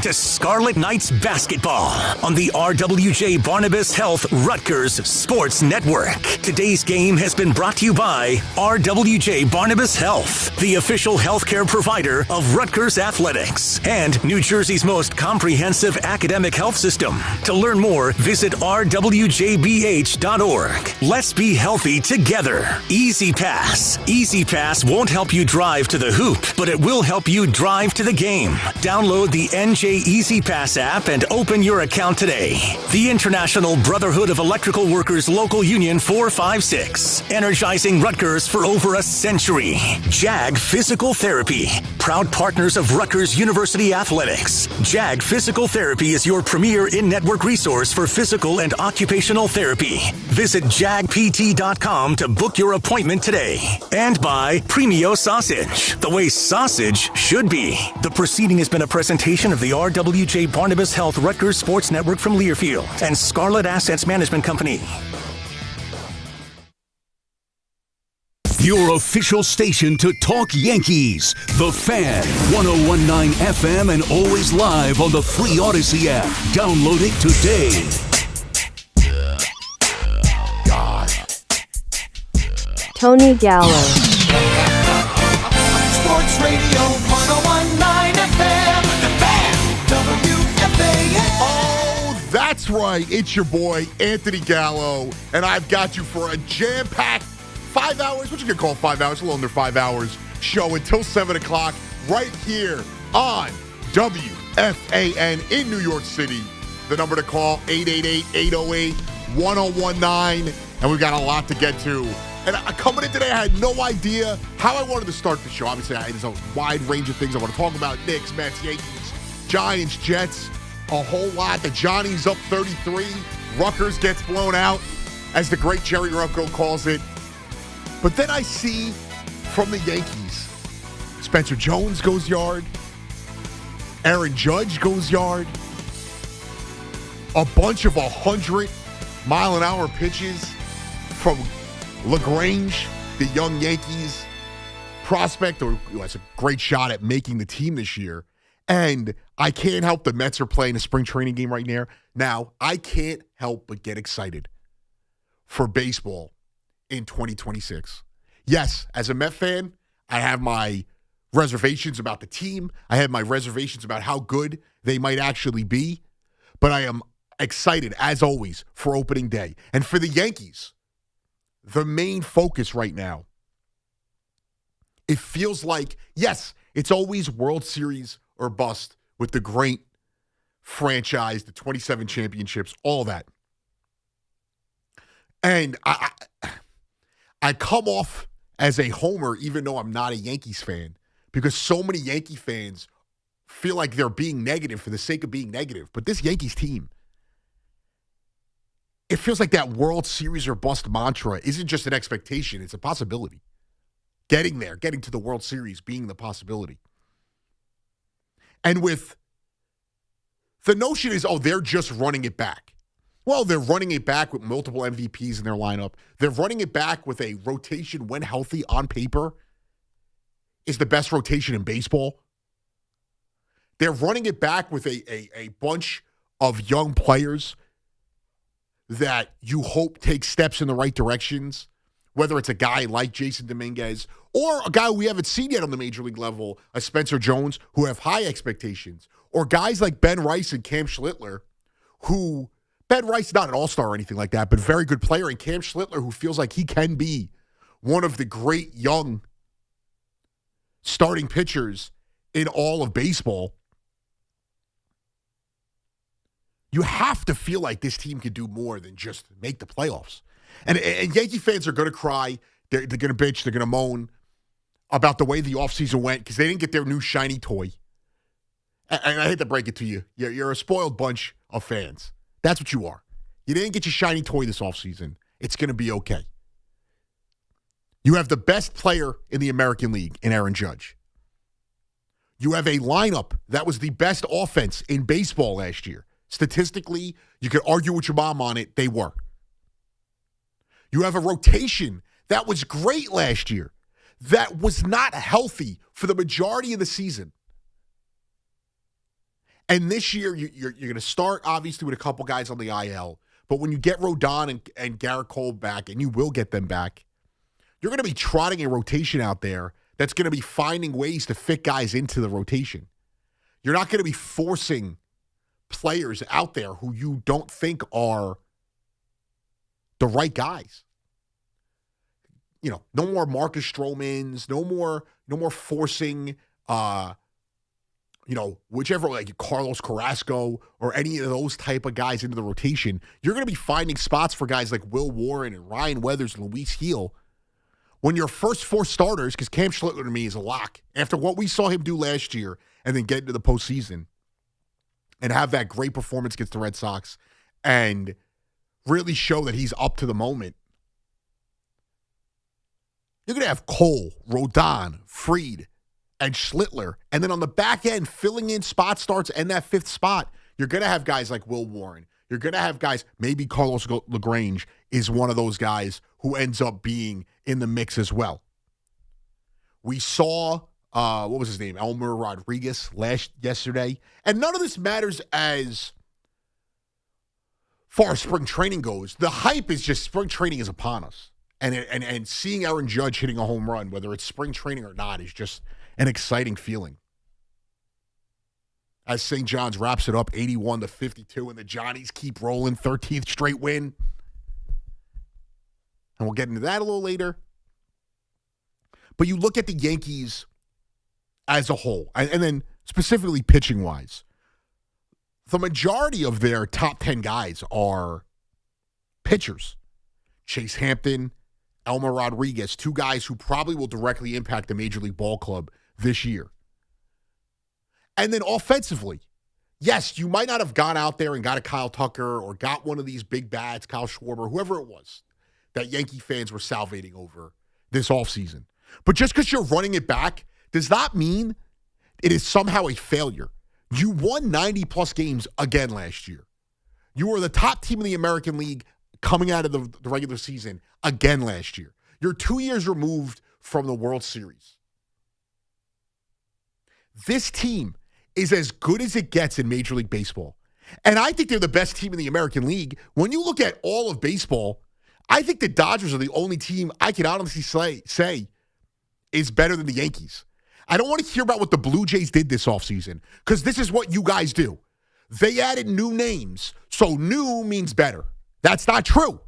to Scarlet Knights basketball on the RWJ Barnabas Health Rutgers Sports Network. Today's game has been brought to you by RWJ Barnabas Health, the official healthcare provider of Rutgers Athletics and New Jersey's most comprehensive academic health system. To learn more, visit rwjbh.org. Let's be healthy together. Easy Pass. Easy Pass won't help you drive to the hoop, but it will help you drive to the game. Download the NJ Easy Pass app and open your account today. The International Brotherhood of Electrical Workers Local Union 456, energizing Rutgers for over a century. JAG Physical Therapy, proud partners of Rutgers University Athletics. JAG Physical Therapy is your premier in-network resource for physical and occupational therapy. Visit jagpt.com to book your appointment today. And by Premio Sausage, the way sausage should be. The proceeding has been a presentation of the RWJ Barnabas Health Rutgers Sports Network from Learfield and Scarlet Assets Management Company. Your official station to talk Yankees. The Fan, 101.9 FM and always live on the free Odyssey app. Download it today. God. Tony Gallo. Sports Radio 101.9 FM. The Fan, WFAN. Oh, that's right. It's your boy, Anthony Gallo, and I've got you for a jam-packed 5 hours, what you could call 5 hours, a little under 5 hours, show until 7 o'clock right here on WFAN in New York City. The number to call, 888-808-1019, and we've got a lot to get to. And coming in today, I had no idea how I wanted to start the show. Obviously, there's a wide range of things I want to talk about. Knicks, Mets, Yankees, Giants, Jets, a whole lot. The Johnny's up 33. Rutgers gets blown out, as the great Jerry Rucko calls it. But then I see from the Yankees, Spencer Jones goes yard, Aaron Judge goes yard, a bunch of 100-mile-an-hour pitches from LaGrange, the young Yankees prospect, who has a great shot at making the team this year. And I can't help the Mets are playing a spring training game right now. Now, I can't help but get excited for baseball in 2026. Yes, as a Met fan, I have my reservations about the team. I have my reservations about how good they might actually be. But I am excited, as always, for opening day. And for the Yankees, the main focus right now, it feels like, yes, it's always World Series or bust with the great franchise, the 27 championships, all that. And I come off as a homer, even though I'm not a Yankees fan, because so many Yankee fans feel like they're being negative for the sake of being negative. But this Yankees team, it feels like that World Series or bust mantra isn't just an expectation, it's a possibility. Getting there, getting to the World Series being the possibility. And with the notion is, oh, they're just running it back. Well, they're running it back with multiple MVPs in their lineup. They're running it back with a rotation, when healthy, on paper, is the best rotation in baseball. They're running it back with a bunch of young players that you hope take steps in the right directions, whether it's a guy like Jason Dominguez or a guy we haven't seen yet on the major league level, a Spencer Jones, who have high expectations, or guys like Ben Rice and Cam Schlittler, who Ben Rice, not an all-star or anything like that, but very good player. And Cam Schlittler, who feels like he can be one of the great young starting pitchers in all of baseball. You have to feel like this team could do more than just make the playoffs. And Yankee fans are going to cry. They're going to bitch. They're going to moan about the way the offseason went because they didn't get their new shiny toy. And I hate to break it to you. You're a spoiled bunch of fans. That's what you are. You didn't get your shiny toy this offseason. It's going to be okay. You have the best player in the American League in Aaron Judge. You have a lineup that was the best offense in baseball last year. Statistically, you could argue with your mom on it. They were. You have a rotation that was great last year, that was not healthy for the majority of the season. And this year, you're going to start, obviously, with a couple guys on the IL. But when you get Rodon and Garrett Cole back, and you will get them back, you're going to be trotting a rotation out there that's going to be finding ways to fit guys into the rotation. You're not going to be forcing players out there who you don't think are the right guys. You know, no more Marcus Stromans, no more forcing whichever, like Carlos Carrasco or any of those type of guys into the rotation. You're going to be finding spots for guys like Will Warren and Ryan Weathers and Luis Heel. When your first four starters, because Cam Schlittler to me is a lock, after what we saw him do last year and then get into the postseason and have that great performance against the Red Sox and really show that he's up to the moment, you're going to have Cole, Rodon, Fried, and Schlittler. And then on the back end, filling in spot starts and that fifth spot, you're going to have guys like Will Warren. You're going to have guys, maybe Carlos LaGrange is one of those guys who ends up being in the mix as well. We saw, what was his name? Elmer Rodriguez yesterday. And none of this matters as far as spring training goes. The hype is just spring training is upon us. And seeing Aaron Judge hitting a home run, whether it's spring training or not, is just an exciting feeling. As St. John's wraps it up 81-52, and the Johnnies keep rolling, 13th straight win. And we'll get into that a little later. But you look at the Yankees as a whole, and then specifically pitching-wise, the majority of their top 10 guys are pitchers. Chase Hampton, Elmer Rodriguez, two guys who probably will directly impact the Major League Ball Club this year. And then offensively, yes, you might not have gone out there and got a Kyle Tucker or got one of these big bats, Kyle Schwarber, whoever it was, that Yankee fans were salivating over this offseason. But just because you're running it back does not mean it is somehow a failure. You won 90-plus games again last year. You were the top team in the American League coming out of the regular season again last year. You're 2 years removed from the World Series. This team is as good as it gets in Major League Baseball. And I think they're the best team in the American League. When you look at all of baseball, I think the Dodgers are the only team I can honestly say is better than the Yankees. I don't want to hear about what the Blue Jays did this offseason, because this is what you guys do. They added new names, so new means better. That's not true.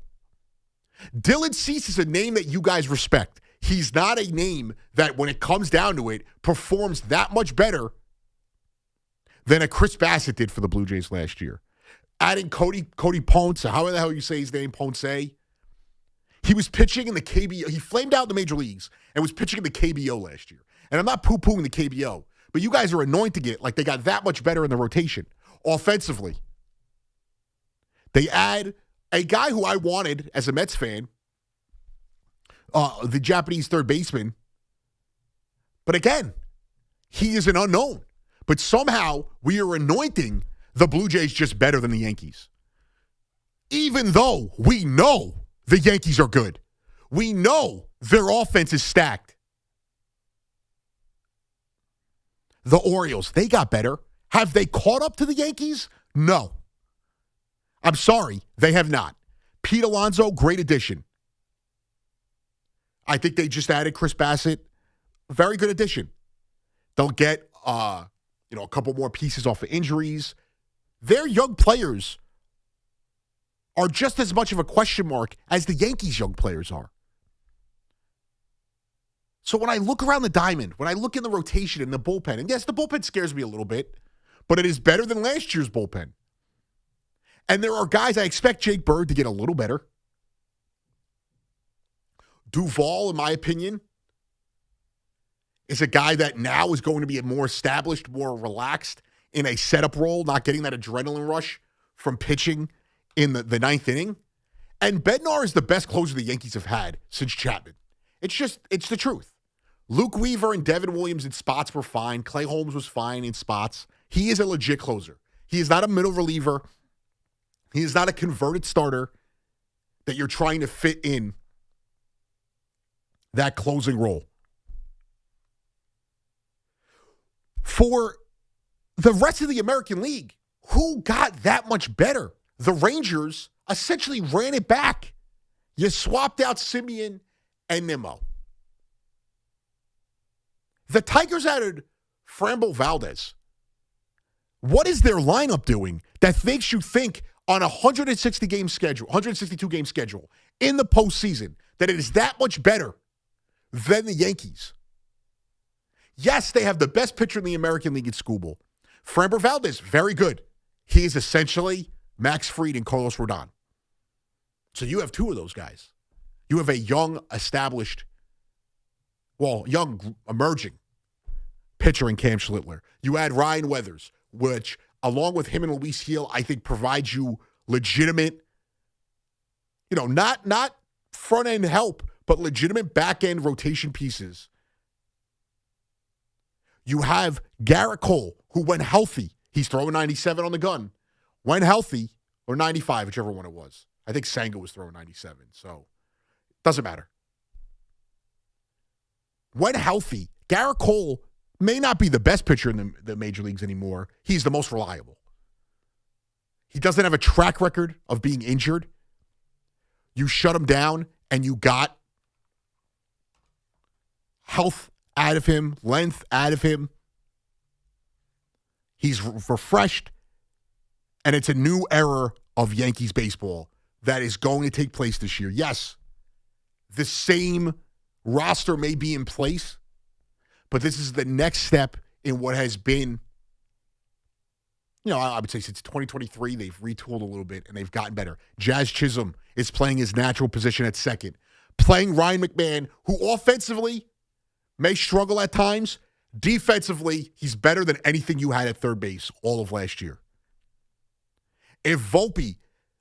Dylan Cease is a name that you guys respect. He's not a name that, when it comes down to it, performs that much better than a Chris Bassett did for the Blue Jays last year. Adding Cody Ponce, however the hell you say his name, Ponce. He was pitching in the KBO. He flamed out in the major leagues and was pitching in the KBO last year. And I'm not poo-pooing the KBO, but you guys are anointing it like they got that much better in the rotation. Offensively, they add a guy who I wanted as a Mets fan, the Japanese third baseman. But again, he is an unknown. But somehow we are anointing the Blue Jays just better than the Yankees. Even though we know the Yankees are good. We know their offense is stacked. The Orioles, they got better. Have they caught up to the Yankees? No. I'm sorry, they have not. Pete Alonso, great addition. I think they just added Chris Bassett. Very good addition. They'll get a couple more pieces off of injuries. Their young players are just as much of a question mark as the Yankees' young players are. So when I look around the diamond, when I look in the rotation and the bullpen, and yes, the bullpen scares me a little bit, but it is better than last year's bullpen. And there are guys, I expect Jake Bird to get a little better. Duvall, in my opinion, is a guy that now is going to be more established, more relaxed in a setup role, not getting that adrenaline rush from pitching in the ninth inning. And Bednar is the best closer the Yankees have had since Chapman. It's the truth. Luke Weaver and Devin Williams in spots were fine. Clay Holmes was fine in spots. He is a legit closer. He is not a middle reliever. He is not a converted starter that you're trying to fit in that closing role. For the rest of the American League, who got that much better? The Rangers essentially ran it back. You swapped out Simeon and Nimmo. The Tigers added Frambo Valdez. What is their lineup doing that makes you think on a 162-game schedule in the postseason that it is that much better than the Yankees? Yes, they have the best pitcher in the American League in Skubal. Framber Valdez, very good. He is essentially Max Fried and Carlos Rodon. So you have two of those guys. You have a young, emerging pitcher in Cam Schlittler. You add Ryan Weathers, which, along with him and Luis Gil, I think provides you legitimate, not front-end help, but legitimate back-end rotation pieces. You have Garrett Cole, who went healthy. He's throwing 97 on the gun. Went healthy, or 95, whichever one it was. I think Senga was throwing 97, so doesn't matter. When healthy, Garrett Cole may not be the best pitcher in the major leagues anymore. He's the most reliable. He doesn't have a track record of being injured. You shut him down, and you got health out of him, length out of him. He's refreshed, and it's a new era of Yankees baseball that is going to take place this year. Yes, the same roster may be in place, but this is the next step in what has been, I would say since 2023, they've retooled a little bit and they've gotten better. Jazz Chisholm is playing his natural position at second. Playing Ryan McMahon, who offensively may struggle at times. Defensively, he's better than anything you had at third base all of last year. If Volpe,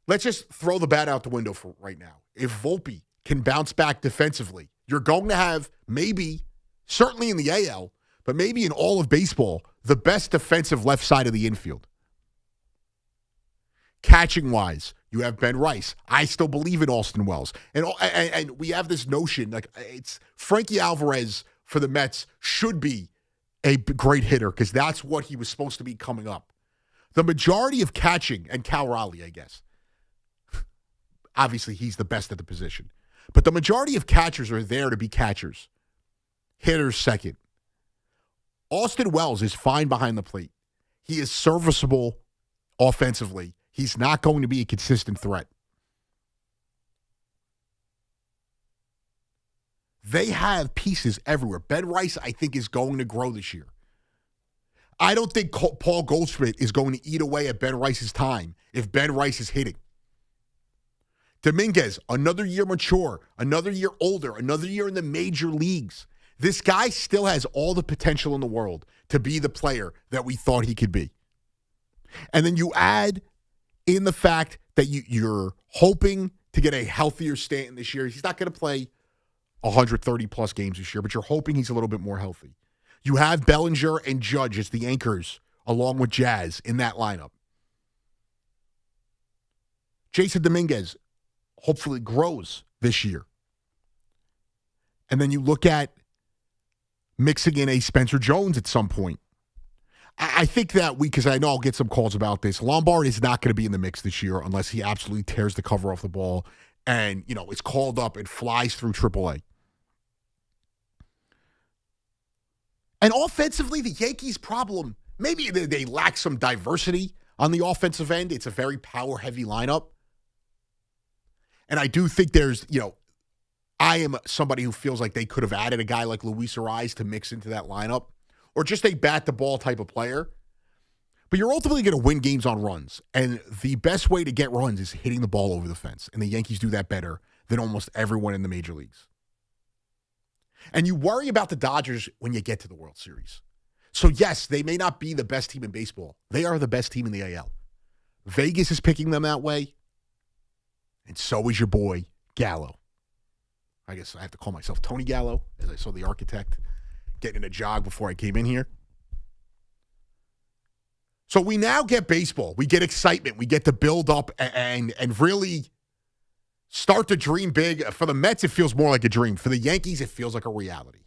let's just throw the bat out the window for right now. If Volpe can bounce back defensively, you're going to have maybe, certainly in the AL, but maybe in all of baseball, the best defensive left side of the infield. Catching-wise, you have Ben Rice. I still believe in Austin Wells. And we have this notion, like it's Frankie Alvarez for the Mets should be a great hitter because that's what he was supposed to be coming up. The majority of catching, and Cal Raleigh, I guess, obviously he's the best at the position, but the majority of catchers are there to be catchers. Hitters second. Austin Wells is fine behind the plate. He is serviceable offensively. He's not going to be a consistent threat. They have pieces everywhere. Ben Rice, I think, is going to grow this year. I don't think Paul Goldschmidt is going to eat away at Ben Rice's time if Ben Rice is hitting. Dominguez, another year mature, another year older, another year in the major leagues. This guy still has all the potential in the world to be the player that we thought he could be. And then you add in the fact that you're hoping to get a healthier Stanton this year. He's not going to play 130-plus games this year, but you're hoping he's a little bit more healthy. You have Bellinger and Judge as the anchors, along with Jazz, in that lineup. Jason Dominguez hopefully grows this year. And then you look at mixing in a Spencer Jones at some point. I think that because I know I'll get some calls about this, Lombard is not going to be in the mix this year unless he absolutely tears the cover off the ball and, is called up and flies through AAA. And offensively, the Yankees' problem, maybe they lack some diversity on the offensive end. It's a very power-heavy lineup. And I do think there's, I am somebody who feels like they could have added a guy like Luis Ariz to mix into that lineup, or just a bat-the-ball type of player. But you're ultimately going to win games on runs. And the best way to get runs is hitting the ball over the fence. And the Yankees do that better than almost everyone in the major leagues. And you worry about the Dodgers when you get to the World Series. So, yes, they may not be the best team in baseball. They are the best team in the AL. Vegas is picking them that way. And so is your boy, Gallo. I guess I have to call myself Tony Gallo, as I saw the architect getting in a jog before I came in here. So we now get baseball. We get excitement. We get to build up and really start to dream big. For the Mets, it feels more like a dream. For the Yankees, it feels like a reality.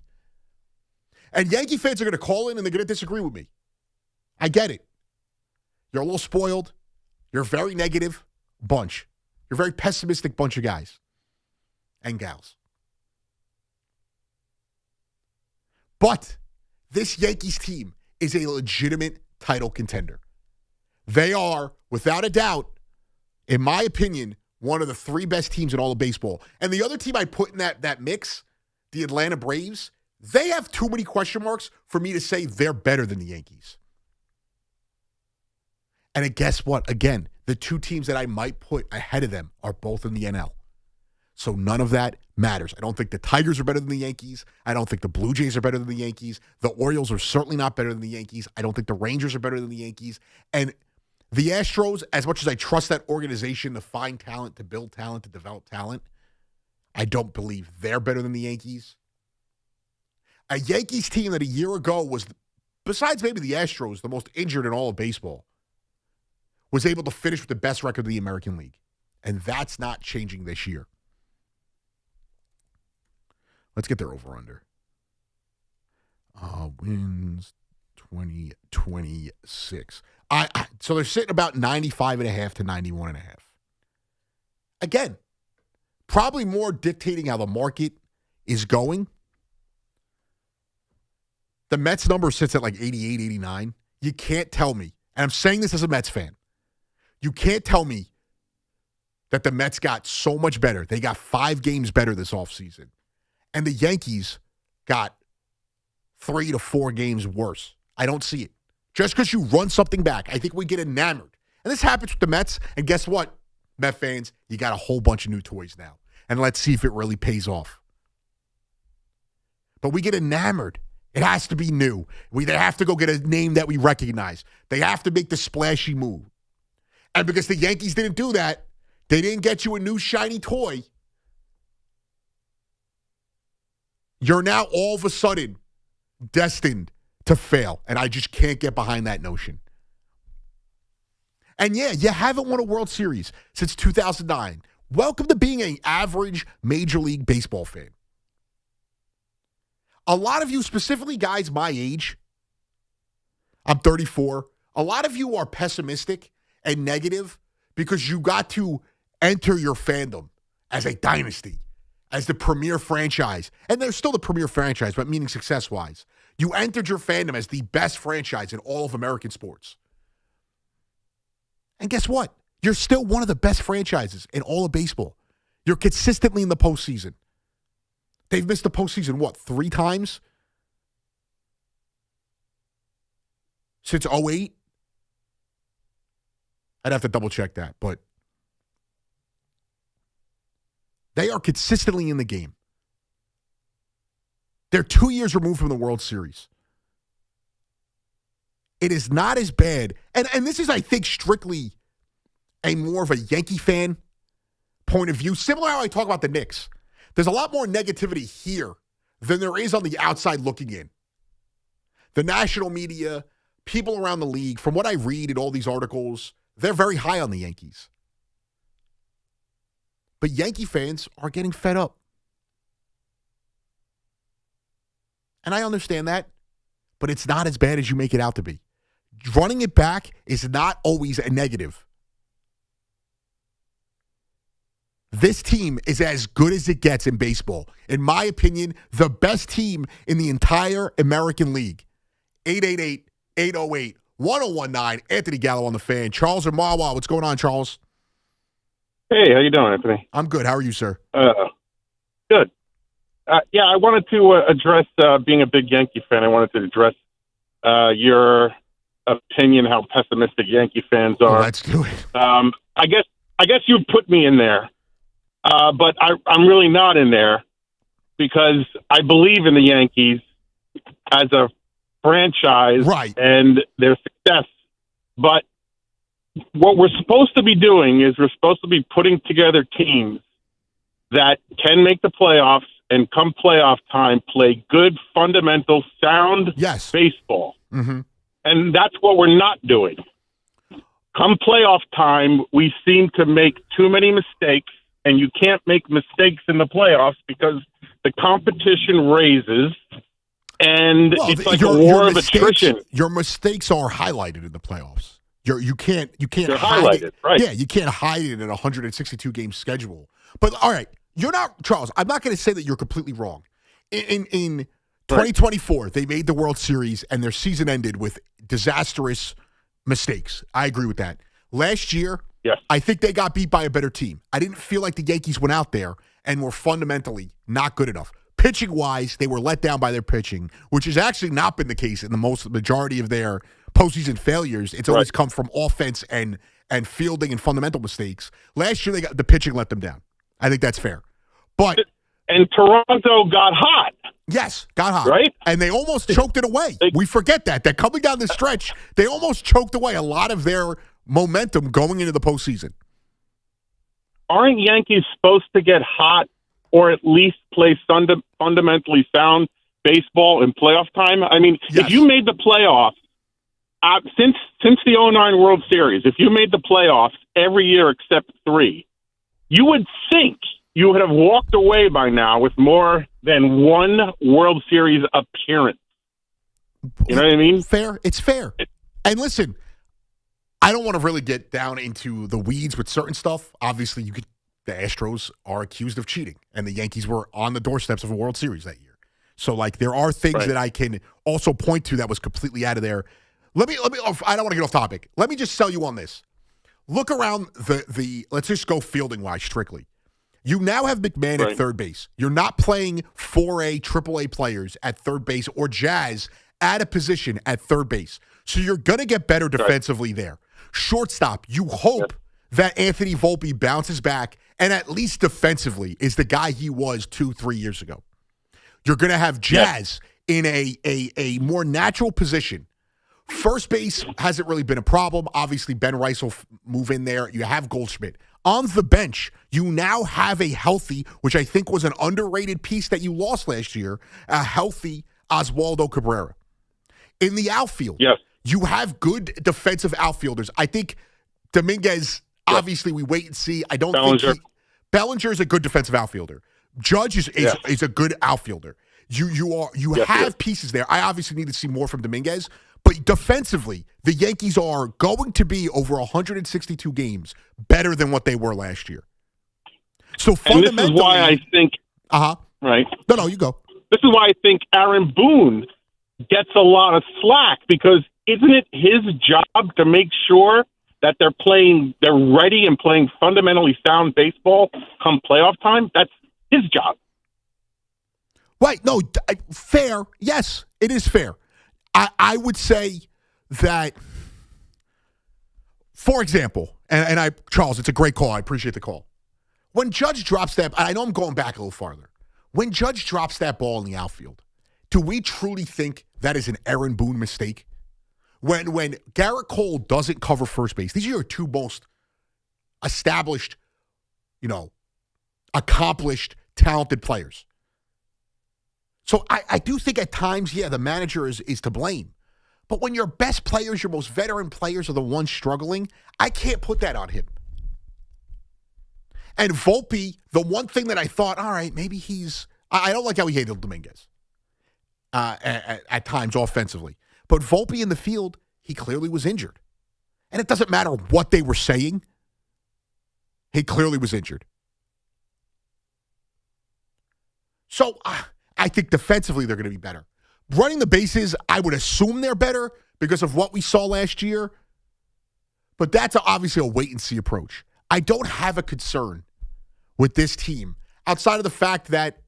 And Yankee fans are going to call in and they're going to disagree with me. I get it. You're a little spoiled. You're a very negative bunch. You're a very pessimistic bunch of guys and gals. But this Yankees team is a legitimate title contender. They are, without a doubt, in my opinion, one of the 3 best teams in all of baseball. And the other team I put in that mix, the Atlanta Braves, they have too many question marks for me to say they're better than the Yankees. And guess what? Again, the 2 teams that I might put ahead of them are both in the NL. So none of that matters. I don't think the Tigers are better than the Yankees. I don't think the Blue Jays are better than the Yankees. The Orioles are certainly not better than the Yankees. I don't think the Rangers are better than the Yankees. And the Astros, as much as I trust that organization to find talent, to build talent, to develop talent, I don't believe they're better than the Yankees. A Yankees team that a year ago was, besides maybe the Astros, the most injured in all of baseball, was able to finish with the best record of the American League. And that's not changing this year. Let's get their over-under. Wins 2026. So they're sitting about 95.5 to 91.5. Again, probably more dictating how the market is going. The Mets number sits at like 88, 89. You can't tell me, and I'm saying this as a Mets fan, you can't tell me that the Mets got so much better. They got 5 games better this offseason. And the Yankees got 3 to 4 games worse. I don't see it. Just because you run something back, I think we get enamored. And this happens with the Mets. And guess what, Met fans? You got a whole bunch of new toys now. And let's see if it really pays off. But we get enamored. It has to be new. They have to go get a name that we recognize. They have to make the splashy move. And because the Yankees didn't do that, they didn't get you a new shiny toy. You're now all of a sudden destined to fail. And I just can't get behind that notion. And yeah, you haven't won a World Series since 2009. Welcome to being an average Major League Baseball fan. A lot of you, specifically guys my age, I'm 34, a lot of you are pessimistic and negative because you got to enter your fandom as a dynasty, as the premier franchise. And they're still the premier franchise, but meaning success-wise. You entered your fandom as the best franchise in all of American sports. And guess what? You're still one of the best franchises in all of baseball. You're consistently in the postseason. They've missed the postseason, 3 times? Since 2008? I'd have to double-check that, but they are consistently in the game. They're 2 years removed from the World Series. It is not as bad. And this is, I think, strictly a more of a Yankee fan point of view. Similar to how I talk about the Knicks. There's a lot more negativity here than there is on the outside looking in. The national media, people around the league, from what I read in all these articles, they're very high on the Yankees. But Yankee fans are getting fed up. And I understand that, but it's not as bad as you make it out to be. Running it back is not always a negative. This team is as good as it gets in baseball. In my opinion, the best team in the entire American League. 888-808-1019. Anthony Gallo on the Fan. Charles or Mawa, what's going on, Charles? Hey, how you doing, Anthony? I'm good. How are you, sir? Good. Yeah, I wanted to address being a big Yankee fan. I wanted to address your opinion how pessimistic Yankee fans are. Let's do it. I guess you'd put me in there, but I'm really not in there because I believe in the Yankees as a franchise and their success. But what we're supposed to be doing is we're supposed to be putting together teams that can make the playoffs and come playoff time play good, fundamental, sound baseball. Mm-hmm. And that's what we're not doing. Come playoff time, we seem to make too many mistakes, and you can't make mistakes in the playoffs because the competition raises and it's like a war of attrition. Your mistakes are highlighted in the playoffs. You can't They're hide highlighted, it. right? Yeah, you can't hide it in a 162 game schedule. But all right, you're not, Charles. I'm not going to say that you're completely wrong. In 2024, they made the World Series and their season ended with disastrous mistakes. I agree with that. Last year, yes, I think they got beat by a better team. I didn't feel like the Yankees went out there and were fundamentally not good enough. Pitching-wise, they were let down by their pitching, which has actually not been the case in the majority of their postseason failures. It's always come from offense and fielding and fundamental mistakes. Last year, the pitching let them down. I think that's fair. And Toronto got hot. Yes, got hot. Right? And they almost choked it away. We forget that. That coming down the stretch, they almost choked away a lot of their momentum going into the postseason. Aren't Yankees supposed to get hot or at least play fundamentally sound baseball in playoff time? I mean, yes. If you made the playoffs, since the 2009 World Series, if you made the playoffs every year except 3, you would think you would have walked away by now with more than one World Series appearance. You know what I mean? Fair. It's fair. And listen, I don't want to really get down into the weeds with certain stuff. Obviously, the Astros are accused of cheating, and the Yankees were on the doorsteps of a World Series that year. So, there are things that I can also point to that was completely out of there. Let me. I don't want to get off topic. Let me just sell you on this. Look around the. Let's just go fielding wise strictly. You now have McMahon at third base. You're not playing 4A, AAA players at third base or Jazz at a position at third base. So you're going to get better defensively there. Shortstop, you hope that Anthony Volpe bounces back and at least defensively is the guy he was 2-3 years ago. You're going to have Jazz in a more natural position. First base hasn't really been a problem. Obviously, Ben Rice will move in there. You have Goldschmidt. On the bench, you now have a healthy, which I think was an underrated piece that you lost last year, a healthy Oswaldo Cabrera. In the outfield, you have good defensive outfielders. I think Dominguez, obviously, we wait and see. I don't think Bellinger is a good defensive outfielder. Judge is a good outfielder. You have pieces there. I obviously need to see more from Dominguez. But defensively, the Yankees are going to be over 162 games better than what they were last year. So fundamentally, and this is why I think. Right. No, you go. This is why I think Aaron Boone gets a lot of slack because isn't it his job to make sure that they're ready and playing fundamentally sound baseball come playoff time? That's his job. Right. No, fair. Yes, it is fair. I would say that, for example, and Charles, it's a great call. I appreciate the call. When Judge drops that, I know I'm going back a little farther. When Judge drops that ball in the outfield, do we truly think that is an Aaron Boone mistake? When Garrett Cole doesn't cover first base, these are your two most established, accomplished, talented players. So I do think at times, the manager is to blame. But when your best players, your most veteran players are the ones struggling, I can't put that on him. And Volpe, the one thing that I thought, all right, maybe I don't like how he handled Dominguez at times offensively. But Volpe in the field, he clearly was injured. And it doesn't matter what they were saying. He clearly was injured. So I think defensively they're going to be better. Running the bases, I would assume they're better because of what we saw last year. But that's obviously a wait-and-see approach. I don't have a concern with this team outside of the fact that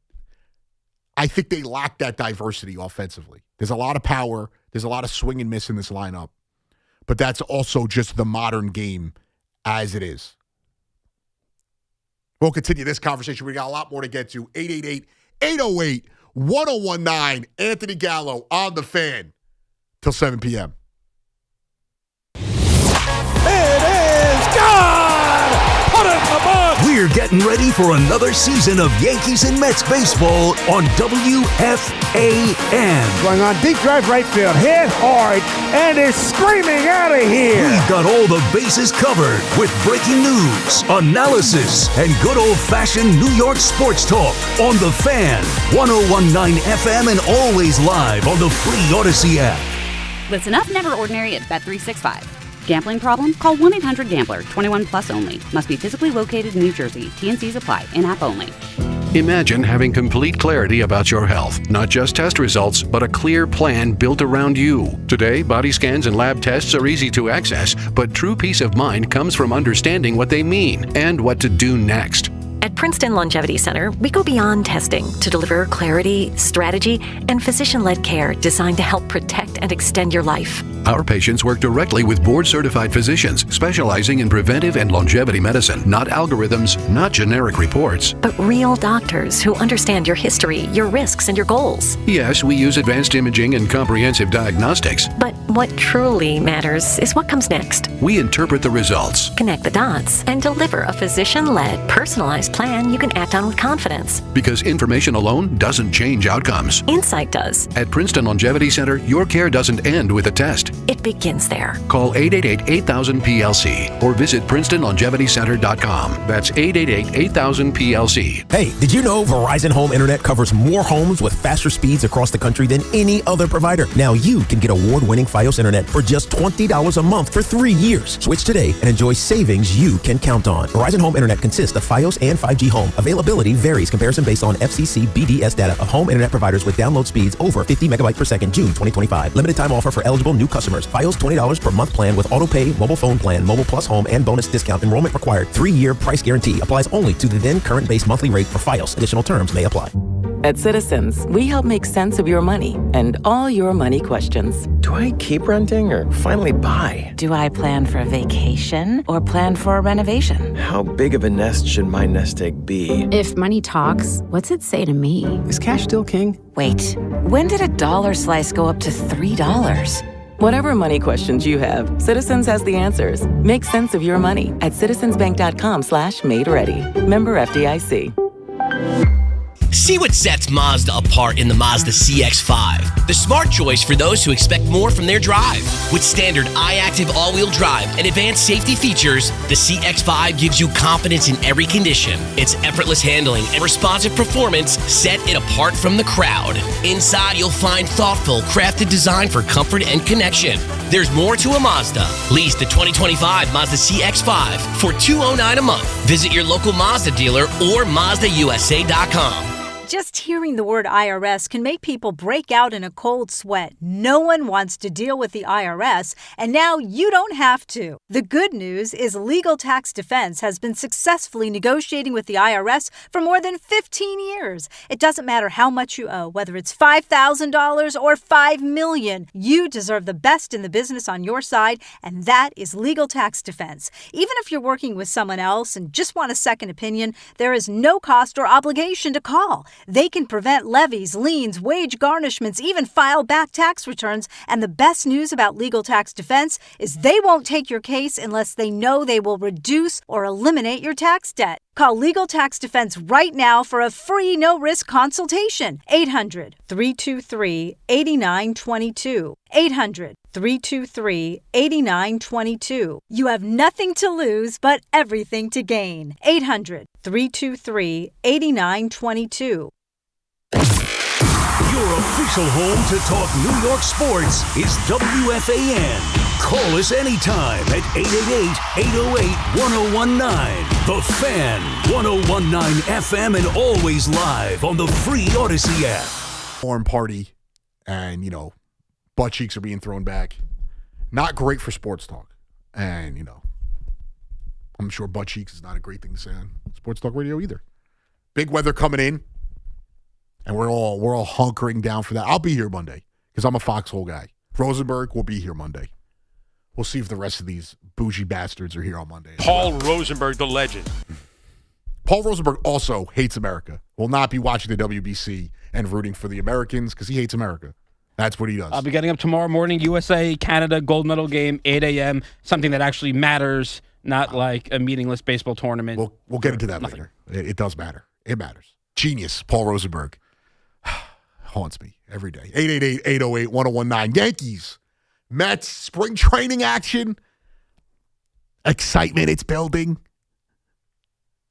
I think they lack that diversity offensively. There's a lot of power. There's a lot of swing and miss in this lineup. But that's also just the modern game as it is. We'll continue this conversation. We got a lot more to get to. 888-808-1019. Anthony Gallo on the Fan till 7 p.m. It is gone! Put it in the box! We're We're getting ready for another season of Yankees and Mets baseball on WFAN. Going on deep drive right field, hit hard, and is screaming out of here. We've got all the bases covered with breaking news, analysis, and good old-fashioned New York sports talk on The Fan, 101.9 FM, and always live on the free Odyssey app. Listen up, never ordinary at Bet365. Gambling problem? Call 1-800-GAMBLER. 21 plus only. Must be physically located in New Jersey. T&Cs apply. In-app only. Imagine having complete clarity about your health. Not just test results, but a clear plan built around you. Today, body scans and lab tests are easy to access, but true peace of mind comes from understanding what they mean and what to do next. At Princeton Longevity Center, we go beyond testing to deliver clarity, strategy, and physician-led care designed to help protect and extend your life. Our patients work directly with board-certified physicians specializing in preventive and longevity medicine, not algorithms, not generic reports. But real doctors who understand your history, your risks, and your goals. Yes, we use advanced imaging and comprehensive diagnostics. But what truly matters is what comes next. We interpret the results, Connect the dots, and deliver a physician-led, personalized plan you can act on with confidence. because information alone doesn't change outcomes. Insight does. At Princeton Longevity Center, your care doesn't end with a test. It begins there. Call 888-8000-PLC or visit PrincetonLongevityCenter.com. That's 888-8000-PLC. Hey, did you know Verizon Home Internet covers more homes with faster speeds across the country than any other provider? Now you can get award-winning Fios Internet for just $20 a month for 3 years. Switch today and enjoy savings you can count on. Verizon Home Internet consists of Fios and 5G Home. Availability varies. Comparison based on FCC BDS data of home internet providers with download speeds over 50 megabyte per second, June 2025. Limited time offer for eligible new customers. Fios $20 per month plan with auto pay, mobile phone plan, mobile plus home, and bonus discount. Enrollment required. 3-year price guarantee applies only to the then current base monthly rate for Fios. Additional terms may apply. At Citizens, we help make sense of your money and all your money questions. Do I keep renting or finally buy? Do I plan for a vacation or plan for a renovation? How big of a nest should my nest egg be? If money talks, what's it say to me? Is cash still king? Wait, when did a dollar slice go up to $3? Whatever money questions you have, Citizens has the answers. Make sense of your money at citizensbank.com/made-ready. Member FDIC. See what sets Mazda apart in the Mazda CX-5. The smart choice for those who expect more from their drive. With standard iActive all-wheel drive and advanced safety features, the CX-5 gives you confidence in every condition. Its effortless handling and responsive performance set it apart from the crowd. Inside, you'll find thoughtful, crafted design for comfort and connection. There's more to a Mazda. Lease the 2025 Mazda CX-5 for $209 a month. Visit your local Mazda dealer or MazdaUSA.com. Just hearing the word IRS can make people break out in a cold sweat. No one wants to deal with the IRS, and now you don't have to. The good news is Legal Tax Defense has been successfully negotiating with the IRS for more than 15 years. It doesn't matter how much you owe, whether it's $5,000 or $5 million. You deserve the best in the business on your side, and that is Legal Tax Defense. Even if you're working with someone else and just want a second opinion, there is no cost or obligation to call. They can prevent levies, liens, wage garnishments, even file back tax returns. And the best news about Legal Tax Defense is they won't take your case unless they know they will reduce or eliminate your tax debt. Call Legal Tax Defense right now for a free no-risk consultation. 800-323-8922. 800-323-8922. You have nothing to lose but everything to gain. 800-323-8922. Your official home to talk New York sports is WFAN. Call us anytime at 888-808-1019. The Fan, 101.9 FM, and always live on the free Odyssey app. Foreign party, and, butt cheeks are being thrown back. Not great for sports talk. And, I'm sure butt cheeks is not a great thing to say on sports talk radio either. Big weather coming in, and we're all hunkering down for that. I'll be here Monday because I'm a foxhole guy. Rosenberg will be here Monday. We'll see if the rest of these bougie bastards are here on Monday. Paul Rosenberg, the legend. Paul Rosenberg also hates America. Will not be watching the WBC and rooting for the Americans because he hates America. That's what he does. I'll be getting up tomorrow morning, USA, Canada, gold medal game, 8 a.m., something that actually matters not like a meaningless baseball tournament. We'll get into that later. It does matter. It matters. Genius, Paul Rosenberg. Haunts me every day. 888-808-1019. Yankees, Mets, spring training action. Excitement, it's building.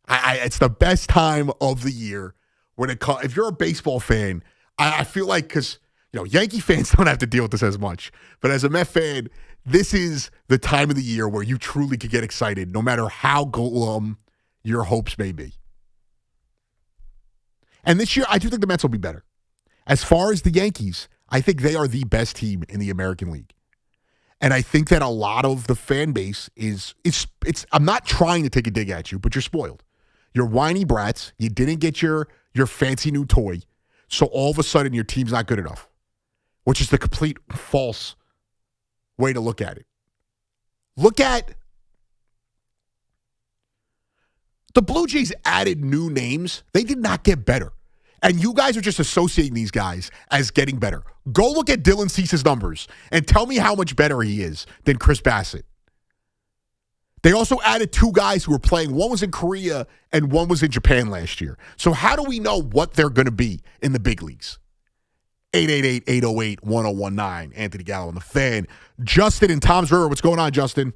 It's the best time of the year when if you're a baseball fan, I feel like because Yankee fans don't have to deal with this as much, but as a Met fan, this is the time of the year where you truly could get excited, no matter how glum your hopes may be. And this year, I do think the Mets will be better. As far as the Yankees, I think they are the best team in the American League. And I think that a lot of the fan base it's I'm not trying to take a dig at you, but you're spoiled. You're whiny brats. You didn't get your fancy new toy. So all of a sudden your team's not good enough, which is the complete false way to look at it. Look at the Blue Jays added new names. They did not get better. And you guys are just associating these guys as getting better. Go look at Dylan Cease's numbers and tell me how much better he is than Chris Bassett. They also added 2 guys who were playing. One was in Korea and one was in Japan last year. So how do we know what they're going to be in the big leagues? 888-808-1019. Anthony Gallo on the Fan. Justin in Tom's River. What's going on, Justin?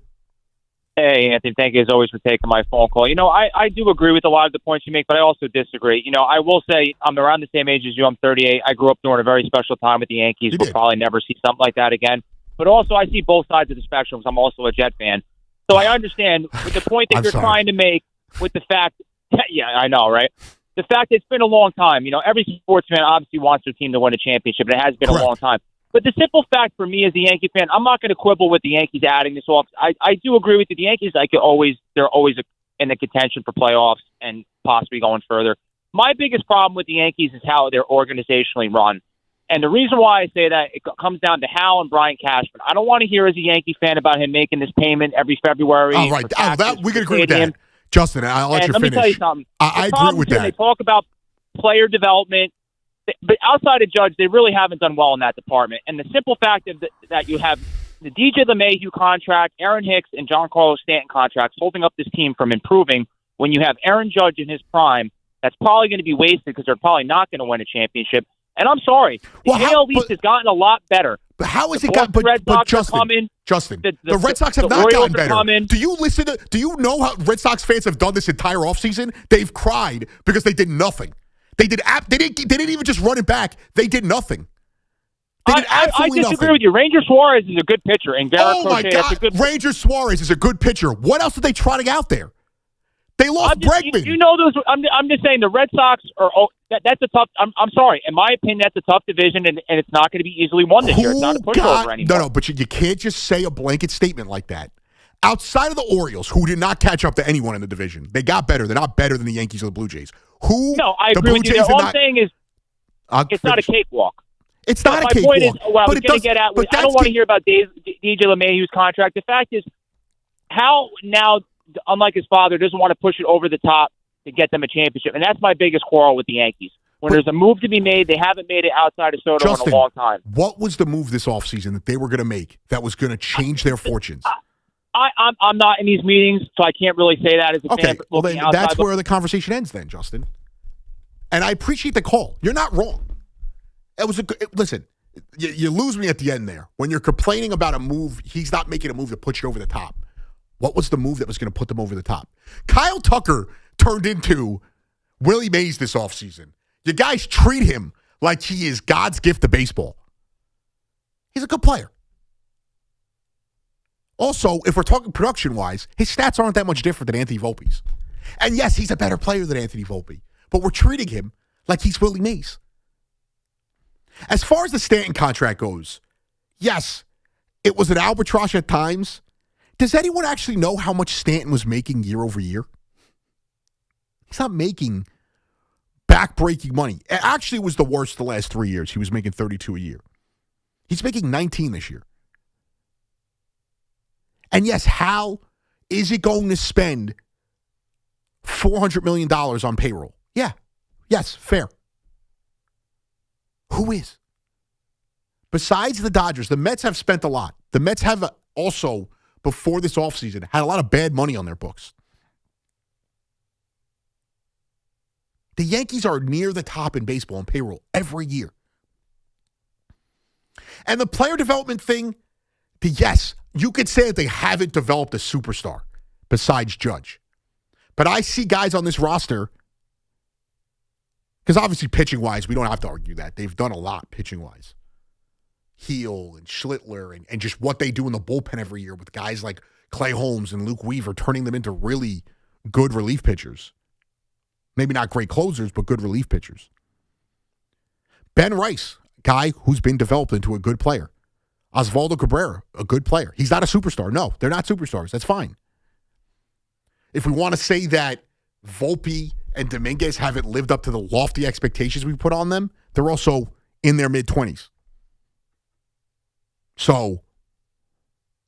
Hey, Anthony, thank you as always for taking my phone call. I do agree with a lot of the points you make, but I also disagree. I will say I'm around the same age as you. I'm 38. I grew up during a very special time with the Yankees. We'll probably never see something like that again. But also, I see both sides of the spectrum because I'm also a Jet fan. So I understand with the point that you're trying to make with the fact – yeah, I know, right? The fact that it's been a long time. Every sports fan obviously wants their team to win a championship, and it has been a long time. But the simple fact for me as a Yankee fan, I'm not going to quibble with the Yankees adding this off. I do agree with you. The Yankees, they're always in the contention for playoffs and possibly going further. My biggest problem with the Yankees is how they're organizationally run. And the reason why I say that, it comes down to Hal and Brian Cashman. I don't want to hear as a Yankee fan about him making this payment every February. All right. We can agree with that. Justin, I'll let you finish. Let me tell you something. I agree with that. They talk about player development. But outside of Judge, they really haven't done well in that department. And the simple fact of that you have the DJ LeMahieu contract, Aaron Hicks, and Giancarlo Stanton contracts holding up this team from improving when you have Aaron Judge in his prime, that's probably going to be wasted because they're probably not going to win a championship. And I'm sorry, the AL East has gotten a lot better. But how has it gotten? But Justin, the Red Sox have not gotten better. Do you know how Red Sox fans have done this entire offseason? They've cried because they did nothing. They didn't even just run it back. They did nothing. I disagree with you. Ranger Suarez is a good pitcher, and Garrett Crochet, that's a good. Ranger Suarez is a good pitcher. What else are they trotting out there? They lost Bregman. You know those. I'm just saying the Red Sox are. That's a tough. I'm sorry. In my opinion, that's a tough division, and it's not going to be easily won this year. It's not a pushover anymore. No. But you can't just say a blanket statement like that. Outside of the Orioles, who did not catch up to anyone in the division, they got better. They're not better than the Yankees or the Blue Jays. No, I agree with you. All I'm saying is, it's not a cakewalk. It's not a cakewalk. My point is, what I was going to get at was, I don't want to hear about DJ LeMahieu's contract. The fact is, how now, unlike his father, doesn't want to push it over the top to get them a championship. And that's my biggest quarrel with the Yankees. When there's a move to be made, they haven't made it outside of Soto in a long time. What was the move this offseason that they were going to make that was going to change their fortunes? I'm not in these meetings, so I can't really say that as a fan. Well, then that's where the conversation ends then, Justin. And I appreciate the call. You're not wrong. It was listen, you lose me at the end there. When you're complaining about a move, he's not making a move to put you over the top. What was the move that was going to put them over the top? Kyle Tucker turned into Willie Mays this offseason. You guys treat him like he is God's gift to baseball. He's a good player. Also, if we're talking production-wise, his stats aren't that much different than Anthony Volpe's. And yes, he's a better player than Anthony Volpe, but we're treating him like he's Willie Mays. As far as the Stanton contract goes, yes, it was an albatross at times. Does anyone actually know how much Stanton was making year over year? He's not making back-breaking money. It actually was the worst the last 3 years. He was making $32 a year. He's making $19 this year. And yes, how is he going to spend $400 million on payroll? Yeah. Yes, fair. Who is? Besides the Dodgers, the Mets have spent a lot. The Mets have also before this offseason had a lot of bad money on their books. The Yankees are near the top in baseball in payroll every year. And the player development thing, yes, you could say that they haven't developed a superstar besides Judge. But I see guys on this roster, because obviously pitching-wise, we don't have to argue that. They've done a lot pitching-wise. Heel and Schlittler and just what they do in the bullpen every year with guys like Clay Holmes and Luke Weaver, turning them into really good relief pitchers. Maybe not great closers, but good relief pitchers. Ben Rice, guy who's been developed into a good player. Osvaldo Cabrera, a good player. He's not a superstar. No, they're not superstars. That's fine. If we want to say that Volpe and Dominguez haven't lived up to the lofty expectations we put on them, they're also in their mid-20s. So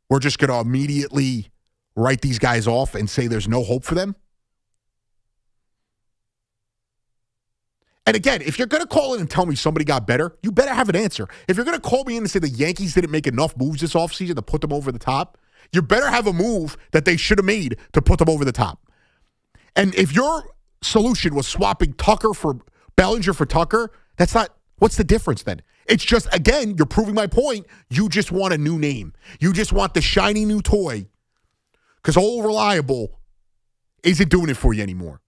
we're just going to immediately write these guys off and say there's no hope for them? And again, if you're going to call in and tell me somebody got better, you better have an answer. If you're going to call me in and say the Yankees didn't make enough moves this offseason to put them over the top, you better have a move that they should have made to put them over the top. And if your solution was swapping Bellinger for Tucker, that's not, what's the difference then? It's just, again, you're proving my point. You just want a new name. You just want the shiny new toy because old reliable isn't doing it for you anymore.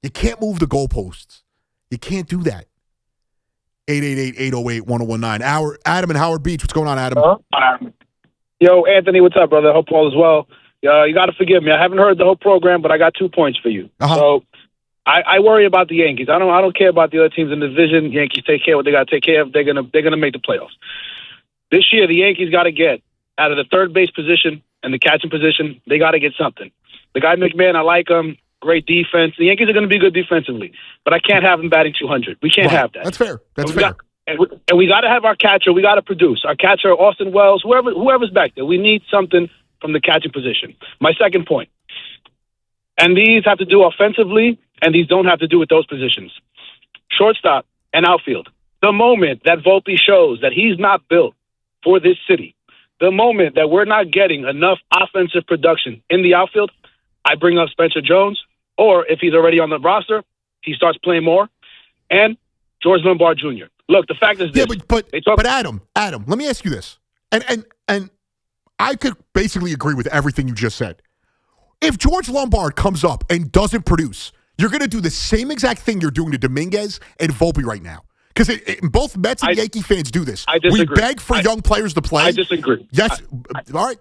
You can't move the goalposts. You can't do that. 888-808-1019. Adam and Howard Beach. What's going on, Adam? Yo, Anthony, what's up, brother? Hope all is well. You got to forgive me. I haven't heard the whole program, but I got 2 points for you. So I worry about the Yankees. I don't care about the other teams in the division. Yankees take care of what they got to take care of. They're gonna make the playoffs. This year, the Yankees got to get out of the third base position and the catching position. They got to get something. The guy McMahon, I like him. Great defense. The Yankees are going to be good defensively, but I can't have them batting 200. We can't have that. That's fair. That's fair. And we got to have our catcher. We got to produce. Our catcher, Austin Wells, whoever's back there. We need something from the catching position. My second point, and these have to do offensively, and these don't have to do with those positions. Shortstop and outfield. The moment that Volpe shows that he's not built for this city, the moment that we're not getting enough offensive production in the outfield, I bring up Spencer Jones, or if he's already on the roster, he starts playing more, and George Lombard Jr. Look, the fact is this. Yeah, but Adam, let me ask you this. And I could basically agree with everything you just said. If George Lombard comes up and doesn't produce, you're going to do the same exact thing you're doing to Dominguez and Volpe right now. Because both Mets and Yankee fans do this. I disagree. We beg for young players to play. I disagree. Yes. All right.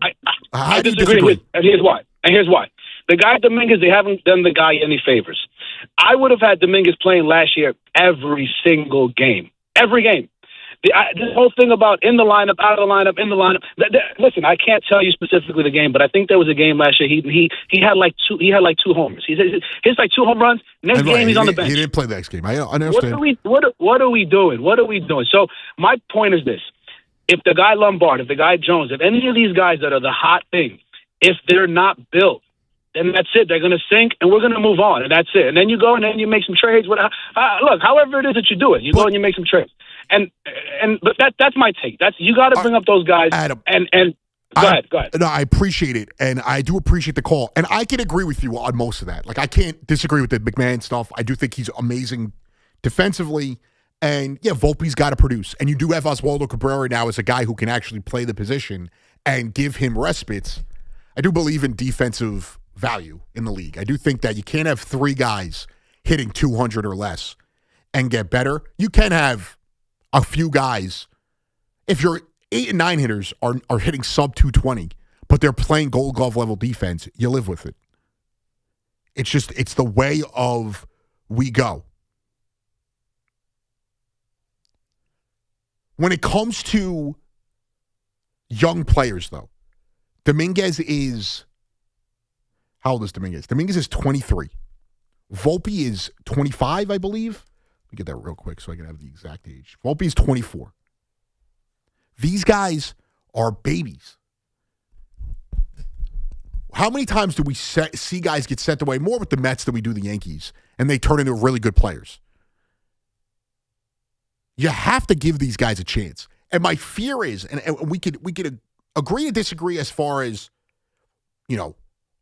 I disagree. And here's why. The guy Dominguez, they haven't done the guy any favors. I would have had Dominguez playing last year every single game. Every game. This whole thing about in the lineup, out of the lineup, in the lineup. Listen, I can't tell you specifically the game, but I think there was a game last year. He had like two homers. He's like 2 home runs. Next game he's on the bench. He didn't play the next game. I understand. What are we doing? So my point is this: if the guy Lombard, if the guy Jones, if any of these guys that are the hot thing, if they're not built, then that's it. They're going to sink, and we're going to move on, and that's it. And then you go and then you make some trades. Look, however it is that you do it, you go and you make some trades. But that's my take. You got to bring up those guys. Adam, go ahead. No, I appreciate it, and I do appreciate the call, and I can agree with you on most of that. Like, I can't disagree with the McMahon stuff. I do think he's amazing defensively, and yeah, Volpe's got to produce. And you do have Oswaldo Cabrera now as a guy who can actually play the position and give him respites. I do believe in defensive value in the league. I do think that you can't have 3 guys hitting 200 or less and get better. You can have a few guys. If your 8 and 9 hitters are hitting sub 220, but they're playing Gold Glove level defense, you live with it. It's the way of we go. When it comes to young players, though, Dominguez is... How old is Dominguez? Dominguez is 23. Volpe is 25, I believe. Let me get that real quick so I can have the exact age. Volpe is 24. These guys are babies. How many times do we see guys get sent away more with the Mets than we do the Yankees, and they turn into really good players? You have to give these guys a chance. And my fear is, and we could agree to disagree as far as,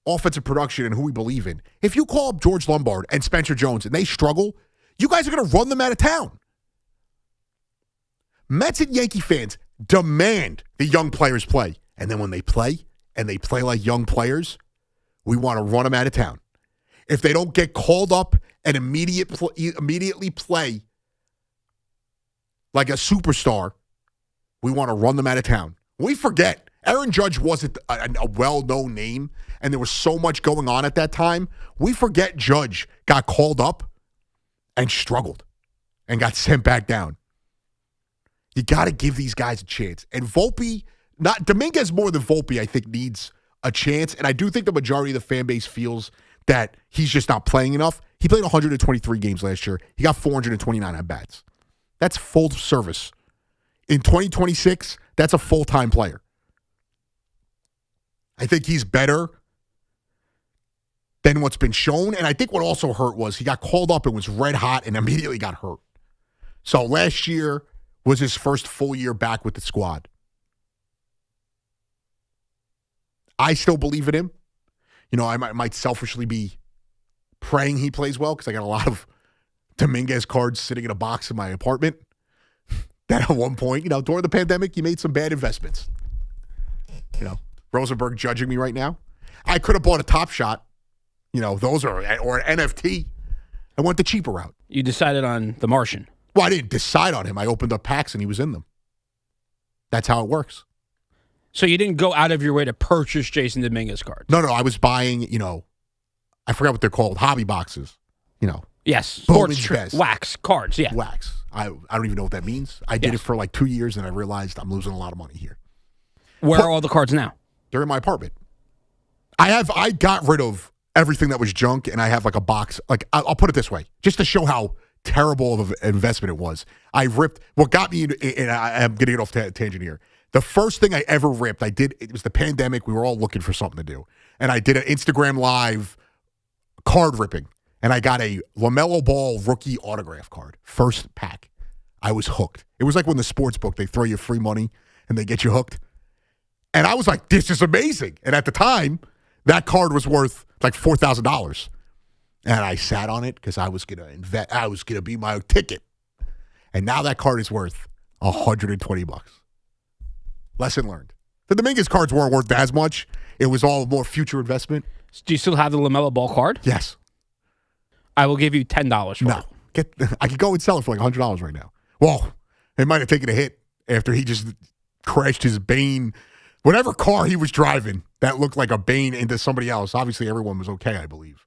offensive production and who we believe in. If you call up George Lombard and Spencer Jones and they struggle, you guys are going to run them out of town. Mets and Yankee fans demand the young players play. And then when they play, and they play like young players, we want to run them out of town. If they don't get called up and immediately play like a superstar, we want to run them out of town. We forget, Aaron Judge wasn't a well-known name, and there was so much going on at that time. We forget Judge got called up and struggled and got sent back down. You got to give these guys a chance. And Volpe, Dominguez more than Volpe, I think, needs a chance. And I do think the majority of the fan base feels that he's just not playing enough. He played 123 games last year. He got 429 at-bats. That's full service. In 2026, that's a full-time player. I think he's better than what's been shown. And I think what also hurt was he got called up and was red hot and immediately got hurt. So last year was his first full year back with the squad. I still believe in him. I might selfishly be praying he plays well because I got a lot of Dominguez cards sitting in a box in my apartment. That at one point, during the pandemic, you made some bad investments. Rosenberg judging me right now. I could have bought a Top Shot. Those are, or an NFT. I went the cheaper route. You decided on The Martian. Well, I didn't decide on him. I opened up packs and he was in them. That's how it works. So you didn't go out of your way to purchase Jason Dominguez cards? No. I was buying, I forgot what they're called, hobby boxes. Yes. Sports best. Wax cards, yeah. Wax. I don't even know what that means. I did it for like 2 years and I realized I'm losing a lot of money here. Where are all the cards now? They're in my apartment. I got rid of everything that was junk and I have like a box. Like I'll put it this way, just to show how terrible of an investment it was. I ripped what got me, and I'm getting it off tangent here. The first thing I ever ripped, it was the pandemic. We were all looking for something to do. And I did an Instagram Live card ripping. And I got a LaMelo Ball rookie autograph card. First pack. I was hooked. It was like when the sports book, they throw you free money and they get you hooked. And I was like, this is amazing. And at the time, that card was worth like $4,000. And I sat on it because I was going to invest. I was going to be my ticket. And now that card is worth $120. Lesson learned. The Dominguez cards weren't worth as much. It was all more future investment. Do you still have the LaMelo Ball card? Yes. I will give you $10 for it. I could go and sell it for like $100 right now. Well, it might have taken a hit after he just crashed his Bane, whatever car he was driving that looked like a Bane into somebody else. Obviously, everyone was okay, I believe.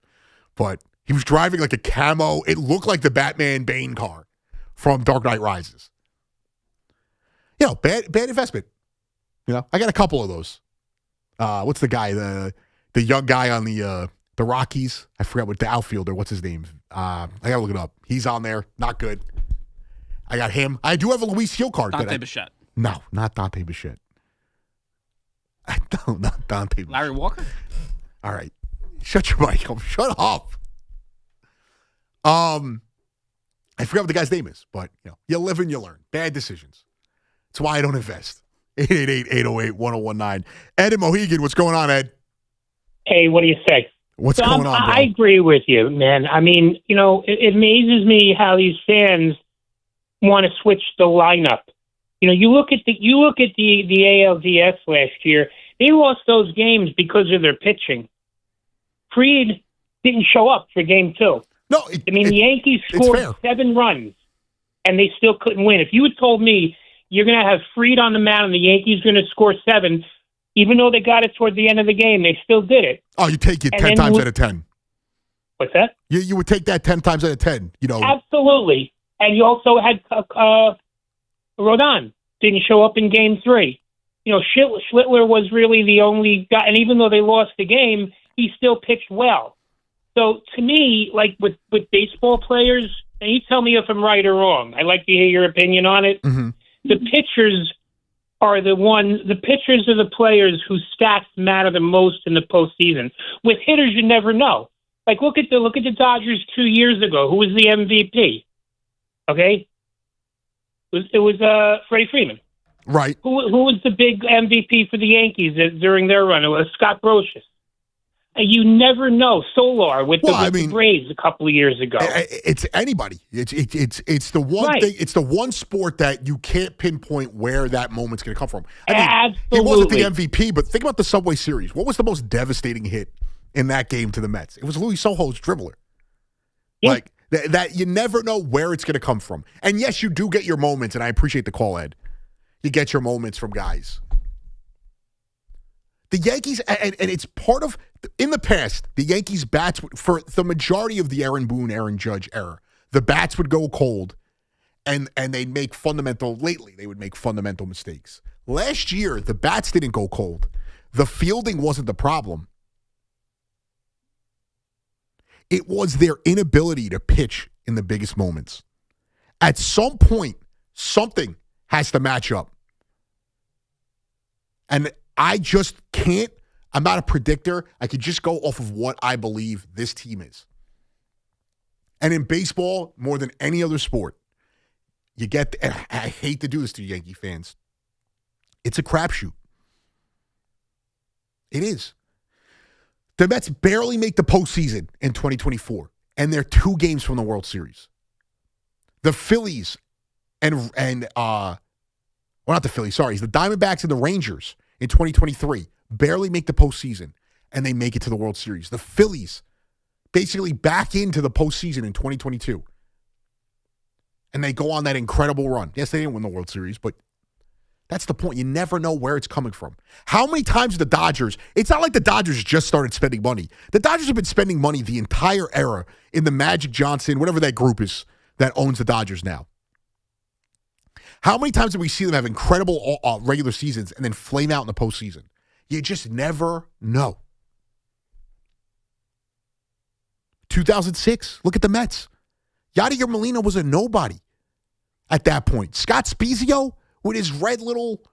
But he was driving like a camo. It looked like the Batman Bane car from Dark Knight Rises. Bad investment. I got a couple of those. What's the guy? The young guy on the Rockies. I forgot what the outfielder. What's his name? I gotta look it up. He's on there. Not good. I got him. I do have a Luis Gil card. Dante Bichette. No, not Dante Bichette. No, not Dante Bichette. Larry Walker? All right. Shut your mic. Shut up. I forgot what the guy's name is, but you live and you learn. Bad decisions. That's why I don't invest. 888-808-1019. Ed in Mohegan, what's going on, Ed? Hey, what do you say? What's going on, bro? I agree with you, man. I mean, it amazes me how these fans want to switch the lineup. You look at the ALDS last year. They lost those games because of their pitching. Fried didn't show up for game 2. No, the Yankees scored 7 runs, and they still couldn't win. If you had told me you're going to have Fried on the mound and the Yankees are going to score 7, even though they got it toward the end of the game, they still did it. Oh, you take it 10 times out of 10. What's that? You would take that 10 times out of 10. Absolutely. And you also had Rodon didn't show up in game 3. Schlittler was really the only guy, and even though they lost the game, he still pitched well. So to me, like with baseball players, and you tell me if I'm right or wrong. I'd like to hear your opinion on it. Mm-hmm. The pitchers are the pitchers are the players whose stats matter the most in the postseason. With hitters, you never know. Like look at the Dodgers 2 years ago. Who was the MVP? Okay, it was Freddie Freeman. Right. Who was the big MVP for the Yankees during their run? It was Scott Brosius. You never know. Solar with the Braves a couple of years ago. It's anybody. It's the one thing. It's the one sport that you can't pinpoint where that moment's going to come from. Absolutely. He wasn't the MVP, but think about the Subway Series. What was the most devastating hit in that game to the Mets? It was Luis Sojo's dribbler. Yeah. Like that, you never know where it's going to come from. And yes, you do get your moments, and I appreciate the call, Ed. You get your moments from guys. The Yankees, and it's part of, in the past, the Yankees' bats, for the majority of the Aaron Boone, Aaron Judge era, the bats would go cold, and they'd make lately, they would make fundamental mistakes. Last year, the bats didn't go cold. The fielding wasn't the problem. It was their inability to pitch in the biggest moments. At some point, something has to match up. And I just can't. I'm not a predictor. I could just go off of what I believe this team is. And in baseball, more than any other sport, you get, and I hate to do this to Yankee fans, it's a crapshoot. It is. The Mets barely make the postseason in 2024, and they're 2 games from the World Series. The Phillies not the Phillies, sorry. The Diamondbacks and the Rangers in 2023 barely make the postseason, and they make it to the World Series. The Phillies basically back into the postseason in 2022, and they go on that incredible run. Yes, they didn't win the World Series, but that's the point. You never know where it's coming from. How many times the Dodgers, it's not like the Dodgers just started spending money. The Dodgers have been spending money the entire era in the Magic Johnson, whatever that group is that owns the Dodgers now. How many times do we see them have incredible regular seasons and then flame out in the postseason? You just never know. 2006, look at the Mets. Yadier Molina was a nobody at that point. Scott Spezio with his red little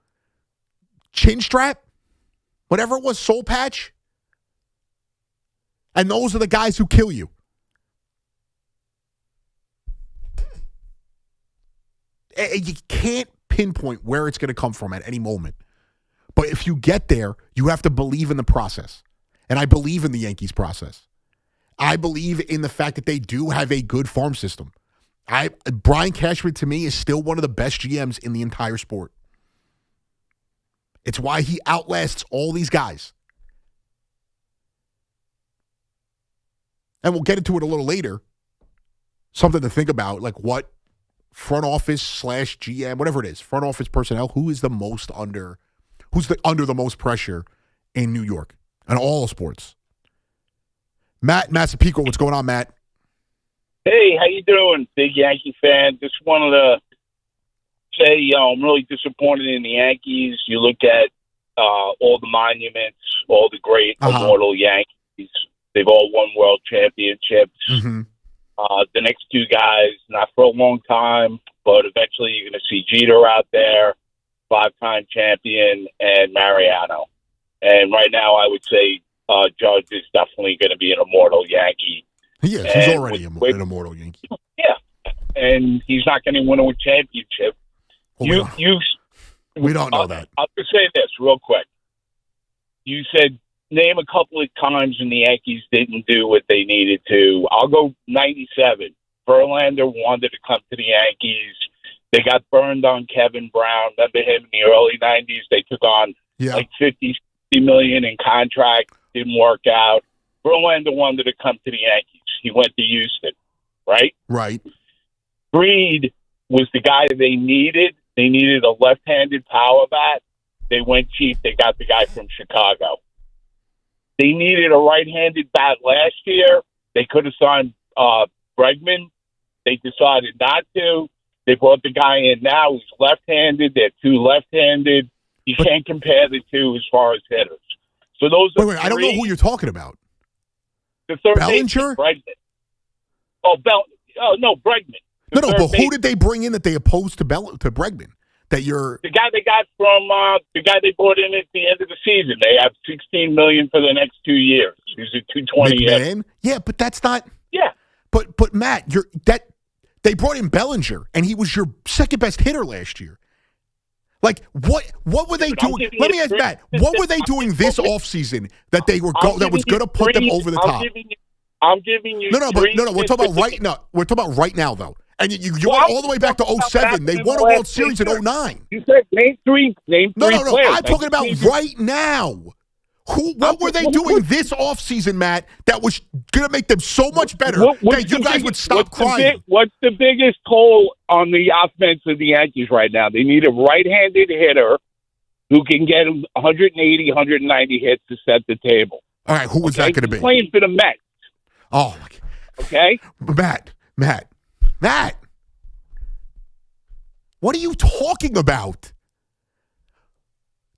chin strap, whatever it was, soul patch. And those are the guys who kill you. You can't pinpoint where it's going to come from at any moment. But if you get there, you have to believe in the process. And I believe in the Yankees process. I believe in the fact that they do have a good farm system. Brian Cashman, to me, is still one of the best GMs in the entire sport. It's why he outlasts all these guys. And we'll get into it a little later. Something to think about, like what front office / GM, whatever it is, front office personnel, who's under the most pressure in New York and all sports. Matt Massapequa, what's going on, Matt? Hey, how you doing? Big Yankee fan. Just wanted to say I'm really disappointed in the Yankees. You look at all the monuments, all the great immortal Yankees. They've all won world championships. Mm-hmm. The next 2 guys, not for a long time, but eventually you're going to see Jeter out there, 5-time champion, and Mariano. And right now I would say Judge is definitely going to be an immortal Yankee. He is. He's already an immortal Yankee. Yeah. And he's not going to win a championship. Well, we don't know that. I'll just say this real quick. You said name a couple of times when the Yankees didn't do what they needed to. I'll go 97. Verlander wanted to come to the Yankees. They got burned on Kevin Brown. Remember him in the early 90s? They took on like $50 million in contract. Didn't work out. Verlander wanted to come to the Yankees. He went to Houston, right? Right. Reed was the guy they needed. They needed a left-handed power bat. They went cheap. They got the guy from Chicago. They needed a right-handed bat last year. They could have signed Bregman. They decided not to. They brought the guy in now who's left-handed. They're 2 left-handed. You can't compare the 2 as far as hitters. So those are wait, I don't know who you're talking about. The third Bellinger? Bregman. No, Bregman. No, but who did they bring in that they opposed to Bregman? The guy they got from the guy they brought in at the end of the season. They have $16 million for the next 2 years. He's a 220 McMahon? Yeah, but that's not. Yeah. But Matt, they brought in Bellinger, and he was your second best hitter last year. Like, what were they doing? Let me ask Matt, what were they doing this offseason that they were that was going to put them over the top? I'm giving you No, we're talking about right now. We're talking about right now, though. And you went all the way back to 07. They won a World Series in 09. You said name three players. I'm talking about right now. What were they doing this offseason, Matt, that was going to make them so much better that you guys would stop crying? What's the biggest hole on the offense of the Yankees right now? They need a right-handed hitter who can get 180, 190 hits to set the table. All right, who was that going to be? He's playing for the Mets. Oh, my God. Okay? Matt. What are you talking about?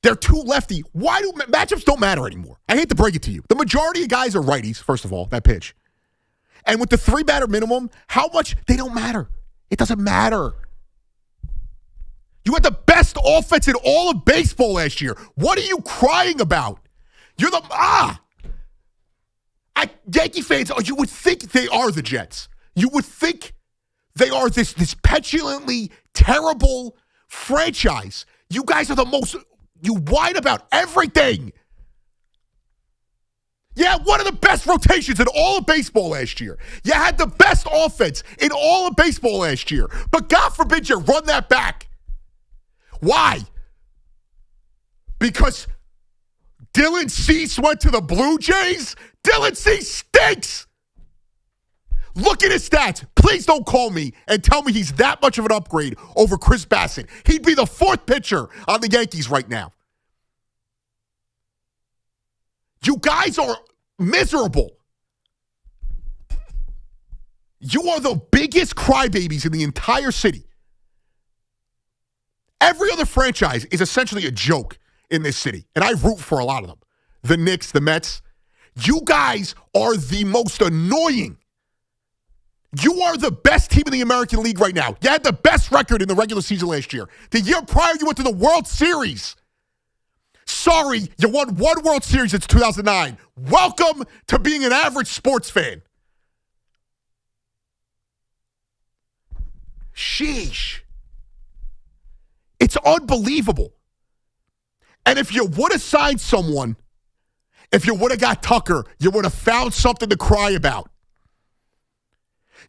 They're too lefty. Why do matchups don't matter anymore? I hate to break it to you. The majority of guys are righties, first of all, that pitch. And with the 3-batter minimum, how much? They don't matter. It doesn't matter. You had the best offense in all of baseball last year. What are you crying about? You're Yankee fans, you would think they are the Jets. You would think they are this petulantly terrible franchise. You guys are the most... You whine about everything. Yeah, one of the best rotations in all of baseball last year. You had the best offense in all of baseball last year. But God forbid you run that back. Why? Because Dylan Cease went to the Blue Jays? Dylan Cease stinks. Look at his stats. Please don't call me and tell me he's that much of an upgrade over Chris Bassett. He'd be the 4th pitcher on the Yankees right now. You guys are miserable. You are the biggest crybabies in the entire city. Every other franchise is essentially a joke in this city, and I root for a lot of them. The Knicks, the Mets. You guys are the most annoying. You are the best team in the American League right now. You had the best record in the regular season last year. The year prior, you went to the World Series. Sorry, you won one World Series since 2009. Welcome to being an average sports fan. Sheesh. It's unbelievable. And if you would have signed someone, if you would have got Tucker, you would have found something to cry about.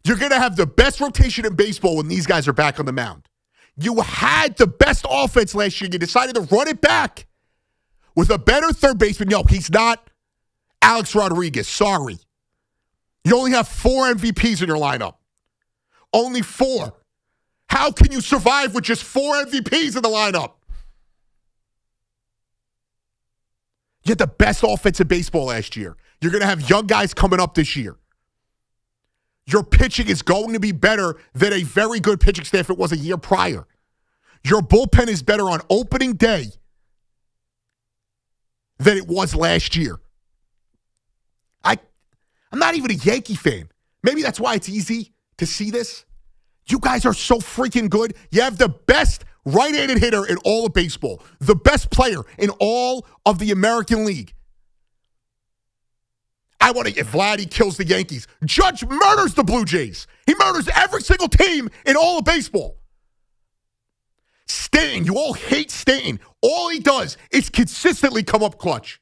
You're going to have the best rotation in baseball when these guys are back on the mound. You had the best offense last year. You decided to run it back with a better third baseman. No, he's not Alex Rodriguez. Sorry. You only have 4 MVPs in your lineup. Only 4. How can you survive with just 4 MVPs in the lineup? You had the best offense in baseball last year. You're going to have young guys coming up this year. Your pitching is going to be better than a very good pitching staff it was a year prior. Your bullpen is better on opening day than it was last year. I'm not even a Yankee fan. Maybe that's why it's easy to see this. You guys are so freaking good. You have the best right-handed hitter in all of baseball. The best player in all of the American League. I want to get Vladdy kills the Yankees. Judge murders the Blue Jays. He murders every single team in all of baseball. Stanton, you all hate Stanton. All he does is consistently come up clutch.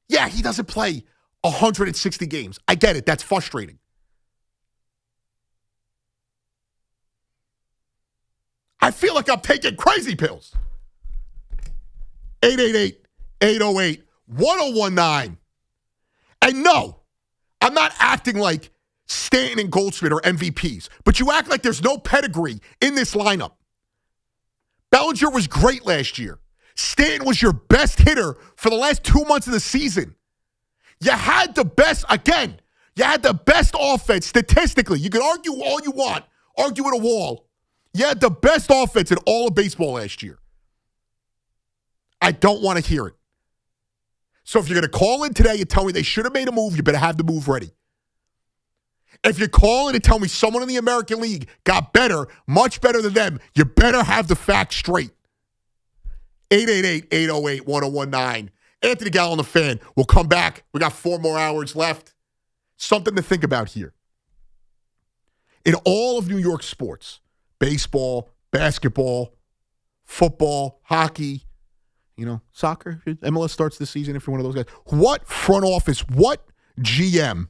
Yeah, he doesn't play 160 games. I get it. That's frustrating. I feel like I'm taking crazy pills. 888-808-1019. And no, I'm not acting like Stanton and Goldschmidt are MVPs, but you act like there's no pedigree in this lineup. Bellinger was great last year. Stanton was your best hitter for the last 2 months of the season. You had the best, again, you had the best offense statistically. You can argue all you want, argue at a wall. You had the best offense in all of baseball last year. I don't want to hear it. So if you're going to call in today and tell me they should have made a move, you better have the move ready. If you call in and tell me someone in the American League got better, much better than them, you better have the facts straight. 888-808-1019. Anthony Gallo on the Fan. We'll come back. We got 4 more hours left. Something to think about here. In all of New York sports, baseball, basketball, football, hockey, soccer. MLS starts this season if you're one of those guys. What front office, what GM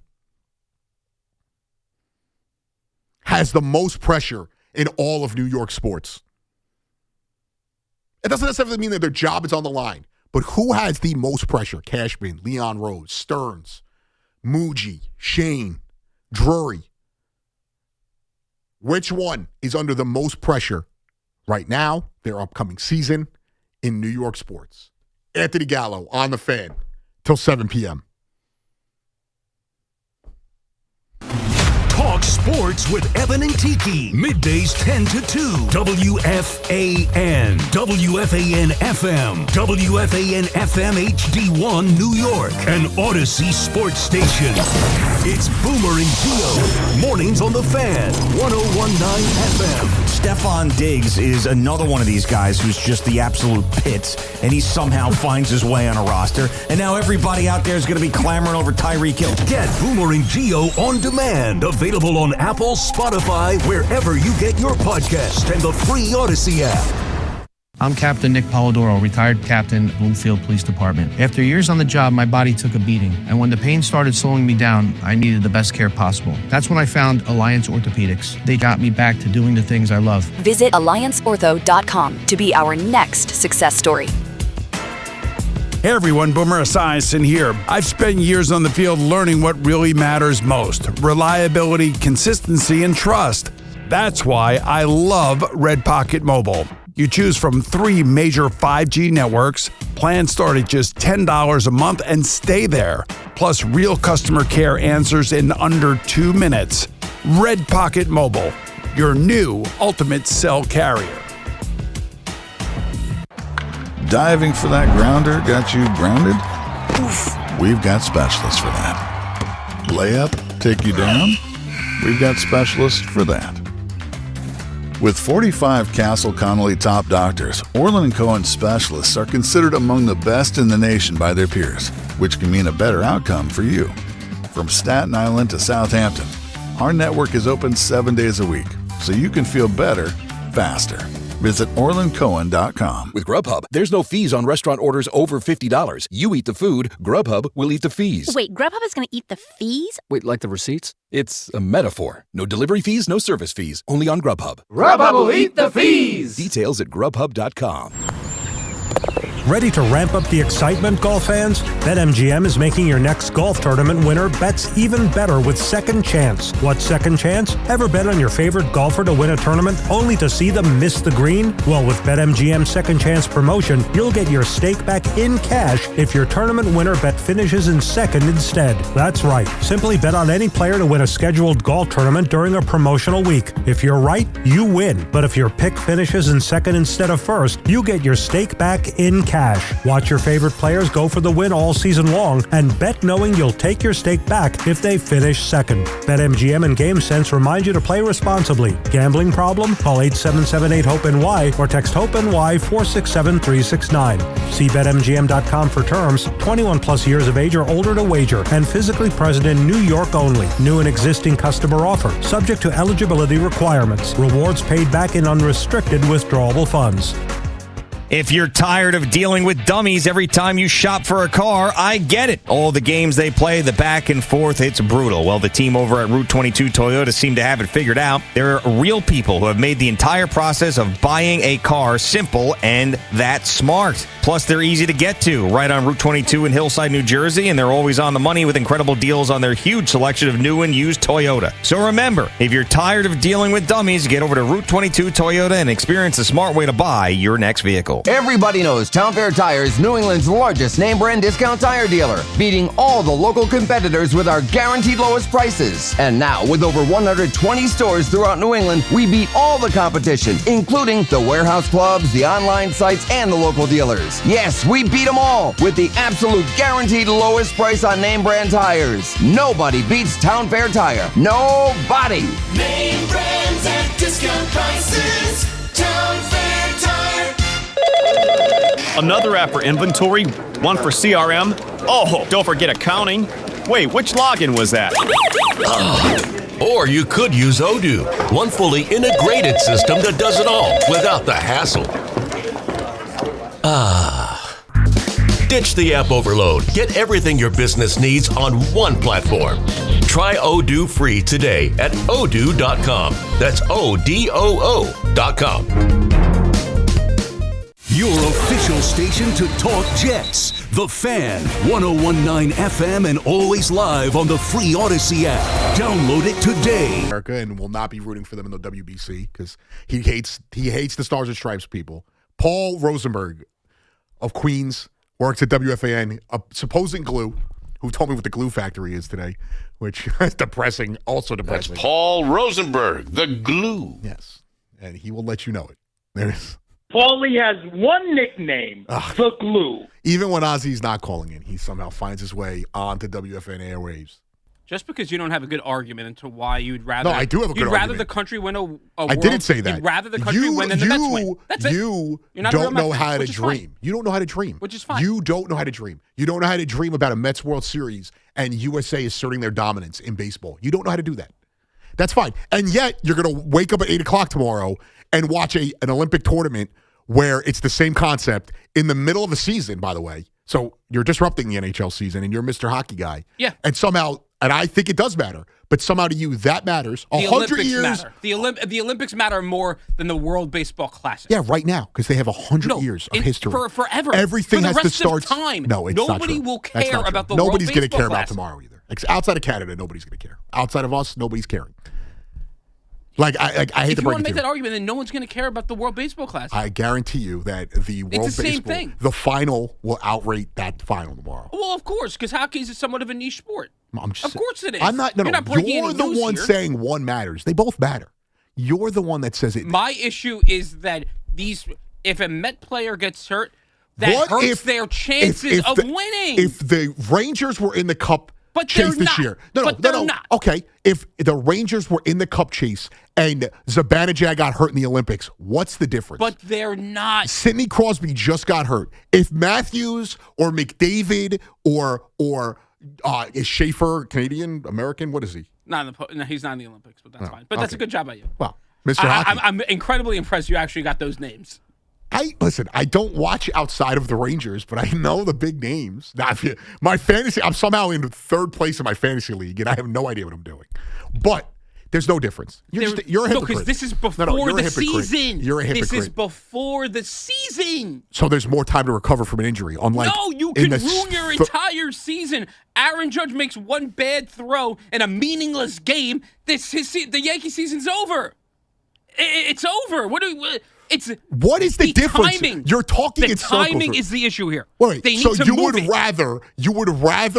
has the most pressure in all of New York sports? It doesn't necessarily mean that their job is on the line, but who has the most pressure? Cashman, Leon Rose, Stearns, Muji, Shane, Drury. Which one is under the most pressure right now, their upcoming season, in New York sports? Anthony Gallo on the Fan till 7 p.m. Talk sports with Evan and Tiki. Middays 10 to 2. WFAN. WFAN FM. WFAN FM HD1 New York. An Odyssey sports station. It's Boomer and Gio. Mornings on the Fan. 101.9 FM. Stefon Diggs is another one of these guys who's just the absolute pits, and he somehow finds his way on a roster. And now everybody out there is going to be clamoring over Tyreek Hill. Get Boomer and Gio on demand. Available on Apple, Spotify, wherever you get your podcast, and the free Odyssey app. I'm Captain Nick Polidoro, retired captain, Bloomfield Police Department. After years on the job, my body took a beating, and when the pain started slowing me down, I needed the best care possible. That's when I found Alliance Orthopedics. They got me back to doing the things I love. Visit allianceortho.com to be our next success story. Hey everyone, Boomer Esiason here. I've spent years on the field learning what really matters most: reliability, consistency, and trust. That's why I love Red Pocket Mobile. You choose from 3 major 5G networks, plans start at just $10 a month, and stay there. Plus real customer care answers in under 2 minutes. Red Pocket Mobile, your new ultimate cell carrier. Diving for that grounder got you grounded? Oof, we've got specialists for that. Layup, take you down? We've got specialists for that. With 45 Castle Connolly top doctors, Orland & Cohen specialists are considered among the best in the nation by their peers, which can mean a better outcome for you. From Staten Island to Southampton, our network is open 7 days a week, so you can feel better, faster. Visit OrlandCohen.com. With Grubhub, there's no fees on restaurant orders over $50. You eat the food, Grubhub will eat the fees. Wait, Grubhub is going to eat the fees? Wait, like the receipts? It's a metaphor. No delivery fees, no service fees. Only on Grubhub. Grubhub will eat the fees! Details at Grubhub.com. Ready to ramp up the excitement, golf fans? BetMGM is making your next golf tournament winner bets even better with Second Chance. What's Second Chance? Ever bet on your favorite golfer to win a tournament only to see them miss the green? Well, with BetMGM's Second Chance promotion, you'll get your stake back in cash if your tournament winner bet finishes in second instead. That's right. Simply bet on any player to win a scheduled golf tournament during a promotional week. If you're right, you win. But if your pick finishes in second instead of first, you get your stake back in cash. Watch your favorite players go for the win all season long and bet knowing you'll take your stake back if they finish second. BetMGM and GameSense remind you to play responsibly. Gambling problem? Call 877-8-HOPE-NY or text HOPE-NY 467-369. See BetMGM.com for terms. 21 plus years of age or older to wager and physically present in New York only. New and existing customer offer. Subject to eligibility requirements. Rewards paid back in unrestricted withdrawable funds. If you're tired of dealing with dummies every time you shop for a car, I get it. All the games they play, the back and forth, it's brutal. Well, the team over at Route 22 Toyota seem to have it figured out. They're real people who have made the entire process of buying a car simple and that smart. Plus, they're easy to get to, right on Route 22 in Hillside, New Jersey, and they're always on the money with incredible deals on their huge selection of new and used Toyota. So remember, if you're tired of dealing with dummies, get over to Route 22 Toyota and experience the smart way to buy your next vehicle. Everybody knows Town Fair Tire is New England's largest name brand discount tire dealer, beating all the local competitors with our guaranteed lowest prices. And now, with over 120 stores throughout New England, we beat all the competition, including the warehouse clubs, the online sites, and the local dealers. Yes, we beat them all with the absolute guaranteed lowest price on name brand tires. Nobody beats Town Fair Tire. Nobody! Name brands at discount prices. Town Fair Tire. Another app for inventory, one for CRM. Oh, don't forget accounting. Wait, which login was that? Or you could use Odoo, one fully integrated system that does it all without the hassle. Ditch the app overload. Get everything your business needs on one platform. Try Odoo free today at odoo.com. That's ODOO.com. Your official station to talk Jets. The Fan, 101.9 FM and always live on the free Odyssey app. Download it today. America, and will not be rooting for them in the WBC because he hates the Stars and Stripes people. Paul Rosenberg of Queens works at WFAN, a supposing glue, who told me what the glue factory is today, which is depressing, also depressing. That's Paul Rosenberg, the glue. Yes, and he will let you know it. There it is. Paulie has one nickname, the glue. Even when Ozzy's not calling in, he somehow finds his way onto WFAN airwaves. Just because you don't have a good argument into why you'd rather. No, I do have a good argument. You'd rather the country win a I didn't say that. You'd rather the country win than the Mets win. That's it. You You're not a real don't know Mets fan, how to which is dream. fine. You don't know how to dream. Which is fine. You don't know how to dream. You don't know how to dream about a Mets World Series and USA asserting their dominance in baseball. You don't know how to do that. That's fine. And yet, you're going to wake up at 8 o'clock tomorrow and watch an Olympic tournament where it's the same concept in the middle of a season, by the way. So you're disrupting the NHL season, and you're Mr. Hockey Guy. Yeah. And somehow, and I think it does matter, but somehow to you, that matters. The 100 Olympics years. matter. The Olympics matter more than the World Baseball Classic. Yeah, right now, because they have 100 years of history. For forever. Everything for the has rest to start. Of time. No, it's Nobody not true. will That's care not true. about the Nobody's World gonna Baseball care Classic. about tomorrow either. Outside of Canada, nobody's going to care. Outside of us, nobody's caring. I hate if to break you want to it make to that you. argument, then no one's going to care about the World Baseball Classic. I guarantee you that the World the same Baseball, thing. the final will outrate that final tomorrow. Well, of course, because hockey is somewhat of a niche sport. Of course it is. I'm not. No, You're no. not breaking You're any the news one here. saying one matters. They both matter. You're the one that says it. My issue is that if a Met player gets hurt, that hurts their chances of winning. If the Rangers were in the Cup But chase they're this not. year, But they're not. Okay, if the Rangers were in the Cup chase and Zibanejad got hurt in the Olympics, what's the difference? But they're not. Sidney Crosby just got hurt. If Matthews or McDavid or is Schaefer Canadian, American? What is he? No, he's not in the Olympics, but that's fine. But that's a good job by you. Well, Mr. Hockey. I'm incredibly impressed you actually got those names. Listen, I don't watch outside of the Rangers, but I know the big names. Now, my fantasy, I'm somehow in third place in my fantasy league, and I have no idea what I'm doing. But there's no difference. You're a hypocrite. No, because this is before the season. You're a hypocrite. This is before the season. So there's more time to recover from an injury. Unlike no, you can ruin your entire season. Aaron Judge makes one bad throw in a meaningless game. The Yankee season's over. It's over. What is the difference? Timing. You're talking in circles. The timing is the issue here. Wait, they need so to you move would it. rather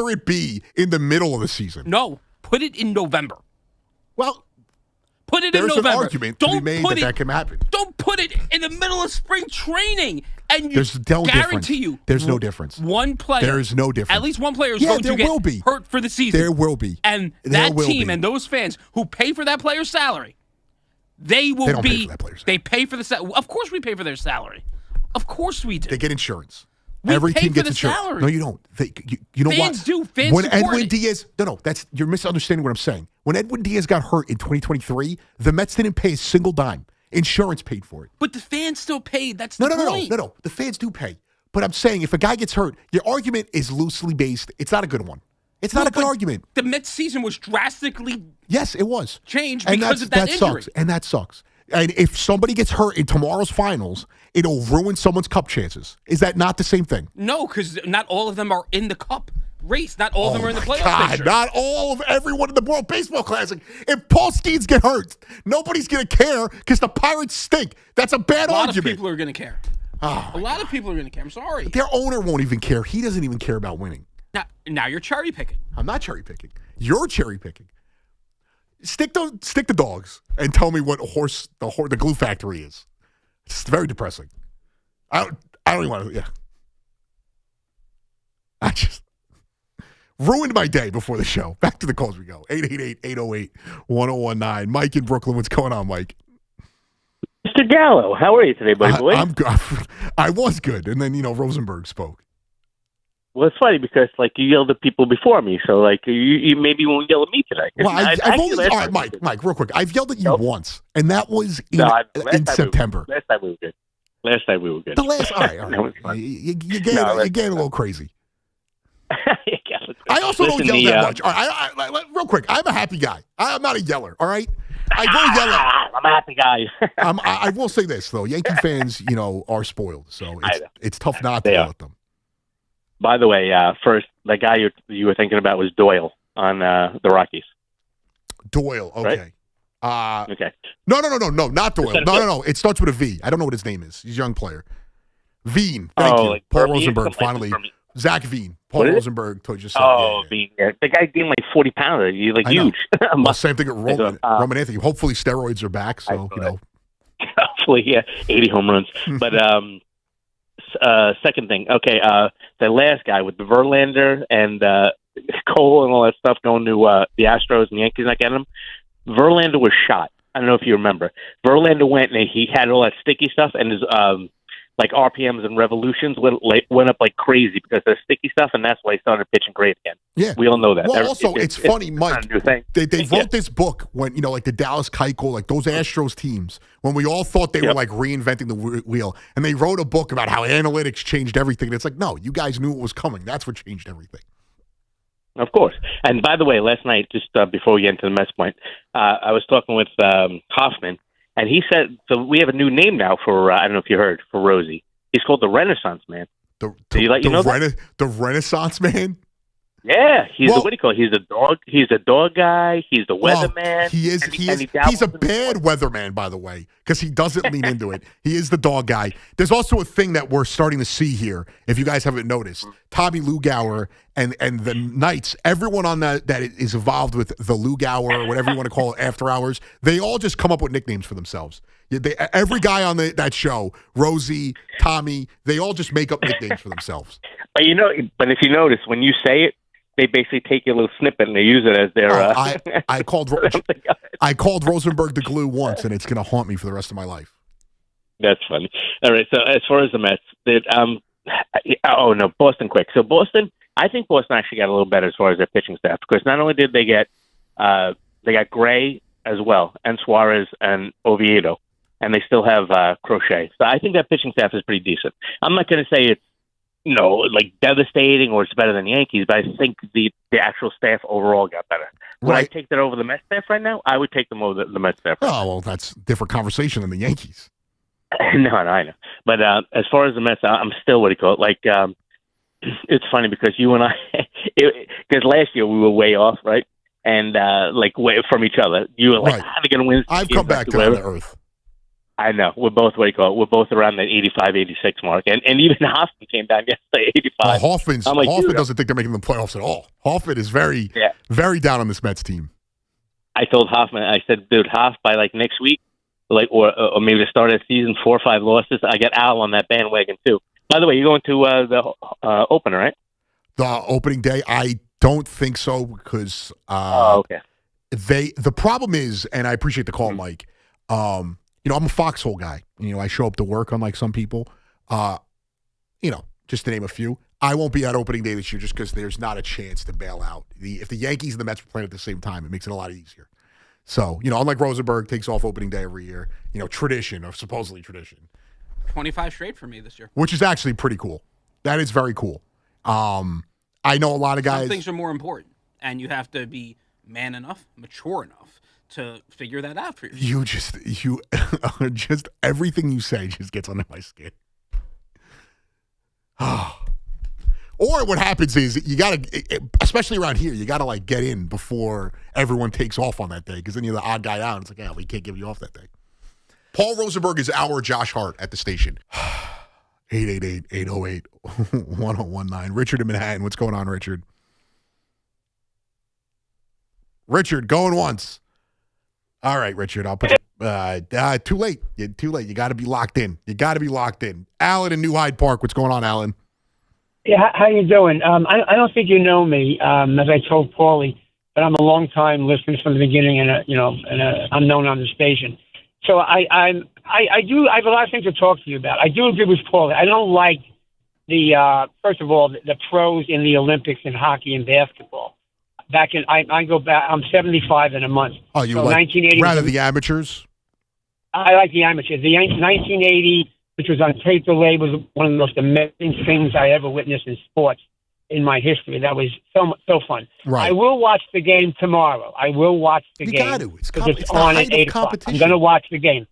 it be in the middle of the season? No, put it in November. Well, put it in there's November. an argument to be made that can happen. Don't put it in the middle of spring training. And there's no guarantee difference. you, there's no difference. One player. There's no difference. At least one player is going to get hurt for the season. There will be. And There that will team be. and those fans who pay for that player's salary, they don't pay for that player's salary. They pay for the salary. Of course we pay for their salary. Of course we do. They get insurance. We Every pay team for gets the insurance. salary. No, you don't. You know Fans what? do. Fans when support Edwin it. Diaz, you're misunderstanding what I'm saying. When Edwin Diaz got hurt in 2023, the Mets didn't pay a single dime. Insurance paid for it. But the fans still paid. That's the point. No. The fans do pay. But I'm saying if a guy gets hurt, your argument is loosely based. It's not a good one. It's not a good argument. The Mets season was drastically Yes, it was. changed And because of that injury. sucks. And that sucks. And if somebody gets hurt in tomorrow's finals, it'll ruin someone's cup chances. Is that not the same thing? No, because not all of them are in the cup race. Not all of them are in the playoff God, picture. not all of everyone in the World Baseball Classic. If Paul Skeens get hurt, nobody's going to care because the Pirates stink. That's a bad A lot argument. of people are going to care. A lot of people are going to care. I'm sorry. Their owner won't even care. He doesn't even care about winning. Now you're cherry picking. I'm not cherry picking. You're cherry picking. Stick the dogs and tell me what the glue factory is. It's very depressing. I don't even want to. Yeah. I just ruined my day before the show. Back to the calls we go. 888-808-1019. Mike in Brooklyn. What's going on, Mike? Mr. Gallo, how are you today, buddy boy? I'm good. I was good, and then Rosenberg spoke. Well, it's funny because you yelled at people before me, so you maybe won't yell at me today. Well, I've only all right, Mike, real quick. I've yelled at you once, and that was in September. Last time we were good. Last night we were good. The last, all right. That was fun. You getting a little crazy. I also Listen, don't yell that much. All right, I real quick, I'm a happy guy. I'm not a yeller, all right? I go yell at. I'm a happy guy. I will say this, though. Yankee fans, are spoiled, so it's tough not to yell at them. By the way, first, the guy you were thinking about was Doyle on the Rockies. Doyle, okay. Right? Okay. No, not Doyle. No. It starts with a V. I don't know what his name is. He's a young player. Veen. Thank you. Like Paul Vermeer, Rosenberg, finally. Zach Veen. Paul Rosenberg just said. Veen. Yeah. The guy gained like 40 pounds. He's like huge. Well, same thing with Roman Anthony. Hopefully steroids are back, so, Hopefully, 80 home runs. But second thing, okay, the last guy with the Verlander and Cole and all that stuff going to the Astros and the Yankees not getting him, Verlander was shot. I don't know if you remember. Verlander went and he had all that sticky stuff, and his like RPMs and revolutions went up like crazy because of the sticky stuff, and that's why he started pitching great again. Yeah, we all know that. Well, also, it's funny, Mike. They wrote this book when like the Dallas Keuchel, like those Astros teams, when we all thought they were like reinventing the wheel, and they wrote a book about how analytics changed everything. And it's like, no, you guys knew it was coming. That's what changed everything. Of course. And by the way, last night, just before we get into the Mets point, I was talking with Hoffman, and he said, so we have a new name now for, I don't know if you heard, for Rosie. He's called the Renaissance Man. The Renaissance Man? Yeah, what do you call it? He's a dog. He's a dog guy. He's the weatherman. He is. He's a bad weatherman, by the way, because he doesn't lean into it. He is the dog guy. There's also a thing that we're starting to see here. If you guys haven't noticed, Tommy Lugauer and the Knights, everyone on that is involved with the Lugauer or whatever you want to call it, after hours, they all just come up with nicknames for themselves. Every guy on that show, Rosie, Tommy, they all just make up nicknames for themselves. But if you notice, when you say it, they basically take your little snippet and they use it as their. I called Rosenberg the glue once, and it's going to haunt me for the rest of my life. That's funny. All right. So as far as the Mets, Boston quick. So Boston, I think Boston actually got a little better as far as their pitching staff, because not only did they got Gray as well, and Suarez and Oviedo, and they still have Crochet. So I think that pitching staff is pretty decent. I'm not going to say it's like devastating or it's better than the Yankees, but I think the actual staff overall got better. Would I take that over the Mets staff right now? I would take them over the Mets staff. Oh, well, that's a different conversation than the Yankees. No, I know. But as far as the Mets, I'm still, what do you call it? Like, it's funny because you and I, because last year we were way off, right? And way from each other. You were like, how are they going to win? I've come back to earth. I know. We're both, what do you call it? We're both around that 85, 86 mark. And even Hoffman came down yesterday, 85. Hoffman doesn't think they're making the playoffs at all. Hoffman is very down on this Mets team. I told Hoffman, I said, dude, Hoff, by next week, or maybe the start of the season, 4 or 5 losses, I got Al on that bandwagon too. By the way, you're going to the opener, right? The opening day? I don't think so, because okay. The problem is, and I appreciate the call, Mike, I'm a foxhole guy. I show up to work, unlike some people. Just to name a few. I won't be at opening day this year just because there's not a chance to bail out. If the Yankees and the Mets were playing at the same time, it makes it a lot easier. So, unlike Rosenberg takes off opening day every year, tradition, or supposedly tradition. 25 straight for me this year. Which is actually pretty cool. That is very cool. I know a lot of guys. Some things are more important, and you have to be man enough, mature enough to figure that out for yourself. You just everything you say just gets under my skin. Or what happens is you got to, especially around here, you got to get in before everyone takes off on that day, because then you're the odd guy out. And it's like, we can't give you off that day. Paul Rosenberg is our Josh Hart at the station. 888-808-1019. Richard in Manhattan. What's going on, Richard? Richard, going once. All right, Richard, I'll put you. Too late. You're too late. You got to be locked in. Alan in New Hyde Park. What's going on, Alan? Yeah, how you doing? I don't think you know me, as I told Paulie, but I'm a long time listener from the beginning, and I'm known on the station. So I have a lot of things to talk to you about. I do agree with Paulie. I don't like first of all, the pros in the Olympics in hockey and basketball. I go back. I'm 75 in a month. Oh, you like 1980? Rather the amateurs? I like the amateurs. The 1980 which was on tape delay, was one of the most amazing things I ever witnessed in sports in my history. That was so fun. Right. I will watch the game tomorrow. I will watch the game. You got to. It's on the at height 8 of o'clock. competition. I'm going to watch the game.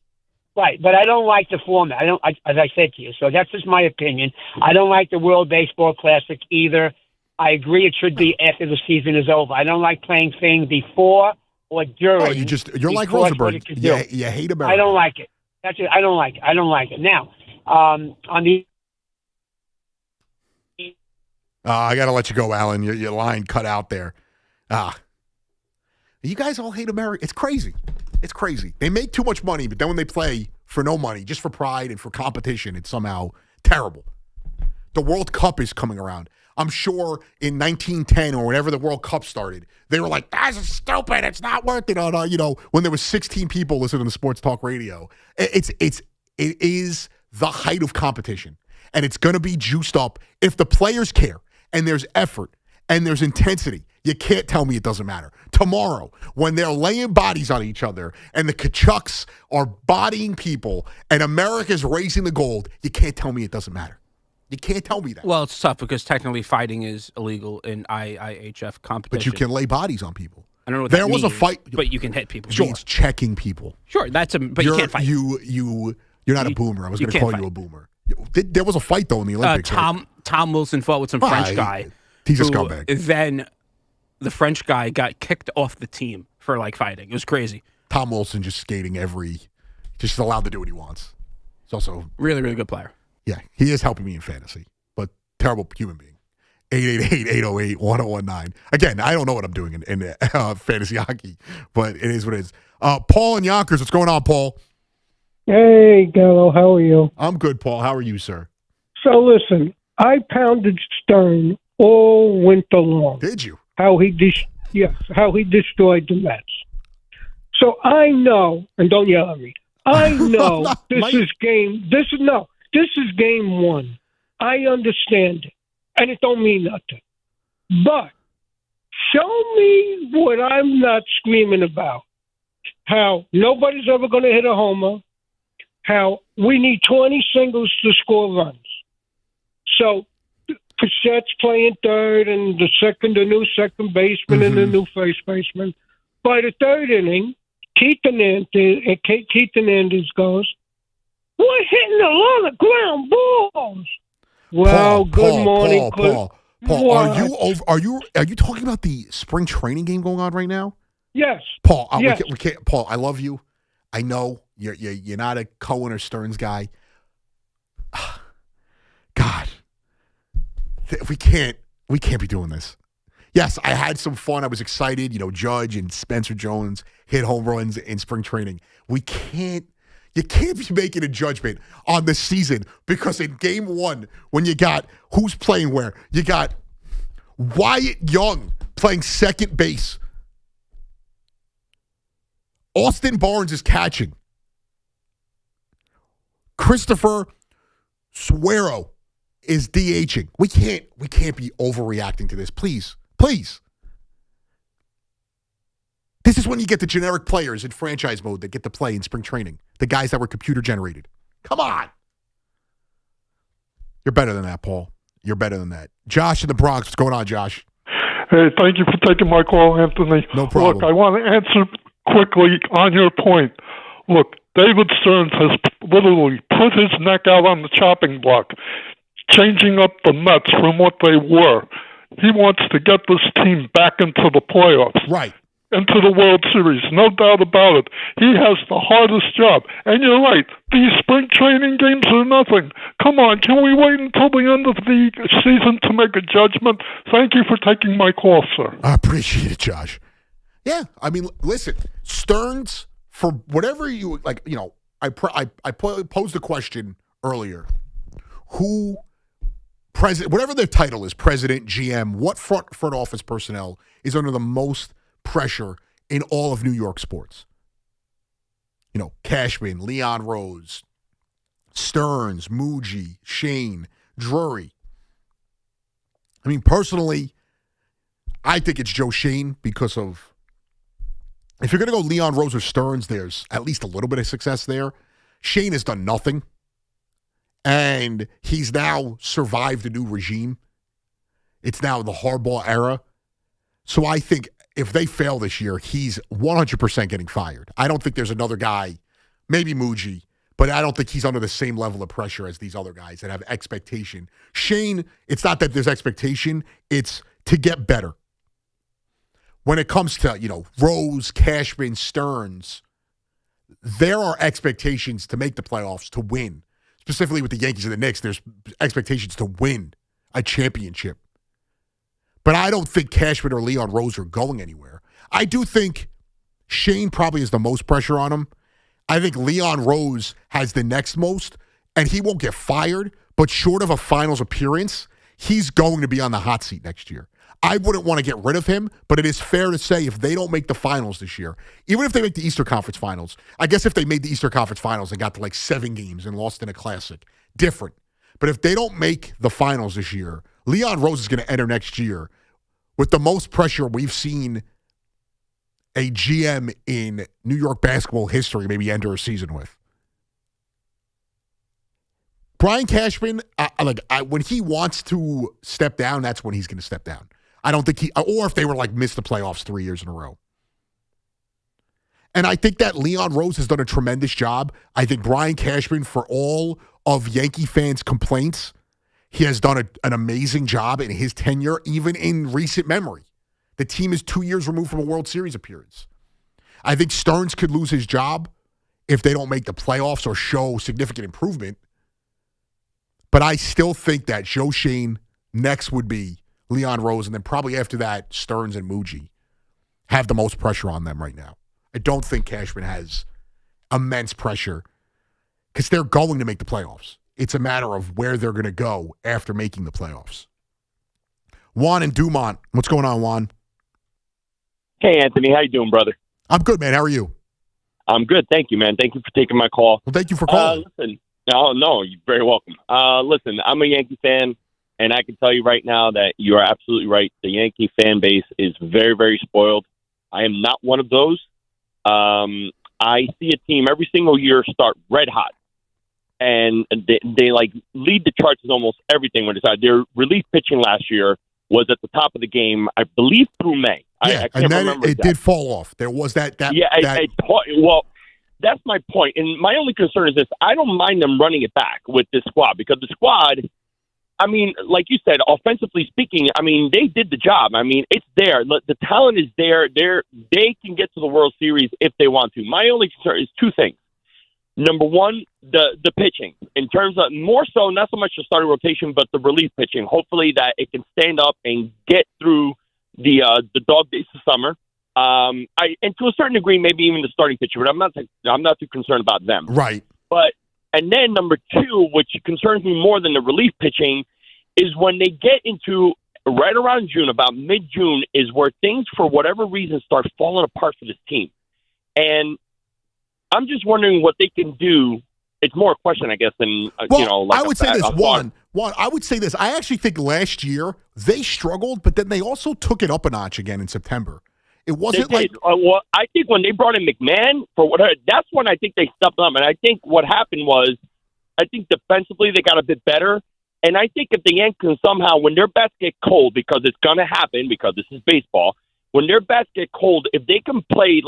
Right, but I don't like the format. As I said to you, so that's just my opinion. I don't like the World Baseball Classic either. I agree it should be after the season is over. I don't like playing things before or during. Oh, you're like Rosenberg. You hate America. I don't like it. That's it. I don't like it. I don't like it. Now, on the I got to let you go, Alan. Your line cut out there. You guys all hate America. It's crazy. It's crazy. They make too much money, but then when they play for no money, just for pride and for competition, it's somehow terrible. The World Cup is coming around. I'm sure in 1910 or whenever the World Cup started, they were like, "That's stupid. It's not worth it." When there was 16 people listening to sports talk radio, it is the height of competition, and it's going to be juiced up if the players care and there's effort and there's intensity. You can't tell me it doesn't matter. Tomorrow, when they're laying bodies on each other and the Kachucks are bodying people and America's raising the gold, you can't tell me it doesn't matter. You can't tell me that. Well, it's tough because technically fighting is illegal in IIHF competition. But you can lay bodies on people. I don't know what there that was means, a fight, but you can hit people. It Sure, means checking people. Sure, but you can't fight. You're not a boomer. I was going to call you a boomer. There was a fight though in the Olympics. Tom Wilson fought with some French guy. He's a scumbag. Then the French guy got kicked off the team for fighting. It was crazy. Tom Wilson just just allowed to do what he wants. He's also really, really good player. Yeah, he is helping me in fantasy, but terrible human being. 888-808-1019. Again, I don't know what I'm doing in fantasy hockey, but it is what it is. Paul in Yonkers, what's going on, Paul? Hey, Gallo, how are you? I'm good, Paul. How are you, sir? So listen, I pounded Stern all winter long. Did you? How he destroyed the Mets. So I know, and don't yell at me. I know this is game one. I understand it, and it don't mean nothing. But show me what I'm not screaming about. How nobody's ever going to hit a homer. How we need 20 singles to score runs. So Cassette's playing third, and the new second baseman and the new first baseman. By the third inning, Keith Hernandez goes, "We're hitting a lot of ground balls." Well, good morning, Paul. Are you talking about the spring training game going on right now? Yes, Paul. Yes. We can't. Paul, I love you. I know you're not a Cohen or Stearns guy. God. We can't be doing this. Yes, I had some fun. I was excited. Judge and Spencer Jones hit home runs in spring training. You can't be making a judgment on the season because in game one, when you got who's playing where, you got Wyatt Young playing second base. Austin Barnes is catching. Christopher Suero is DHing. We can't be overreacting to this. Please. This is when you get the generic players in franchise mode that get to play in spring training. The guys that were computer generated. Come on. You're better than that, Paul. You're better than that. Josh in the Bronx. What's going on, Josh? Hey, thank you for taking my call, Anthony. No problem. Look, I want to answer quickly on your point. Look, David Stearns has literally put his neck out on the chopping block, changing up the Mets from what they were. He wants to get this team back into the playoffs. Right. Into the World Series, no doubt about it. He has the hardest job. And you're right, these spring training games are nothing. Come on, can we wait until the end of the season to make a judgment? Thank you for taking my call, sir. I appreciate it, Josh. Yeah, I mean, listen, Stearns, for whatever you, I posed a question earlier. Whatever their title is, president, GM, what front office personnel is under the most pressure in all of New York sports? Cashman, Leon Rose, Stearns, Muji, Shane, Drury. I mean, personally, I think it's Joe Shane because of, if you're going to go Leon Rose or Stearns, there's at least a little bit of success there. Shane has done nothing. and he's now survived a new regime. It's now the Harbaugh era. So I think if they fail this year, he's 100% getting fired. I don't think there's another guy, maybe Muji, but I don't think he's under the same level of pressure as these other guys that have expectation. Shane, it's not that there's expectation, it's to get better. When it comes to, Rose, Cashman, Stearns, there are expectations to make the playoffs, to win. Specifically with the Yankees and the Knicks, there's expectations to win a championship. But I don't think Cashman or Leon Rose are going anywhere. I do think Shane probably has the most pressure on him. I think Leon Rose has the next most, and he won't get fired, but short of a finals appearance, he's going to be on the hot seat next year. I wouldn't want to get rid of him, but it is fair to say if they don't make the finals this year, even if they make the Eastern Conference Finals, I guess if they made the Eastern Conference Finals and got to 7 games and lost in a classic, different. But if they don't make the finals this year, Leon Rose is going to enter next year with the most pressure we've seen a GM in New York basketball history maybe enter a season with. Brian Cashman, when he wants to step down, that's when he's going to step down. I don't think or if they were missed the playoffs 3 years in a row. And I think that Leon Rose has done a tremendous job. I think Brian Cashman, for all of Yankee fans' complaints, he has done an amazing job in his tenure, even in recent memory. The team is 2 years removed from a World Series appearance. I think Stearns could lose his job if they don't make the playoffs or show significant improvement. But I still think that Joe Shane, next would be Leon Rose, and then probably after that, Stearns and Muji have the most pressure on them right now. I don't think Cashman has immense pressure because they're going to make the playoffs. It's a matter of where they're going to go after making the playoffs. Juan and Dumont. What's going on, Juan? Hey, Anthony. How you doing, brother? I'm good, man. How are you? I'm good. Thank you, man. Thank you for taking my call. Well, thank you for calling. Listen, no, you're very welcome. Listen, I'm a Yankee fan, and I can tell you right now that you are absolutely right. The Yankee fan base is very, very spoiled. I am not one of those. I see a team every single year start red hot. And they lead the charts in almost everything when it's out. Their relief pitching last year was at the top of the game, I believe, through May. Yeah, I can't remember it did fall off. There was that. Well, that's my point. And my only concern is this. I don't mind them running it back with this squad because the squad, I mean, like you said, offensively speaking, I mean, they did the job. I mean, it's there. The talent is there. They can get to the World Series if they want to. My only concern is two things. Number one, the pitching. In terms of more so, not so much the starting rotation, but the relief pitching. Hopefully that it can stand up and get through the dog days of summer. And to a certain degree, maybe even the starting pitcher. But I'm not too concerned about them. Right. And then number two, which concerns me more than the relief pitching, is when they get into right around June, about mid-June, is where things, for whatever reason, start falling apart for this team. And I'm just wondering what they can do. It's more a question, I guess, than, I would say this, Juan, I would say this. I actually think last year they struggled, but then they also took it up a notch again in September. It wasn't like... well, I think when they brought in McMahon, that's when I think they stepped up. And I think what happened was, I think defensively they got a bit better. And I think if the Yankees can somehow, when their bats get cold, because it's going to happen, because this is baseball, when their bats get cold, if they can play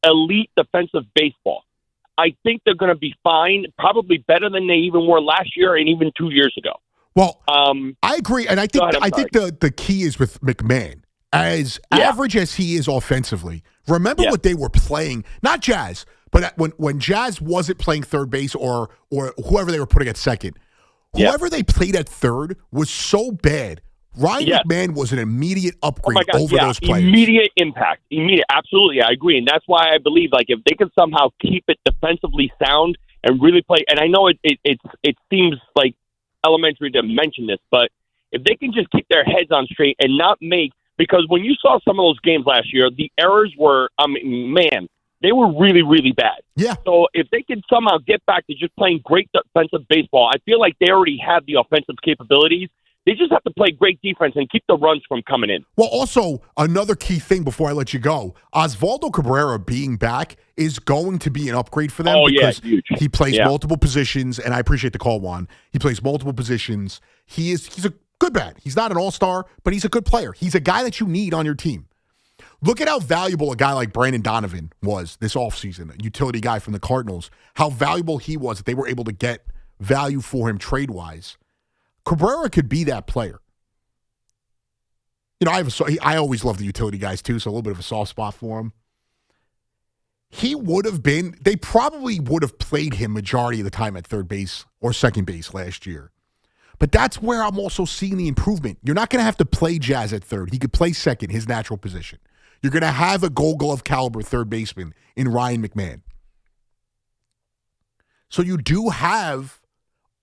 elite defensive baseball, I think they're going to be fine, probably better than they even were last year and even 2 years ago. Well, I agree, and I think the key is with McMahon. As average as he is offensively, remember what they were playing, not Jazz, but when Jazz wasn't playing third base or whoever they were putting at second, whoever they played at third was so bad. Ryan McMahon was an immediate upgrade over those players. Immediate impact. Absolutely, I agree. And that's why I believe if they can somehow keep it defensively sound and really play, and I know it seems like elementary to mention this, but if they can just keep their heads on straight and not make, because when you saw some of those games last year, the errors were, they were really, really bad. Yeah. So if they can somehow get back to just playing great defensive baseball, I feel like they already have the offensive capabilities They just have to play great defense and keep the runs from coming in. Well, also, another key thing before I let you go, Osvaldo Cabrera being back is going to be an upgrade for them because huge. he plays multiple positions, and I appreciate the call, Juan. He plays multiple positions. He's a good bat. He's not an all-star, but he's a good player. He's a guy that you need on your team. Look at how valuable a guy like Brandon Donovan was this offseason, a utility guy from the Cardinals, how valuable he was that they were able to get value for him trade-wise. Cabrera could be that player. You know, I always love the utility guys too, so a little bit of a soft spot for him. They probably would have played him majority of the time at third base or second base last year. But that's where I'm also seeing the improvement. You're not going to have to play Jazz at third. He could play second, his natural position. You're going to have a Gold Glove caliber third baseman in Ryan McMahon. So you do have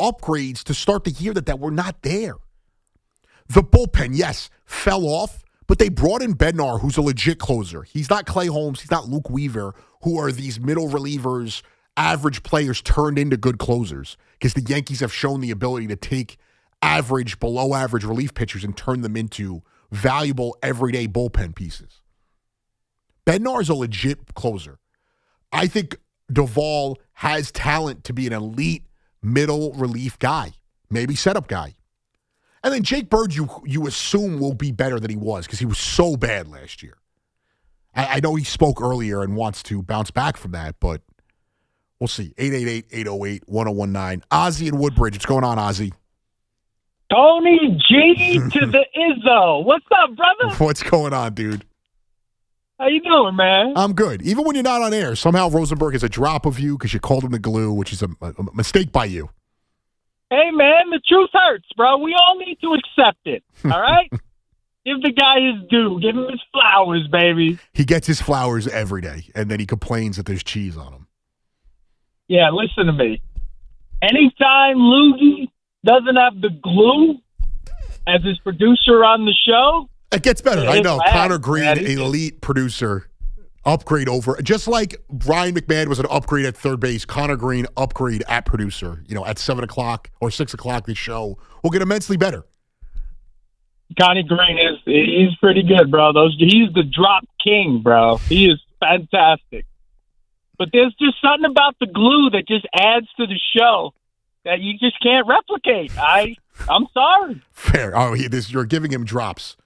upgrades to start the year that were not there. The bullpen, yes, fell off, but they brought in Bednar, who's a legit closer. He's not Clay Holmes. He's not Luke Weaver, who are these middle relievers, average players turned into good closers, because the Yankees have shown the ability to take average, below average relief pitchers and turn them into valuable everyday bullpen pieces. Bednar is a legit closer. I think Duvall has talent to be an elite middle relief guy, maybe setup guy. And then Jake Bird, you assume will be better than he was because he was so bad last year. I know he spoke earlier and wants to bounce back from that, but we'll see. 888-808-1019. Ozzy and Woodbridge. What's going on, Ozzy? Tony G to the Izzo. What's up, brother? What's going on, dude? How you doing, man? I'm good. Even when you're not on air, somehow Rosenberg has a drop of you because you called him the glue, which is a mistake by you. Hey, man, the truth hurts, bro. We all need to accept it, all right? Give the guy his due. Give him his flowers, baby. He gets his flowers every day, and then he complains that there's cheese on them. Yeah, listen to me. Anytime Loogie doesn't have the glue as his producer on the show, it gets better. I know. Bad. Connor Green, elite producer, upgrade over. Just like Ryan McMahon was an upgrade at third base, Connor Green, upgrade at producer. You know, at 7 o'clock or 6 o'clock, the show will get immensely better. Connie Green he's pretty good, bro. He's the drop king, bro. He is fantastic. But there's just something about the glue that just adds to the show that you just can't replicate. I'm sorry. Fair. Oh, you're giving him drops.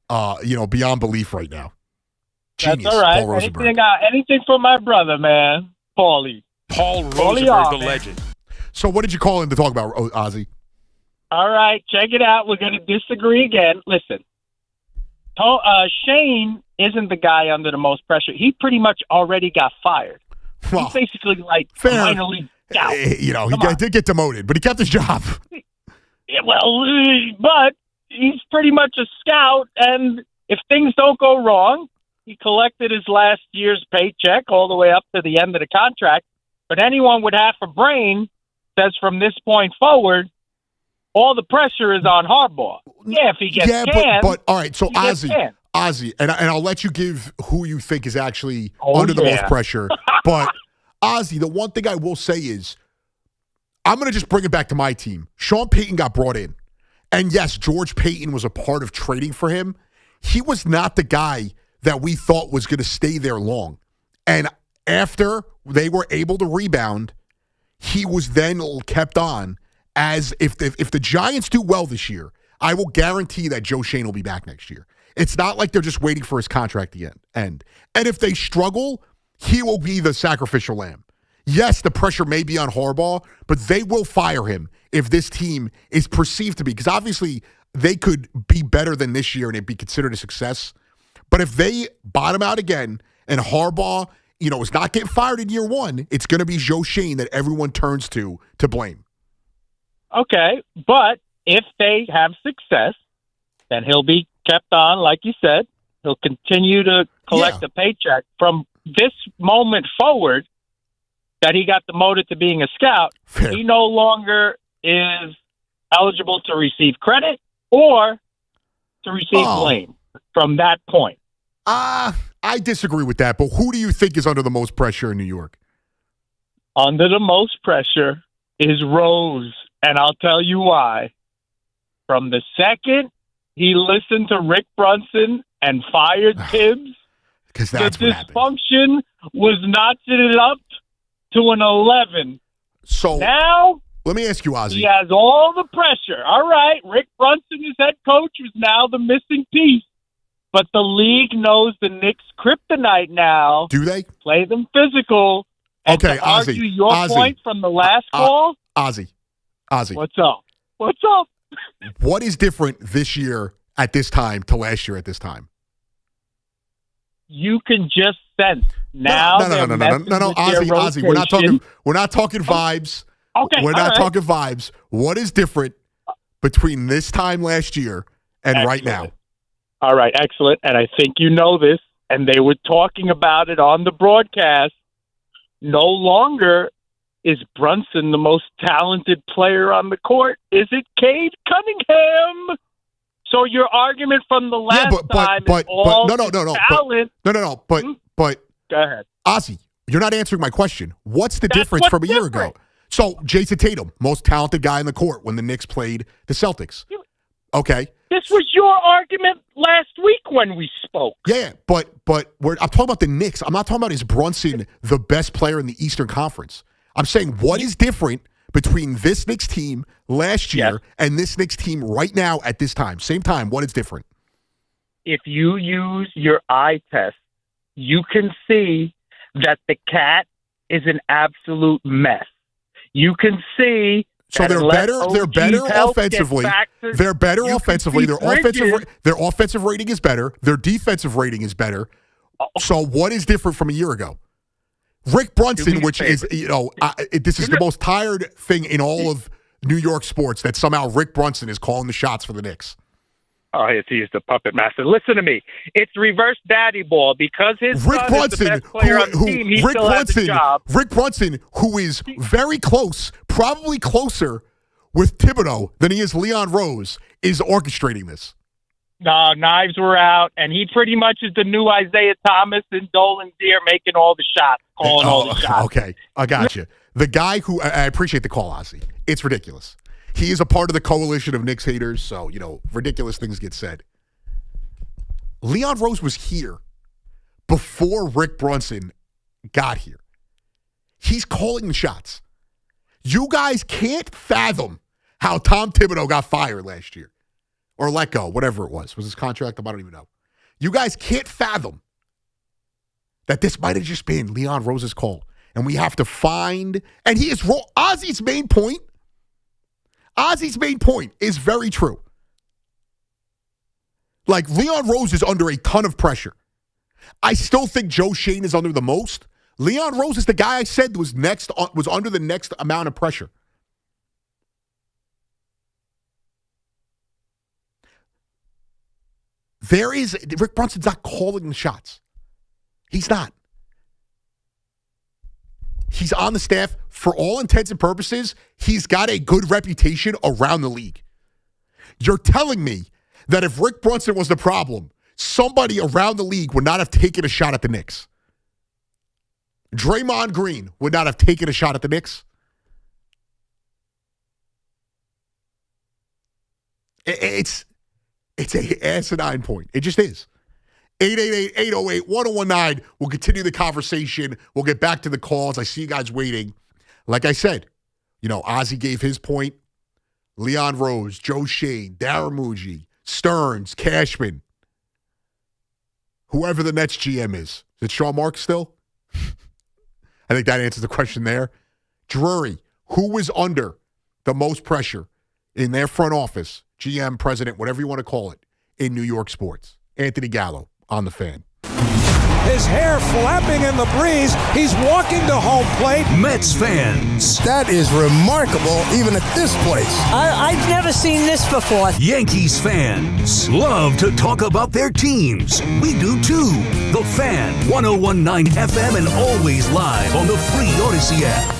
Beyond belief right now. Genius, that's all right. Paul Rosenberg. Anything for my brother, man, Paulie. Paul Rosenberg, the man. legend. So what did you call in to talk about, Ozzy? All right, check it out. We're going to disagree again. Listen, Shane isn't the guy under the most pressure. He pretty much already got fired. Well, he's basically like fair. minor league scout. He did get demoted, but he kept his job. Yeah, well, but he's pretty much a scout, and if things don't go wrong, he collected his last year's paycheck all the way up to the end of the contract. But anyone with half a brain says from this point forward, all the pressure is on Harbaugh. Yeah, if he gets canned, but all right. So Ozzy, and I'll let you give who you think is actually under the most pressure. But Ozzy, the one thing I will say is, I'm going to just bring it back to my team. Sean Payton got brought in, and yes, George Payton was a part of trading for him. He was not the guy that we thought was going to stay there long. And after they were able to rebound, he was then kept on. As if the Giants do well this year, I will guarantee that Joe Shane will be back next year. It's not like they're just waiting for his contract to end. And if they struggle, he will be the sacrificial lamb. Yes, the pressure may be on Harbaugh, but they will fire him if this team is perceived to be. Because obviously, they could be better than this year and it'd be considered a success. But if they bottom out again and Harbaugh, is not getting fired in year one, it's going to be Joe Shane that everyone turns to blame. Okay, but if they have success, then he'll be kept on, like you said. He'll continue to collect a paycheck. From this moment forward that he got demoted to being a scout, he no longer is eligible to receive credit or to receive blame from that point. I disagree with that, but who do you think is under the most pressure in New York? Under the most pressure is Rose. And I'll tell you why. from the second he listened to Rick Brunson and fired Tibbs, because the that's what happened. dysfunction was notching it up to an 11. So now, let me ask you, Ozzy. he has all the pressure. All right, Rick Brunson, his head coach, was now the missing piece. But the league knows the Knicks' kryptonite now. Do they? Play them physical. And Okay, to argue Ozzy. your Ozzy. point from the last call. Ozzy. What's up? What's up? What is different this year at this time to last year at this time? You can just sense now. No, Ozzy. We're not talking vibes. Okay, we're all not right. talking vibes. What is different between this time last year and right now? All right, excellent. And I think you know this, and they were talking about it on the broadcast. No longer is Brunson the most talented player on the court. Is it Cade Cunningham? So your argument from the last time is all talent. But Go ahead. Ozzy, you're not answering my question. What's the difference from a year ago? So Jason Tatum, most talented guy in the court when the Knicks played the Celtics. Okay. This was your argument last week when we spoke. Yeah, but I'm talking about the Knicks. I'm not talking about is Brunson the best player in the Eastern Conference. I'm saying what is different between this Knicks team last year and this Knicks team right now at this time? Same time, what is different? If you use your eye test, you can see that the cat is an absolute mess. You can see. So they're better. They're better offensively. They're better offensively. Their offensive rating is better. Their defensive rating is better. So what is different from a year ago? Rick Brunson, which is this is the most tired thing in all of New York sports, that somehow Rick Brunson is calling the shots for the Knicks. Oh, he's the puppet master. Listen to me. It's reverse daddy ball because his Rick son Brunson, is the best player on the team. He still has a job. Rick Brunson, who is very close, probably closer with Thibodeau than he is Leon Rose, is orchestrating this. No, knives were out, and he pretty much is the new Isaiah Thomas and Dolan Deere making all the shots, calling all the shots. Okay, I got you. The guy who I appreciate the call, Ozzy. It's ridiculous. He is a part of the coalition of Knicks haters, so, ridiculous things get said. Leon Rose was here before Rick Brunson got here. He's calling the shots. You guys can't fathom how Tom Thibodeau got fired last year. Or let go, whatever it was. Was his contract up? I don't even know. You guys can't fathom that this might have just been Leon Rose's call. And we have to find, and he is wrong. Ozzy's main point is very true. Like, Leon Rose is under a ton of pressure. I still think Joe Shane is under the most. Leon Rose is the guy I said was under the next amount of pressure. Rick Brunson's not calling the shots. He's not. He's on the staff. For all intents and purposes, he's got a good reputation around the league. You're telling me that if Rick Brunson was the problem, somebody around the league would not have taken a shot at the Knicks? Draymond Green would not have taken a shot at the Knicks? It's a asinine point. It just is. 888-808-1019. We'll continue the conversation. We'll get back to the calls. I see you guys waiting. Like I said, Ozzy gave his point. Leon Rose, Joe Shane, Daramuji, Stearns, Cashman, whoever the Nets GM is. Is it Sean Marks still? I think that answers the question there. Drury, who was under the most pressure in their front office, GM, president, whatever you want to call it, in New York sports? Anthony Gallo on the Fan. His hair flapping in the breeze. He's walking to home plate. Mets fans. That is remarkable, even at this place. I've never seen this before. Yankees fans love to talk about their teams. We do too. The Fan, 101.9 FM, and always live on the free Odyssey app.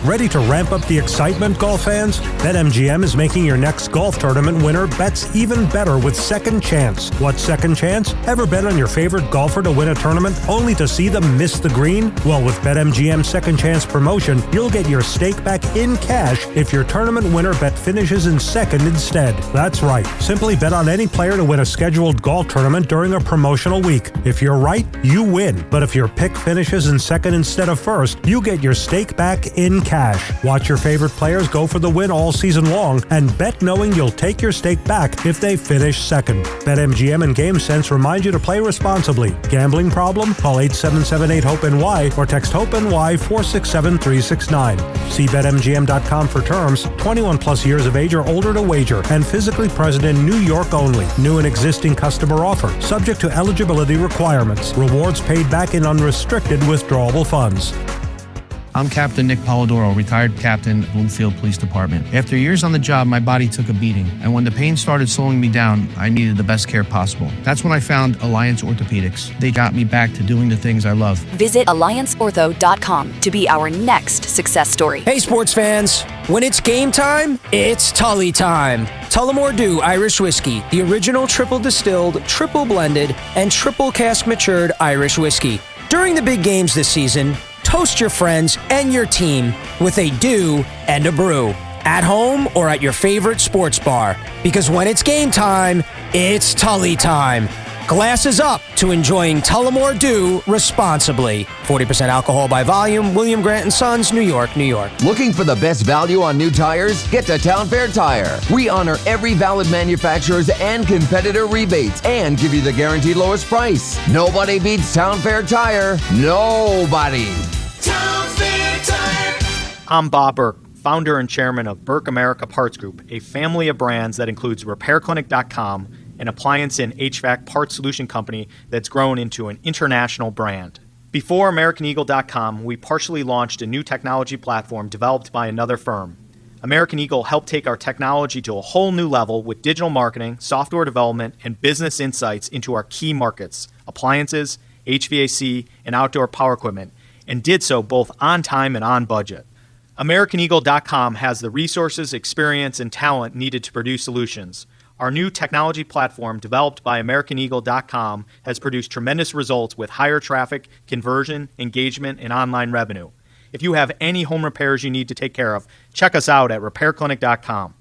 Ready to ramp up the excitement, golf fans? BetMGM is making your next golf tournament winner bets even better with Second Chance. What's Second Chance? Ever bet on your favorite golfer to win a tournament only to see them miss the green? Well, with BetMGM's Second Chance promotion, you'll get your stake back in cash if your tournament winner bet finishes in second instead. That's right. Simply bet on any player to win a scheduled golf tournament during a promotional week. If you're right, you win. But if your pick finishes in second instead of first, you get your stake back in cash. Watch your favorite players go for the win all season long and bet knowing you'll take your stake back if they finish second. BetMGM and GameSense remind you to play responsibly. Gambling problem? Call 877-8-HOPE-NY or text HOPE-NY 467-369. See BetMGM.com for terms. 21 plus years of age or older to wager and physically present in New York only. New and existing customer offer. Subject to eligibility requirements. Rewards paid back in unrestricted withdrawable funds. I'm Captain Nick Polidoro, retired captain, Bloomfield Police Department. After years on the job, my body took a beating, and when the pain started slowing me down, I needed the best care possible. That's when I found Alliance Orthopedics. They got me back to doing the things I love. Visit AllianceOrtho.com to be our next success story. Hey, sports fans. When it's game time, it's Tully time. Tullamore Dew Irish Whiskey, the original triple distilled, triple blended, and triple cask matured Irish whiskey. During the big games this season, toast your friends and your team with a Dew and a brew. At home or at your favorite sports bar. Because when it's game time, it's Tully time. Glasses up to enjoying Tullamore Dew responsibly. 40% alcohol by volume. William Grant & Sons, New York, New York. Looking for the best value on new tires? Get to Town Fair Tire. We honor every valid manufacturer's and competitor rebates and give you the guaranteed lowest price. Nobody beats Town Fair Tire. Nobody. Town Fair Tire. I'm Bob Burke, founder and chairman of Burke America Parts Group, a family of brands that includes RepairClinic.com, an appliance and HVAC parts solution company that's grown into an international brand. Before AmericanEagle.com, we partially launched a new technology platform developed by another firm. American Eagle helped take our technology to a whole new level with digital marketing, software development, and business insights into our key markets, appliances, HVAC, and outdoor power equipment, and did so both on time and on budget. AmericanEagle.com has the resources, experience, and talent needed to produce solutions. Our new technology platform, developed by AmericanEagle.com, has produced tremendous results with higher traffic, conversion, engagement, and online revenue. If you have any home repairs you need to take care of, check us out at RepairClinic.com.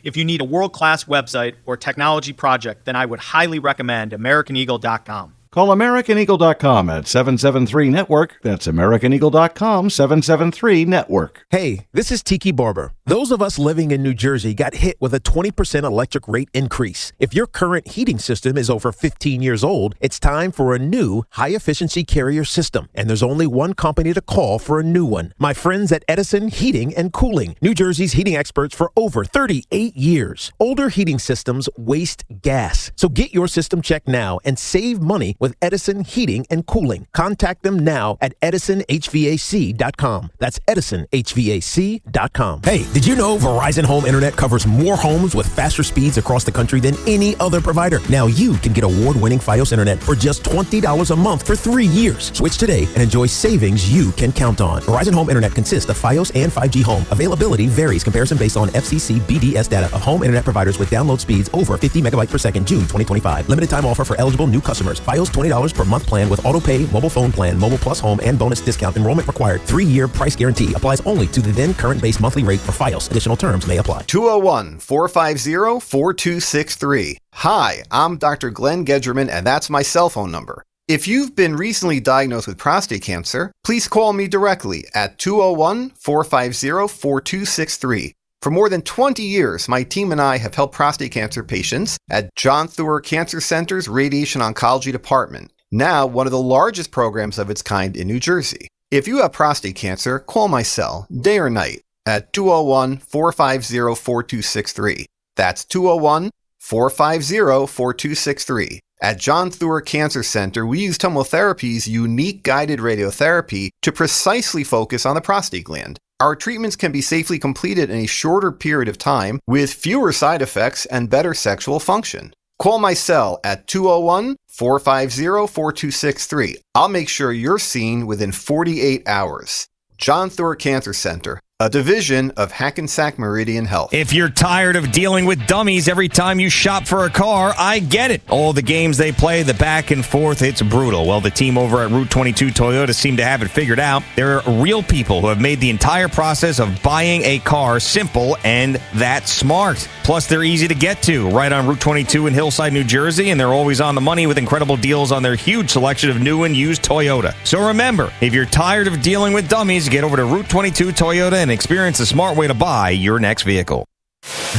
If you need a world-class website or technology project, then I would highly recommend AmericanEagle.com. Call AmericanEagle.com at 773-NETWORK. That's AmericanEagle.com, 773-NETWORK. Hey, this is Tiki Barber. Those of us living in New Jersey got hit with a 20% electric rate increase. If your current heating system is over 15 years old, it's time for a new high-efficiency Carrier system. And there's only one company to call for a new one. My friends at Edison Heating and Cooling, New Jersey's heating experts for over 38 years. Older heating systems waste gas. So get your system checked now and save money with Edison Heating and Cooling. Contact them now at EdisonHVAC.com. That's EdisonHVAC.com. Hey, did you know Verizon Home Internet covers more homes with faster speeds across the country than any other provider? Now you can get award-winning Fios Internet for just $20 a month for 3 years. Switch today and enjoy savings you can count on. Verizon Home Internet consists of Fios and 5G Home. Availability varies. Comparison based on FCC BDS data of home internet providers with download speeds over 50 megabytes per second, June 2025. Limited time offer for eligible new customers. Fios $20 per month plan with auto pay, mobile phone plan, mobile plus home, and bonus discount. Enrollment required. 3-year price guarantee applies only to the then current base monthly rate for Fios. Additional terms may apply. 201-450-4263. Hi, I'm Dr. Glenn Gedgerman, and that's my cell phone number. If you've been recently diagnosed with prostate cancer, please call me directly at 201-450-4263. For more than 20 years, my team and I have helped prostate cancer patients at John Theuer Cancer Center's Radiation Oncology Department, now one of the largest programs of its kind in New Jersey. If you have prostate cancer, call my cell, day or night, at 201-450-4263. That's 201-450-4263. At John Theuer Cancer Center, we use TomoTherapy's unique guided radiotherapy to precisely focus on the prostate gland. Our treatments can be safely completed in a shorter period of time with fewer side effects and better sexual function. Call my cell at 201-450-4263. I'll make sure you're seen within 48 hours. John Theuer Cancer Center, a division of Hackensack Meridian Health. If you're tired of dealing with dummies every time you shop for a car, I get it. All the games they play, the back and forth, it's brutal. Well, the team over at Route 22 Toyota seem to have it figured out. They're real people who have made the entire process of buying a car simple and that smart. Plus, they're easy to get to, right on Route 22 in Hillside, New Jersey, and they're always on the money with incredible deals on their huge selection of new and used Toyota. So remember, if you're tired of dealing with dummies, get over to Route 22 Toyota and experience the smart way to buy your next vehicle.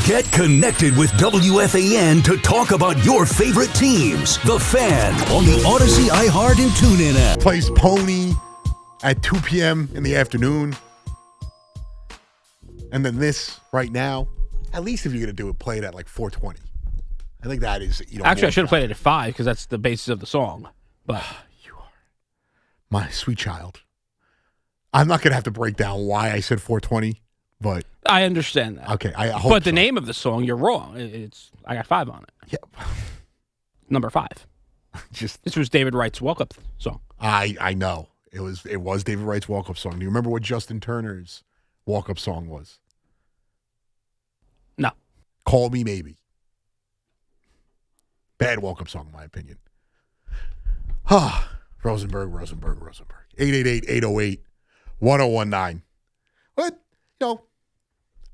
Get connected with WFAN to talk about your favorite teams. The Fan on the Odyssey, iHeart, and TuneIn app. Plays Pony at 2 p.m. in the afternoon. And then this right now. At least if you're going to do it, play it at like 4:20. I think that is, Actually, I should have played it at 5 because that's the basis of the song. But you are my sweet child. I'm not going to have to break down why I said 4:20, but I understand that. Okay, I hope. But the name of the song, you're wrong. I got 5 on it. Yeah. Number 5. This was David Wright's walk-up song. I know it was David Wright's walk-up song. Do you remember what Justin Turner's walk-up song was? No. Call Me Maybe. Bad walk-up song, in my opinion. Rosenberg. 888-808-1019. But,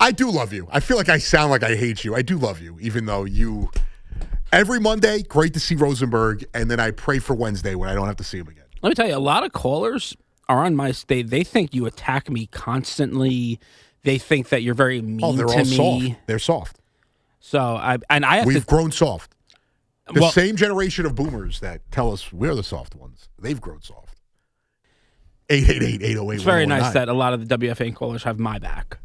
I do love you. I feel like I sound like I hate you. I do love you, even though you... Every Monday, great to see Rosenberg, and then I pray for Wednesday when I don't have to see him again. Let me tell you, a lot of callers are on my stage. They think you attack me constantly. They think that you're very mean to me. They're all soft. They're soft. So We've grown soft. The same generation of boomers that tell us we're the soft ones, they've grown soft. 888-808-1019. It's very nice that a lot of the WFAN callers have my back,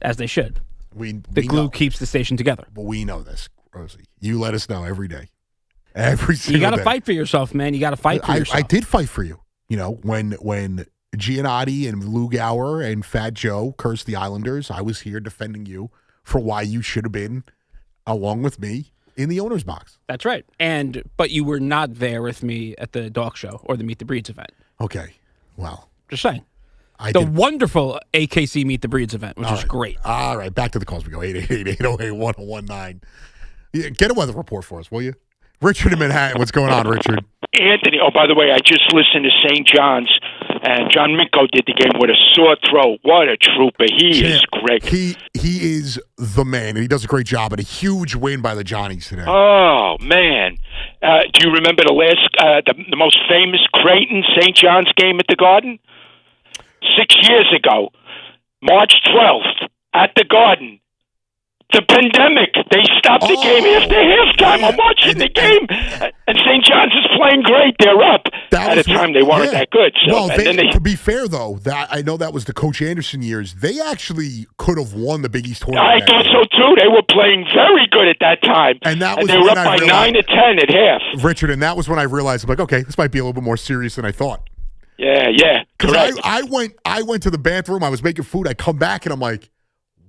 as they should. The glue keeps the station together. But we know this, Rosie. You let us know every day. Every single day. You got to fight for yourself, man. You got to fight for yourself. I did fight for you. When Giannotti and Lou Gower and Fat Joe cursed the Islanders, I was here defending you for why you should have been, along with me, in the owner's box. That's right. But you were not there with me at the dog show or the Meet the Breeds event. Okay. Well. Just saying. Wonderful AKC Meet the Breeds event, which is great. All right. Back to the calls we go. 888-808-1019. Yeah, get a weather report for us, will you? Richard in Manhattan. What's going on, Richard? Anthony. Oh, by the way, I just listened to St. John's, and John Minko did the game with a sore throat. What a trooper. He is great. He is the man, and he does a great job, and a huge win by the Johnnies today. Oh, man. Do you remember the most famous Creighton-St. John's game at the Garden? 6 years ago, March 12th, at the Garden. The pandemic. They stopped the game after halftime. I'm watching the game, and St. John's is playing great. They're up. At the time, they weren't that good. So, to be fair, though, I know that was the Coach Anderson years. They actually could have won the Big East tournament. I thought so, too. They were playing very good at that time. And they were up by 9 to 10 at half. Richard, and that was when I realized, I'm like, okay, this might be a little bit more serious than I thought. Yeah. Because I went to the bathroom. I was making food. I come back, and I'm like,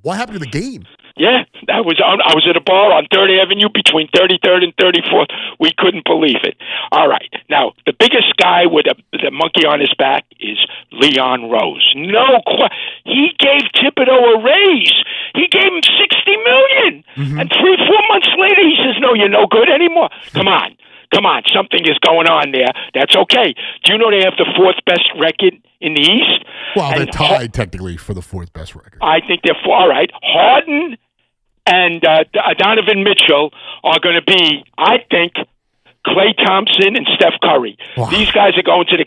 what happened to the game? Yeah, I was at a bar on 3rd Avenue between 33rd and 34th. We couldn't believe it. All right. Now, the biggest guy with the monkey on his back is Leon Rose. He gave Thibodeau a raise. He gave him $60 million. Mm-hmm. And 3-4 months later, he says, no, you're no good anymore. Come on. Something is going on there. That's okay. Do you know they have the 4th best record in the East? Well, they're tied technically for the 4th best record. I think they're all right. Harden and Donovan Mitchell are going to be, I think, Klay Thompson and Steph Curry. Wow. These guys are going to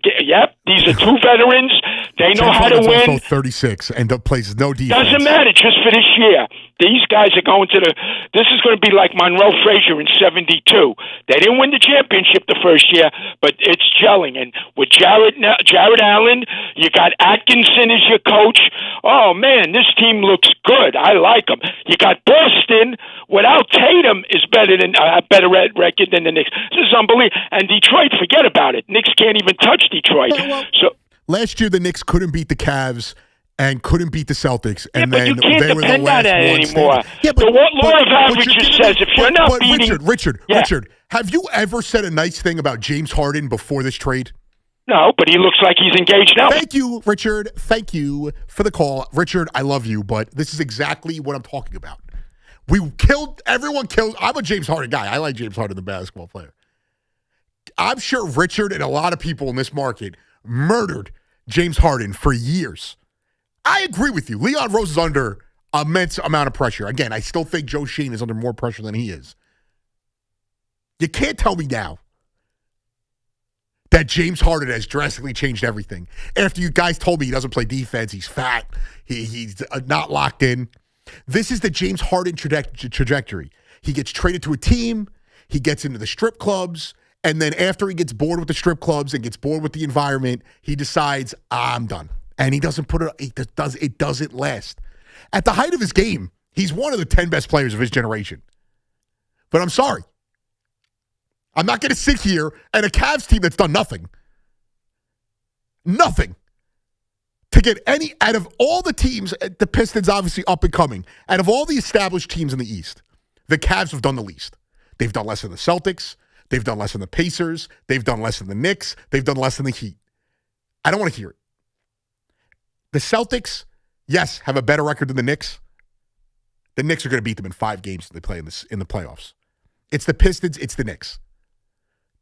these are two veterans. They know how to win. Also 36 and plays no defense. Doesn't matter, just for this year. These guys are going to this is going to be like Monroe Frazier in 72. They didn't win the championship the first year, but it's gelling. And with Jared Allen, you got Atkinson as your coach. Oh, man, this team looks good. I like them. You got Boston without Tatum is better record than the Knicks. This is unbelievable. And Detroit, forget about it. Knicks can't even touch Detroit. So last year, the Knicks couldn't beat the Cavs and couldn't beat the Celtics. And but then you can't they were the depend on last that one anymore. Yeah, the law of averages says if you're not beating... Richard, have you ever said a nice thing about James Harden before this trade? No, but he looks like he's engaged now. Thank you, Richard. Thank you for the call. Richard, I love you, but this is exactly what I'm talking about. Everyone killed. I'm a James Harden guy. I like James Harden, the basketball player. I'm sure Richard and a lot of people in this market murdered James Harden for years. I agree with you. Leon Rose is under immense amount of pressure. Again, I still think Joe Shane is under more pressure than he is. You can't tell me now that James Harden has drastically changed everything. After you guys told me he doesn't play defense, he's fat, he's not locked in. This is the James Harden trajectory. He gets traded to a team, he gets into the strip clubs, and then after he gets bored with the strip clubs and gets bored with the environment, he decides, I'm done. And he doesn't it doesn't last. At the height of his game, he's one of the 10 best players of his generation. But I'm sorry. I'm not going to sit here and a Cavs team that's done nothing to get any out of all the teams. The Pistons obviously up and coming. Out of all the established teams in the East, the Cavs have done the least. They've done less than the Celtics. They've done less than the Pacers. They've done less than the Knicks. They've done less than the Heat. I don't want to hear it. The Celtics, yes, have a better record than the Knicks. The Knicks are going to beat them in 5 games they play in the playoffs. It's the Pistons. It's the Knicks.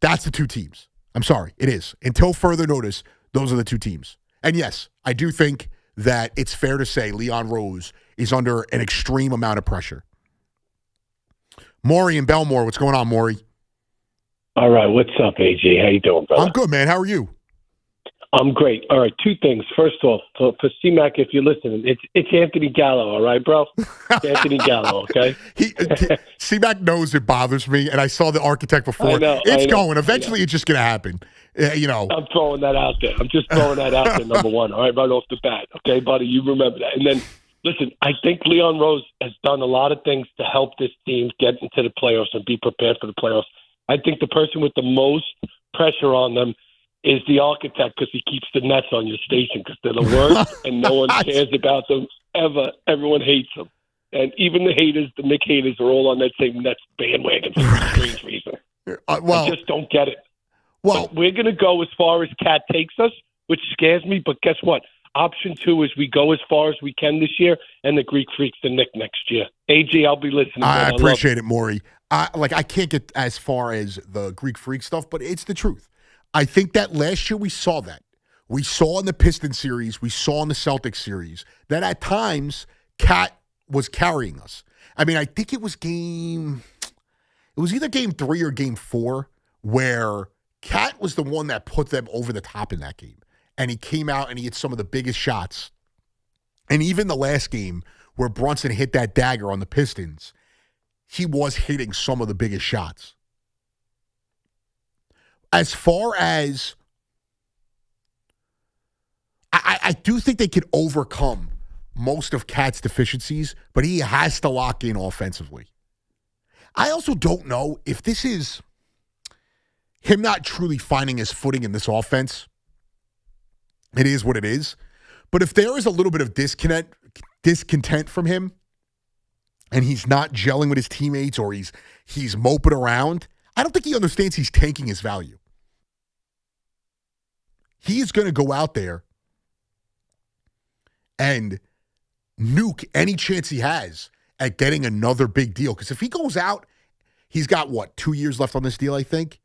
That's the 2 teams. I'm sorry. It is. Until further notice, those are the 2 teams. And yes, I do think that it's fair to say Leon Rose is under an extreme amount of pressure. Maury and Belmore, what's going on, Maury? All right. What's up, AJ? How you doing, brother? I'm good, man. How are you? I'm great. All right, 2 things. First off, for C-Mac, if you're listening, it's Anthony Gallo, all right, bro? It's Anthony Gallo, okay? C-Mac knows it bothers me, and I saw the architect before. I know. Going. Eventually, it's just going to happen. I'm throwing that out there. I'm just throwing that out there, number one, all right, right off the bat. Okay, buddy, you remember that. And then, listen, I think Leon Rose has done a lot of things to help this team get into the playoffs and be prepared for the playoffs. I think the person with the most pressure on them is the architect because he keeps the Nets on your station because they're the worst and no one cares about them ever. Everyone hates them. And even the haters, the Knicks haters, are all on that same Nets bandwagon for some strange reason. I just don't get it. Well, but we're going to go as far as Cat takes us, which scares me. But guess what? Option 2 is we go as far as we can this year, and the Greek Freaks the Knicks next year. AJ, I'll be listening. I appreciate it, Maury. I can't get as far as the Greek Freak stuff, but it's the truth. I think that last year we saw that. We saw in the Pistons series, we saw in the Celtics series, that at times Cat was carrying us. I mean, I think it was either game 3 or game 4 where Cat was the one that put them over the top in that game. And he came out and he hit some of the biggest shots. And even the last game where Brunson hit that dagger on the Pistons, he was hitting some of the biggest shots. As far as I do think they could overcome most of Cat's deficiencies, but he has to lock in offensively. I also don't know if this is him not truly finding his footing in this offense. It is what it is. But if there is a little bit of discontent from him, and he's not gelling with his teammates or he's moping around, I don't think he understands he's tanking his value. He's going to go out there and nuke any chance he has at getting another big deal. Because if he goes out, he's got, 2 years left on this deal, I think.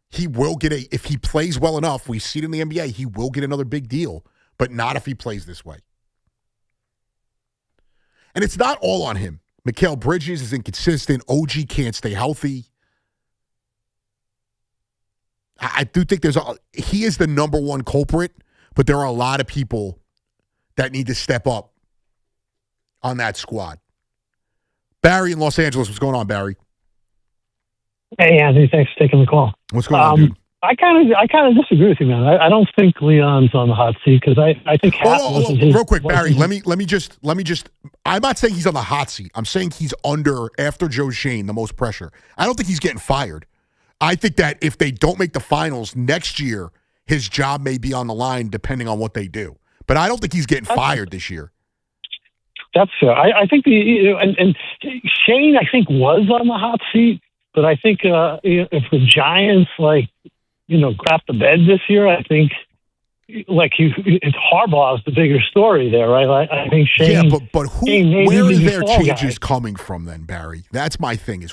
He will get if he plays well enough, we see it in the NBA, he will get another big deal, but not if he plays this way. And it's not all on him. Mikal Bridges is inconsistent. OG can't stay healthy. I do think he is the number one culprit, but there are a lot of people that need to step up on that squad. Barry in Los Angeles, what's going on, Barry? Hey, Anthony, thanks for taking the call. What's going on, dude? I kind of disagree with you, man. I don't think Leon's on the hot seat because I think real quick, Barry. Let me just. I'm not saying he's on the hot seat. I'm saying he's under after Joe Shane the most pressure. I don't think he's getting fired. I think that if they don't make the finals next year, his job may be on the line depending on what they do. But I don't think he's getting fired this year. That's fair. I think and Shane, I think, was on the hot seat. But I think if the Giants crap the bed this year. I think it's Harbaugh's the bigger story there, right? I think Shane. Yeah, but where are their changes coming from then, Barry? That's my thing. Is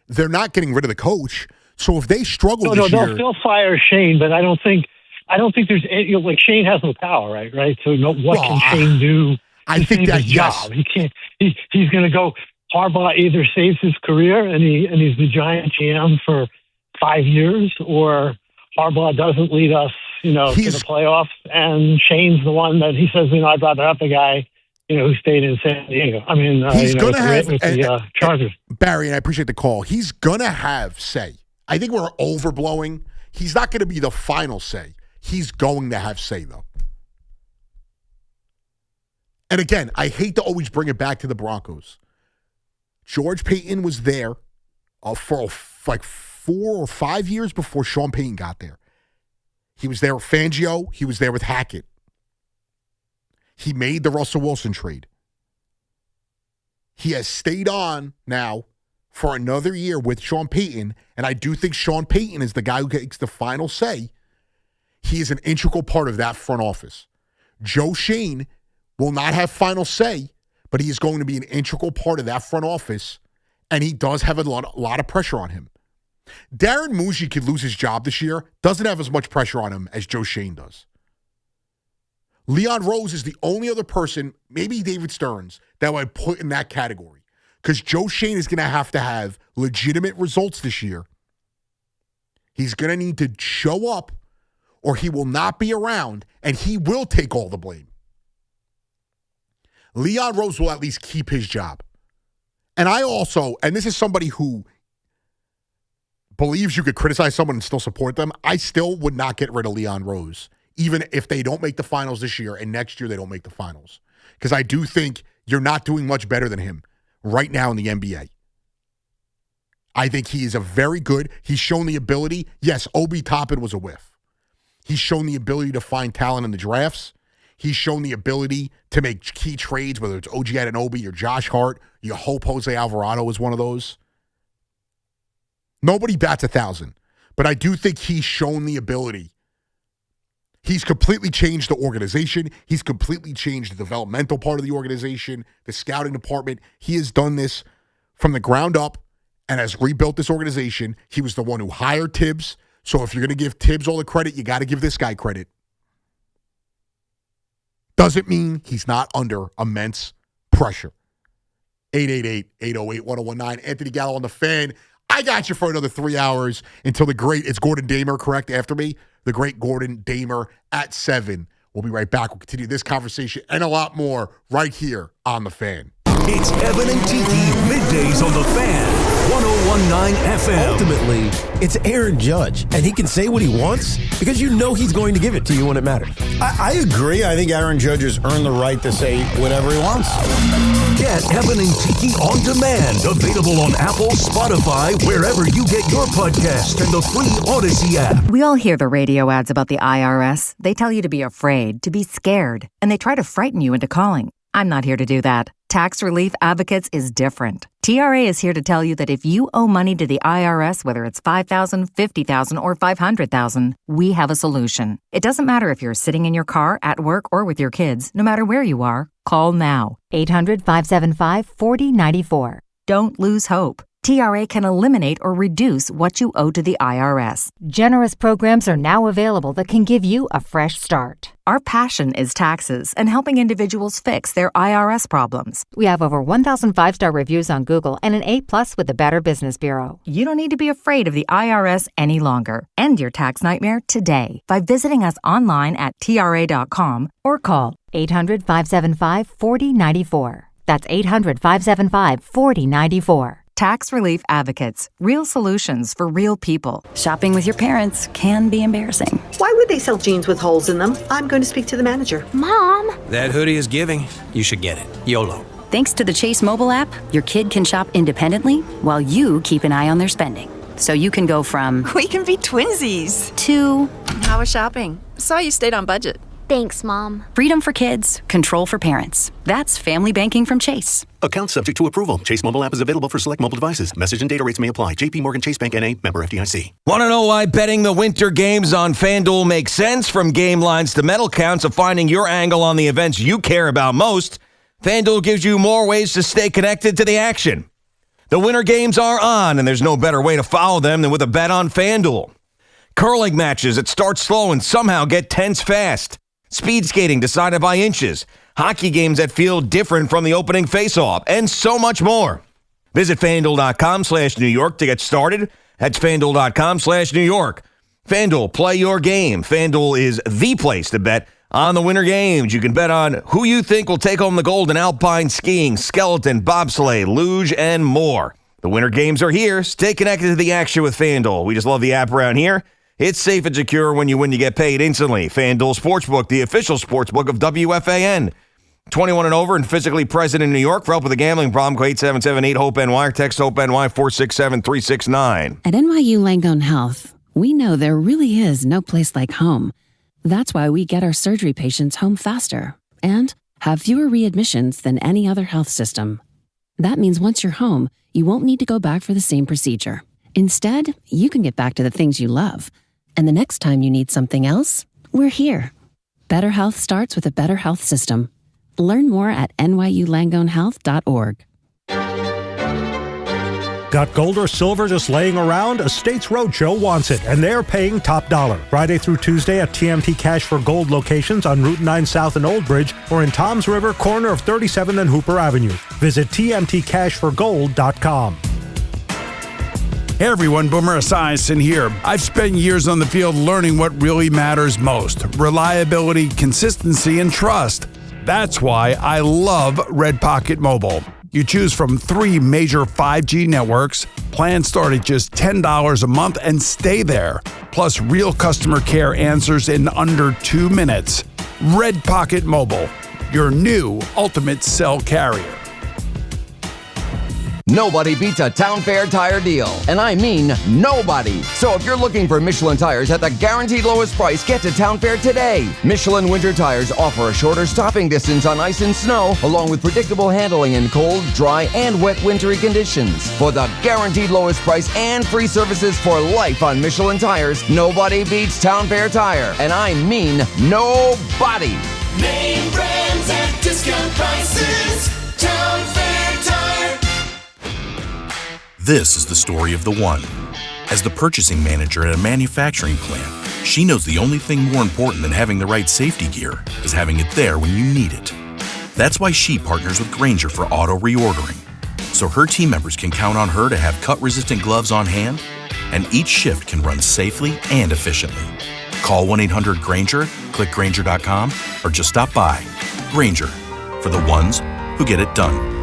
they're not getting rid of the coach. So if they struggle this year, they'll fire Shane. But I don't think there's any, Shane has no power, right? So what can Shane do? I think that job. He can't. He's going to go. Harbaugh either saves his career and he's the Giant GM for 5 years, or Harbaugh doesn't lead us, to the playoffs, and Shane's the one that he says, I'd rather have the guy, who stayed in San Diego. I mean, he's going to have the Chargers. Barry, and I appreciate the call. He's going to have say. I think we're overblowing. He's not going to be the final say. He's going to have say, though. And again, I hate to always bring it back to the Broncos. George Payton was there for like 4 or 5 years before Sean Payton got there. He was there with Fangio. He was there with Hackett. He made the Russell Wilson trade. He has stayed on now for another year with Sean Payton, and I do think Sean Payton is the guy who takes the final say. He is an integral part of that front office. Joe Shane will not have final say, but he is going to be an integral part of that front office, and he does have a lot of pressure on him. Darren Muji could lose his job this year, doesn't have as much pressure on him as Joe Shane does. Leon Rose is the only other person, maybe David Stearns, that I would put in that category, because Joe Shane is going to have legitimate results this year. He's going to need to show up, or he will not be around, and he will take all the blame. Leon Rose will at least keep his job. And this is somebody who believes you could criticize someone and still support them. I still would not get rid of Leon Rose, even if they don't make the finals this year and next year they don't make the finals. Because I do think you're not doing much better than him right now in the NBA. I think he is he's shown the ability. Yes, Obi Toppin was a whiff. He's shown the ability to find talent in the drafts. He's shown the ability to make key trades, whether it's OG Anunoby or Josh Hart. You hope Jose Alvarado is one of those. Nobody bats 1,000, but I do think he's shown the ability. He's completely changed the organization. He's completely changed the developmental part of the organization, the scouting department. He has done this from the ground up and has rebuilt this organization. He was the one who hired Tibbs. So if you're going to give Tibbs all the credit, you got to give this guy credit. Doesn't mean he's not under immense pressure. 888-808-1019. Anthony Gallo on the Fan. I got you for another 3 hours until it's Gordon Damer, correct, after me? The great Gordon Damer at 7. We'll be right back. We'll continue this conversation and a lot more right here on The Fan. It's Evan and Tiki middays on The Fan. 101.9 FM. Ultimately, it's Aaron Judge, and he can say what he wants because you know he's going to give it to you when it matters. I agree. I think Aaron Judge has earned the right to say whatever he wants. Get Evan and Tiki on demand. Available on Apple, Spotify, wherever you get your podcast, and the free Odyssey app. We all hear the radio ads about the IRS. They tell you to be afraid, to be scared, and they try to frighten you into calling. I'm not here to do that. Tax Relief Advocates is different. TRA is here to tell you that if you owe money to the IRS, whether it's $5,000, $50,000, or $500,000, we have a solution. It doesn't matter if you're sitting in your car, at work, or with your kids. No matter where you are, call now. 800-575-4094. Don't lose hope. TRA can eliminate or reduce what you owe to the IRS. Generous programs are now available that can give you a fresh start. Our passion is taxes and helping individuals fix their IRS problems. We have over 1,000 5-star reviews on Google and an A+ with the Better Business Bureau. You don't need to be afraid of the IRS any longer. End your tax nightmare today by visiting us online at TRA.com or call 800-575-4094. That's 800-575-4094. Tax Relief Advocates. Real solutions for real people. Shopping with your parents can be embarrassing. Why would they sell jeans with holes in them? I'm going to speak to the manager. Mom! That hoodie is giving. You should get it. YOLO. Thanks to the Chase mobile app, your kid can shop independently while you keep an eye on their spending. So you can go from... We can be twinsies. To... How was shopping? Saw you stayed on budget. Thanks, Mom. Freedom for kids, control for parents. That's family banking from Chase. Account subject to approval. Chase mobile app is available for select mobile devices. Message and data rates may apply. JP Morgan Chase Bank N.A. member FDIC. Want to know why betting the winter games on FanDuel makes sense? From game lines to medal counts of finding your angle on the events you care about most, FanDuel gives you more ways to stay connected to the action. The winter games are on, and there's no better way to follow them than with a bet on FanDuel. Curling matches that start slow and somehow get tense fast. Speed skating decided by inches. Hockey games that feel different from the opening faceoff, and so much more. Visit FanDuel.com/New York to get started. That's FanDuel.com/New York. FanDuel, play your game. FanDuel is the place to bet on the winter games. You can bet on who you think will take home the gold in alpine skiing, skeleton, bobsleigh, luge, and more. The winter games are here. Stay connected to the action with FanDuel. We just love the app around here. It's safe and secure. When you win, you get paid instantly. FanDuel Sportsbook, the official sportsbook of WFAN. 21 and over and physically present in New York. For help with a gambling problem, call 877-8-HOPE-NY or text HOPE-NY 467-369. At NYU Langone Health, we know there really is no place like home. That's why we get our surgery patients home faster and have fewer readmissions than any other health system. That means once you're home, you won't need to go back for the same procedure. Instead, you can get back to the things you love. And the next time you need something else, we're here. Better health starts with a better health system. Learn more at nyulangonehealth.org. Got gold or silver just laying around? Estates Roadshow wants it, and they're paying top dollar. Friday through Tuesday at TMT Cash for Gold locations on Route 9 South and Old Bridge or in Toms River, corner of 37th and Hooper Avenue. Visit tmtcashforgold.com. Hey everyone, Boomer Esiason here. I've spent years on the field learning what really matters most: reliability, consistency, and trust. That's why I love Red Pocket Mobile. You choose from 3 major 5G networks, plans start at just $10 a month and stay there. Plus real customer care answers in under 2 minutes. Red Pocket Mobile, your new ultimate cell carrier. Nobody beats a Town Fair tire deal, and I mean nobody. So if you're looking for Michelin tires at the guaranteed lowest price, get to Town Fair today. Michelin winter tires offer a shorter stopping distance on ice and snow, along with predictable handling in cold, dry, and wet wintry conditions. For the guaranteed lowest price and free services for life on Michelin tires, nobody beats Town Fair tire, and I mean nobody. Name brands at discount prices. Town Fair Tire. This is the story of the one. As the purchasing manager at a manufacturing plant, she knows the only thing more important than having the right safety gear is having it there when you need it. That's why she partners with Grainger for auto reordering, so her team members can count on her to have cut-resistant gloves on hand, and each shift can run safely and efficiently. Call 1-800-GRAINGER, click Grainger.com, or just stop by. Grainger, for the ones who get it done.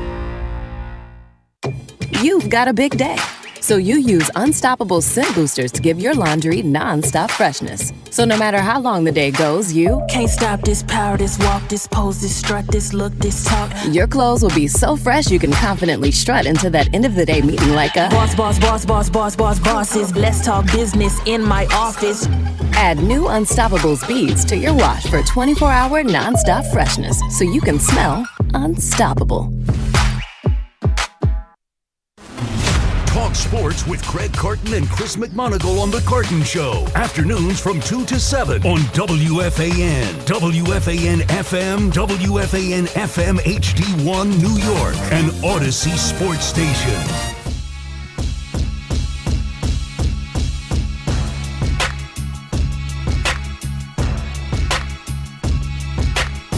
You've got a big day, so you use Unstoppable Scent Boosters to give your laundry nonstop freshness. So no matter how long the day goes, you can't stop this power, this walk, this pose, this strut, this look, this talk. Your clothes will be so fresh you can confidently strut into that end of the day meeting like a bosses. Let's talk business in my office. Add new Unstoppable beads to your wash for 24-hour nonstop freshness, so you can smell unstoppable. Talk sports with Craig Carton and Chris McMonagle on The Carton Show. Afternoons from 2 to 7 on WFAN, WFAN FM, WFAN FM HD1 New York, and Odyssey Sports Station.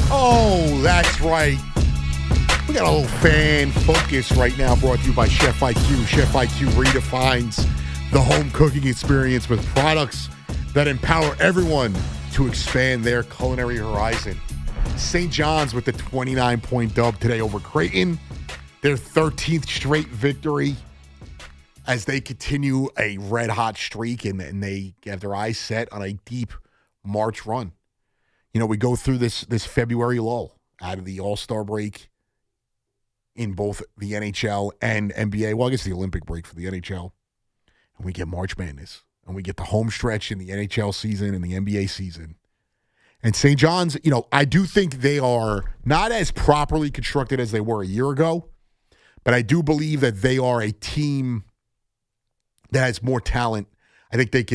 Oh, that's right. We got a little fan focus right now brought to you by Chef IQ. Chef IQ redefines the home cooking experience with products that empower everyone to expand their culinary horizon. St. John's with the 29-point dub today over Creighton. Their 13th straight victory as they continue a red-hot streak and they have their eyes set on a deep March run. You know, we go through this February lull out of the All-Star break in both the NHL and NBA. Well, I guess the Olympic break for the NHL. And we get March Madness. And we get the home stretch in the NHL season and the NBA season. And St. John's, I do think they are not as properly constructed as they were a year ago, but I do believe that they are a team that has more talent. I think they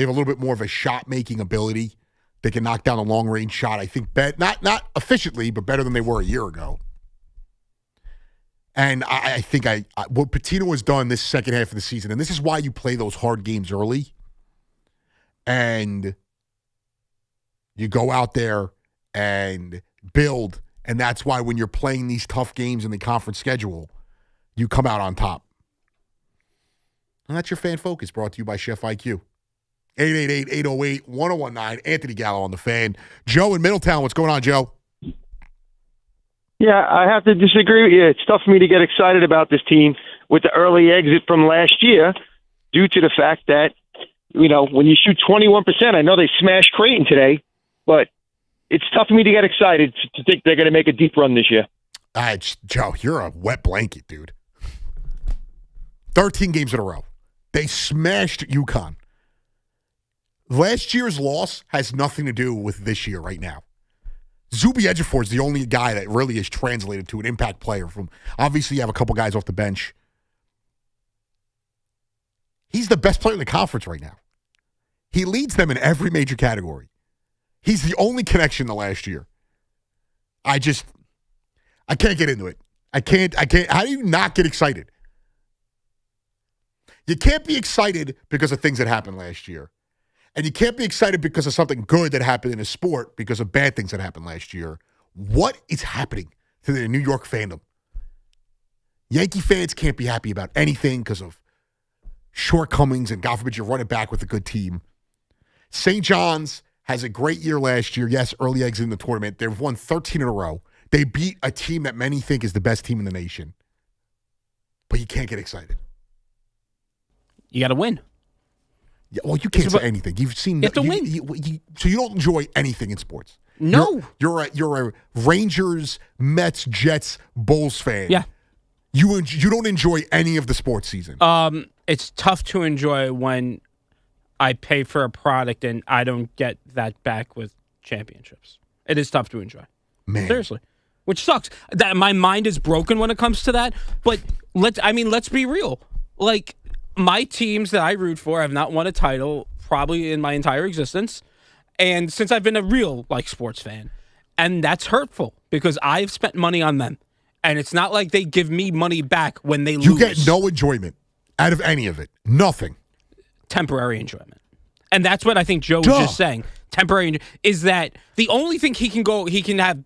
have a little bit more of a shot-making ability. They can knock down a long-range shot, I think, not efficiently, but better than they were a year ago. And I think what Pitino has done this second half of the season, and this is why you play those hard games early, and you go out there and build, and that's why when you're playing these tough games in the conference schedule, you come out on top. And that's your Fan Focus, brought to you by Chef IQ. 888-808-1019. Anthony Gallo on the Fan. Joe in Middletown, what's going on, Joe? Yeah, I have to disagree with you. It's tough for me to get excited about this team with the early exit from last year due to the fact that, when you shoot 21%, I know they smashed Creighton today, but it's tough for me to get excited to think they're going to make a deep run this year. Joe, you're a wet blanket, dude. 13 games in a row. They smashed UConn. Last year's loss has nothing to do with this year right now. Zuby Ejiofor is the only guy that really is translated to an impact player. Obviously, you have a couple guys off the bench. He's the best player in the conference right now. He leads them in every major category. He's the only connection to last year. I can't get into it. I can't. How do you not get excited? You can't be excited because of things that happened last year. And you can't be excited because of something good that happened in a sport because of bad things that happened last year. What is happening to the New York fandom? Yankee fans can't be happy about anything because of shortcomings, and God forbid you run it back with a good team. St. John's has a great year last year. Yes, early exit in the tournament. They've won 13 in a row. They beat a team that many think is the best team in the nation. But you can't get excited. You got to win. Yeah, well, you can't say anything. You've seen. You have to win. So you don't enjoy anything in sports. No. You're a Rangers, Mets, Jets, Bulls fan. Yeah. You don't enjoy any of the sports season. It's tough to enjoy when I pay for a product and I don't get that back with championships. It is tough to enjoy. Man. Seriously. Which sucks. That my mind is broken when it comes to that. But let's be real. Like, my teams that I root for have not won a title probably in my entire existence. And since I've been a real sports fan. And that's hurtful because I've spent money on them. And it's not like they give me money back when they lose. You get no enjoyment out of any of it. Nothing. Temporary enjoyment. And that's what I think Joe was just saying. Temporary is that the only thing he can have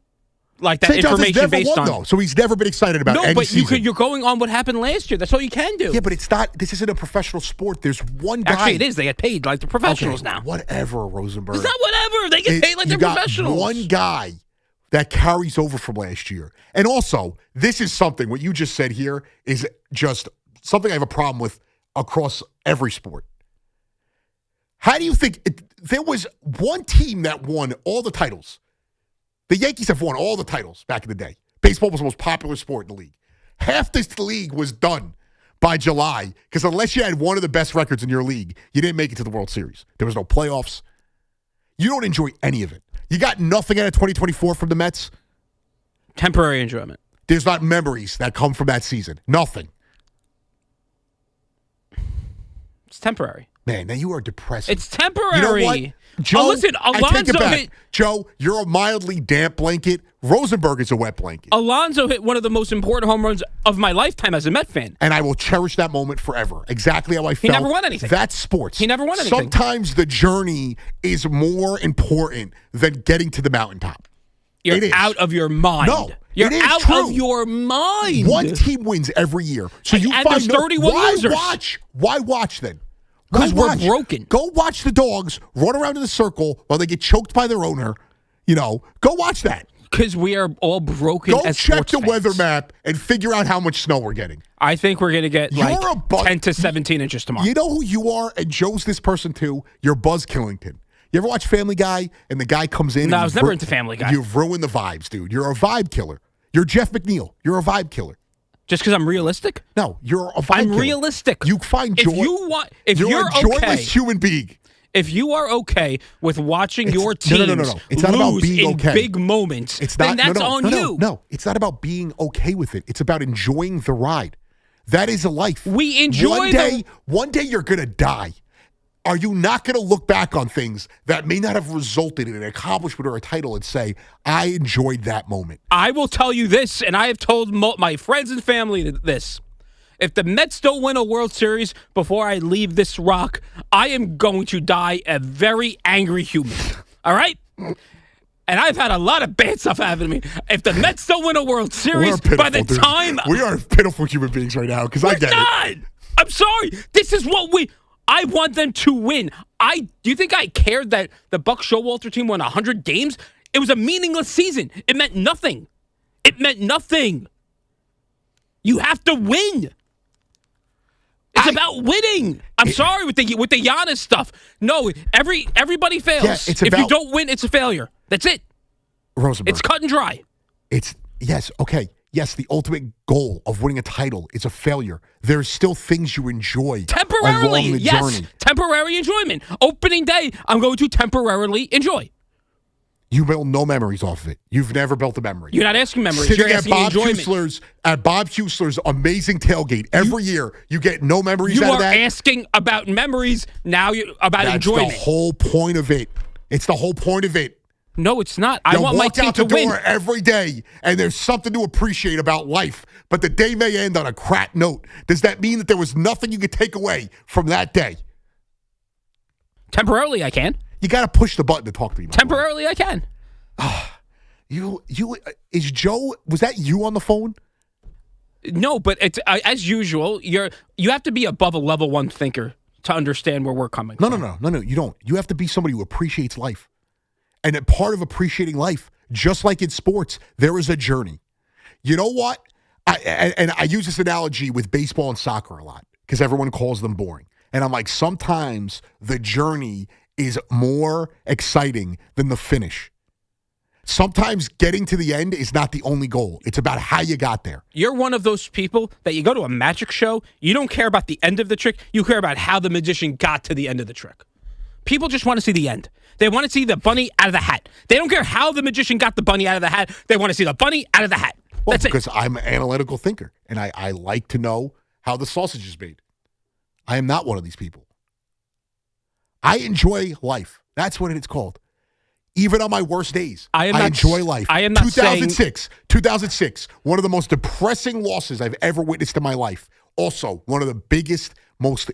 that St. John's information never based won, on. Though, so he's never been excited about any season. No, but you're going on what happened last year. That's all you can do. Yeah, but it's not. This isn't a professional sport. There's one guy. Actually, it is. They get paid like the professionals now. Whatever, Rosenberg. It's not whatever. They get paid like they're professionals. One guy that carries over from last year. And also, this is something, what you just said here is just something I have a problem with across every sport. How do you think there was one team that won all the titles? The Yankees have won all the titles back in the day. Baseball was the most popular sport in the league. Half this league was done by July because unless you had one of the best records in your league, you didn't make it to the World Series. There was no playoffs. You don't enjoy any of it. You got nothing out of 2024 from the Mets? Temporary enjoyment. There's not memories that come from that season. Nothing. It's temporary. Man, now you are depressing. It's temporary. You know what? Joe, listen, Alonzo I take it back. Joe, you're a mildly damp blanket. Rosenberg is a wet blanket. Alonzo hit one of the most important home runs of my lifetime as a Met fan. And I will cherish that moment forever. Exactly how I felt. He never won anything. That's sports. He never won anything. Sometimes the journey is more important than getting to the mountaintop. You're out of your mind. No. You're out true. of your mind. One team wins every year. So you and find there's 31 users. Why watch then? Because we're broken. Go watch the dogs run around in a circle while they get choked by their owner. Go watch that. Because we are all broken as sports Go check the fans. weather map and figure out how much snow we're getting. I think we're going to get 10 to 17 inches tomorrow. You know who you are? And Joe's this person too. You're Buzz Killington. You ever watch Family Guy and the guy comes in? No, I was never into Family Guy. You've ruined the vibes, dude. You're a vibe killer. You're Jeff McNeil. You're a vibe killer. Just because I'm realistic? No, you're a vibe killer. I'm realistic. You find joy. If you're a joyless human being. If you are okay with watching your teams no. It's not about being in okay. big moments, then that's on you. No, it's not about being okay with it. It's about enjoying the ride. That is a life. We enjoy One day you're going to die. Are you not going to look back on things that may not have resulted in an accomplishment or a title and say, I enjoyed that moment? I will tell you this, and I have told my friends and family this. If the Mets don't win a World Series before I leave this rock, I am going to die a very angry human. All right? And I've had a lot of bad stuff happen to me. If the Mets don't win a World Series, by the time... We are pitiful human beings right now, because I get it. I'm sorry. This is what I want them to win. Do you think I cared that the Buck Showalter team won 100 games? It was a meaningless season. It meant nothing. You have to win. It's about winning. I'm sorry with the Giannis stuff. No, everybody fails. Yeah, if you don't win, it's a failure. That's it. Rosenberg. It's cut and dry. Yes, the ultimate goal of winning a title is a failure. There's still things you enjoy temporarily. along the journey. Temporary enjoyment. Opening day, I'm going to temporarily enjoy. You build no memories off of it. You've never built a memory. You're not asking memories. Sitting You're asking enjoyment. At Bob Husler's amazing tailgate every year, you get no memories out of that. You are asking about memories now. About enjoyment. That's the whole point of it. It's the whole point of it. No, it's not. I want my team to win. You walk out the door every day, and there's something to appreciate about life, but the day may end on a crap note. Does that mean that there was nothing you could take away from that day? Temporarily, I can. You got to push the button to talk to me. Temporarily, I can. Is Joe? Was that you on the phone? No, but it's as usual. You have to be above a level 1 thinker to understand where we're coming from. No. You don't. You have to be somebody who appreciates life. And a part of appreciating life, just like in sports, there is a journey. You know what? I use this analogy with baseball and soccer a lot because everyone calls them boring. And I'm like, sometimes the journey is more exciting than the finish. Sometimes getting to the end is not the only goal. It's about how you got there. You're one of those people that you go to a magic show, you don't care about the end of the trick, you care about how the magician got to the end of the trick. People just want to see the end. They want to see the bunny out of the hat. They don't care how the magician got the bunny out of the hat. They want to see the bunny out of the hat. That's because I'm an analytical thinker, and I like to know how the sausage is made. I am not one of these people. I enjoy life. That's what it's called. Even on my worst days, I enjoy life. I am not 2006, one of the most depressing losses I've ever witnessed in my life. Also, one of the biggest, most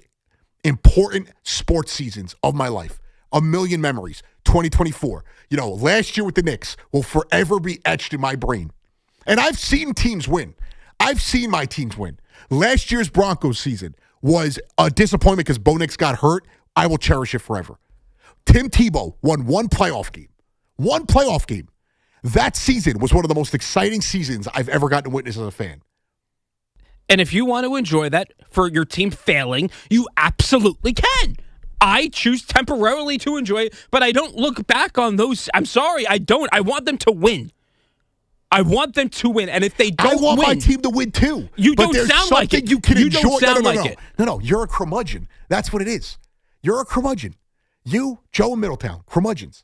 important sports seasons of my life. A million memories. 2024. Last year with the Knicks will forever be etched in my brain. And I've seen teams win. I've seen my teams win. Last year's Broncos season was a disappointment because Bo Nix got hurt. I will cherish it forever. Tim Tebow won one playoff game. One playoff game. That season was one of the most exciting seasons I've ever gotten to witness as a fan. And if you want to enjoy that for your team failing, you absolutely can. I choose temporarily to enjoy it, but I don't look back on those. I'm sorry, I don't. I want them to win. I want them to win, and if they don't win... I want my team to win, too. You don't sound like it. You can enjoy. Don't sound like it. No, you're a curmudgeon. That's what it is. You're a curmudgeon. You, Joe in Middletown, curmudgeons.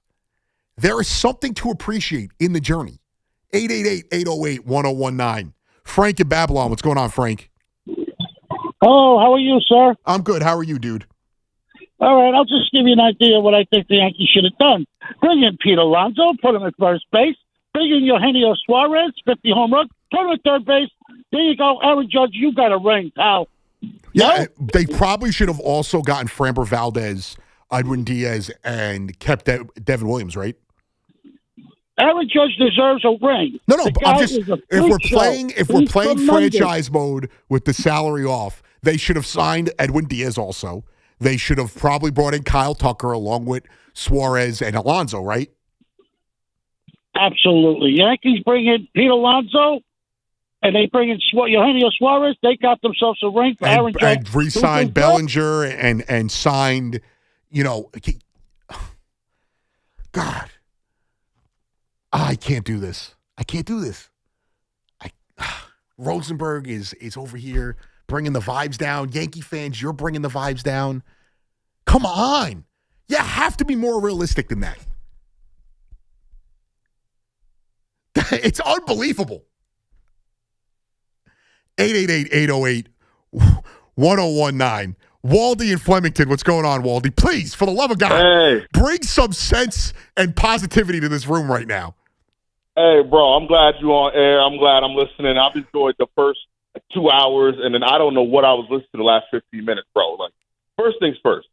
There is something to appreciate in the journey. 888-808-1019. Frank in Babylon. What's going on, Frank? Oh, how are you, sir? I'm good. How are you, dude? All right, I'll just give you an idea of what I think the Yankees should have done. Bring in Pete Alonso, put him at first base. Bring in Eugenio Suarez, 50 home run. Put him at third base. There you go. Aaron Judge, you got a ring, pal. Yeah, they probably should have also gotten Framber Valdez, Edwin Diaz, and kept Devin Williams, right? Aaron Judge deserves a ring. No, I'm just if we're playing franchise mode with the salary off, they should have signed Edwin Diaz also. They should have probably brought in Kyle Tucker along with Suarez and Alonso, right? Absolutely. Yankees bring in Pete Alonso, and they bring in Eugenio Suarez. They got themselves a ring for Aaron Judge. And re-signed Bellinger and signed, God. I can't do this. Rosenberg is over here bringing the vibes down. Yankee fans, you're bringing the vibes down. Come on. You have to be more realistic than that. It's unbelievable. 888-808-1019. Waldy in Flemington. What's going on, Waldy? Please, for the love of God, bring some sense and positivity to this room right now. Hey, bro, I'm glad you're on air. I'm glad I'm listening. I've enjoyed the first 2 hours, and then I don't know what I was listening to the last 15 minutes, bro. Like, first things first.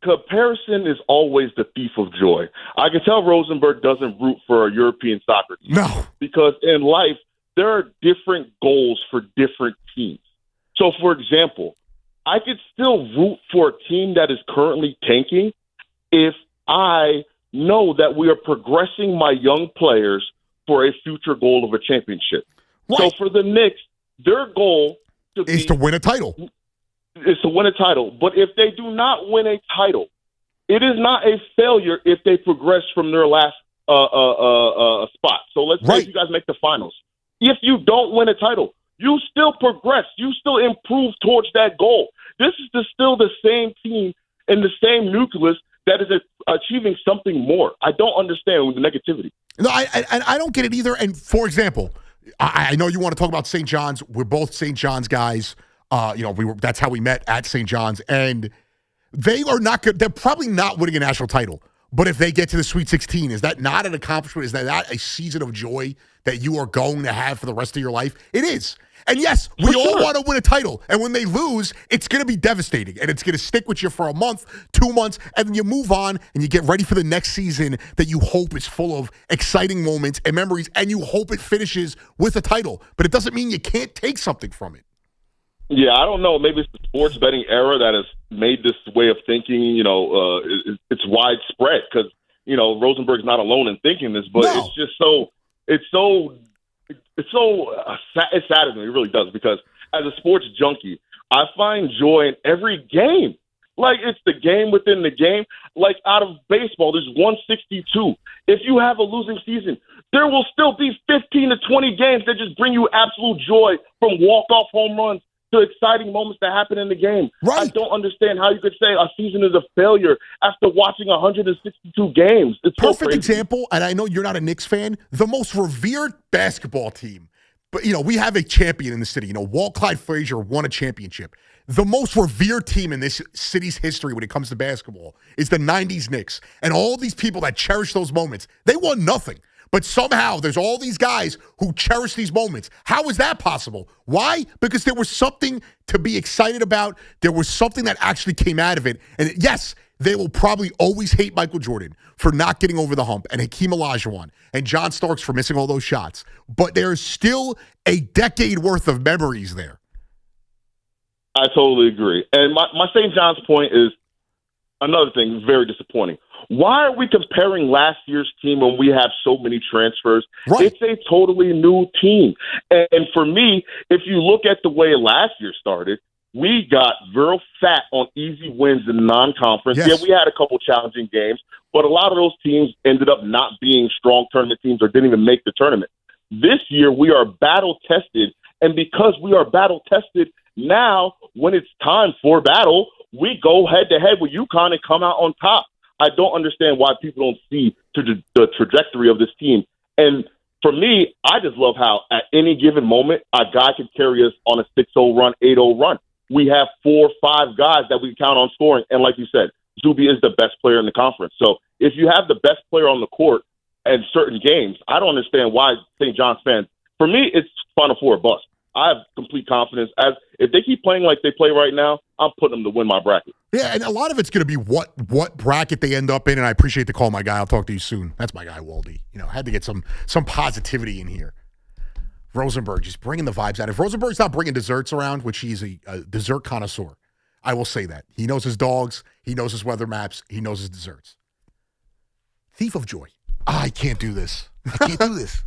Comparison is always the thief of joy. I can tell Rosenberg doesn't root for a European soccer team. No. Because in life, there are different goals for different teams. So, for example, I could still root for a team that is currently tanking if I know that we are progressing my young players for a future goal of a championship. Right. So for the Knicks, their goal is to win a title. Is to win a title. But if they do not win a title, it is not a failure if they progress from their last spot. So let's say you guys make the finals. If you don't win a title, you still progress. You still improve towards that goal. This is still the same team and the same nucleus that is achieving something more. I don't understand with the negativity. No, I don't get it either. And for example, I know you want to talk about St. John's. We're both St. John's guys. That's how we met at St. John's, and they are not good. They're probably not winning a national title. But if they get to the Sweet 16, is that not an accomplishment? Is that not a season of joy that you are going to have for the rest of your life? It is. And yes, we all want to win a title. And when they lose, it's going to be devastating. And it's going to stick with you for a month, 2 months, and then you move on and you get ready for the next season that you hope is full of exciting moments and memories, and you hope it finishes with a title. But it doesn't mean you can't take something from it. Yeah, I don't know. Maybe it's the sports betting era that has made this way of thinking, it's widespread because, Rosenberg's not alone in thinking this, but it's just it saddens me. It really does, because as a sports junkie, I find joy in every game. Like, it's the game within the game. Like, out of baseball, there's 162. If you have a losing season, there will still be 15 to 20 games that just bring you absolute joy, from walk-off home runs to exciting moments that happen in the game. Right. I don't understand how you could say a season is a failure after watching 162 games. It's perfect example, and I know you're not a Knicks fan, the most revered basketball team. But, we have a champion in the city. Walt Clyde Frazier won a championship. The most revered team in this city's history when it comes to basketball is the 90s Knicks. And all these people that cherish those moments, they won nothing. But somehow there's all these guys who cherish these moments. How is that possible? Why? Because there was something to be excited about. There was something that actually came out of it. And yes, they will probably always hate Michael Jordan for not getting over the hump, and Hakeem Olajuwon and John Starks for missing all those shots. But there's still a decade worth of memories there. I totally agree. And my St. John's point is another thing very disappointing. Why are we comparing last year's team when we have so many transfers? Right. It's a totally new team. And for me, if you look at the way last year started, we got real fat on easy wins in non-conference. Yes. Yeah, we had a couple challenging games, but a lot of those teams ended up not being strong tournament teams or didn't even make the tournament. This year, we are battle-tested, and because we are battle-tested, now when it's time for battle, we go head-to-head with UConn and come out on top. I don't understand why people don't see the trajectory of this team. And for me, I just love how at any given moment, a guy can carry us on a 6-0 run, 8-0 run. We have 4 or 5 guys that we count on scoring. And like you said, Zuby is the best player in the conference. So if you have the best player on the court in certain games, I don't understand why St. John's fans, for me, it's Final Four or bust. I have complete confidence. If they keep playing like they play right now, I'm putting them to win my bracket. Yeah, and a lot of it's going to be what bracket they end up in, and I appreciate the call, my guy. I'll talk to you soon. That's my guy, Waldy. Had to get some positivity in here. Rosenberg just bringing the vibes out. If Rosenberg's not bringing desserts around, which he's a dessert connoisseur, I will say that. He knows his dogs. He knows his weather maps. He knows his desserts. Thief of joy. I can't do this. I can't do this.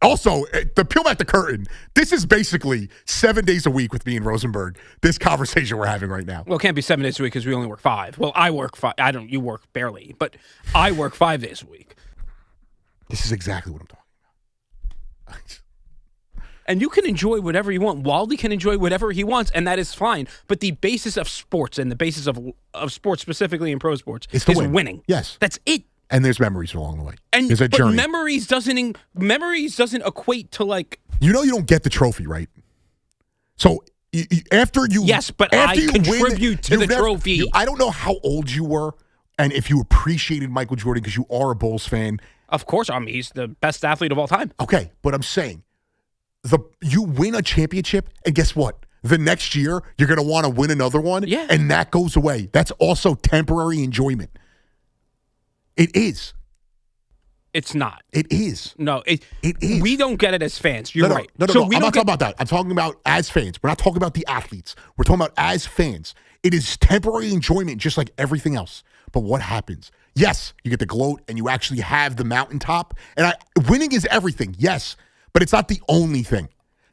Also, to peel back the curtain, this is basically 7 days a week with me and Rosenberg, this conversation we're having right now. Well, it can't be 7 days a week because we only work 5. Well, I work 5. You work barely, but I work 5 days a week. This is exactly what I'm talking about. And you can enjoy whatever you want. Wally can enjoy whatever he wants, and that is fine. But the basis of sports and the basis of sports specifically in pro sports is winning. Yes. That's it. And there's memories along the way. And there's a but journey. memories doesn't equate to like. You don't get the trophy, right? So after you, yes, but after I contribute to the trophy. I don't know how old you were, and if you appreciated Michael Jordan because you are a Bulls fan. Of course, he's the best athlete of all time. Okay, but I'm saying you win a championship, and guess what? The next year you're going to want to win another one, and that goes away. That's also temporary enjoyment. It is. It's not. It is. No, it is. We don't get it as fans. You're right. No. I'm not talking about that. I'm talking about as fans. We're not talking about the athletes. We're talking about as fans. It is temporary enjoyment just like everything else. But what happens? Yes, you get to gloat and you actually have the mountaintop. And winning is everything, yes. But it's not the only thing.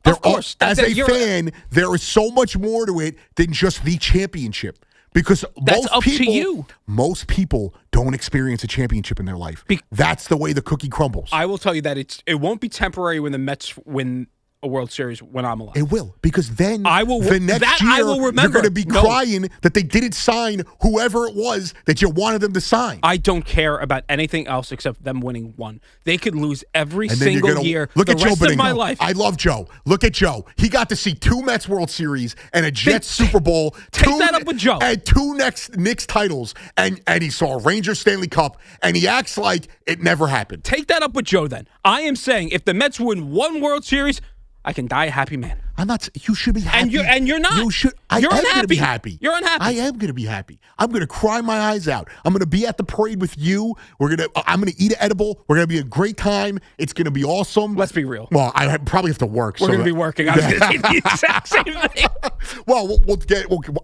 Of course. As a fan, there is so much more to it than just the championship. Because most people don't experience a championship in their life. That's the way the cookie crumbles. I will tell you that it won't be temporary when the Mets win a World Series when I'm alive. It will, because then the next year you're going to be crying that they didn't sign whoever it was that you wanted them to sign. I don't care about anything else except them winning one. They could lose every single year. Look at Joe rest of my life. I love Joe. Look at Joe. He got to see 2 Mets World Series and a Jets Super Bowl. Take that up with Joe. And 2 Knicks titles. And he saw a Rangers Stanley Cup. And he acts like it never happened. Take that up with Joe then. I am saying if the Mets win one World Series, I can die a happy man. I'm not. You should be happy. And you're not. You should. I am going to be happy. You're unhappy. I am going to be happy. I'm going to cry my eyes out. I'm going to be at the parade with you. I'm going to eat an edible. We're going to be a great time. It's going to be awesome. Let's be real. Well, I probably have to work. We're going to be working. I was going to say the exact same thing. Well,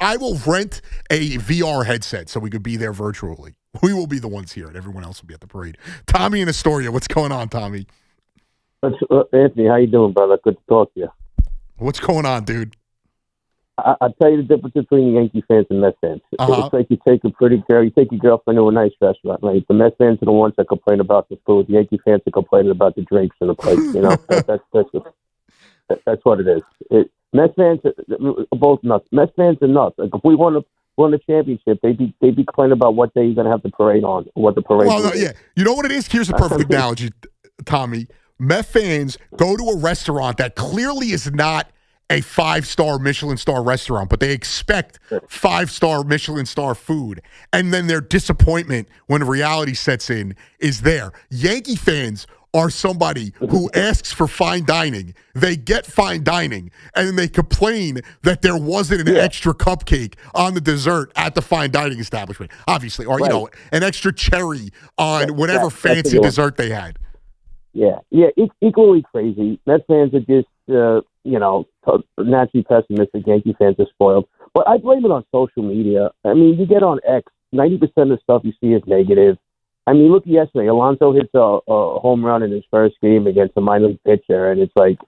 I will rent a VR headset so we could be there virtually. We will be the ones here, and everyone else will be at the parade. Tommy in Astoria, what's going on, Tommy? Anthony, how you doing, brother? Good to talk to you. What's going on, dude? I'll tell you the difference between Yankee fans and Mets fans. It's like you take your girlfriend to a nice restaurant, right? The Mets fans are the ones that complain about the food. The Yankee fans are complaining about the drinks and the place. You know, that's what it is. Mets fans are both nuts. Mets fans are nuts. Like if we won a championship, they'd be complaining about what day you're going to have the parade on, what the parade. Yeah. You know what it is? Here's a perfect analogy, Tommy. Met fans go to a restaurant that clearly is not a 5-star Michelin star restaurant, but they expect 5-star Michelin star food. And then their disappointment when reality sets in is there. Yankee fans are somebody who asks for fine dining. They get fine dining, and then they complain that there wasn't an extra cupcake on the dessert at the fine dining establishment, obviously, or, an extra cherry on whatever fancy dessert they had. Yeah, equally crazy. Mets fans are just, naturally pessimistic. Yankee fans are spoiled. But I blame it on social media. I mean, you get on X, 90% of the stuff you see is negative. I mean, look at yesterday. Alonso hits a home run in his first game against a minor league pitcher, and it's like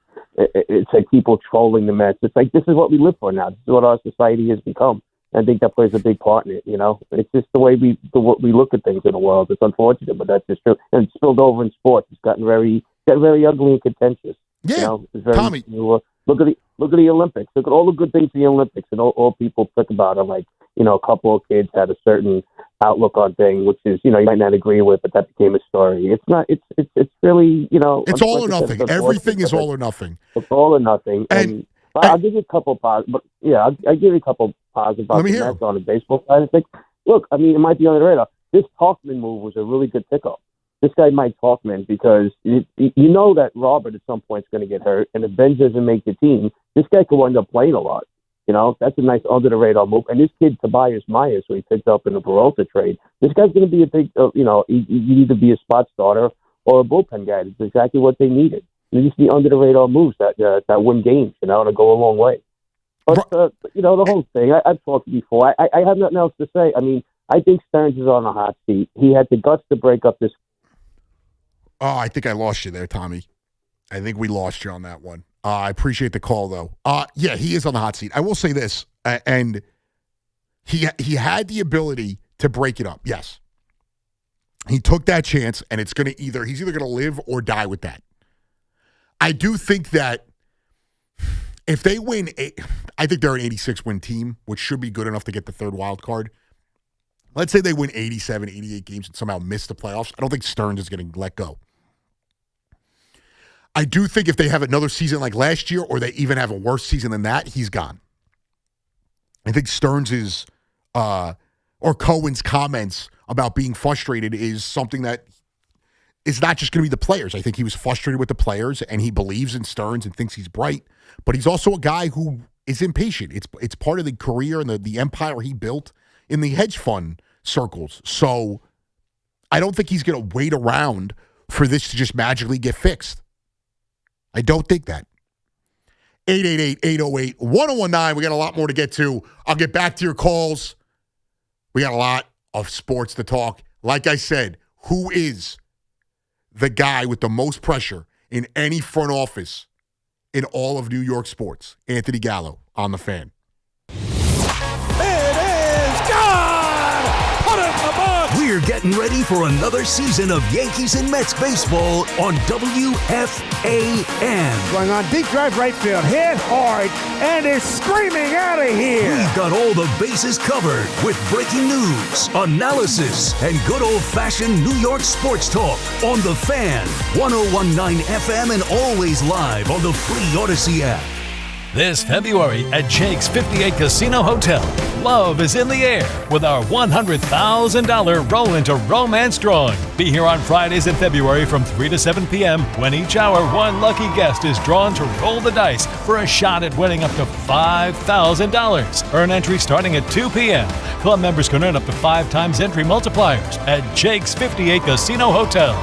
people trolling the Mets. It's like, this is what we live for now. This is what our society has become. I think that plays a big part in it. You know, it's just the way we look at things in the world. It's unfortunate, but that's just true. And it's spilled over in sports. It's gotten very ugly and contentious. Yeah, it's very, Tommy. Look at the Olympics. Look at all the good things in the Olympics, and all people think about are like, a couple of kids had a certain outlook on things, which is, you might not agree with, but that became a story. It's not. It's really, It's all or nothing. Everything is all or nothing. It's all or nothing. And I'll give you a couple positive. I'll give you a couple positive about the Mets on the baseball side of things. Look, I mean, it might be on the radar. This Talkman move was a really good pickup. This guy Mike Talkman, because you know that Robert at some point is going to get hurt, and if Ben doesn't make the team, this guy could wind up playing a lot. That's a nice under the radar move. And this kid Tobias Myers, who he picked up in the Peralta trade, this guy's going to be a big. You either be a spot starter or a bullpen guy. That's exactly what they needed. They just the under the radar moves that win games, to go a long way. But the whole thing. I've talked before. I have nothing else to say. I mean, I think Stearns is on a hot seat. He had the guts to break up this. Oh, I think I lost you there, Tommy. I think we lost you on that one. I appreciate the call, though. Yeah, he is on the hot seat. I will say this, and he had the ability to break it up. Yes, he took that chance, and he's either going to live or die with that. I do think that If they win, I think they're an 86-win team, which should be good enough to get the third wild card. Let's say they win 87, 88 games and somehow miss the playoffs. I don't think Stearns is going to let go. I do think if they have another season like last year, or they even have a worse season than that, he's gone. I think Stearns' or Cohen's comments about being frustrated is something that is not just going to be the players. I think he was frustrated with the players, and he believes in Stearns and thinks he's bright. But he's also a guy who is impatient. It's part of the career and the empire he built in the hedge fund circles. So I don't think he's going to wait around for this to just magically get fixed. I don't think that. 888-808-1019. We got a lot more to get to. I'll get back to your calls. We got a lot of sports to talk. Like I said, who is the guy with the most pressure in any front office in all of New York sports? Anthony Gallo on The Fan. We're getting ready for another season of Yankees and Mets baseball on WFAN. Going on deep drive right field, hit hard, and is screaming out of here. We've got all the bases covered with breaking news, analysis, and good old-fashioned New York sports talk on The Fan, 101.9 FM, and always live on the free Odyssey app. This February at Jake's 58 Casino Hotel, love is in the air with our $100,000 Roll into Romance drawing. Be here on Fridays in February from 3 to 7 p.m. when each hour one lucky guest is drawn to roll the dice for a shot at winning up to $5,000. Earn entry starting at 2 p.m. Club members can earn up to 5 times entry multipliers at Jake's 58 Casino Hotel.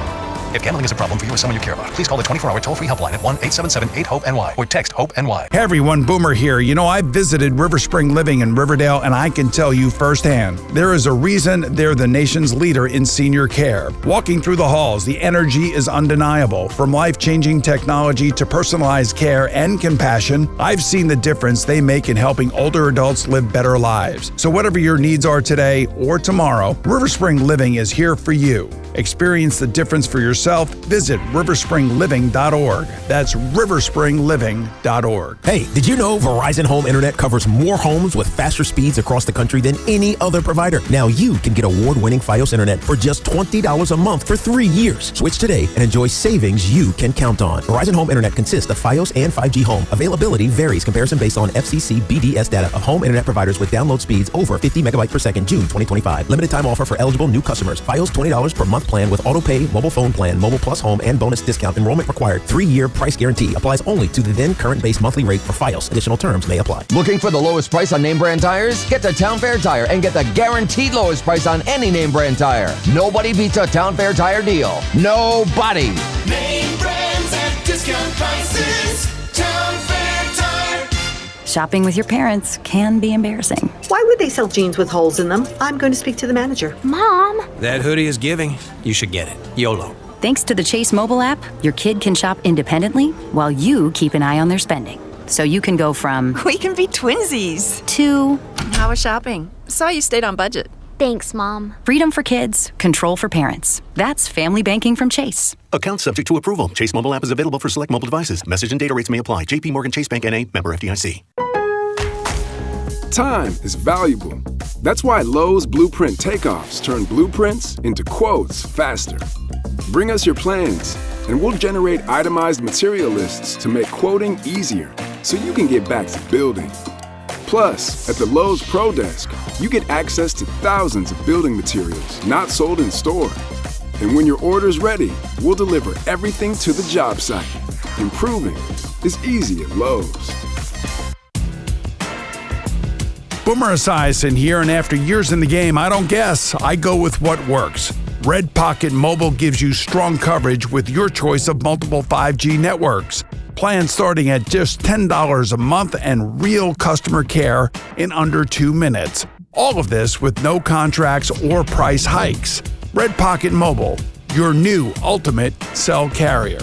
If gambling is a problem for you or someone you care about, please call the 24-hour toll-free helpline at 1-877-8-HOPE-NY or text HOPE-NY. Hey everyone, Boomer here. You know, I visited River Spring Living in Riverdale, and I can tell you firsthand, there is a reason they're the nation's leader in senior care. Walking through the halls, the energy is undeniable. From life-changing technology to personalized care and compassion, I've seen the difference they make in helping older adults live better lives. So whatever your needs are today or tomorrow, River Spring Living is here for you. Experience the difference for yourself. Visit riverspringliving.org. That's riverspringliving.org. Hey, did you know Verizon Home Internet covers more homes with faster speeds across the country than any other provider? Now you can get award-winning Fios Internet for just $20 a month for 3 years. Switch today and enjoy savings you can count on. Verizon Home Internet consists of Fios and 5G Home. Availability varies. Comparison based on FCC BDS data of home internet providers with download speeds over 50 megabytes per second, June 2025. Limited time offer for eligible new customers. Fios $20 per month plan with auto pay, mobile phone plan, mobile plus home, and bonus discount. Enrollment required. 3-year price guarantee applies only to the then current base monthly rate for Fios. Additional terms may apply. Looking for the lowest price on name brand tires? Get to Town Fair Tire and get the guaranteed lowest price on any name brand tire. Nobody beats a Town Fair Tire deal. Nobody. Name brands at discount prices. Town Fair Tire. Shopping with your parents can be embarrassing. Why would they sell jeans with holes in them? I'm going to speak to the manager. Mom! That hoodie is giving. You should get it. YOLO. Thanks to the Chase mobile app, your kid can shop independently while you keep an eye on their spending. So you can go from We can be twinsies. To How was shopping? Saw you stayed on budget. Thanks, Mom. freedom for kids, control for parents. That's family banking from Chase. Account subject to approval. Chase mobile app is available for select mobile devices. Message and data rates may apply. JP Morgan Chase Bank N.A. Member FDIC. Time is valuable. That's why Lowe's Blueprint Takeoffs turn blueprints into quotes faster. Bring us your plans, and we'll generate itemized material lists to make quoting easier so you can get back to building. Plus, at the Lowe's Pro Desk, you get access to thousands of building materials not sold in store. And when your order's ready, we'll deliver everything to the job site. Improving is easy at Lowe's. Boomer Esiason here, and after years in the game, I don't guess. I go with what works. Red Pocket Mobile gives you strong coverage with your choice of multiple 5G networks. Plans starting at just $10 a month and real customer care in under 2 minutes. All of this with no contracts or price hikes. Red Pocket Mobile, your new ultimate cell carrier.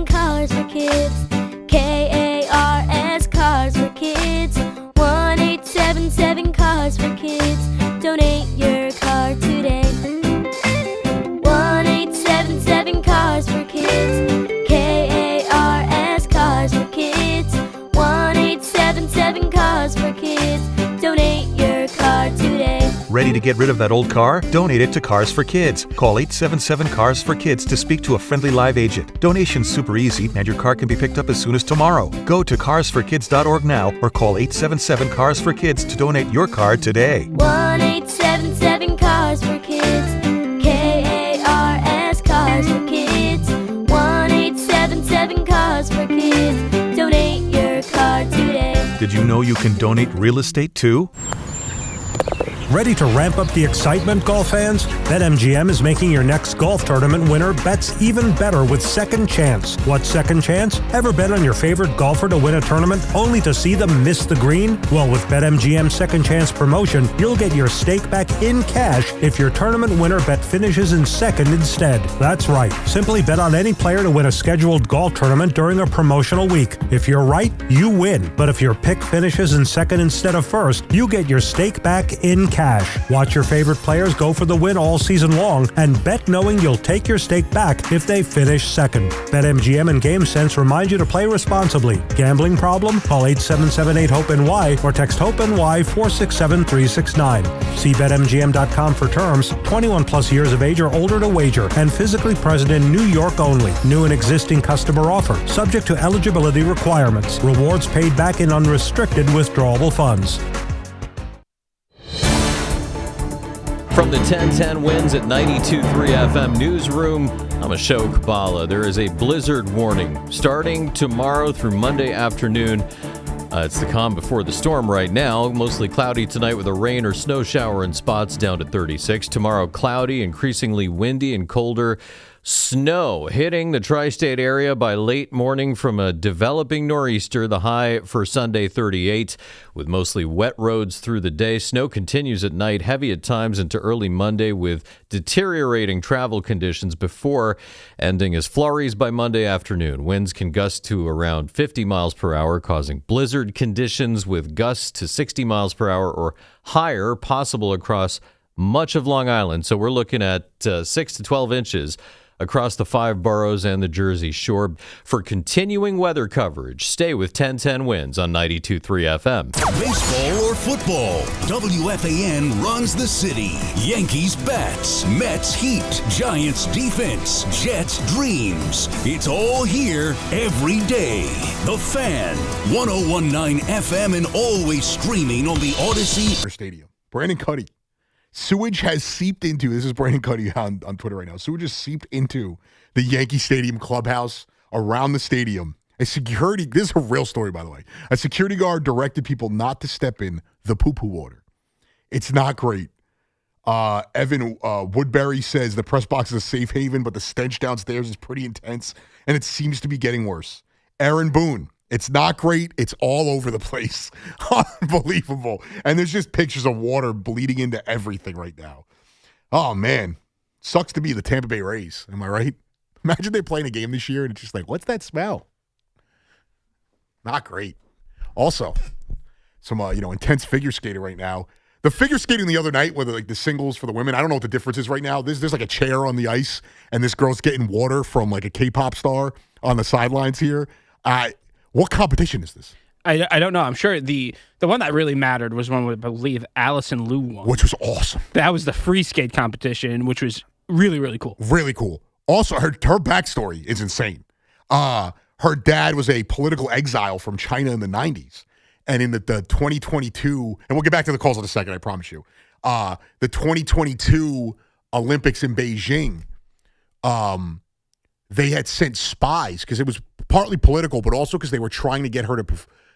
Cars for Kids. KARS Cars for Kids. 1877 Cars. Need to get rid of that old car? Donate it to Cars for Kids. Call 877-CARS-FOR-KIDS to speak to a friendly live agent. Donation's super easy, and your car can be picked up as soon as tomorrow. Go to carsforkids.org now or call 877-CARS-FOR-KIDS to donate your car today. 1-877-CARS-FOR-KIDS. KARS Cars for Kids. 1-877-CARS-FOR-KIDS. Donate your car today. Did you know you can donate real estate too? Ready to ramp up the excitement, golf fans? BetMGM is making your next golf tournament winner bets even better with Second Chance. What's Second Chance? Ever bet on your favorite golfer to win a tournament only to see them miss the green? Well, with BetMGM's Second Chance promotion, you'll get your stake back in cash if your tournament winner bet finishes in second instead. That's right. Simply bet on any player to win a scheduled golf tournament during a promotional week. If you're right, you win. But if your pick finishes in second instead of first, you get your stake back in cash. Watch your favorite players go for the win all season long and bet knowing you'll take your stake back if they finish second. BetMGM and GameSense remind you to play responsibly. Gambling problem? Call 877-8-HOPE-NY or text HOPE-NY 467-369. See BetMGM.com for terms. 21 plus years of age or older to wager and physically present in New York only. New and existing customer offer. Subject to eligibility requirements. Rewards paid back in unrestricted withdrawable funds. From the 1010 Wins at 92.3 FM Newsroom, I'm Ashok Bala. There is a blizzard warning starting tomorrow through Monday afternoon. It's the calm before the storm right now. Mostly cloudy tonight with a rain or snow shower in spots down to 36. Tomorrow, cloudy, increasingly windy and colder. Snow hitting the tri-state area by late morning from a developing nor'easter. The high for Sunday, 38, with mostly wet roads through the day. Snow continues at night, heavy at times into early Monday with deteriorating travel conditions before ending as flurries by Monday afternoon. Winds can gust to around 50 miles per hour, causing blizzard conditions with gusts to 60 miles per hour or higher possible across much of Long Island. So we're looking at 6 to 12 inches across the 5 boroughs and the Jersey Shore. For continuing weather coverage, stay with 1010 Wins on 92.3 FM. Baseball or football, WFAN runs the city. Yankees bats, Mets heat, Giants defense, Jets dreams. It's all here every day. The Fan, 101.9 FM and always streaming on the Odyssey Stadium. Brandon Cuddy. Sewage has seeped into, this is Brandon Cuddy on Twitter right now. Sewage has seeped into the Yankee Stadium clubhouse around the stadium. A security, this is a real story, by the way. A security guard directed people not to step in the poo-poo water. It's not great. Evan Woodbury says the press box is a safe haven, but the stench downstairs is pretty intense, and it seems to be getting worse. Aaron Boone. It's not great. It's all over the place. Unbelievable. And there's just pictures of water bleeding into everything right now. Oh, man. Sucks to be the Tampa Bay Rays. Am I right? Imagine they're playing a game this year and it's just like, what's that smell? Not great. Also, some intense figure skating right now. The figure skating the other night, whether like the singles for the women, I don't know what the difference is right now. There's like a chair on the ice and this girl's getting water from like a K-pop star on the sidelines here. What competition is this? I don't know. I'm sure the one that really mattered was one I believe Allison Liu won. Which was awesome. That was the free skate competition, which was really, really cool. Really cool. Also, her backstory is insane. Her dad was a political exile from China in the 90s. And in the 2022, and we'll get back to the calls in a second, I promise you. The 2022 Olympics in Beijing, they had sent spies because it was partly political, but also because they were trying to get her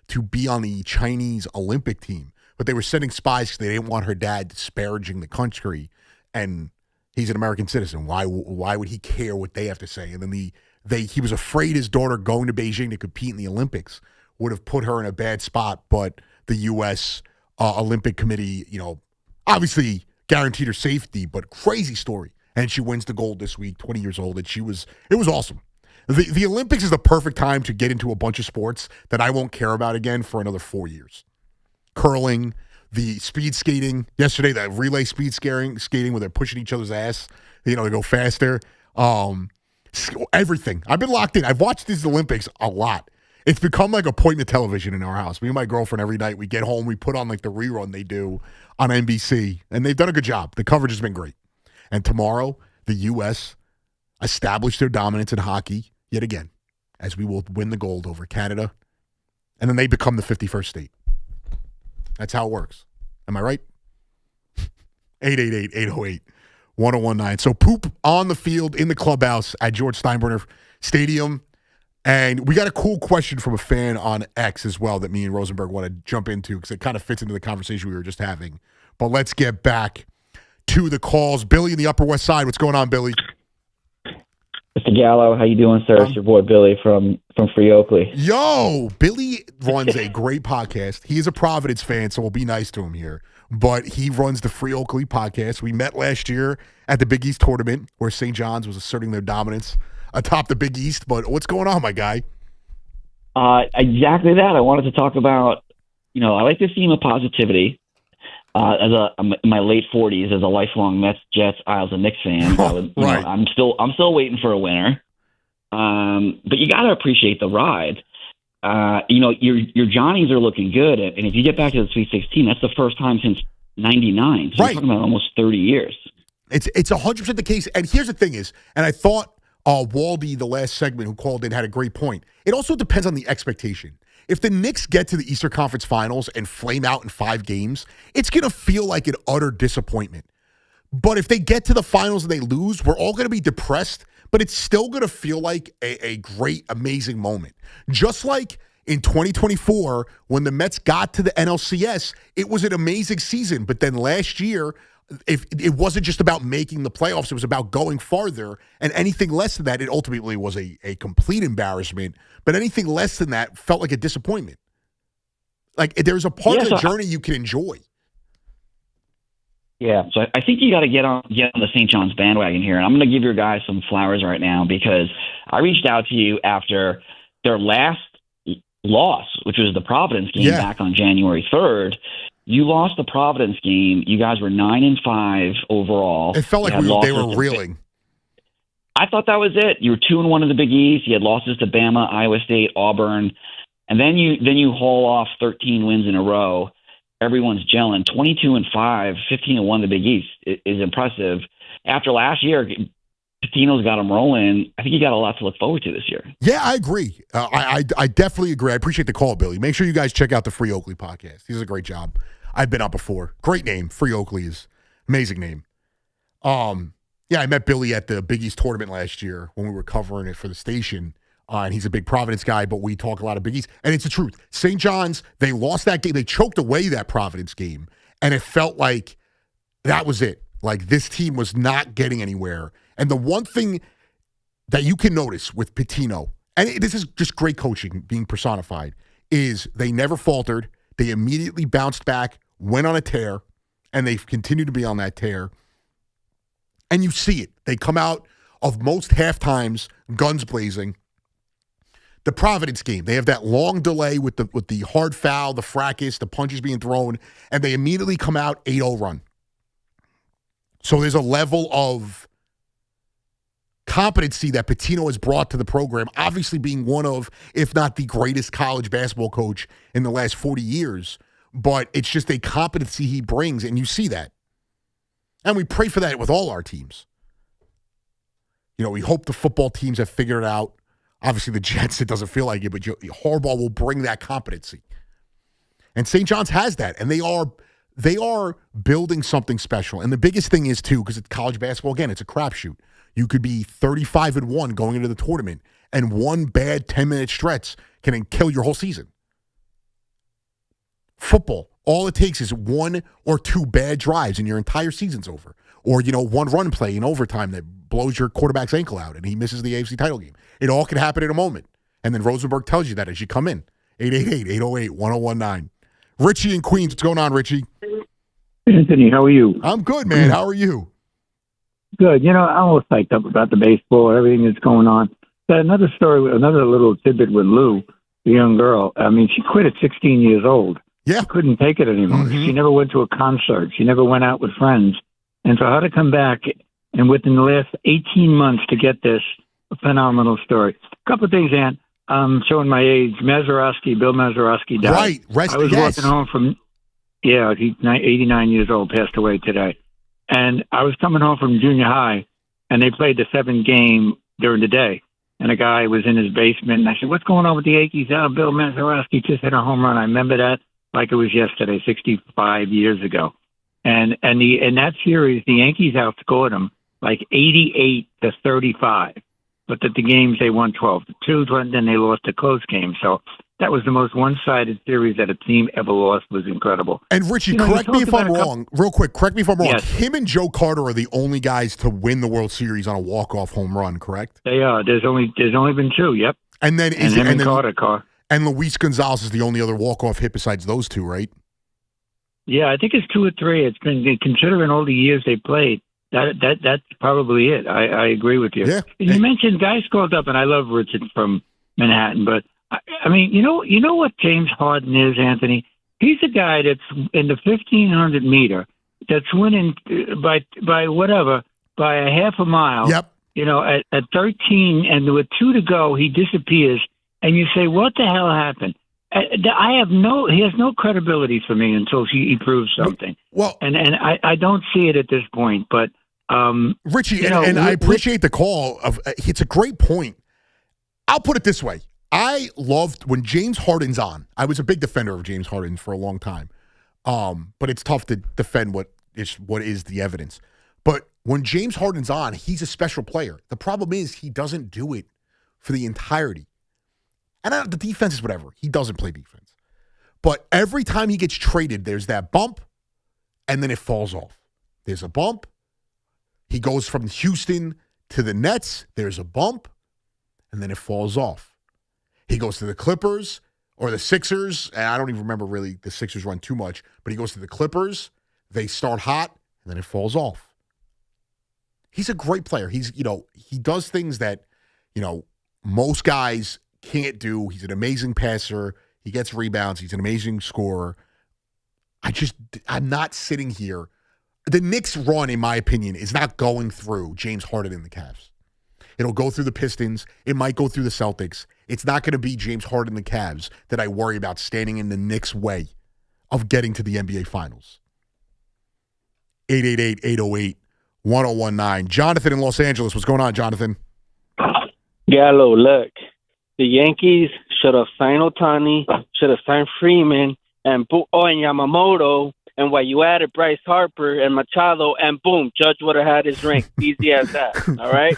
to be on the Chinese Olympic team. But they were sending spies because they didn't want her dad disparaging the country. And he's an American citizen. Why would he care what they have to say? And then he was afraid his daughter going to Beijing to compete in the Olympics would have put her in a bad spot. But the U.S. Olympic Committee, obviously guaranteed her safety, but crazy story. And she wins the gold this week, 20 years old. And it was awesome. The Olympics is the perfect time to get into a bunch of sports that I won't care about again for another 4 years. Curling, the speed skating. Yesterday, the relay speed skating where they're pushing each other's ass. They go faster. Everything. I've been locked in. I've watched these Olympics a lot. It's become like appointment television in our house. Me and my girlfriend, every night we get home, we put on like the rerun they do on NBC, and they've done a good job. The coverage has been great. And tomorrow, the U.S. established their dominance in hockey yet again, as we will win the gold over Canada, and then they become the 51st state. That's how it works. Am I right? 888-808-1019. So poop on the field in the clubhouse at George Steinbrenner Stadium. And we got a cool question from a fan on X as well that me and Rosenberg want to jump into because it kind of fits into the conversation we were just having. But let's get back to the calls. Billy in the Upper West Side. What's going on, Billy? Mr. Gallo, how you doing, sir? It's your boy Billy from Free Oakley. Yo, Billy runs a great podcast. He is a Providence fan, so we'll be nice to him here. But he runs the Free Oakley podcast. We met last year at the Big East tournament where St. John's was asserting their dominance atop the Big East. But what's going on, my guy? Exactly that. I wanted to talk about, I like the theme of positivity. In my late 40s, as a lifelong Mets, Jets, Isles, and Knicks fan, right. I'm still waiting for a winner. But you got to appreciate the ride. Your Johnnies are looking good, and if you get back to the Sweet 16, that's the first time since '99. So right. You're talking about almost 30 years. It's 100% the case. And here's the thing is, and I thought Waldy, the last segment who called in, had a great point. It also depends on the expectation. If the Knicks get to the Eastern Conference Finals and flame out in 5 games, it's going to feel like an utter disappointment. But if they get to the finals and they lose, we're all going to be depressed, but it's still going to feel like a great, amazing moment. Just like in 2024, when the Mets got to the NLCS, it was an amazing season. But then last year, if it wasn't just about making the playoffs, it was about going farther. And anything less than that, it ultimately was a complete embarrassment. But anything less than that felt like a disappointment. Like there's a part of the journey you can enjoy. Yeah, so I think you got to get on the St. John's bandwagon here. And I'm going to give your guys some flowers right now because I reached out to you after their last loss, which was the Providence game back on January 3rd. You lost the Providence game. You guys were 9-5 overall. It felt like they were reeling. I thought that was it. You were 2-1 in the Big East. You had losses to Bama, Iowa State, Auburn, and then you haul off 13 wins in a row. Everyone's gelling. 22-5, 15-1 in the Big East is impressive. After last year, Patino's got them rolling. I think you got a lot to look forward to this year. Yeah, I agree. I definitely agree. I appreciate the call, Billy. Make sure you guys check out the Free Oakley podcast. He does a great job. I've been on before. Great name. Free Oakley is amazing name. Yeah, I met Billy at the Big East tournament last year when we were covering it for the station. And he's a big Providence guy, but we talk a lot of Big East. And it's the truth. St. John's, they lost that game. They choked away that Providence game. And it felt like that was it. Like this team was not getting anywhere. And the one thing that you can notice with Pitino, and this is just great coaching being personified, is they never faltered. They immediately bounced back, went on a tear, and they've continued to be on that tear. And you see it. They come out of most halftimes guns blazing. The Providence game, they have that long delay with the hard foul, the fracas, the punches being thrown, and they immediately come out 8-0 run. So there's a level of competency that Pitino has brought to the program, obviously being one of, if not the greatest college basketball coach in the last 40 years. But it's just a competency he brings, and you see that. And we pray for that with all our teams. We hope the football teams have figured it out. Obviously, the Jets, it doesn't feel like it, but Harbaugh will bring that competency. And St. John's has that, and they are building something special. And the biggest thing is, too, because it's college basketball, again, it's a crapshoot. You could be 35-1 going into the tournament, and one bad 10-minute stretch can kill your whole season. Football, all it takes is 1 or 2 bad drives, and your entire season's over. Or, one run play in overtime that blows your quarterback's ankle out, and he misses the AFC title game. It all can happen in a moment. And then Rosenberg tells you that as you come in. 888-808-1019. Richie in Queens. What's going on, Richie? Anthony, how are you? I'm good, man. How are you? Good. I'm all psyched up about the baseball, everything that's going on. But another story, another little tidbit with Lou, the young girl. I mean, she quit at 16 years old. Yeah. She couldn't take it anymore. Mm-hmm. She never went to a concert. She never went out with friends. And for her to come back and within the last 18 months to get this, a phenomenal story. A couple of things, Ant. I'm showing my age. Bill Mazeroski died. Right. I was walking home from, he's 89 years old, passed away today. And I was coming home from junior high, and they played the 7th game during the day. And a guy was in his basement, and I said, "What's going on with the Yankees? Oh, Bill Mazeroski just hit a home run." I remember that like it was yesterday, 65 years ago. And in that series, the Yankees outscored them like 88-35. But at the games, they won 12-2, then they lost a close game. So that was the most one-sided series that a team ever lost. Was incredible. And Richie, correct me if I'm wrong. Real quick, correct me if I'm wrong. Yes. Him and Joe Carter are the only guys to win the World Series on a walk-off home run, correct? They are. There's only been 2. Yep. And then Carter. And Luis Gonzalez is the only other walk-off hit besides those 2, right? Yeah, I think it's 2 or 3. It's been, considering all the years they played, that's probably it. I agree with you. Yeah. You mentioned guys called up, and I love Richard from Manhattan, but I mean, you know what James Harden is, Anthony? He's a guy that's in the 1,500 meter that's winning by a half a mile. Yep. You know, at 13, and with 2 to go, he disappears, and you say, "What the hell happened?" He has no credibility for me until he proves something. Well, and I don't see it at this point, but Richie, I appreciate the call. It's a great point. I'll put it this way. I loved when James Harden's on. I was a big defender of James Harden for a long time. But it's tough to defend what is the evidence. But when James Harden's on, he's a special player. The problem is he doesn't do it for the entirety. And the defense is whatever. He doesn't play defense. But every time he gets traded, there's that bump, and then it falls off. There's a bump. He goes from Houston to the Nets. There's a bump, and then it falls off. He goes to the Clippers or the Sixers, and I don't even remember really the Sixers run too much, but he goes to the Clippers. They start hot, and then it falls off. He's a great player. He does things that, most guys can't do. He's an amazing passer. He gets rebounds. He's an amazing scorer. I'm not sitting here. The Knicks run, in my opinion, is not going through James Harden and the Cavs. It'll go through the Pistons. It might go through the Celtics. It's not going to be James Harden and the Cavs that I worry about standing in the Knicks' way of getting to the NBA Finals. 888-808-1019. Jonathan in Los Angeles. What's going on, Jonathan? Gallo, look. The Yankees should have signed Ohtani, should have signed Freeman, and Yamamoto, and while you added Bryce Harper and Machado, and boom, Judge would have had his ring. Easy as that. All right?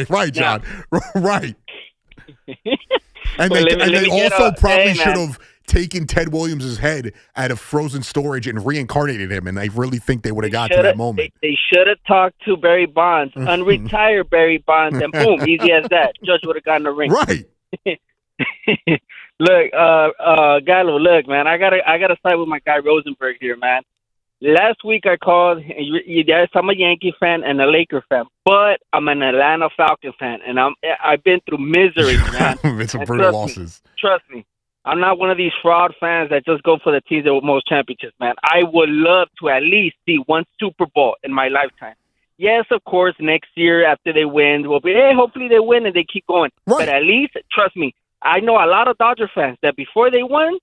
Right, John. Right. And they also probably should have taken Ted Williams' head out of frozen storage and reincarnated him, and I really think they would have got to that moment. They should have talked to Barry Bonds, unretired Barry Bonds, and boom, easy as that. Judge would have gotten the ring. Right. Look, Gallo, look, man, I gotta side with my guy Rosenberg here, man. Last week I called. Yes, I'm a Yankee fan and a Laker fan, but I'm an Atlanta Falcon fan, and I've been through misery, man. It's some brutal losses. Trust me, I'm not one of these fraud fans that just go for the teams that with most championships, man. I would love to at least see one Super Bowl in my lifetime. Yes, of course, next year after they win, we'll be, hey, hopefully they win and they keep going. Right. But at least, trust me, I know a lot of Dodger fans that before they won,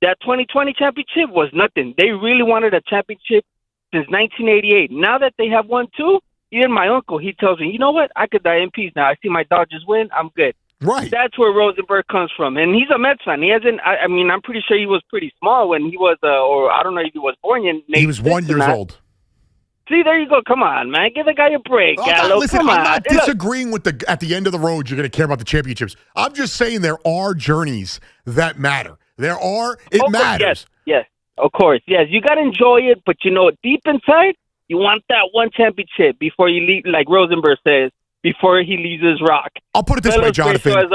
that 2020 championship was nothing. They really wanted a championship since 1988. Now that they have won 2, even my uncle, he tells me, you know what? I could die in peace now. I see my Dodgers win. I'm good. Right. That's where Rosenberg comes from. And he's a Mets fan. He hasn't, I mean, I'm pretty sure he was pretty small when he was, or I don't know if he was born in. He was 1 year old. See, there you go. Come on, man. Give the guy a break, Gallo. Listen, Come I'm on. not disagreeing with at the end of the road, you're going to care about the championships. I'm just saying there are journeys that matter. It matters. Yes, of course. Yes, you got to enjoy it, but deep inside, you want that one championship before you leave, like Rosenberg says, before he leaves his rock. I'll put it this way, Jonathan.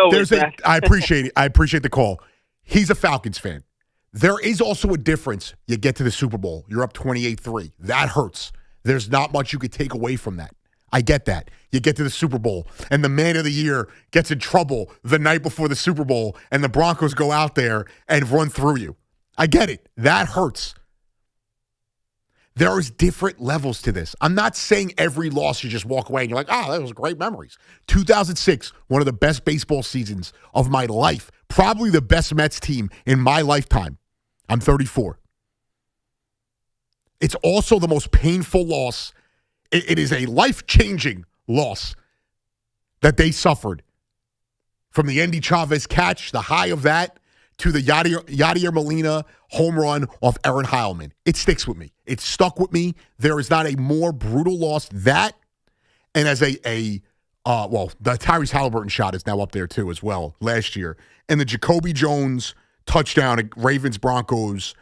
I appreciate it. I appreciate the call. He's a Falcons fan. There is also a difference. You get to the Super Bowl. You're up 28-3. That hurts. There's not much you could take away from that. I get that. You get to the Super Bowl, and the man of the year gets in trouble the night before the Super Bowl, and the Broncos go out there and run through you. I get it. That hurts. There's different levels to this. I'm not saying every loss you just walk away and you're like, that was great memories. 2006, one of the best baseball seasons of my life. Probably the best Mets team in my lifetime. I'm 34. It's also the most painful loss. It is a life-changing loss that they suffered. From the Andy Chavez catch, the high of that, to the Yadier Molina home run off Aaron Heilman. It sticks with me. It stuck with me. There is not a more brutal loss. That, and as the Tyrese Halliburton shot is now up there too as well last year. And the Jacoby Jones touchdown at Ravens-Broncos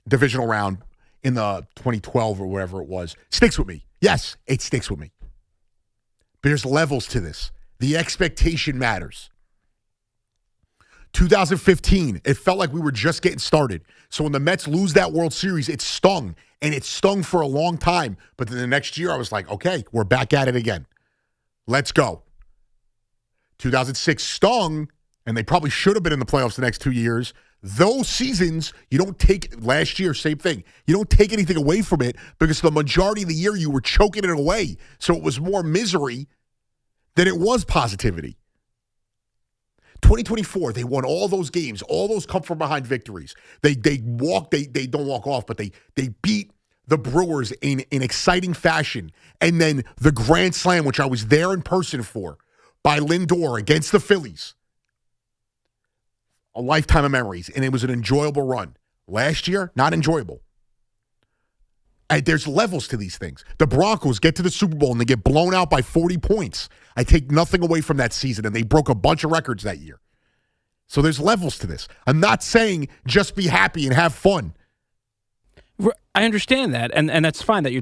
divisional round in the 2012 or whatever it was. Sticks with me. Yes, it sticks with me. But there's levels to this. The expectation matters. 2015, it felt like we were just getting started. So when the Mets lose that World Series, it stung. And it stung for a long time. But then the next year, I was like, okay, we're back at it again. Let's go. 2006 stung, and they probably should have been in the playoffs the next 2 years. Those seasons, you don't take, last year, same thing. You don't take anything away from it because the majority of the year you were choking it away. So it was more misery than it was positivity. 2024, they won all those games, all those come from behind victories. They don't walk off, but they beat the Brewers in exciting fashion. And then the Grand Slam, which I was there in person for, by Lindor against the Phillies. A lifetime of memories, and it was an enjoyable run. Last year, not enjoyable. And there's levels to these things. The Broncos get to the Super Bowl and they get blown out by 40 points. I take nothing away from that season, and they broke a bunch of records that year. So there's levels to this. I'm not saying just be happy and have fun. I understand that, and that's fine that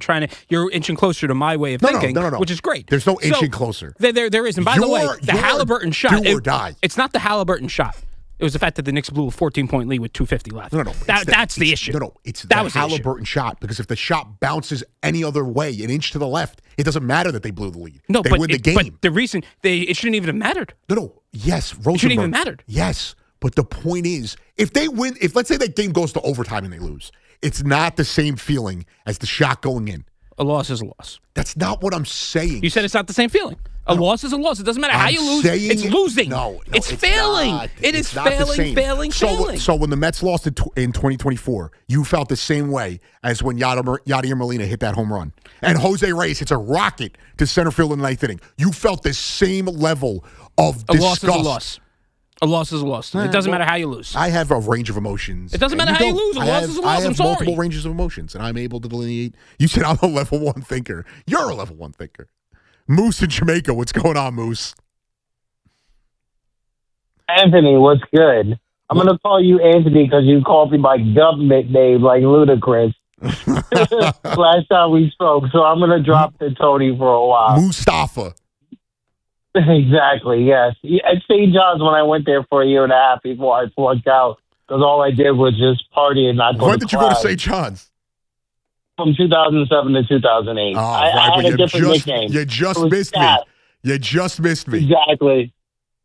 you're inching closer to my way of thinking, no. which is great. There's no inching closer. There is. And by the way, the Halliburton shot, do or die. It's not the Halliburton shot. It was the fact that the Knicks blew a 14-point lead with 2:50 left. No. That's the issue. No, it's the Halliburton shot, because if the shot bounces any other way, an inch to the left, it doesn't matter that they blew the lead. No, they win the game. But the reason it shouldn't even have mattered. No. Yes, Rosenberg. It shouldn't even mattered. Yes, but the point is, if they win, if let's say that game goes to overtime and they lose, it's not the same feeling as the shot going in. A loss is a loss. That's not what I'm saying. You said it's not the same feeling. A loss is a loss. It doesn't matter how you lose. It's losing. No, it's failing. It is failing. So when the Mets lost in 2024, you felt the same way as when Yadier Molina hit that home run. And Jose Reyes hits a rocket to center field in the ninth inning. You felt the same level of disgust. A loss is a loss. A loss is a loss. It doesn't matter how you lose. I have a range of emotions. It doesn't matter how you lose. A loss is a loss. I have multiple ranges of emotions, and I'm able to delineate. You said I'm a level 1 thinker. You're a level 1 thinker. Moose in Jamaica. What's going on, Moose? Anthony, what's good? I'm going to call you Anthony because you called me my government name like Ludacris. Last time we spoke, so I'm going to drop the Tony for a while. Mustafa. Exactly, yes. At St. John's, when I went there for a year and a half before I flunked out, because all I did was just party and not go to class. When did you go to St. John's? From 2007 to 2008. I had a different nickname. You just missed me. You just missed me.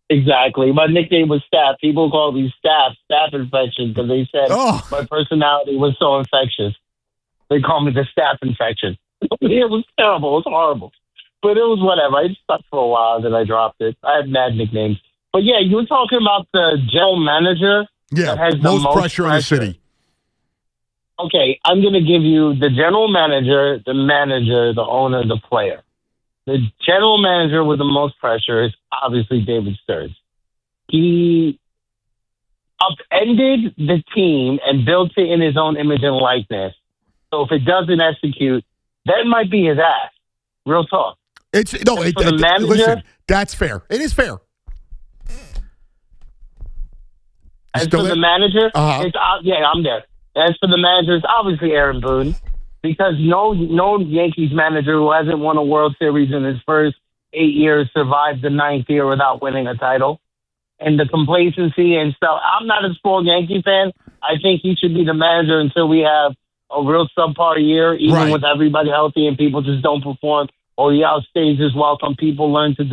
Exactly. My nickname was Staph. People called me Staph infection, because they said my personality was so infectious. They called me the Staph infection. It was terrible. It was horrible. But it was whatever. I stuck for a while, then I dropped it. I had mad nicknames. But yeah, you were talking about the general manager that has the most pressure in the city. Okay, I'm going to give you the general manager, the owner, the player. The general manager with the most pressure is obviously David Stearns. He upended the team and built it in his own image and likeness. So if it doesn't execute, that might be his ass. Real talk. Listen, that's fair. It is fair. As for the manager, I'm there. As for the manager, it's obviously Aaron Boone, because no Yankees manager who hasn't won a World Series in his first 8 years survived the 9th year without winning a title. And the complacency and stuff. I'm not a spoiled Yankee fan. I think he should be the manager until we have a real subpar year, even with everybody healthy and people just don't perform. Or he outstays his welcome. People learn to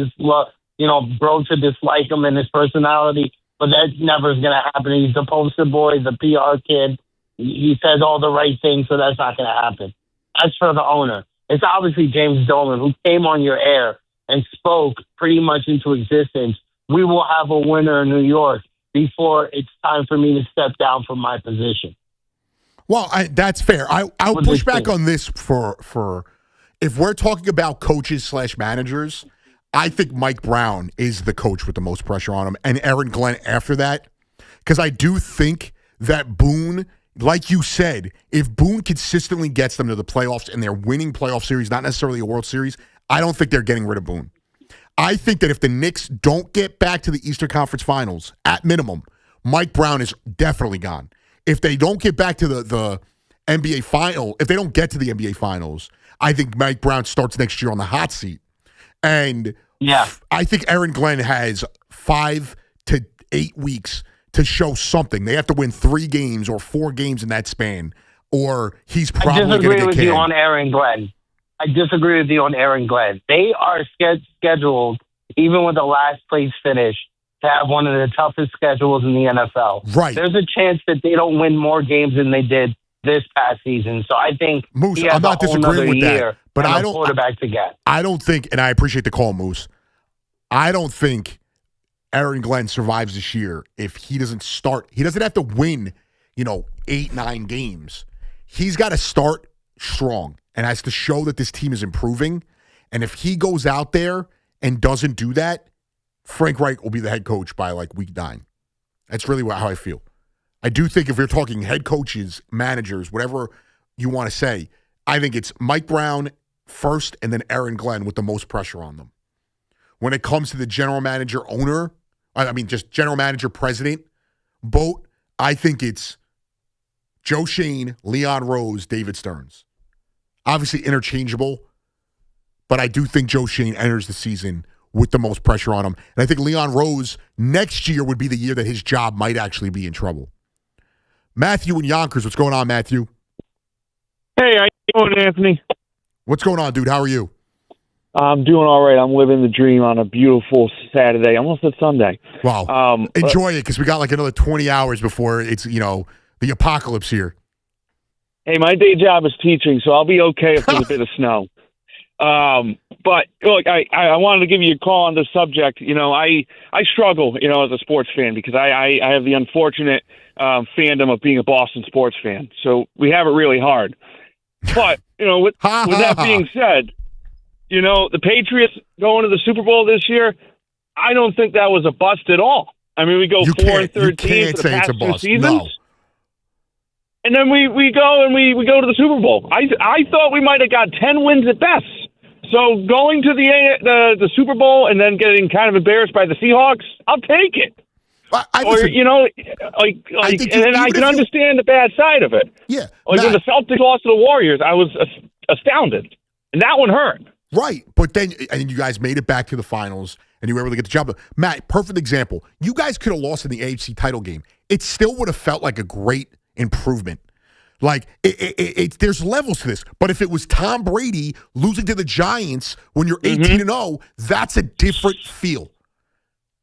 grow to dislike him and his personality. But that never is going to happen. He's the poster boy, the PR kid. he says all the right things, so that's not going to happen. As for the owner, it's obviously James Dolan who came on your air and spoke pretty much into existence. We will have a winner in New York before it's time for me to step down from my position. Well, that's fair. I'll push back on this for if we're talking about coaches / managers, I think Mike Brown is the coach with the most pressure on him, and Aaron Glenn after that. Because I do think that Boone, like you said, if Boone consistently gets them to the playoffs and they're winning playoff series, not necessarily a World Series, I don't think they're getting rid of Boone. I think that if the Knicks don't get back to the Eastern Conference Finals, at minimum, Mike Brown is definitely gone. If they don't get back to the NBA Final, if they don't get to the NBA Finals, I think Mike Brown starts next year on the hot seat. And I think Aaron Glenn has 5 to 8 weeks to show something. They have to win 3 games or 4 games in that span, or he's probably going to get canned. I disagree with you on Aaron Glenn. I disagree with you on Aaron Glenn. They are scheduled, even with the last place finish, to have one of the toughest schedules in the NFL. Right. There's a chance that they don't win more games than they did this past season. So I think Moose, he has I'm not a whole disagreeing with year that, but and I a don't. quarterback to get. I don't think, and I appreciate the call, Moose. I don't think Aaron Glenn survives this year if he doesn't start. He doesn't have to win, 8-9 games. He's got to start strong and has to show that this team is improving. And if he goes out there and doesn't do that, Frank Reich will be the head coach by week 9. That's really how I feel. I do think if you're talking head coaches, managers, whatever you want to say, I think it's Mike Brown first and then Aaron Glenn with the most pressure on them. When it comes to the general manager, owner, just general manager, president, boat, I think it's Joe Shane, Leon Rose, David Stearns. Obviously interchangeable, but I do think Joe Shane enters the season with the most pressure on him. And I think Leon Rose next year would be the year that his job might actually be in trouble. Matthew and Yonkers, what's going on, Matthew? Hey, how you doing, Anthony? What's going on, dude? How are you? I'm doing all right. I'm living the dream on a beautiful Saturday. Almost at Sunday. Wow. Enjoy it, because we got another 20 hours before it's, the apocalypse here. Hey, my day job is teaching, so I'll be okay if there's a bit of snow. But look, I wanted to give you a call on this subject. I struggle, as a sports fan, because I have the unfortunate fandom of being a Boston sports fan. So we have it really hard. But, with that being said, the Patriots going to the Super Bowl this year, I don't think that was a bust at all. I mean, we go 4-13 for the past 2 seasons. No. And then we go and we go to the Super Bowl. I thought we might have got 10 wins at best. So going to the Super Bowl and then getting kind of embarrassed by the Seahawks, I'll take it. I can understand the bad side of it. Yeah. When the Celtics lost to the Warriors, I was astounded. And that one hurt. Right. But then you guys made it back to the finals and you were able to get the job done. Matt, perfect example. You guys could have lost in the AFC title game. It still would have felt like a great improvement. There's levels to this. But if it was Tom Brady losing to the Giants when you're 18-0, that's a different feel.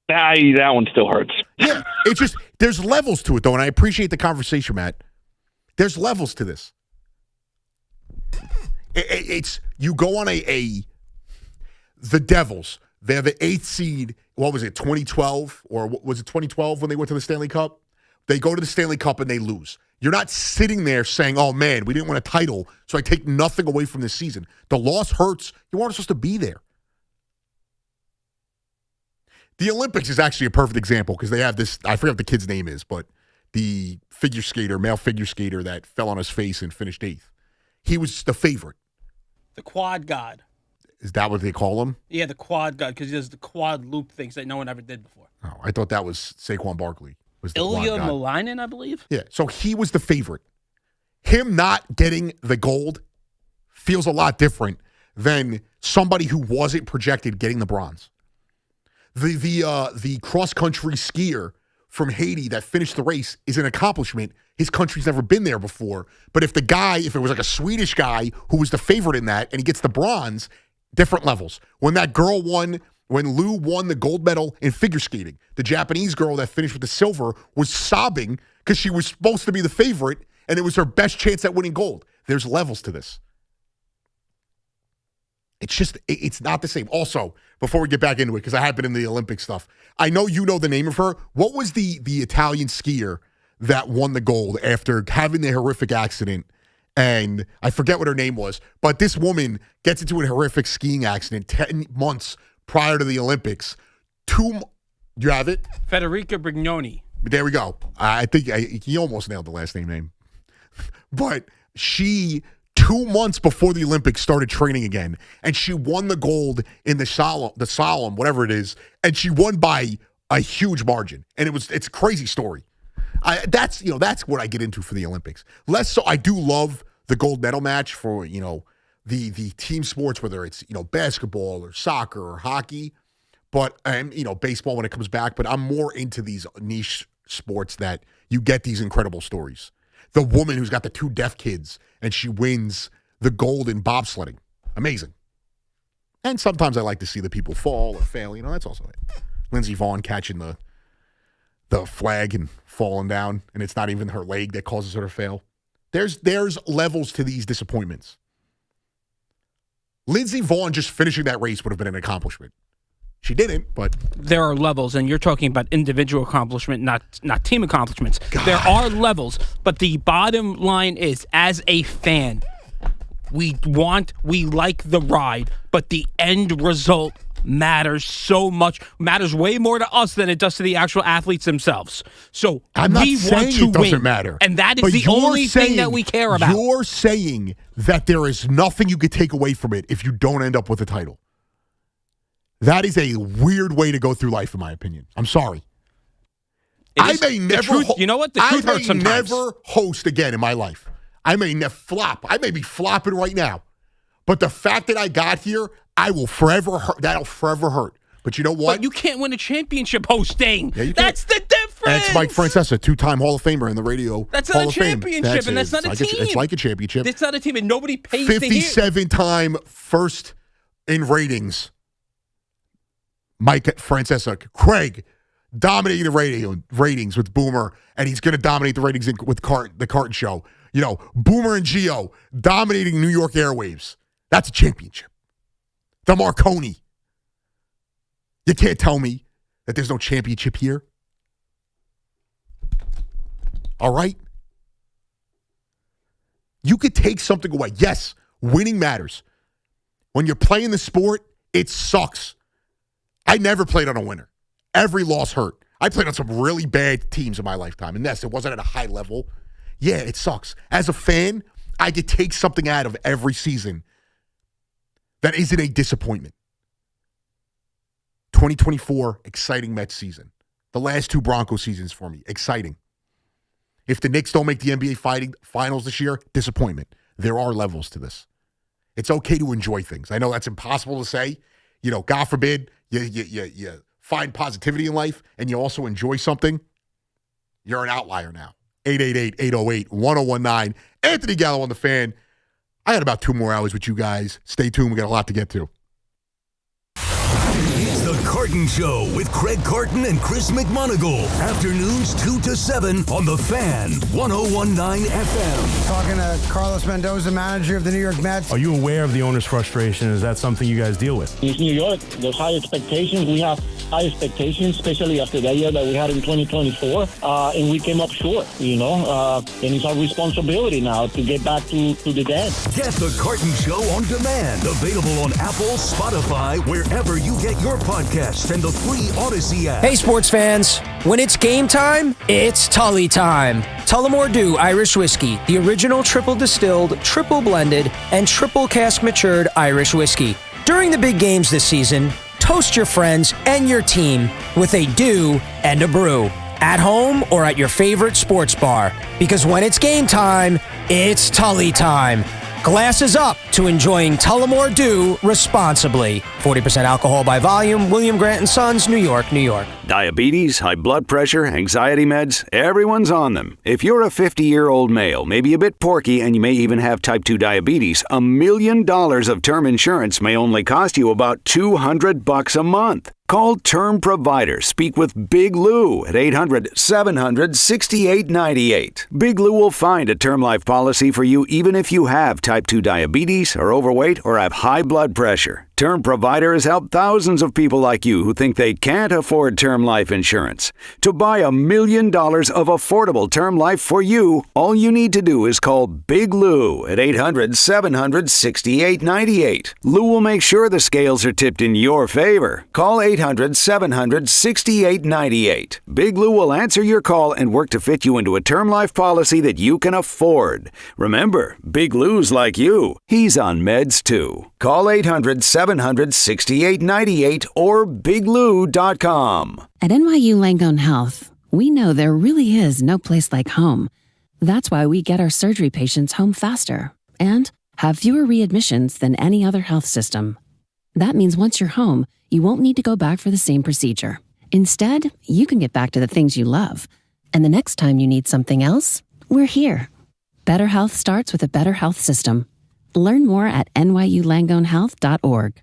That one still hurts. Yeah, it's just there's levels to it, though, and I appreciate the conversation, Matt. There's levels to this. It's you go on the Devils. They're the 8th seed. What was it, 2012? Or was it 2012 when they went to the Stanley Cup? They go to the Stanley Cup and they lose. You're not sitting there saying, oh, man, we didn't win a title, so I take nothing away from this season. The loss hurts. You weren't supposed to be there. The Olympics is actually a perfect example because they have this, I forget what the kid's name is, but the male figure skater that fell on his face and finished 8th. He was the favorite. The quad god. Is that what they call him? Yeah, the quad god, because he does the quad loop things that no one ever did before. Oh, I thought that was Saquon Barkley. Ilya Malinin, I believe? Yeah, so he was the favorite. Him not getting the gold feels a lot different than somebody who wasn't projected getting the bronze. The cross-country skier from Haiti that finished the race is an accomplishment. His country's never been there before. But if it was like a Swedish guy who was the favorite in that and he gets the bronze, different levels. When Lou won the gold medal in figure skating, the Japanese girl that finished with the silver was sobbing because she was supposed to be the favorite, and it was her best chance at winning gold. There's levels to this. It's not the same. Also, before we get back into it, because I have been in the Olympic stuff, I know you know the name of her. What was the Italian skier that won the gold after having the horrific accident? And I forget what her name was, but this woman gets into a horrific skiing accident 10 months prior to the Olympics. Do you have it? Federica Brignoni. There we go. I think he almost nailed the last name. But she, 2 months before the Olympics, started training again, and she won the gold in the slalom, whatever it is, and she won by a huge margin. And it's a crazy story. That's what I get into for the Olympics. Less so, I do love the gold medal match for the team sports, whether it's basketball or soccer or hockey, but baseball when it comes back. But I'm more into these niche sports that you get these incredible stories. The woman who's got the 2 deaf kids and she wins the gold in bobsledding, amazing. And sometimes I like to see the people fall or fail. That's also it. Lindsey Vonn catching the flag and falling down, and it's not even her leg that causes her to fail. There's levels to these disappointments. Lindsey Vonn just finishing that race would have been an accomplishment. She didn't, but there are levels, and you're talking about individual accomplishment, not team accomplishments. God. There are levels, but the bottom line is, as a fan, we like the ride, but the end result matters so much, matters way more to us than it does to the actual athletes themselves. So I'm not we saying want to it doesn't win, matter, and that is but the only thing that we care about. You're saying that there is nothing you could take away from it if you don't end up with a title. That is a weird way to go through life, in my opinion. I'm sorry. I may never. You know what? The truth hurts sometimes. I may never host again in my life. I may flop. I may be flopping right now. But the fact that I got here, I will forever hurt. That'll forever hurt. But you know what? But you can't win a championship hosting. Yeah, that's the difference. That's Mike Francesa, 2-time Hall of Famer in the radio. That's Hall not a championship, and that's not a team. It's like a championship. It's not a team, and nobody pays to hear. 57-time first in ratings. Mike Francesa, Craig, dominating the ratings with Boomer, and he's going to dominate the ratings with the Carton Show. Boomer and Gio dominating New York airwaves. That's a championship. The Marconi. You can't tell me that there's no championship here. All right? You could take something away. Yes, winning matters. When you're playing the sport, it sucks. I never played on a winner. Every loss hurt. I played on some really bad teams in my lifetime. And yes, it wasn't at a high level. Yeah, it sucks. As a fan, I could take something out of every season that isn't a disappointment. 2024, exciting Mets season. The last 2 Broncos seasons for me, exciting. If the Knicks don't make the NBA finals this year, disappointment. There are levels to this. It's okay to enjoy things. I know that's impossible to say. God forbid you find positivity in life and you also enjoy something. You're an outlier now. 888-808-1019. Anthony Gallo on the Fan. I had about 2 more hours with you guys. Stay tuned. We got a lot to get to. It's the Carton Show with Craig Carton and Chris McMonagle. Afternoons 2 to 7 on the Fan, 101.9 FM. Talking to Carlos Mendoza, manager of the New York Mets. Are you aware of the owner's frustration? Is that something you guys deal with? It's New York. There's high expectations. We have high expectations, especially after that year that we had in 2024, and we came up short, and it's our responsibility now to get back to the dance. Get the Carton Show on demand. Available on Apple, Spotify, wherever you get your podcasts, and the free Odyssey app. Hey, sports fans. When it's game time, it's Tully time. Tullamore Dew Irish Whiskey, the original triple distilled, triple blended, and triple cask matured Irish whiskey. During the big games this season, toast your friends and your team with a Dew and a brew. At home or at your favorite sports bar. Because when it's game time, it's Tully time. Glasses up to enjoying Tullamore Dew responsibly. 40% alcohol by volume. William Grant & Sons, New York, New York. Diabetes, high blood pressure, anxiety meds, everyone's on them. If you're a 50-year-old male, maybe a bit porky, and you may even have type 2 diabetes, $1 million of term insurance may only cost you about $200 a month. Call Term Provider. Speak with Big Lou at 800-700-6898. Big Lou will find a term life policy for you even if you have type 2 diabetes, are overweight, or have high blood pressure. Term Provider has helped thousands of people like you who think they can't afford term life insurance. To buy $1 million of affordable term life for you, all you need to do is call Big Lou at 800-700-6898. Lou will make sure the scales are tipped in your favor. Call 800-700-6898. Big Lou will answer your call and work to fit you into a term life policy that you can afford. Remember, Big Lou's like you. He's on meds too. Call 800-700-6898 or biglou.com. At NYU Langone Health, we know there really is no place like home. That's why we get our surgery patients home faster and have fewer readmissions than any other health system. That means once you're home, you won't need to go back for the same procedure. Instead, you can get back to the things you love. And the next time you need something else, we're here. Better health starts with a better health system. Learn more at nyulangonehealth.org.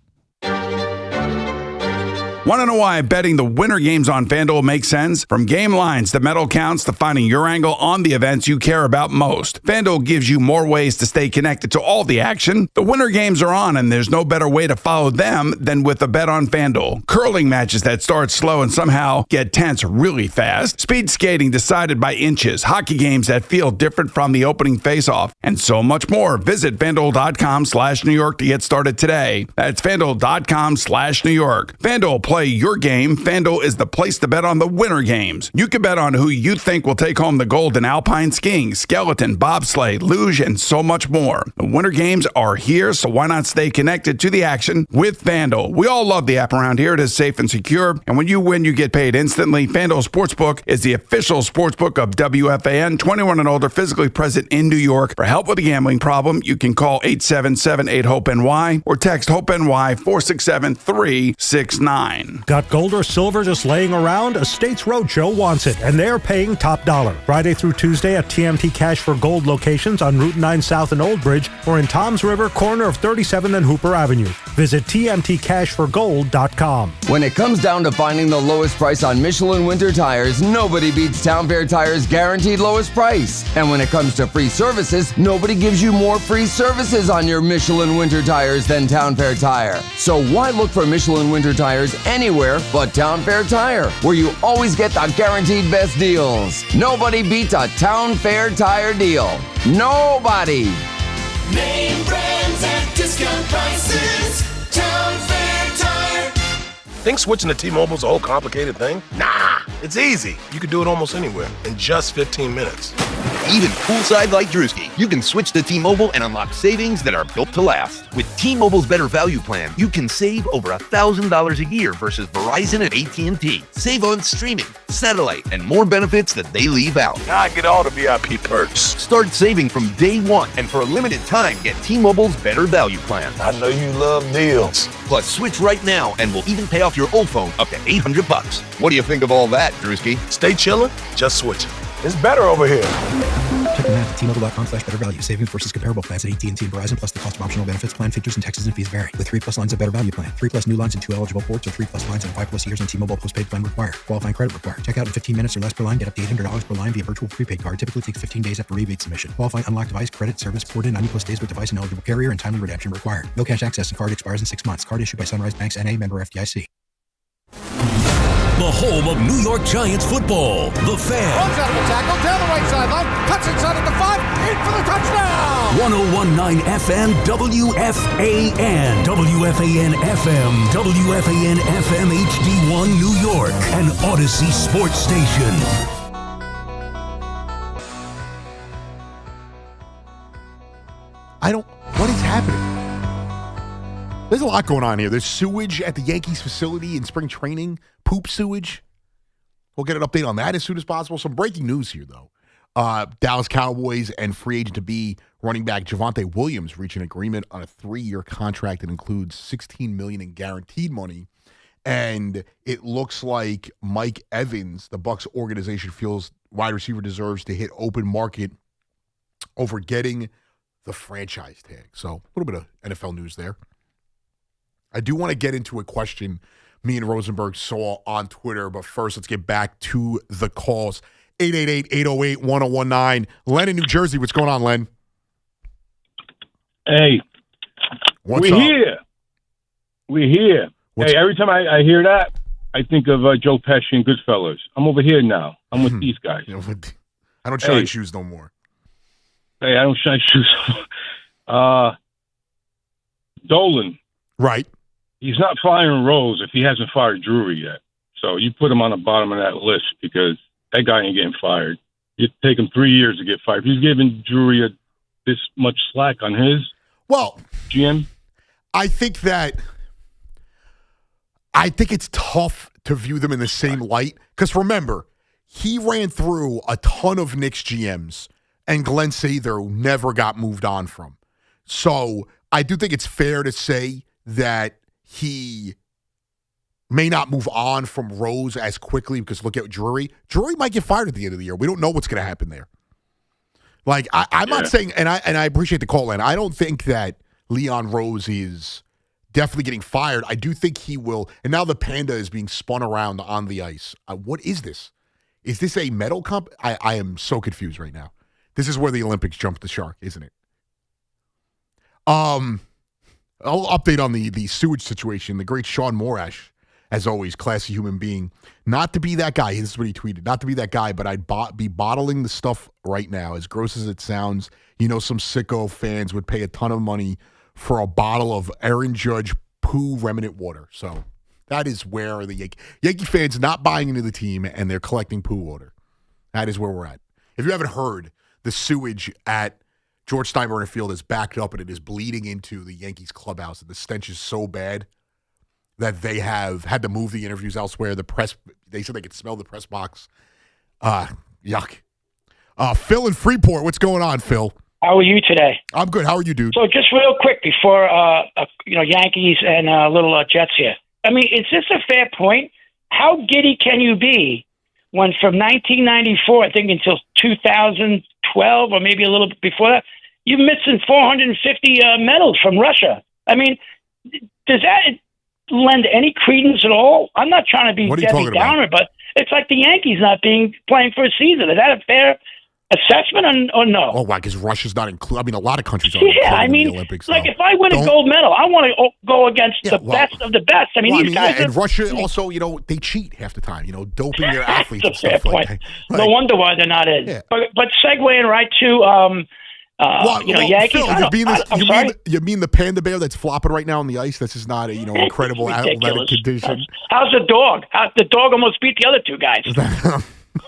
Want to know why betting the winter games on FanDuel makes sense? From game lines to medal counts to finding your angle on the events you care about most, FanDuel gives you more ways to stay connected to all the action. The winter games are on, and there's no better way to follow them than with a bet on FanDuel. Curling matches that start slow and somehow get tense really fast. Speed skating decided by inches. Hockey games that feel different from the opening faceoff, and so much more. Visit FanDuel.com/New York to get started today. That's FanDuel.com/New York. FanDuel, play your game. FanDuel is the place to bet on the winter games. You can bet on who you think will take home the gold in alpine skiing, skeleton, bobsleigh, luge, and so much more. The winter games are here, so why not stay connected to the action with FanDuel? We all love the app around here. It is safe and secure, and when you win, you get paid instantly. FanDuel Sportsbook is the official sportsbook of WFAN. 21 and older, physically present in New York. For help with a gambling problem, you can call 877-8-HOPE-NY or text HOPE-NY 467-369. Got gold or silver just laying around? Estates Roadshow wants it, and they're paying top dollar. Friday through Tuesday at TMT Cash for Gold locations on Route 9 South and Old Bridge or in Toms River, corner of 37th and Hooper Avenue. Visit tmtcashforgold.com. When it comes down to finding the lowest price on Michelin winter tires, nobody beats Town Fair Tires' guaranteed lowest price. And when it comes to free services, nobody gives you more free services on your Michelin winter tires than Town Fair Tire. So why look for Michelin winter tires anywhere but Town Fair Tire, where you always get the guaranteed best deals? Nobody beats a Town Fair Tire deal. Nobody. Name brands at discount prices. Town Fair Tire. Think switching to T-Mobile's a whole complicated thing? Nah, it's easy. You can do it almost anywhere in just 15 minutes. Even poolside like Drewski, you can switch to T-Mobile and unlock savings that are built to last. With T-Mobile's Better Value Plan, you can save over $1,000 a year versus Verizon and AT&T. Save on streaming, satellite, and more benefits that they leave out. Now I get all the VIP perks. Start saving from day one, and for a limited time, get T-Mobile's Better Value Plan. I know you love deals. Plus, switch right now, and we'll even pay off your old phone up to $800. What do you think of all that, Drewski? Stay chillin', just switch it. It's better over here. Check the math at T-Mobile.com/better value. Savings versus comparable plans at AT&T and Verizon, plus the cost of optional benefits. Plan features and taxes and fees vary. With 3+ lines of Better Value Plan. 3+ new lines and 2 eligible ports, or 3+ lines and 5+ years on T-Mobile postpaid plan required. Qualifying credit required. Check out in 15 minutes or less per line. Get up to $800 per line via virtual prepaid card. Typically takes 15 days after rebate submission. Qualifying unlocked device credit service ported 90+ days with device and eligible carrier, and timely redemption required. No cash access and card expires in 6 months. Card issued by Sunrise Banks N.A. member FDIC. The home of New York Giants football. The Fan. Runs out of the tackle, down the right sideline, cuts inside at the 5, in for the touchdown! 1019 FM WFAN. WFAN FM. WFAN FM HD1 New York. An Odyssey sports station. What is happening? There's a lot going on here. There's sewage at the Yankees facility in spring training, poop sewage. We'll get an update on that as soon as possible. Some breaking news here, though. Dallas Cowboys and free agent to be running back Javonte Williams reach an agreement on a 3-year contract that includes $16 million in guaranteed money And it looks like Mike Evans, the Bucs organization, feels wide receiver deserves to hit open market over getting the franchise tag. So a little bit of NFL news there. I do want to get into a question me and Rosenberg saw on Twitter, but first let's get back to the calls. 888-808-1019. Len in New Jersey. What's going on, Len? Hey. What's We're up? here. We're here. Hey, every time I hear that, I think of Joe Pesci and Goodfellas. I'm over here now. I'm with these guys. I don't shine shoes no more. Hey, I don't shine shoes. Dolan. Right. He's not firing Rose if he hasn't fired Drury yet. So you put him on the bottom of that list because that guy ain't getting fired. It'd take him 3 years to get fired. If he's giving Drury this much slack on his GM. I think it's tough to view them in the same light because remember, he ran through a ton of Knicks GMs and Glenn Sather never got moved on from. So I do think it's fair to say that he may not move on from Rose as quickly because look at Drury. Drury might get fired at the end of the year. We don't know what's going to happen there. Like I'm not saying, and I appreciate the call in. I don't think that Leon Rose is definitely getting fired. I do think he will. And now the panda is being spun around on the ice. What is this? Is this a medal comp? I am so confused right now. This is where the Olympics jumped the shark, isn't it? I'll update on the sewage situation. The great Sean Morash, as always, classy human being. Not to be that guy. This is what he tweeted. Not to be that guy, but I'd be bottling the stuff right now. As gross as it sounds, some sicko fans would pay a ton of money for a bottle of Aaron Judge poo remnant water. So that is where the Yankee fans not buying into the team and they're collecting poo water. That is where we're at. If you haven't heard, the sewage at George Steinbrenner Field is backed up and it is bleeding into the Yankees clubhouse. And the stench is so bad that they have had to move the interviews elsewhere. They said they could smell the press box. Yuck. Phil in Freeport, what's going on, Phil? How are you today? I'm good. How are you, dude? So just real quick before, Yankees and little Jets here. I mean, is this a fair point? How giddy can you be when from 1994, I think, until 2012 or maybe a little bit before that, you're missing 450 medals from Russia? I mean, does that lend any credence at all? I'm not trying to be Debbie Downer, but it's like the Yankees not playing for a season. Is that a fair assessment or no? Oh, why? Because Russia's not included. I mean, a lot of countries are in the Olympics. Like if I win a gold medal, I want to go against the best of the best. I mean, these guys. And Russia also, they cheat half the time. Doping their athletes and stuff like that. No wonder why they're not in. Yeah. But segueing right to Yankees. Phil, you mean the panda bear that's flopping right now on the ice? This is not a incredible athletic condition. How's the dog? The dog almost beat the other two guys.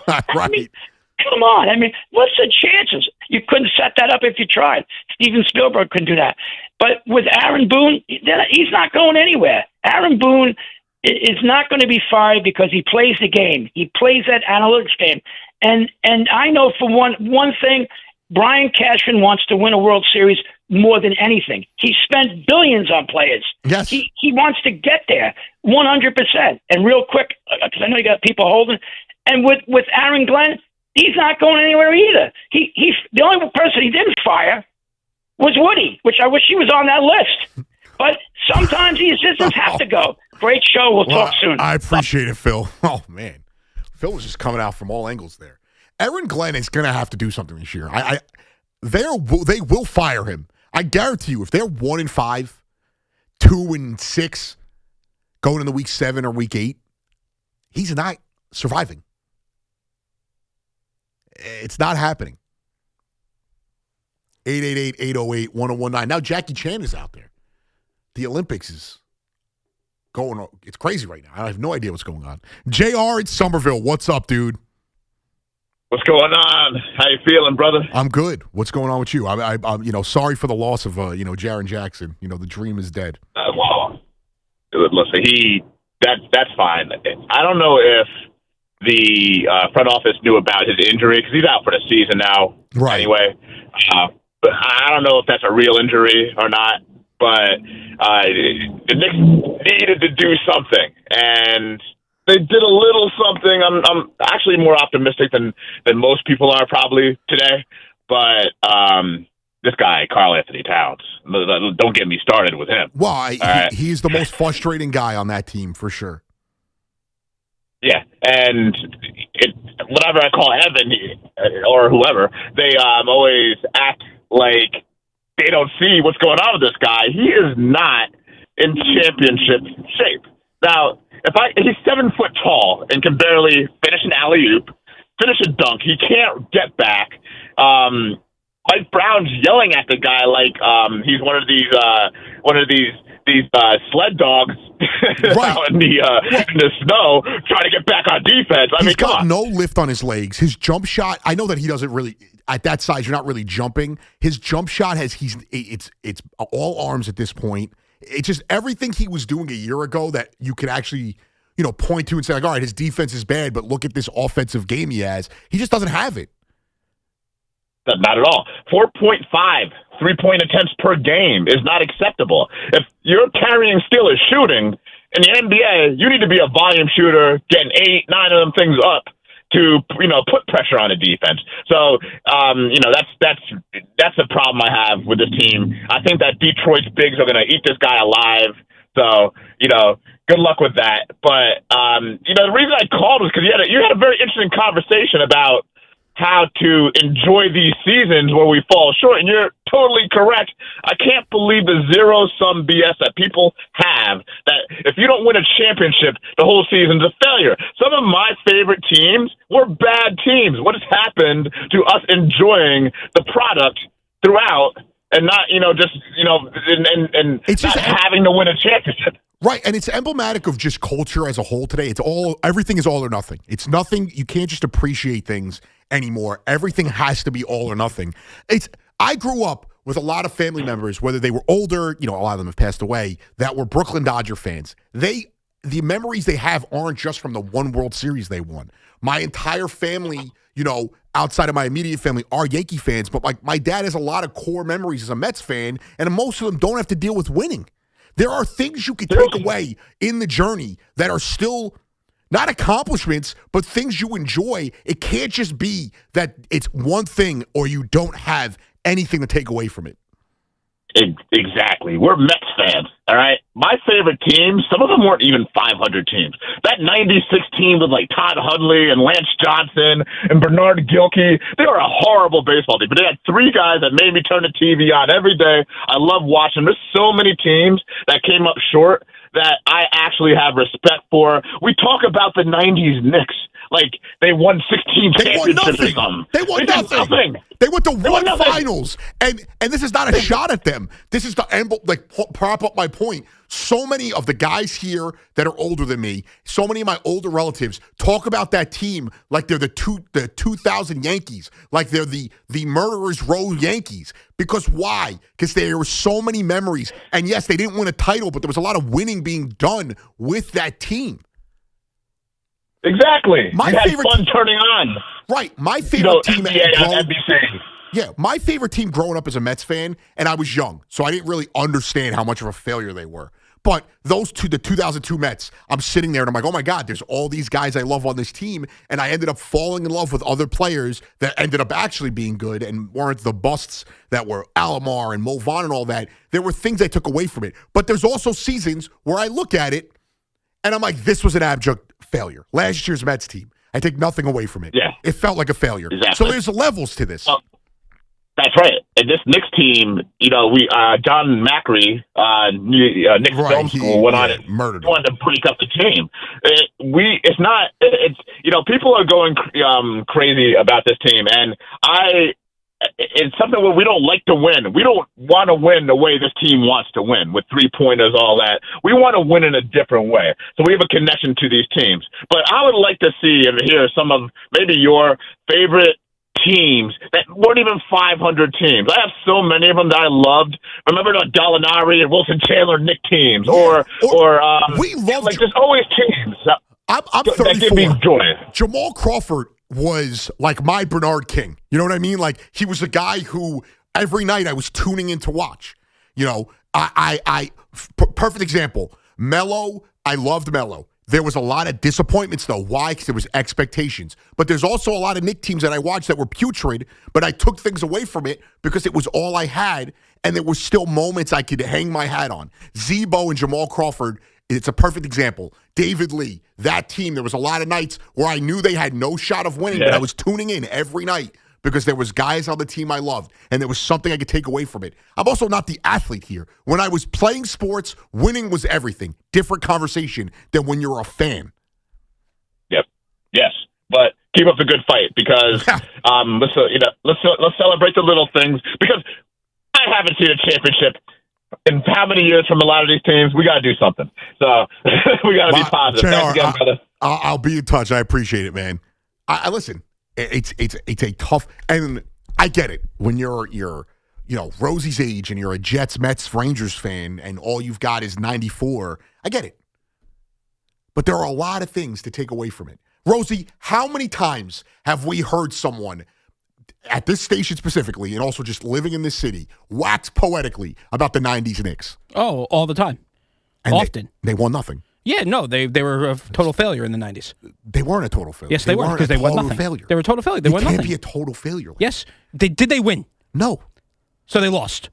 Right. I mean, come on. I mean, what's the chances? You couldn't set that up if you tried. Steven Spielberg couldn't do that. But with Aaron Boone, he's not going anywhere. Aaron Boone is not going to be fired because he plays the game. He plays that analytics game. And I know for one thing, Brian Cashman wants to win a World Series more than anything. He spent billions on players. Yes. He wants to get there 100%. And real quick, because I know you got people holding, and with Aaron Glenn, he's not going anywhere either. He the only person he didn't fire was Woody, which I wish he was on that list. But sometimes the assistants have to go. Great show. We'll talk soon. I appreciate it, Phil. Oh, man. Phil was just coming out from all angles there. Aaron Glenn is going to have to do something this year. They will fire him. I guarantee you, if they're 1-5, 2-6, going into week 7 or week 8, he's not surviving. It's not happening. 888-808-1019. Now Jackie Chan is out there. The Olympics is going. It's crazy right now. I have no idea what's going on. JR in Somerville. What's up, dude? What's going on? How you feeling, brother? I'm good. What's going on with you? I'm sorry for the loss of Jaren Jackson. The dream is dead. Well, listen, that's fine. I don't know if the front office knew about his injury because he's out for the season now. Right. Anyway, but I don't know if that's a real injury or not. but the Knicks needed to do something, and they did a little something. I'm actually more optimistic than most people are probably today, but this guy, Karl Anthony Towns, don't get me started with him. Well, he's the most frustrating guy on that team for sure. Yeah, and whenever I call Evan or whoever, they always act like they don't see what's going on with this guy. He is not in championship shape. Now, if he's 7 foot tall and can barely finish an alley-oop, finish a dunk, he can't get back. Mike Brown's yelling at the guy like he's one of these sled dogs out in the snow trying to get back on defense. I mean, come on. No lift on his legs. His jump shot, I know that he doesn't really, at that size, you're not really jumping. His jump shot it's all arms at this point. It's just everything he was doing a year ago that you could actually, point to and say, like, all right, his defense is bad, but look at this offensive game he has. He just doesn't have it. Not at all. 4.5 3-point attempts per game is not acceptable. If you're carrying Steelers shooting in the NBA, you need to be a volume shooter, getting 8, 9 of them things up to put pressure on a defense. So that's the problem I have with this team. I think that Detroit's bigs are going to eat this guy alive. So good luck with that. But the reason I called was because you had a very interesting conversation about how to enjoy these seasons where we fall short. And you're totally correct. I can't believe the zero-sum BS that people have, that if you don't win a championship, the whole season's a failure. Some of my favorite teams were bad teams. What has happened to us enjoying the product throughout and not, having to win a championship? Right, and it's emblematic of just culture as a whole today. Everything is all or nothing. It's nothing. You can't just appreciate things anymore. Everything has to be all or nothing. I grew up with a lot of family members, whether they were older, a lot of them have passed away, that were Brooklyn Dodger fans. The memories they have aren't just from the one World Series they won. My entire family, outside of my immediate family, are Yankee fans, but my dad has a lot of core memories as a Mets fan, and most of them don't have to deal with winning. There are things you can take away in the journey that are still not accomplishments, but things you enjoy. It can't just be that it's one thing or you don't have anything to take away from it. Exactly. We're Mets fans, all right? My favorite teams, some of them weren't even 500 teams. That 96 team with like Todd Hundley and Lance Johnson and Bernard Gilkey, they were a horrible baseball team, but they had 3 guys that made me turn the TV on every day. I love watching. There's so many teams that came up short that I actually have respect for. We talk about the 90s Knicks like they won 16 championships or something. They won nothing. They went to one finals. And this is not a shot at them. This is to prop up my point. So many of the guys here that are older than me, so many of my older relatives talk about that team like they're the 2000 Yankees, like they're the Murderers Row Yankees. Because why? Because there were so many memories. And yes, they didn't win a title, but there was a lot of winning being done with that team. Exactly. My favorite fun turning on. Right. My favorite team my favorite team growing up as a Mets fan, and I was young, so I didn't really understand how much of a failure they were. But the 2002 Mets, I'm sitting there and I'm like, oh my God, there's all these guys I love on this team, and I ended up falling in love with other players that ended up actually being good and weren't the busts that were Alomar and Mo Vaughn and all that. There were things I took away from it. But there's also seasons where I look at it and I'm like, this was an abject failure. Last year's Mets team. I take nothing away from it. Yeah. It felt like a failure. Exactly. So there's levels to this. That's right. And this Knicks team, John Macri, Knicks film school, went on and wanted to break up the team. People are going crazy about this team, and it's something where we don't like to win. We don't want to win the way this team wants to win, with 3-pointers, all that. We want to win in a different way. So we have a connection to these teams. But I would like to see and hear some of maybe your favorite teams that weren't even 500 teams. I have so many of them that I loved. Remember the Gallinari and Wilson Chandler Nick teams, we love there's always teams. I'm 34. That give me joy. Jamal Crawford was like my Bernard King. You know what I mean? Like he was a guy who every night I was tuning in to watch. Perfect example. Melo, I loved Melo. There was a lot of disappointments, though. Why? Because there was expectations. But there's also a lot of Knicks teams that I watched that were putrid, but I took things away from it because it was all I had, and there were still moments I could hang my hat on. Zebo and Jamal Crawford, it's a perfect example. David Lee, that team, there was a lot of nights where I knew they had no shot of winning, but I was tuning in every night because there was guys on the team I loved, and there was something I could take away from it. I'm also not the athlete here. When I was playing sports, winning was everything. Different conversation than when you're a fan. Yep. Yes, but keep up the good fight because let's celebrate the little things because I haven't seen a championship in how many years from a lot of these teams. We got to do something. So we got to be positive. Thanks again, brother. I'll be in touch. I appreciate it, man. I listen. It's a tough, and I get it when you're Rosie's age and you're a Jets, Mets, Rangers fan, and all you've got is 94. I get it, but there are a lot of things to take away from it. Rosie, how many times have we heard someone at this station specifically, and also just living in this city, wax poetically about the '90s Knicks? Oh, all the time, and often. They won nothing. Yeah, no, they were a total failure in the 90s. They weren't a total failure. Yes, they were because they won nothing. Failure. They were a total failure. They won nothing. Can't be a total failure. Yes, did they win? No. So they lost.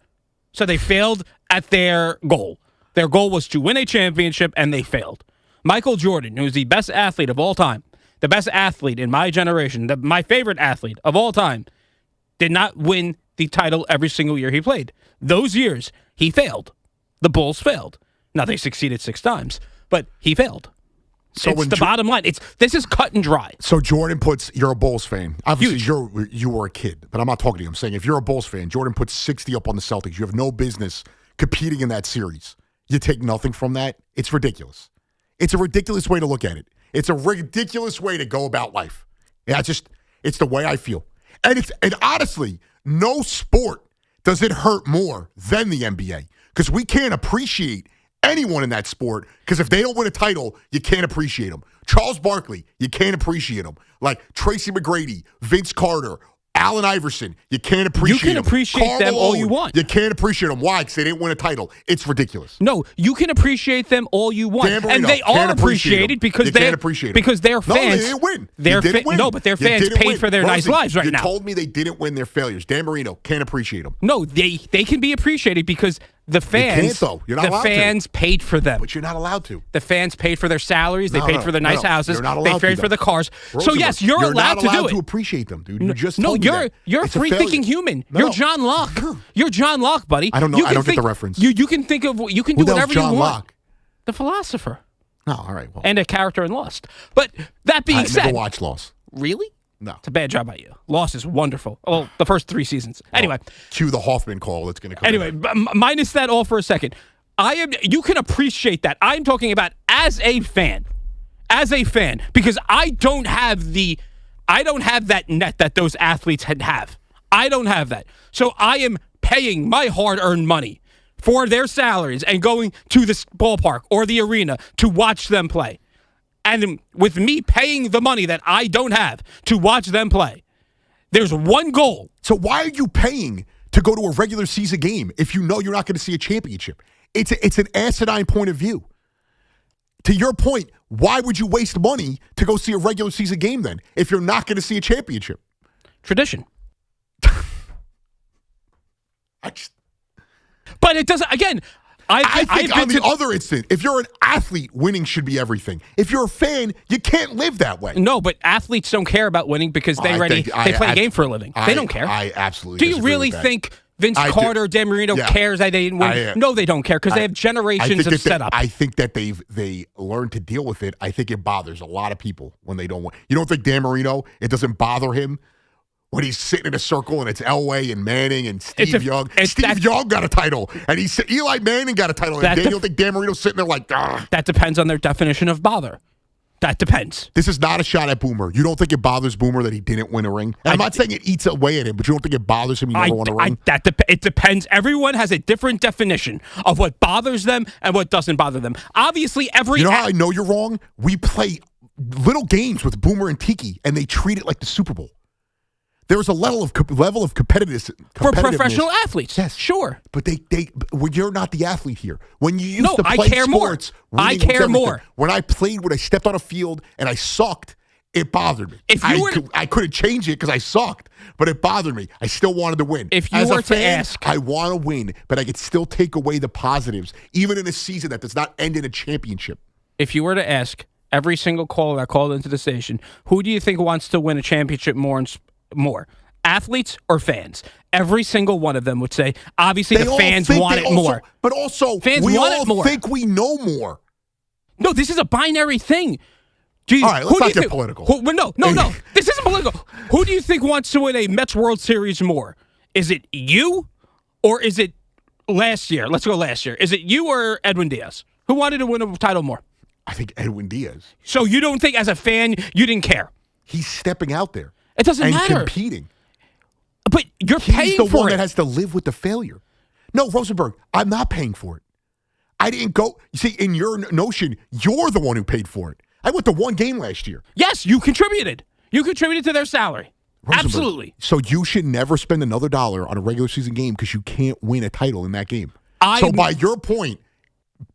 So they failed at their goal. Their goal was to win a championship, and they failed. Michael Jordan, who's the best athlete of all time, the best athlete in my generation, my favorite athlete of all time, did not win the title every single year he played. Those years, he failed. The Bulls failed. Now, they succeeded 6 times, but he failed. So it's the bottom line. This is cut and dry. So Jordan puts, you're a Bulls fan. Obviously, you were a kid, but I'm not talking to you. I'm saying if you're a Bulls fan, Jordan puts 60 up on the Celtics. You have no business competing in that series. You take nothing from that. It's ridiculous. It's a ridiculous way to look at it. It's a ridiculous way to go about life. Yeah, it's the way I feel. And honestly, no sport does it hurt more than the NBA because we can't appreciate anyone in that sport because if they don't win a title, you can't appreciate them. Charles Barkley, you can't appreciate him. Like Tracy McGrady, Vince Carter, Allen Iverson, you can't appreciate them. You can appreciate them all you want. You can't appreciate them. Why? Because they didn't win a title. It's ridiculous. No, you can appreciate them all you want. Dan Marino, and they are appreciated because they can't appreciate them. Because their fans. No, they didn't win. No, but their fans paid for their nice lives right now. You told me they didn't win their failures. Dan Marino, can't appreciate them. No, they can be appreciated because the fans. They can't, though. You're not allowed to. The fans paid for them. But you're not allowed to. The fans paid for their salaries. They paid for their nice houses. You're not allowed they paid for the cars. So yes, you're allowed to do it. You're not allowed to appreciate them, dude. You just told me that. You're a free-thinking human. No. You're John Locke. You're John Locke, buddy. I don't know. I don't get the reference. You can think of. You can do whatever you want. John Locke? The philosopher. Oh, all right. Well. And a character in Lost. But that being said, I never watched Lost. Really? No. It's a bad job by you. Lost is wonderful. Well, the first 3 seasons. Anyway. Cue the Hoffman call that's going to come. Anyway, minus that all for a second. You can appreciate that. I'm talking about as a fan, because I don't have that net that those athletes have. I don't have that. So I am paying my hard-earned money for their salaries and going to this ballpark or the arena to watch them play. And with me paying the money that I don't have to watch them play, there's one goal. So why are you paying to go to a regular season game if you know you're not going to see a championship? It's an asinine point of view. To your point, why would you waste money to go see a regular season game then if you're not going to see a championship? Tradition. But it doesn't, again, I think on the other instant, if you're an athlete, winning should be everything. If you're a fan, you can't live that way. No, but athletes don't care about winning because they play a game for a living. They don't care. I absolutely Do you really think Vince Carter, Dan Marino cares that they didn't win? No, they don't care because they have generations of setup. I think that they learned to deal with it. I think it bothers a lot of people when they don't win. You don't think Dan Marino, it doesn't bother him when he's sitting in a circle and it's Elway and Manning and Steve Young. Steve Young got a title, and Eli Manning got a title, and you don't think Dan Marino's sitting there like, ah. That depends on their definition of bother. That depends. This is not a shot at Boomer. You don't think it bothers Boomer that he didn't win a ring? And I'm not saying it eats away at him, but you don't think it bothers him he never won a ring? It depends. Everyone has a different definition of what bothers them and what doesn't bother them. Obviously, You know how I know you're wrong? We play little games with Boomer and Tiki, and they treat it like the Super Bowl. There's a level of competitiveness for professional athletes. Yes, sure. But when you're not the athlete here. When you used to play I care sports, more. I care more. When I stepped on a field and I sucked, it bothered me. I couldn't change it because I sucked, but it bothered me. I still wanted to win. If you were to ask, I want to win, but I could still take away the positives, even in a season that does not end in a championship. If you were to ask every single caller that called into the station, who do you think wants to win a championship more, athletes or fans? Every single one of them would say, obviously, the fans want it more. But also, fans we want all it more. think we know more. No, this is a binary thing. All right, let's not get political. No. This isn't political. Who do you think wants to win a Mets World Series more? Is it you or is it last year? Let's go last year. Is it you or Edwin Diaz? Who wanted to win a title more? I think Edwin Diaz. So you don't think as a fan you didn't care? He's stepping out there. It doesn't matter. And competing. But you're paying for it. He's the one that has to live with the failure. No, Rosenberg, I'm not paying for it. I didn't go. You see, in your notion, you're the one who paid for it. I went to one game last year. Yes, you contributed. You contributed to their salary. Rosenberg, absolutely. So you should never spend another dollar on a regular season game because you can't win a title in that game. So by your point,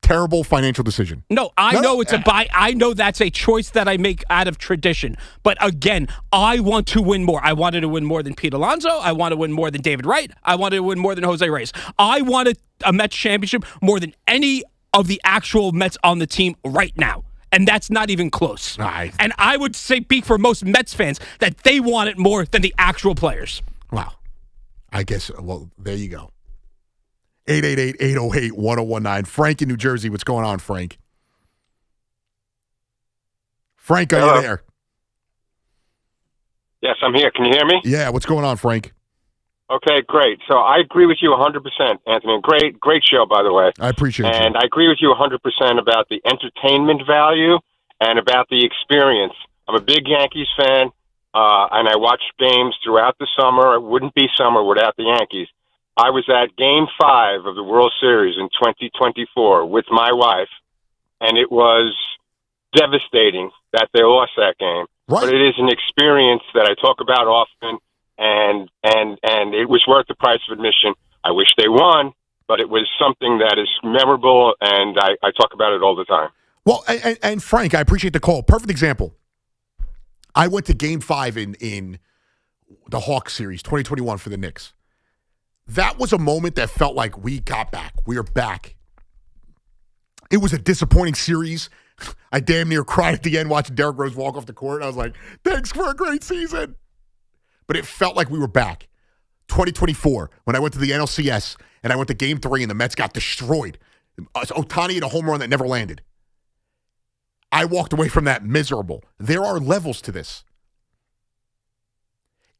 terrible financial decision. No, I know that's a choice that I make out of tradition. But again, I want to win more. I wanted to win more than Pete Alonso. I want to win more than David Wright. I wanted to win more than Jose Reyes. I wanted a Mets championship more than any of the actual Mets on the team right now. And that's not even close. And I would speak for most Mets fans that they want it more than the actual players. Wow. I guess, well, there you go. 888-808-1019. Frank in New Jersey. What's going on, Frank? Frank, are you there? Yes, I'm here. Can you hear me? Yeah, what's going on, Frank? Okay, great. So I agree with you 100%, Anthony. Great show, by the way. I appreciate it. And I agree with you 100% about the entertainment value and about the experience. I'm a big Yankees fan, and I watch games throughout the summer. It wouldn't be summer without the Yankees. I was at Game 5 of the World Series in 2024 with my wife, and it was devastating that they lost that game. Right. But it is an experience that I talk about often. And it was worth the price of admission. I wish they won, but it was something that is memorable, and I talk about it all the time. Well, and Frank, I appreciate the call. Perfect example. I went to Game 5 in the Hawks series, 2021 for the Knicks. That was a moment that felt like we got back. We are back. It was a disappointing series. I damn near cried at the end watching Derrick Rose walk off the court. I was like, thanks for a great season. But it felt like we were back. 2024, when I went to the NLCS and I went to Game 3 and the Mets got destroyed. Ohtani had a home run that never landed. I walked away from that miserable. There are levels to this.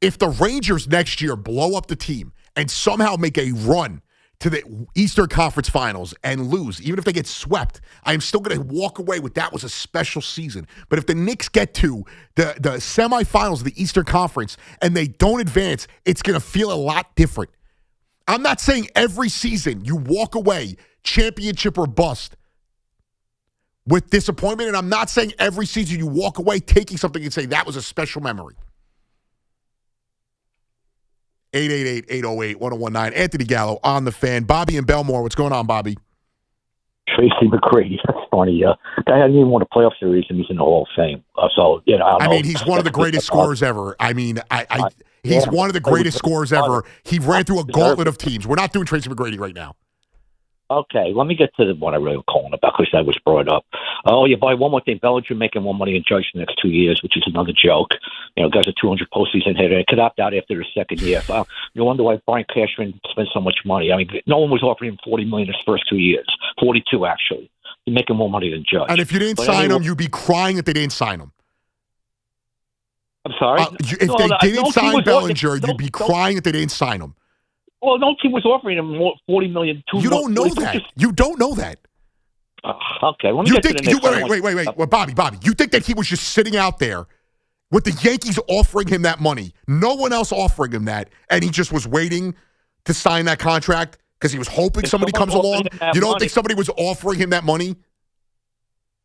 If the Rangers next year blow up the team and somehow make a run to the Eastern Conference Finals and lose, even if they get swept, I'm still going to walk away with that was a special season. But if the Knicks get to the semifinals of the Eastern Conference and they don't advance, it's going to feel a lot different. I'm not saying every season you walk away championship or bust with disappointment, and I'm not saying every season you walk away taking something and say that was a special memory. 888-808-1019. Anthony Gallo on the Fan. Bobby in Belmore. What's going on, Bobby? Tracy McGrady. That's funny. Guy hasn't even won a playoff series, and he's in the Hall of Fame. So, you know, I mean, he's one of the greatest scorers ever. I mean, he's one of the greatest scorers ever. He ran through a gauntlet of teams. We're not doing Tracy McGrady right now. Okay, let me get to what I really was calling about because that was brought up. Oh, yeah, by one more thing, Bellinger making more money than Judge the next 2 years, which is another joke. You know, guys are 200 postseason hitter. They could opt out after the second year. You wonder why Brian Cashman spent so much money. I mean, no one was offering him $40 million his first 2 years, 42 actually. He's making more money than Judge. And if you didn't sign him, you'd be crying that they didn't sign him. I'm sorry? If they didn't sign Bellinger, you'd be crying that they didn't sign him. Well, no team was offering him more, $40 million. You don't know that. You don't know that. Okay, let me get to the next Wait. Well, Bobby, you think that he was just sitting out there with the Yankees offering him that money, no one else offering him that, and he just was waiting to sign that contract because he was hoping somebody comes along? You don't think somebody was offering him that money?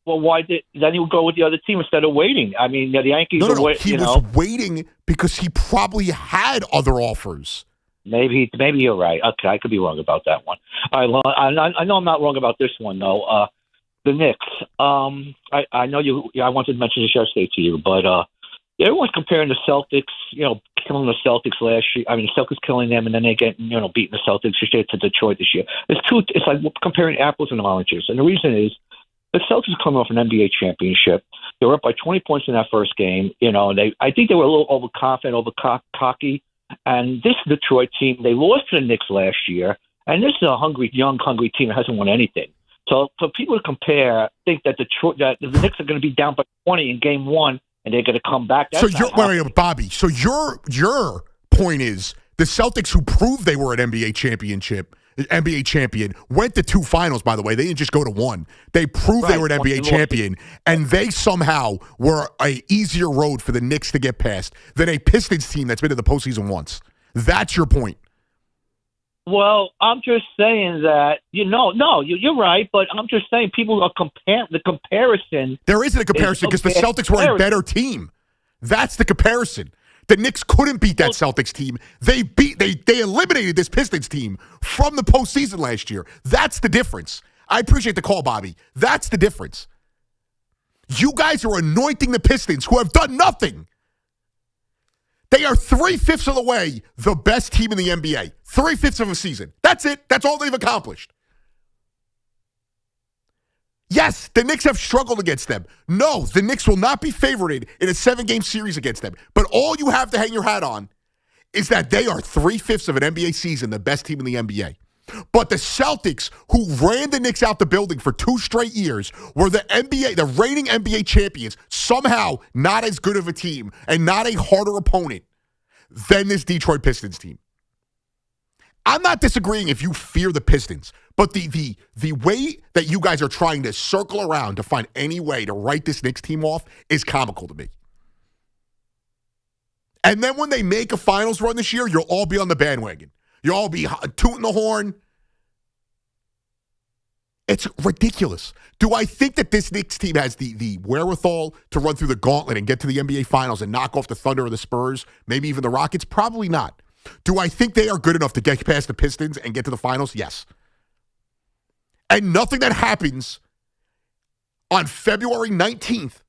Well, why did then he would go with the other team instead of waiting? I mean, the Yankees. No. He was waiting because he probably had other offers. Maybe you're right. Okay, I could be wrong about that one. I know I'm not wrong about this one though. The Knicks. I know you. I wanted to mention this yesterday to you, but everyone's comparing the Celtics. Killing the Celtics last year. I mean, the Celtics killing them, and then they get beating the Celtics this year to Detroit this year. It's like comparing apples and oranges, and the reason is the Celtics are coming off an NBA championship. They were up by 20 points in that first game. I think they were a little overconfident, cocky. And this Detroit team, they lost to the Knicks last year, and this is a young, hungry team that hasn't won anything. So for people to compare, think that that the Knicks are going to be down by 20 in Game 1, and they're going to come back. Wait, Bobby. So your point is the Celtics, who proved they were an NBA champion, went to 2 finals. By the way, they didn't just go to 1. They proved they were an NBA champion, and they somehow were a easier road for the Knicks to get past than a Pistons team that's been to the postseason once. That's your point. Well, I'm just saying that you're right, but I'm just saying people are the comparison. There isn't a comparison because the Celtics were a better team. That's the comparison. The Knicks couldn't beat that Celtics team. They eliminated this Pistons team from the postseason last year. That's the difference. I appreciate the call, Bobby. That's the difference. You guys are anointing the Pistons, who have done nothing. They are 3/5 of the way the best team in the NBA. 3/5 of a season. That's it. That's all they've accomplished. Yes, the Knicks have struggled against them. No, the Knicks will not be favored in a 7-game series against them. But all you have to hang your hat on is that they are 3/5 of an NBA season, the best team in the NBA. But the Celtics, who ran the Knicks out the building for 2 straight years, were the reigning NBA champions, somehow not as good of a team and not a harder opponent than this Detroit Pistons team. I'm not disagreeing if you fear the Pistons, but the way that you guys are trying to circle around to find any way to write this Knicks team off is comical to me. And then when they make a finals run this year, you'll all be on the bandwagon. You'll all be tooting the horn. It's ridiculous. Do I think that this Knicks team has the wherewithal to run through the gauntlet and get to the NBA Finals and knock off the Thunder or the Spurs, maybe even the Rockets? Probably not. Do I think they are good enough to get past the Pistons and get to the finals? Yes. And nothing that happens on February 19th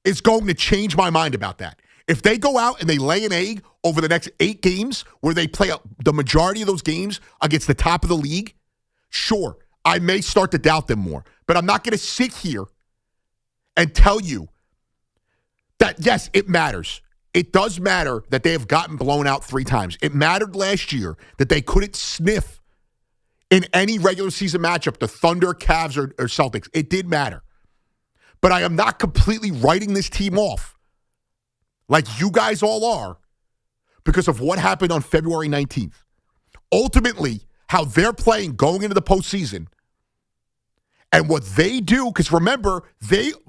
is going to change my mind about that. If they go out and they lay an egg over the next 8 games where they play the majority of those games against the top of the league, sure, I may start to doubt them more. But I'm not going to sit here and tell you that, yes, it matters. It does matter that they have gotten blown out 3 times. It mattered last year that they couldn't sniff in any regular season matchup the Thunder, Cavs, or Celtics. It did matter. But I am not completely writing this team off like you guys all are because of what happened on February 19th. Ultimately, how they're playing going into the postseason and what they do, because remember,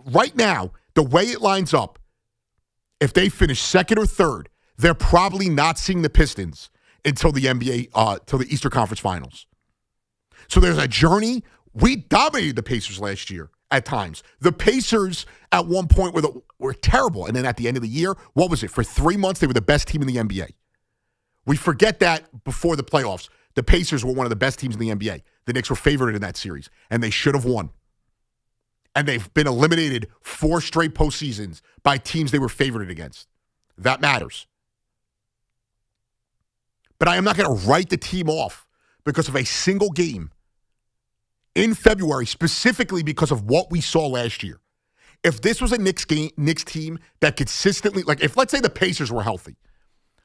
right now, the way it lines up, if they finish 2nd or 3rd, they're probably not seeing the Pistons until the till the Eastern Conference Finals. So there's a journey. We dominated the Pacers last year at times. The Pacers at one point were terrible, and then at the end of the year, what was it? For 3 months, they were the best team in the NBA. We forget that before the playoffs, the Pacers were one of the best teams in the NBA. The Knicks were favored in that series, and they should have won. And they've been eliminated 4 straight postseasons by teams they were favored against. That matters. But I am not going to write the team off because of a single game in February, specifically because of what we saw last year. If this was a Knicks team that consistently, like if let's say the Pacers were healthy,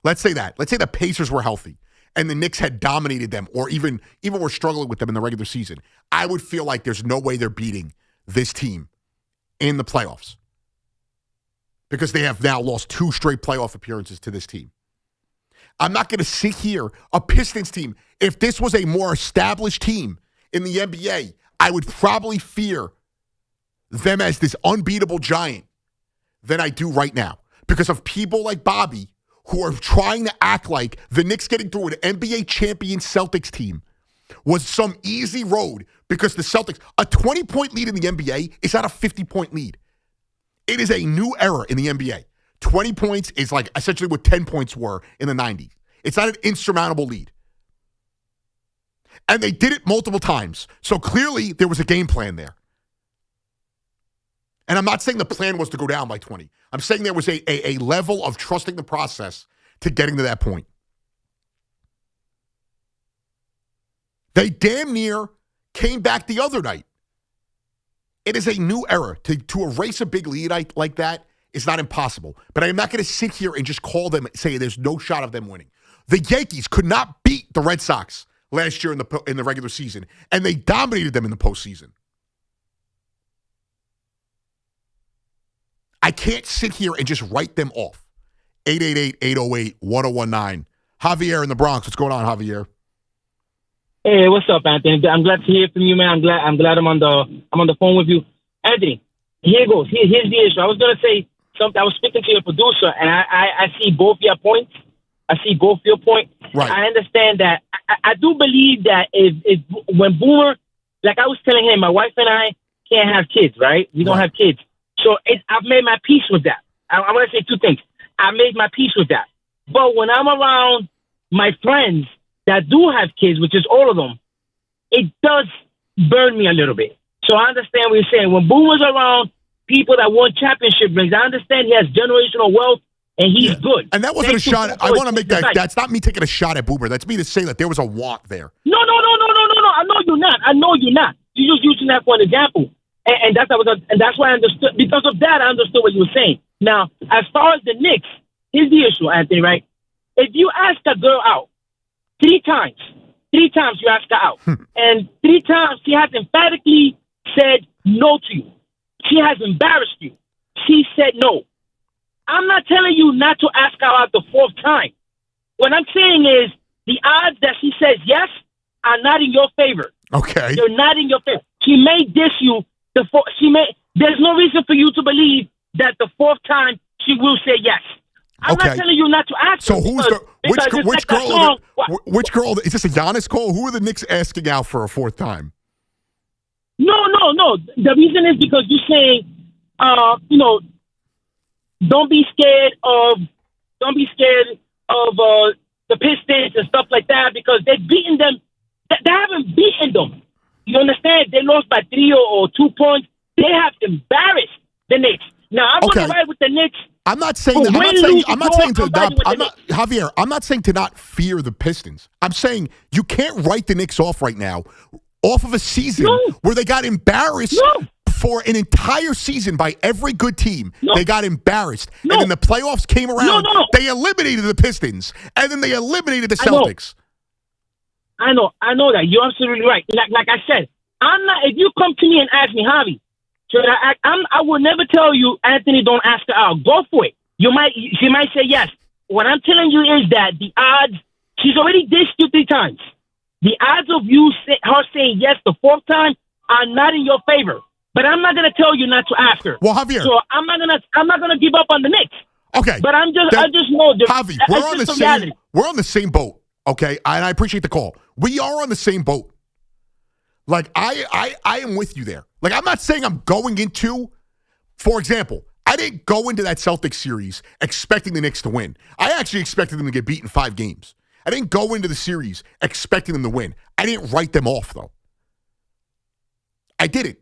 let's say the Pacers were healthy and the Knicks had dominated them or even were struggling with them in the regular season, I would feel like there's no way they're beating this team in the playoffs because they have now lost 2 straight playoff appearances to this team. I'm not going to sit here, a Pistons team. If this was a more established team in the NBA, I would probably fear them as this unbeatable giant than I do right now because of people like Bobby who are trying to act like the Knicks getting through an NBA champion Celtics team was some easy road because the Celtics, a 20-point lead in the NBA is not a 50-point lead. It is a new era in the NBA. 20 points is like essentially what 10 points were in the 90s. It's not an insurmountable lead. And they did it multiple times. So clearly there was a game plan there. And I'm not saying the plan was to go down by 20. I'm saying there was a level of trusting the process to getting to that point. They damn near came back the other night. It is a new era. To erase a big lead like that is not impossible. But I am not going to sit here and just call them and say there's no shot of them winning. The Yankees could not beat the Red Sox last year in the regular season, and they dominated them in the postseason. I can't sit here and just write them off. 888-808-1019. Javier in the Bronx. What's going on, Javier? Hey, what's up, Anthony? I'm glad to hear from you, man. I'm glad I'm on the phone with you. Anthony, here goes. Here's the issue. I was gonna say something. I was speaking to your producer, and I see both your points. I see both your points. Right. I understand that. I do believe that if when Boomer, like I was telling him, my wife and I can't have kids, right? We don't have kids. So I've made my peace with that. I want to say two things. I made my peace with that. But when I'm around my friends that do have kids, which is all of them, it does burn me a little bit. So I understand what you're saying. When Boomer's around people that won championship rings, I understand he has generational wealth and he's good. And that wasn't a shot. I want to make that. That's not me taking a shot at Boomer. That's me to say that there was a want there. No. I know you're not. You're just using that for an example. And that's why I understood. Because of that, I understood what you were saying. Now, as far as the Knicks, here's the issue, Anthony, right? If you ask a girl out 3 times you ask her out, and 3 times she has emphatically said no to you. She has embarrassed you. She said no. I'm not telling you not to ask her out the 4th time. What I'm saying is the odds that she says yes are not in your favor. Okay. They're not in your favor. She may diss you. There's no reason for you to believe that the 4th time she will say yes. I'm not telling you not to ask. So which girl? Is this a Giannis call? Who are the Knicks asking out for a 4th time? No. The reason is because you're saying, don't be scared of the Pistons and stuff like that because they've beaten them. They haven't beaten them. You understand? They lost by 3 or 2 points. They have embarrassed the Knicks. Now I'm going to ride with the Knicks. I'm not saying to not fear the Pistons. I'm saying you can't write the Knicks off right now off of a season where they got embarrassed for an entire season by every good team. They got embarrassed. And then the playoffs came around. They eliminated the Pistons. And then they eliminated the Celtics. I know that. You're absolutely right. Like I said, I'm not. If you come to me and ask me, Javi, should I act? I will never tell you, Anthony, don't ask her out. Go for it. She might say yes. What I'm telling you is that the odds, she's already dissed you 3 times. The odds of her saying yes the 4th time are not in your favor. But I'm not going to tell you not to ask her. Well, Javier. So I'm not gonna give up on the Knicks. Okay. But I just know that Javi, we're on the same boat. Okay, and I appreciate the call. We are on the same boat. Like, I am with you there. Like, I'm not saying I'm going into, for example, I didn't go into that Celtics series expecting the Knicks to win. I actually expected them to get beaten 5 games. I didn't go into the series expecting them to win. I didn't write them off, though. I didn't.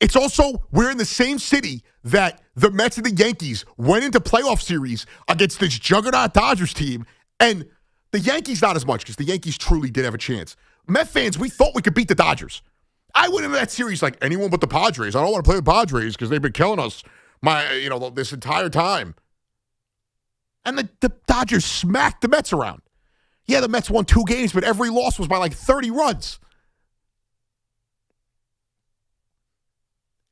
It's also, we're in the same city that the Mets and the Yankees went into playoff series against this juggernaut Dodgers team, and the Yankees not as much because the Yankees truly did have a chance. Met fans, we thought we could beat the Dodgers. I went into that series like anyone but the Padres. I don't want to play the Padres because they've been killing us this entire time. And the Dodgers smacked the Mets around. Yeah, the Mets won 2 games, but every loss was by like 30 runs.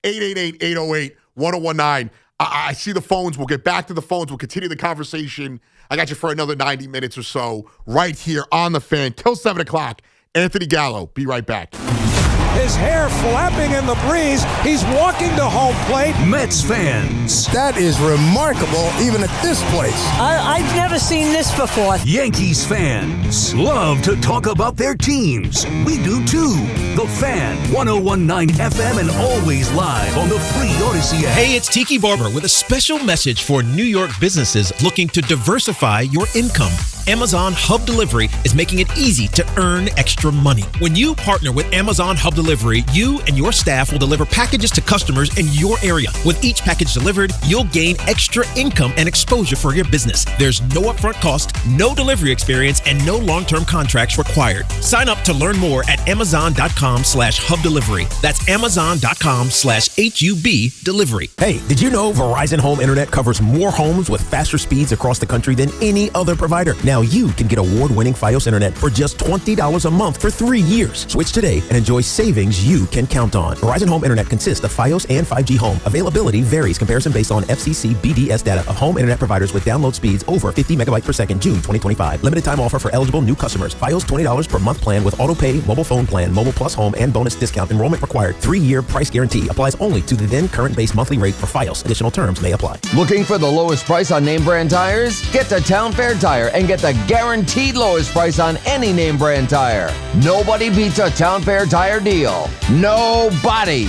888-808-1019. I see the phones. We'll get back to the phones. We'll continue the conversation. I got you for another 90 minutes or so right here on The Fan till 7 o'clock. Anthony Gallo. Be right back. his hair flapping in the breeze. He's walking to home plate. Mets fans. That is remarkable, even at this place. I've never seen this before. Yankees fans love to talk about their teams. We do too. The Fan, 101.9 FM and always live on the free Odyssey app. Hey, it's Tiki Barber with a special message for New York businesses looking to diversify your income. Amazon Hub Delivery is making it easy to earn extra money. When you partner with Amazon Hub Delivery, you and your staff will deliver packages to customers in your area. With each package delivered, you'll gain extra income and exposure for your business. There's no upfront cost, no delivery experience, and no long-term contracts required. Sign up to learn more at Amazon.com/Hub Delivery. That's Amazon.com/HUB Delivery. Hey, did you know Verizon Home Internet covers more homes with faster speeds across the country than any other provider? Now you can get award-winning Fios Internet for just $20 a month for 3 years. Switch today and enjoy savings you can count on. Verizon Home Internet consists of Fios and 5G Home. Availability varies. Comparison based on FCC BDS data of home internet providers with download speeds over 50 megabytes per second, June 2025. Limited time offer for eligible new customers. Fios $20 per month plan with auto pay, mobile phone plan, mobile plus home, and bonus discount. Enrollment required. 3-year price guarantee. Applies only to the then current base monthly rate for Fios. Additional terms may apply. Looking for the lowest price on name brand tires? Get to Town Fair Tire and get the guaranteed lowest price on any name brand tire. Nobody beats a Town Fair Tire deal. Nobody.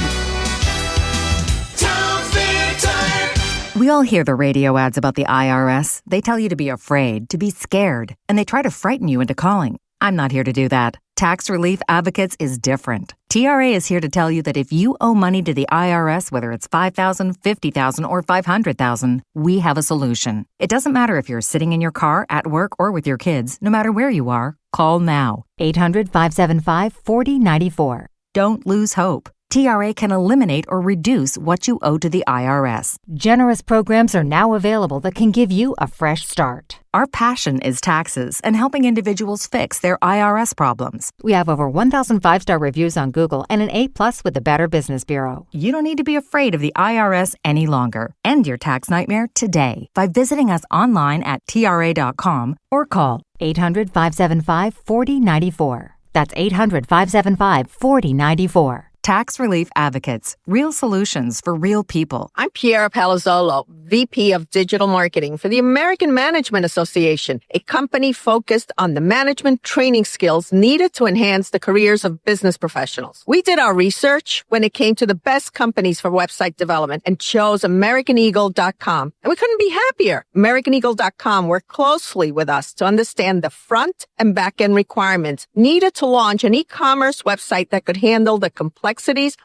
Town Fair Tire. We all hear the radio ads about the IRS. They tell you to be afraid, to be scared, and they try to frighten you into calling. I'm not here to do that. Tax Relief Advocates is different. TRA is here to tell you that if you owe money to the IRS, whether it's $5,000, $50,000, or $500,000, we have a solution. It doesn't matter if you're sitting in your car, at work, or with your kids. No matter where you are, call now. 800-575-4094. Don't lose hope. TRA can eliminate or reduce what you owe to the IRS. Generous programs are now available that can give you a fresh start. Our passion is taxes and helping individuals fix their IRS problems. We have over 1,000 5-star reviews on Google and an A+ with the Better Business Bureau. You don't need to be afraid of the IRS any longer. End your tax nightmare today by visiting us online at TRA.com or call 800-575-4094. That's 800-575-4094. Tax Relief Advocates, real solutions for real people. I'm Piera Palazzolo, VP of Digital Marketing for the American Management Association, a company focused on the management training skills needed to enhance the careers of business professionals. We did our research when it came to the best companies for website development and chose AmericanEagle.com. And we couldn't be happier. AmericanEagle.com worked closely with us to understand the front and back end requirements needed to launch an e-commerce website that could handle the complexities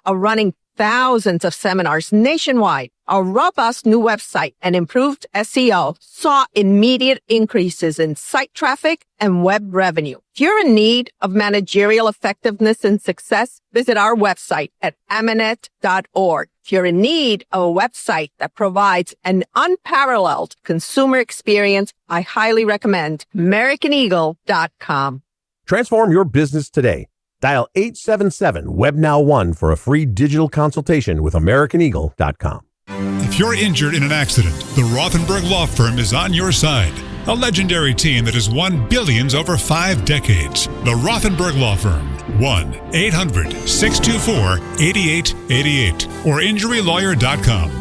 of running thousands of seminars nationwide. Our robust new website and improved SEO saw immediate increases in site traffic and web revenue. If you're in need of managerial effectiveness and success, visit our website at amanet.org. If you're in need of a website that provides an unparalleled consumer experience, I highly recommend AmericanEagle.com. Transform your business today. Dial 877-WebNow1 for a free digital consultation with AmericanEagle.com. If you're injured in an accident, the Rothenberg Law Firm is on your side. A legendary team that has won billions over 5 decades. The Rothenberg Law Firm. 1-800-624-8888 or injurylawyer.com.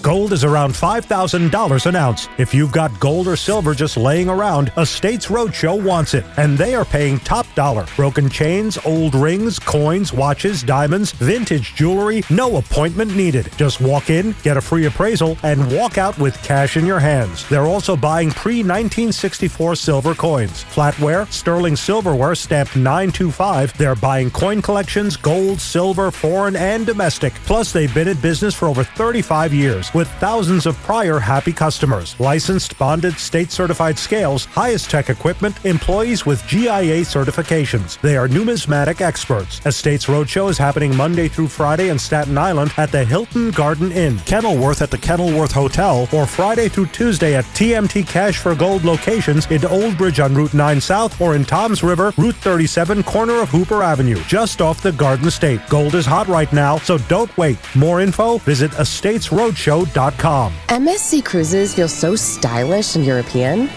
Gold is around $5,000 an ounce. If you've got gold or silver just laying around, Estates Roadshow wants it, and they are paying top dollar. Broken chains, old rings, coins, watches, diamonds, vintage jewelry, no appointment needed. Just walk in, get a free appraisal, and walk out with cash in your hands. They're also buying pre-1964 silver coins, flatware, sterling silverware stamped 925. They're buying coin collections, gold, silver, foreign, and domestic. Plus, they've been in business for over 35 years. With thousands of prior happy customers, licensed, bonded, state-certified scales, highest tech equipment, employees with GIA certifications. They are numismatic experts. Estates Roadshow is happening Monday through Friday in Staten Island at the Hilton Garden Inn, Kenilworth at the Kenilworth Hotel, or Friday through Tuesday at TMT Cash for Gold locations in Old Bridge on Route 9 South or in Toms River, Route 37, corner of Hooper Avenue, just off the Garden State. Gold is hot right now, so don't wait. More info, visit estatesroadshow.com. MSC Cruises feel so stylish and European.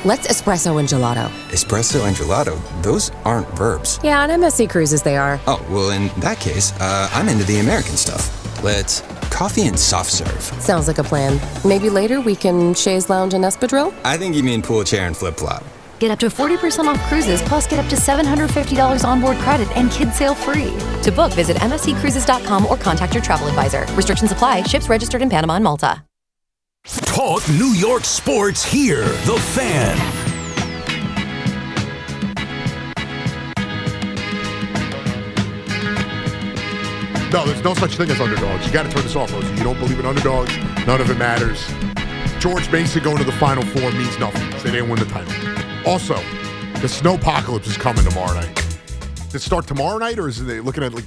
Let's espresso and gelato. Espresso and gelato? Those aren't verbs. Yeah, on MSC Cruises they are. Oh, well, in that case, I'm into the American stuff. Let's coffee and soft serve. Sounds like a plan. Maybe later we can chaise lounge and espadrille? I think you mean pool chair and flip-flop. Get up to 40% off cruises, plus get up to $750 onboard credit and kids sail free. To book, visit msccruises.com or contact your travel advisor. Restrictions apply. Ships registered in Panama and Malta. Talk New York sports here. The Fan. No, there's no such thing as underdogs. You got to turn this off, Rosie. You don't believe in underdogs. None of it matters. George Mason going to the Final Four means nothing because they didn't win the title. Also, the snowpocalypse is coming tomorrow night. Does it start tomorrow night, or is it looking at like?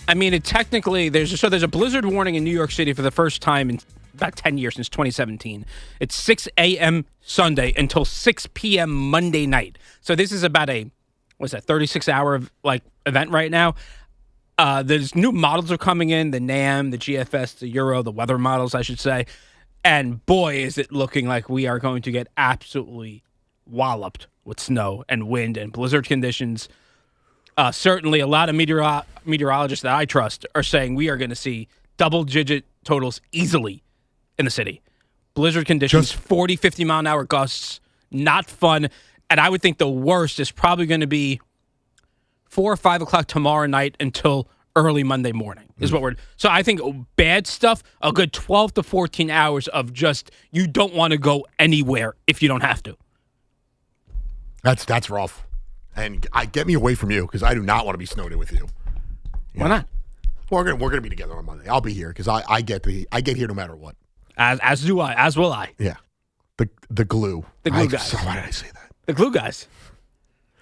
I mean, it technically there's a blizzard warning in New York City for the first time in about 10 years, since 2017. It's 6 a.m. Sunday until 6 p.m. Monday night. So this is about a 36-hour event right now. There's new models are coming in, the NAM, the GFS, the Euro, the weather models, I should say. And boy, is it looking like we are going to get absolutely walloped with snow and wind and blizzard conditions. Certainly a lot of meteorologists that I trust are saying we are going to see double-digit totals easily in the city. Blizzard conditions, 40, 50-mile-an-hour gusts, not fun. And I would think the worst is probably going to be 4 or 5 o'clock tomorrow night until early Monday morning is what we're. So I think bad stuff, a good 12 to 14 hours of just you don't want to go anywhere if you don't have to. That's rough. And get me away from you because I do not want to be snowed in with you. Why not? We're gonna be together on Monday. I'll be here because I get here no matter what. As do I. As will I. Yeah. The glue. The glue guys. So why did I say that? The glue guys.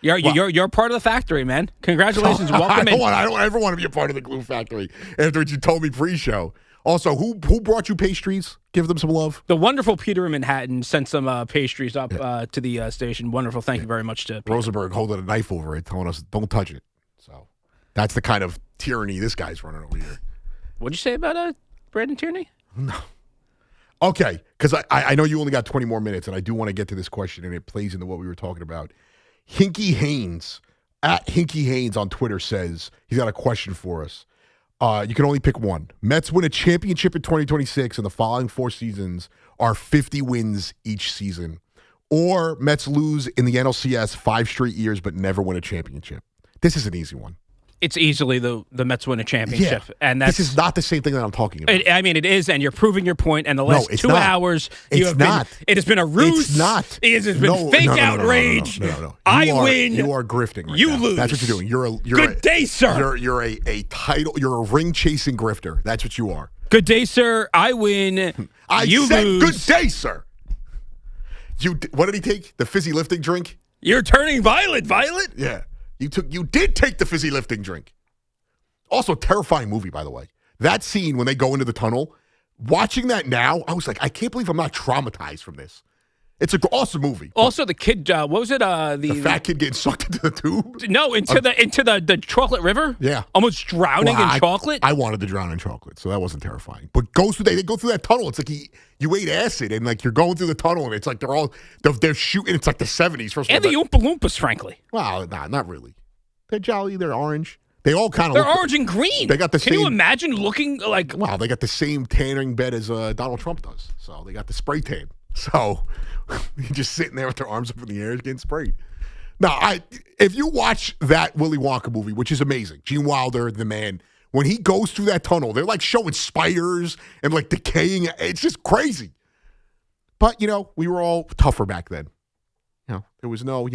You're part of the factory, man. Congratulations. Welcome in. I don't ever want to be a part of the glue factory after what you told me pre-show. Also, who brought you pastries? Give them some love. The wonderful Peter in Manhattan sent some pastries up to the station. Wonderful. Thank you very much to Peter. Rosenberg holding a knife over it, telling us don't touch it. So that's the kind of tyranny this guy's running over here. What'd you say about Brandon Tierney? No. Okay, because I know you only got 20 more minutes, and I do want to get to this question, and it plays into what we were talking about. Hinky Haynes, at Hinky Haynes on Twitter, says he's got a question for us. You can only pick one. Mets win a championship in 2026, and the following 4 seasons are 50 wins each season. Or Mets lose in the NLCS 5 straight years but never win a championship. This is an easy one. It's easily the Mets win a championship. Yeah. And this is not the same thing that I'm talking about. It is, and you're proving your point. And the last 2 hours, it has been a ruse. It's not. It has been fake outrage. No. I win. You are grifting right you now. lose. That's what you're doing. You're Good day, sir. You're a title. You're a ring-chasing grifter. That's what you are. Good day, sir. I win. You said lose. Good day, sir. What did he take? The fizzy lifting drink? You're turning violet. Yeah. You did take the fizzy lifting drink. Also, terrifying movie, by the way. That scene when they go into the tunnel, watching that now, I was like, I can't believe I'm not traumatized from this. It's an awesome movie. Also, the kid, what was it? The fat kid getting sucked into the tube? No, into the chocolate river? Yeah. Almost drowning in chocolate? I wanted to drown in chocolate, so that wasn't terrifying. But they go through that tunnel. It's like you ate acid, and like you're going through the tunnel, and it's like they're shooting. It's like the 70s. And the Oompa Loompas, frankly. Well, not really. They're jolly. They're orange. They all kind of They're orange and green. They got the same. Can you imagine looking like? Wow, they got the same tanning bed as Donald Trump does. So they got the spray tan. So you're just sitting there with their arms up in the air getting sprayed. Now, if you watch that Willy Wonka movie, which is amazing, Gene Wilder, the man, when he goes through that tunnel, they're like showing spiders and like decaying. It's just crazy. But we were all tougher back then. There was no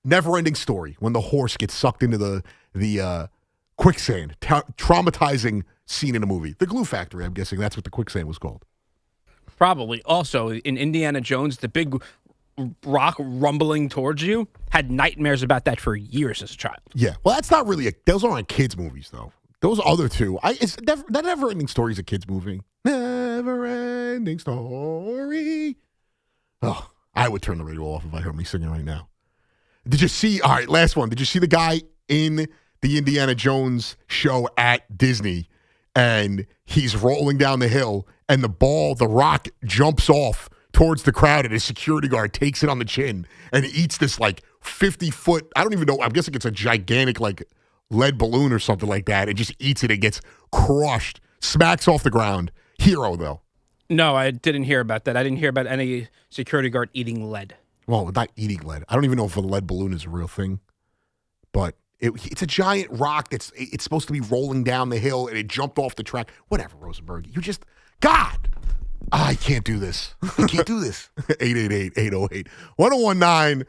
never-ending story when the horse gets sucked into the quicksand, traumatizing scene in a movie. The Glue Factory, I'm guessing that's what the quicksand was called. Probably. Also, in Indiana Jones, the big rock rumbling towards you, had nightmares about that for years as a child. Yeah. Well, that's not really those aren't kids' movies, though. Those other two, that never-ending story is a kids' movie. Never-ending story. Oh, I would turn the radio off if I heard me singing right now. Did you see, all right, last one. Did you see the guy in the Indiana Jones show at Disney, and he's rolling down the hill, and the rock jumps off towards the crowd, and his security guard takes it on the chin and eats this like 50-foot. I don't even know. I'm guessing it's a gigantic like lead balloon or something like that. It just eats it. It gets crushed, smacks off the ground. Hero though. No, I didn't hear about that. I didn't hear about any security guard eating lead. Well, not eating lead. I don't even know if a lead balloon is a real thing, but it's a giant rock it's supposed to be rolling down the hill, and it jumped off the track. Whatever, Rosenberg. You just, God, I can't do this. I can't do this. 888-808. 1019,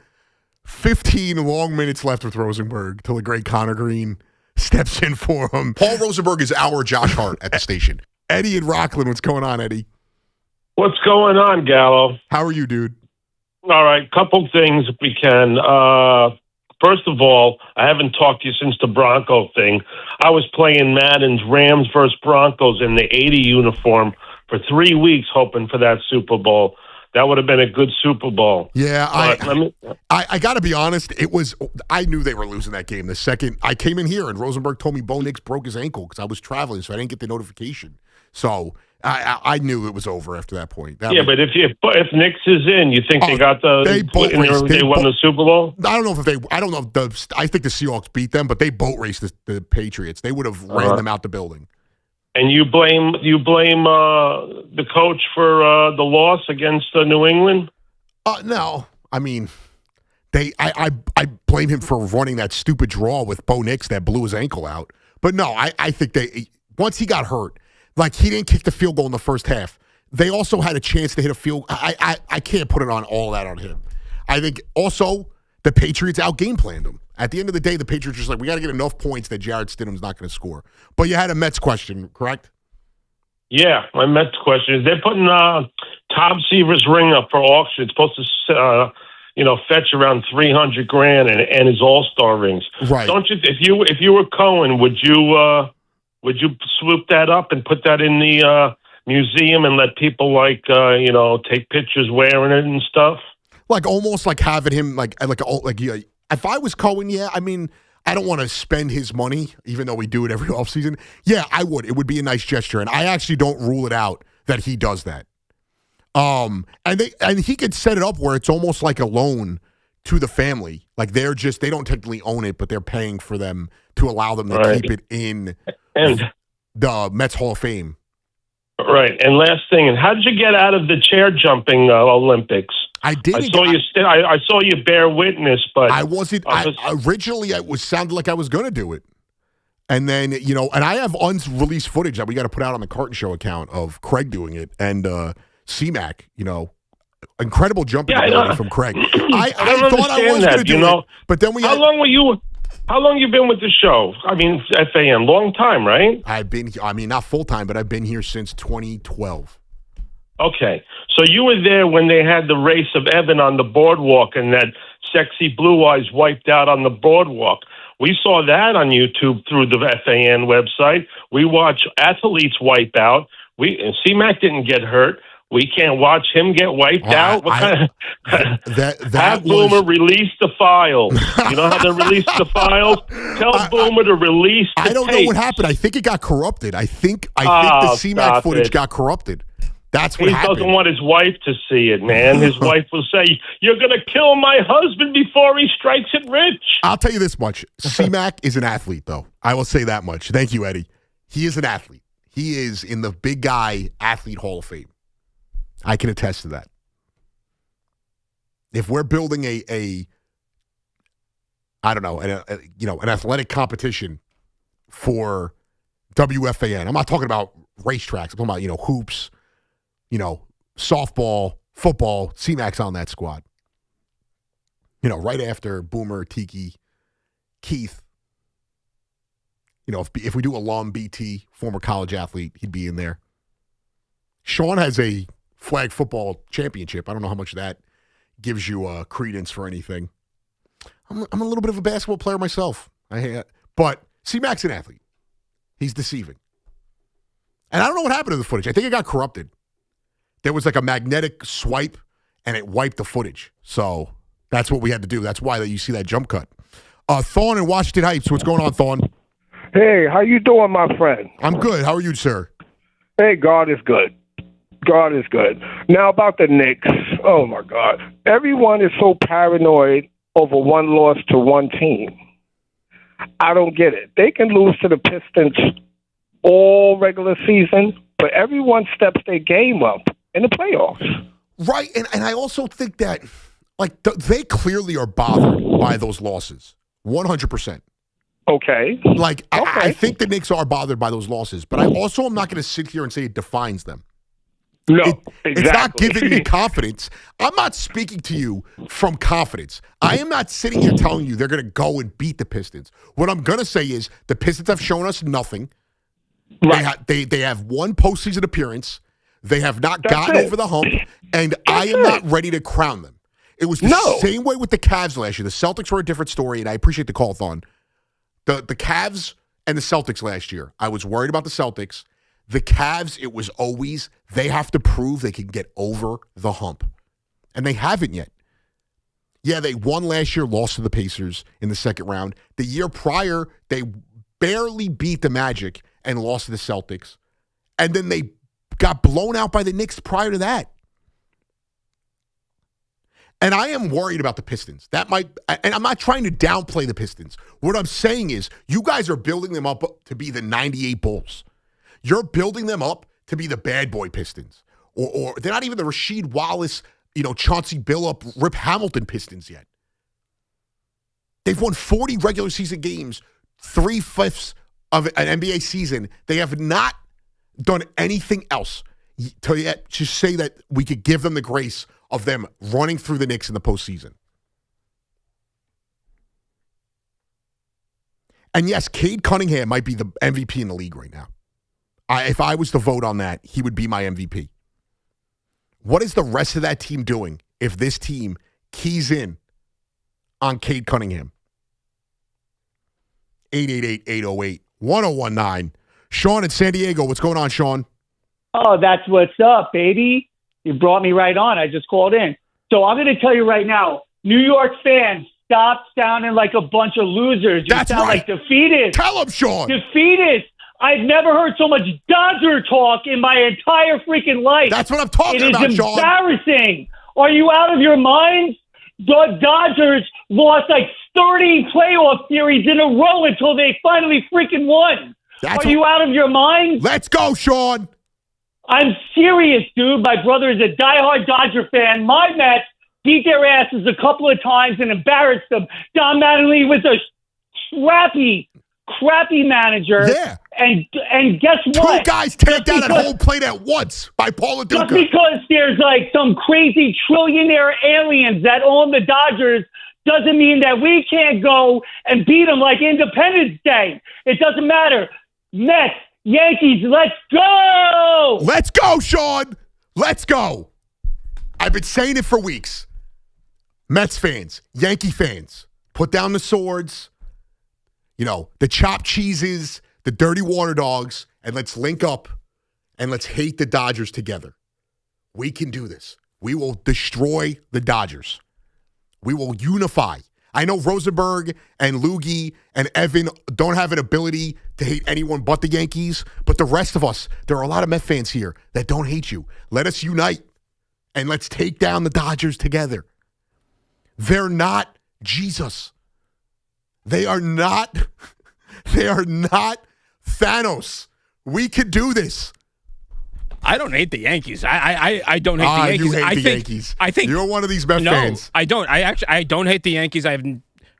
15 long minutes left with Rosenberg till the great Connor Green steps in for him. Paul Rosenberg is our Josh Hart at the station. Eddie in Rockland, what's going on, Eddie? What's going on, Gallo? How are you, dude? All right, couple things if we can. First of all, I haven't talked to you since the Bronco thing. I was playing Madden's Rams versus Broncos in the 80 uniform for 3 weeks hoping for that Super Bowl. That would have been a good Super Bowl. Yeah, I got to be honest. I knew they were losing that game the second I came in here, and Rosenberg told me Bo Nix broke his ankle because I was traveling, so I didn't get the notification. So I knew it was over after that point. But if Knicks is in, you think they got they won the Super Bowl? I don't know if I think the Seahawks beat them, but they boat raced the Patriots. They would have ran them out the building. And you blame the coach for the loss against New England? No, I mean I blame him for running that stupid draw with Bo Nix that blew his ankle out. But no, I think once he got hurt. Like, he didn't kick the field goal in the first half. They also had a chance to hit a field. I can't put it on all that on him. I think also the Patriots out-game planned him. At the end of the day, the Patriots were just like, we got to get enough points that Jarrett Stidham's not going to score. But you had a Mets question, correct? Yeah, my Mets question is they're putting Tom Seaver's ring up for auction. It's supposed to, fetch around $300,000 and his All-Star rings. Right. Don't you? If you were Cohen, would you swoop that up and put that in the museum and let people take pictures wearing it and stuff? Like almost like having him if I was Cohen, yeah. I mean, I don't want to spend his money, even though we do it every offseason. Yeah, I would. It would be a nice gesture, and I actually don't rule it out that he does that. And he could set it up where it's almost like a loan to the family. Like they don't technically own it, but they're paying for them to allow them to keep it in the Mets Hall of Fame. Right. And last thing, and how did you get out of the chair jumping Olympics? I didn't. I saw you bear witness, but I wasn't. Originally, it sounded like I was going to do it, and then and I have unreleased footage that we got to put out on the Carton Show account of Craig doing it and C-Mac. Incredible jumping ability from Craig. I thought I was going to do it, but then How long you been with the show? I mean, FAN, long time, right? Not full time, but I've been here since 2012. Okay. So you were there when they had the race of Evan on the boardwalk and that sexy blue eyes wiped out on the boardwalk. We saw that on YouTube through the FAN website. We watch athletes wipe out. C-Mac didn't get hurt. We can't watch him get wiped out. What kind of have Boomer release the files? You know how to release the files? Tell Boomer to release the I don't know what happened. I think it got corrupted. I think the C-Mac footage got corrupted. That's what happened. He doesn't want his wife to see it, man. His wife will say, "You're going to kill my husband before he strikes it rich." I'll tell you this much. C-Mac is an athlete, though. I will say that much. Thank you, Eddie. He is an athlete. He is in the Big Guy Athlete Hall of Fame. I can attest to that. If we're building an athletic competition for WFAN, I'm not talking about racetracks. I'm talking about, hoops, softball, football. C-Mac's on that squad. Right after Boomer, Tiki, Keith. If we do alum BT, former college athlete, he'd be in there. Sean has a flag football championship. I don't know how much that gives you credence for anything. I'm a little bit of a basketball player myself. But C-Mac's an athlete. He's deceiving. And I don't know what happened to the footage. I think it got corrupted. There was like a magnetic swipe, and it wiped the footage. So that's what we had to do. That's why you see that jump cut. Thorne in Washington Heights. What's going on, Thorne? Hey, how you doing, my friend? I'm good. How are you, sir? Hey, God is good. God is good. Now about the Knicks. Oh, my God. Everyone is so paranoid over one loss to one team. I don't get it. They can lose to the Pistons all regular season, but everyone steps their game up in the playoffs. Right, and I also think that, like, they clearly are bothered by those losses, 100%. Okay. Like, I think the Knicks are bothered by those losses, but I also am not going to sit here and say it defines them. No, exactly. It's not giving me confidence. I'm not speaking to you from confidence. I am not sitting here telling you they're going to go and beat the Pistons. What I'm going to say is the Pistons have shown us nothing. Right. They have one postseason appearance. They have not gotten over the hump, and I am not ready to crown them. It was the same way with the Cavs last year. The Celtics were a different story, and I appreciate the call, Thon. The Cavs and the Celtics last year, I was worried about the Celtics. The Cavs, it was always, they have to prove they can get over the hump. And they haven't yet. Yeah, they won last year, lost to the Pacers in the second round. The year prior, they barely beat the Magic and lost to the Celtics. And then they got blown out by the Knicks prior to that. And I am worried about the Pistons. And I'm not trying to downplay the Pistons. What I'm saying is, you guys are building them up to be the 98 Bulls. You're building them up to be the bad boy Pistons. Or they're not even the Rasheed Wallace, Chauncey Billup, Rip Hamilton Pistons yet. They've won 40 regular season games, 3/5 of an NBA season. They have not done anything else to say that we could give them the grace of them running through the Knicks in the postseason. And yes, Cade Cunningham might be the MVP in the league right now. If I was to vote on that, he would be my MVP. What is the rest of that team doing if this team keys in on Cade Cunningham? 888-808-1019. Sean in San Diego. What's going on, Sean? Oh, that's what's up, baby. You brought me right on. I just called in. So I'm going to tell you right now, New York fans, stop sounding like a bunch of losers. You sound like defeatists. Tell them, Sean. Defeatists. I've never heard so much Dodger talk in my entire freaking life. That's what I'm talking about, Sean. It is embarrassing. Are you out of your mind? The Dodgers lost like 30 playoff series in a row until they finally freaking won. Are you out of your mind? Let's go, Sean. I'm serious, dude. My brother is a diehard Dodger fan. My Mets beat their asses a couple of times and embarrassed them. Don Mattingly was a crappy manager. Yeah. And guess what? Two guys take down at home plate at once by Paul Duca. Just because there's like some crazy trillionaire aliens that own the Dodgers doesn't mean that we can't go and beat them like Independence Day. It doesn't matter. Mets, Yankees, let's go! Let's go, Sean! Let's go! I've been saying it for weeks. Mets fans, Yankee fans, put down the swords, the chopped cheeses, the dirty water dogs, and let's link up and let's hate the Dodgers together. We can do this. We will destroy the Dodgers. We will unify. I know Rosenberg and Loogie and Evan don't have an ability to hate anyone but the Yankees, but the rest of us, there are a lot of Met fans here that don't hate you. Let us unite, and let's take down the Dodgers together. They're not Jesus. They are not Thanos. We could do this. I don't hate the Yankees. I don't hate the Yankees. You hate the Yankees. I think you're one of these Met fans. I don't. I don't hate the Yankees.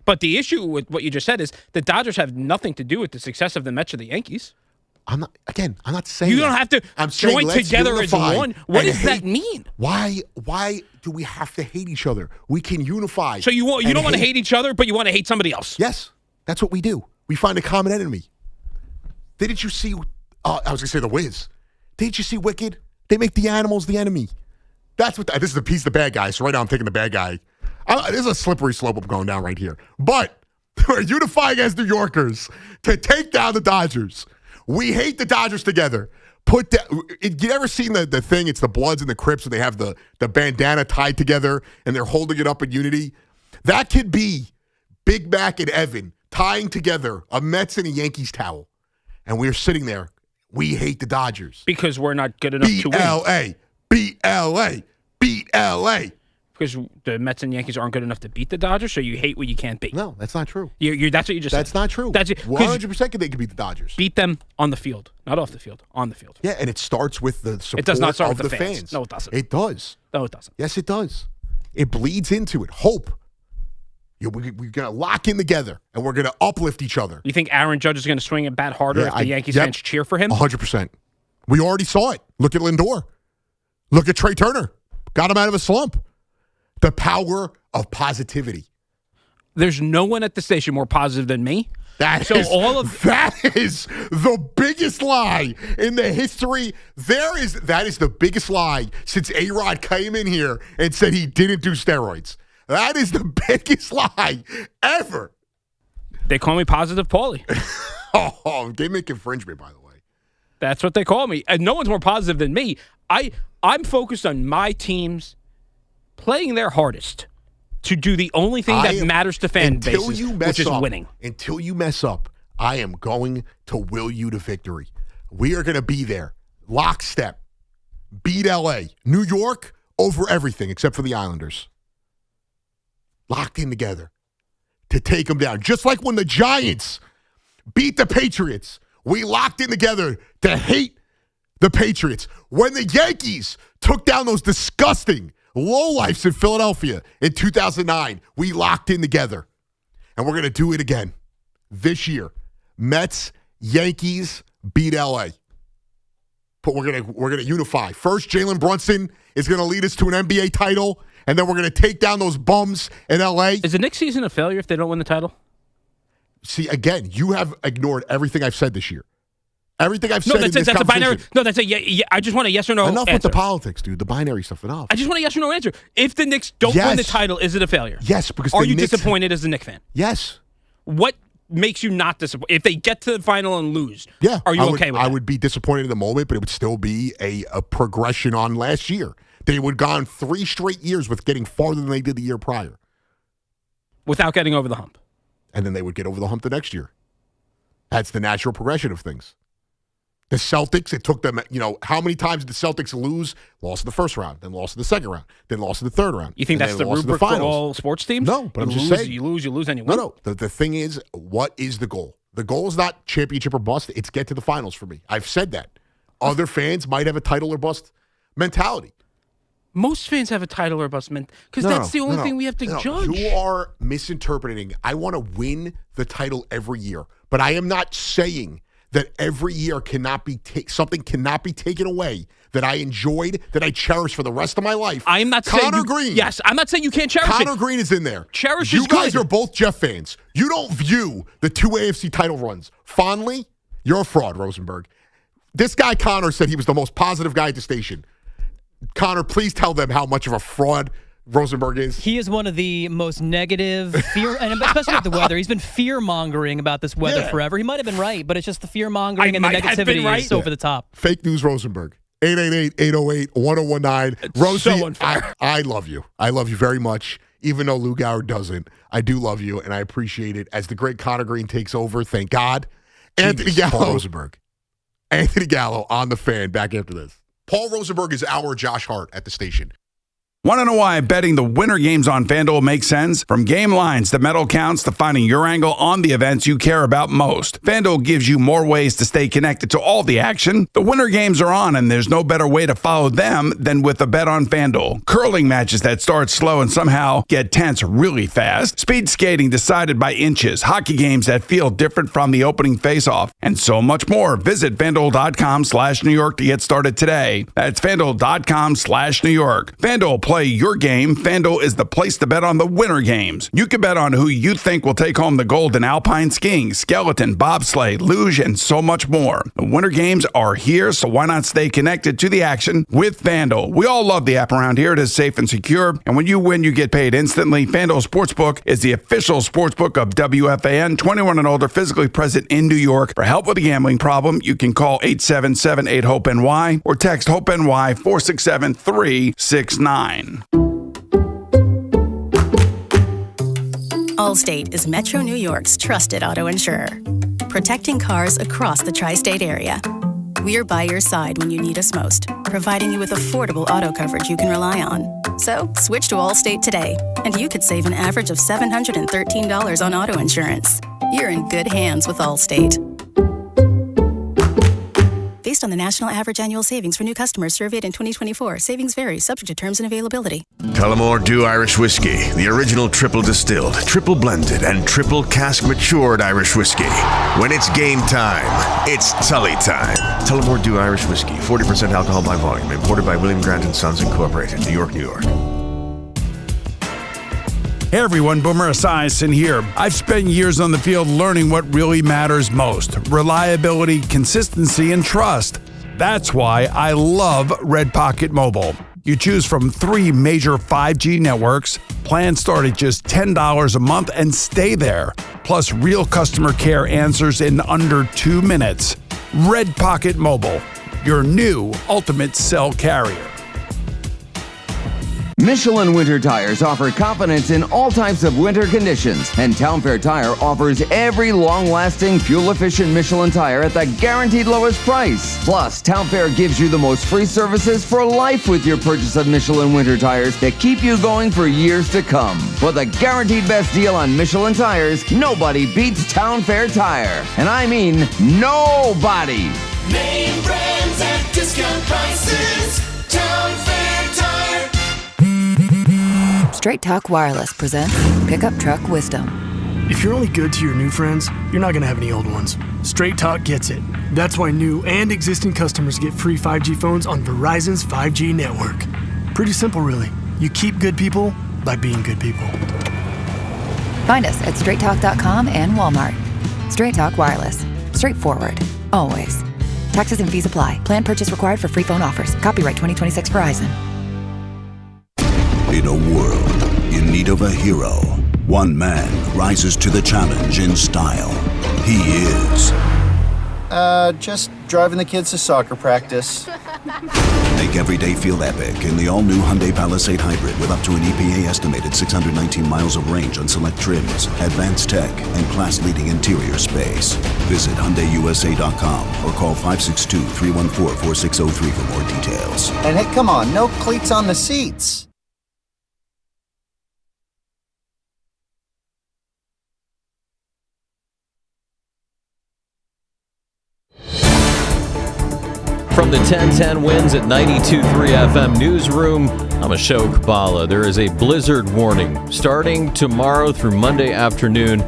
But the issue with what you just said is the Dodgers have nothing to do with the success of the Mets or the Yankees. I'm not saying you don't have to join together as one. What does that mean? Why do we have to hate each other? We can unify. So you don't want to hate each other, but you want to hate somebody else. Yes, that's what we do. We find a common enemy. Didn't you see? I was going to say The Wiz. Didn't you see Wicked? They make the animals the enemy. That's what. This is a piece of the bad guy. So right now I'm taking the bad guy. This is a slippery slope I'm going down right here. But we're unifying as New Yorkers to take down the Dodgers. We hate the Dodgers together. You ever seen the thing? It's the Bloods and the Crips, and they have the bandana tied together, and they're holding it up in unity. That could be Big Mac and Evan tying together a Mets and a Yankees towel, and we're sitting there. We hate the Dodgers because we're not good enough to win. Beat LA. Beat LA. Because the Mets and Yankees aren't good enough to beat the Dodgers, so you hate what you can't beat. No, that's not true. That's what you just said. That's not true. That's 100% they could beat the Dodgers. Beat them on the field. Not off the field. On the field. Yeah, and it starts with the support It does not start of with the fans. fans. No, it doesn't. It does. No, it doesn't. Yes, it does. It bleeds into it. Hope. We're going to lock in together, and we're going to uplift each other. You think Aaron Judge is going to swing a bat harder if the Yankees fans cheer for him? 100%. We already saw it. Look at Lindor. Look at Trey Turner. Got him out of a slump. The power of positivity. There's no one at the station more positive than me. That is the biggest lie in the history. That is the biggest lie since A-Rod came in here and said he didn't do steroids. That is the biggest lie ever. They call me Positive Paulie. Oh, they make infringement, by the way. That's what they call me. And no one's more positive than me. I'm focused on my teams playing their hardest to do the only thing that matters to fan bases, which is winning. Until you mess up, I am going to will you to victory. We are going to be there. Lockstep. Beat L.A. New York over everything except for the Islanders. Locked in together to take them down. Just like when the Giants beat the Patriots, we locked in together to hate the Patriots. When the Yankees took down those disgusting lowlifes in Philadelphia in 2009, we locked in together. And we're going to do it again this year. Mets, Yankees, beat LA. But we're going to unify. First, Jalen Brunson is going to lead us to an NBA title, and then we're going to take down those bums in LA. Is the Knicks season a failure if they don't win the title? See, again, you have ignored everything I've said this year. Everything I've said in this that's a conversation. binary. No, that's a yeah. I just want a yes or no Enough answer. with the politics, dude. The binary stuff, enough. I just want a yes or no answer. If the Knicks don't win the title, is it a failure? Yes, because are the you Knicks disappointed as a Knicks fan? Yes. What makes you not disappointed? If they get to the final and lose, Yeah. are you okay with that? I would be disappointed in the moment, but it would still be a progression on last year. They would have gone 3 straight years with getting farther than they did the year prior. Without getting over the hump. And then they would get over the hump the next year. That's the natural progression of things. The Celtics, it took them, how many times did the Celtics lose? Lost in the first round, then lost in the second round, then lost in the third round. You think that's the rubric for all sports teams? No, but I'm just saying. You lose, and you win. No. The thing is, what is the goal? The goal is not championship or bust. It's get to the finals for me. I've said that. Other fans might have a title or bust mentality. Most fans have a title or bust mentality because that's the only thing we have to judge. You are misinterpreting. I want to win the title every year, but I am not saying that every year something cannot be taken away that I enjoyed, that I cherish for the rest of my life. I am not saying Connor Green. Yes, I'm not saying you can't cherish Connor it. Green is in there. Cherish you is guys good. are both Jeff fans. You don't view the 2 AFC title runs fondly. You're a fraud, Rosenberg. This guy Connor said he was the most positive guy at the station. Connor, please tell them how much of a fraud Rosenberg is. He is one of the most negative fear, and especially with the weather. He's been fear-mongering about this weather forever. He might have been right, but it's just the fear-mongering and the negativity is over the top. Fake news, Rosenberg. 888-808-1019. Rosie, so unfair. I love you. I love you very much, even though Lou Gower doesn't. I do love you, and I appreciate it. As the great Connor Green takes over, thank God. Anthony Gallo. Paul Rosenberg. Anthony Gallo on the Fan. Back after this. Paul Rosenberg is our Josh Hart at the station. Want to know why betting the winter games on FanDuel makes sense? From game lines to medal counts to finding your angle on the events you care about most, FanDuel gives you more ways to stay connected to all the action. The winter games are on, and there's no better way to follow them than with a bet on FanDuel. Curling matches that start slow and somehow get tense really fast. Speed skating decided by inches. Hockey games that feel different from the opening faceoff. And so much more. Visit FanDuel.com/New York to get started today. That's FanDuel.com/New York. FanDuel, play your game. FanDuel is the place to bet on the winter games. You can bet on who you think will take home the gold in alpine skiing, skeleton, bobsleigh, luge, and so much more. The winter games are here, so why not stay connected to the action with FanDuel? We all love the app around here. It is safe and secure, and when you win, you get paid instantly. FanDuel Sportsbook is the official sportsbook of WFAN. 21 and older, physically present in New York. For help with a gambling problem, you can call 877-8-HOPE-NY or text HOPE-NY 467-369. Allstate is Metro New York's trusted auto insurer, protecting cars across the tri-state area. We're by your side when you need us most, providing you with affordable auto coverage you can rely on. So, switch to Allstate today, and you could save an average of $713 on auto insurance. You're in good hands with Allstate. Based on the national average annual savings for new customers surveyed in 2024, savings vary, subject to terms and availability. Tullamore Dew Irish Whiskey, the original triple distilled, triple blended, and triple cask matured Irish whiskey. When it's game time, it's Tully time. Tullamore Dew Irish Whiskey, 40% alcohol by volume, imported by William Grant & Sons Incorporated, New York, New York. Hey everyone, Boomer Esiason here. I've spent years on the field learning what really matters most: reliability, consistency, and trust. That's why I love Red Pocket Mobile. You choose from 3 major 5G networks, plans start at just $10 a month and stay there. Plus real customer care answers in under 2 minutes. Red Pocket Mobile, your new ultimate cell carrier. Michelin Winter Tires offer confidence in all types of winter conditions, and Town Fair Tire offers every long-lasting, fuel-efficient Michelin tire at the guaranteed lowest price. Plus, Town Fair gives you the most free services for life with your purchase of Michelin Winter Tires that keep you going for years to come. For the guaranteed best deal on Michelin tires, nobody beats Town Fair Tire. And I mean nobody. Name brands at discount prices. Town Fair Tire. Straight Talk Wireless presents Pickup Truck Wisdom. If you're only good to your new friends, you're not going to have any old ones. Straight Talk gets it. That's why new and existing customers get free 5G phones on Verizon's 5G network. Pretty simple, really. You keep good people by being good people. Find us at straighttalk.com and Walmart. Straight Talk Wireless. Straightforward. Always. Taxes and fees apply. Plan purchase required for free phone offers. Copyright 2026 Verizon. In a world in need of a hero, one man rises to the challenge in style. He is... just driving the kids to soccer practice. Make every day feel epic in the all-new Hyundai Palisade Hybrid with up to an EPA-estimated 619 miles of range on select trims, advanced tech, and class-leading interior space. Visit HyundaiUSA.com or call 562-314-4603 for more details. And hey, come on, no cleats on the seats. From the 1010 Wins at 92.3 FM newsroom, I'm Ashok Bala. There is a blizzard warning starting tomorrow through Monday afternoon.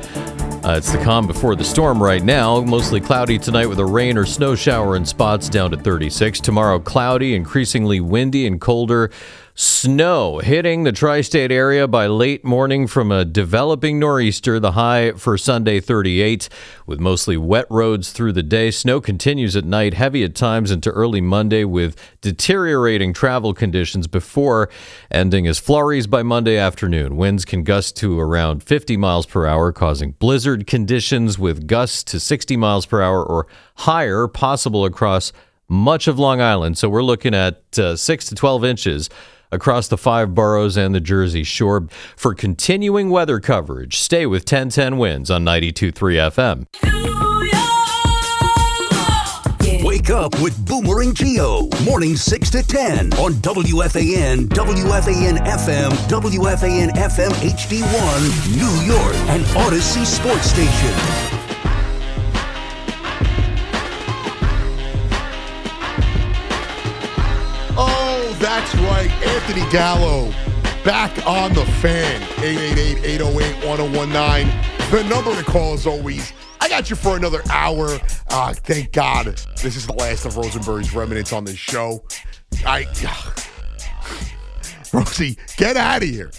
It's the calm before the storm right now. Mostly cloudy tonight with a rain or snow shower in spots down to 36. Tomorrow cloudy, increasingly windy and colder. Snow hitting the tri-state area by late morning from a developing nor'easter. The high for Sunday 38 with mostly wet roads through the day. Snow continues at night, heavy at times into early Monday with deteriorating travel conditions before ending as flurries by Monday afternoon. Winds can gust to around 50 miles per hour, causing blizzard conditions with gusts to 60 miles per hour or higher possible across much of Long Island. So we're looking at 6 to 12 inches across the 5 boroughs and the Jersey Shore. For continuing weather coverage, stay with 1010 Winds on 92.3 FM. Wake up with Boomer and Geo, mornings 6 to 10 on WFAN, WFAN FM, WFAN FM HD1, New York, and Odyssey Sports Station. That's right, Anthony Gallo back on the Fan. 888-808-1019. The number to call as always. I got you for another hour. Thank God this is the last of Rosenberg's remnants on this show. Rosie, get out of here.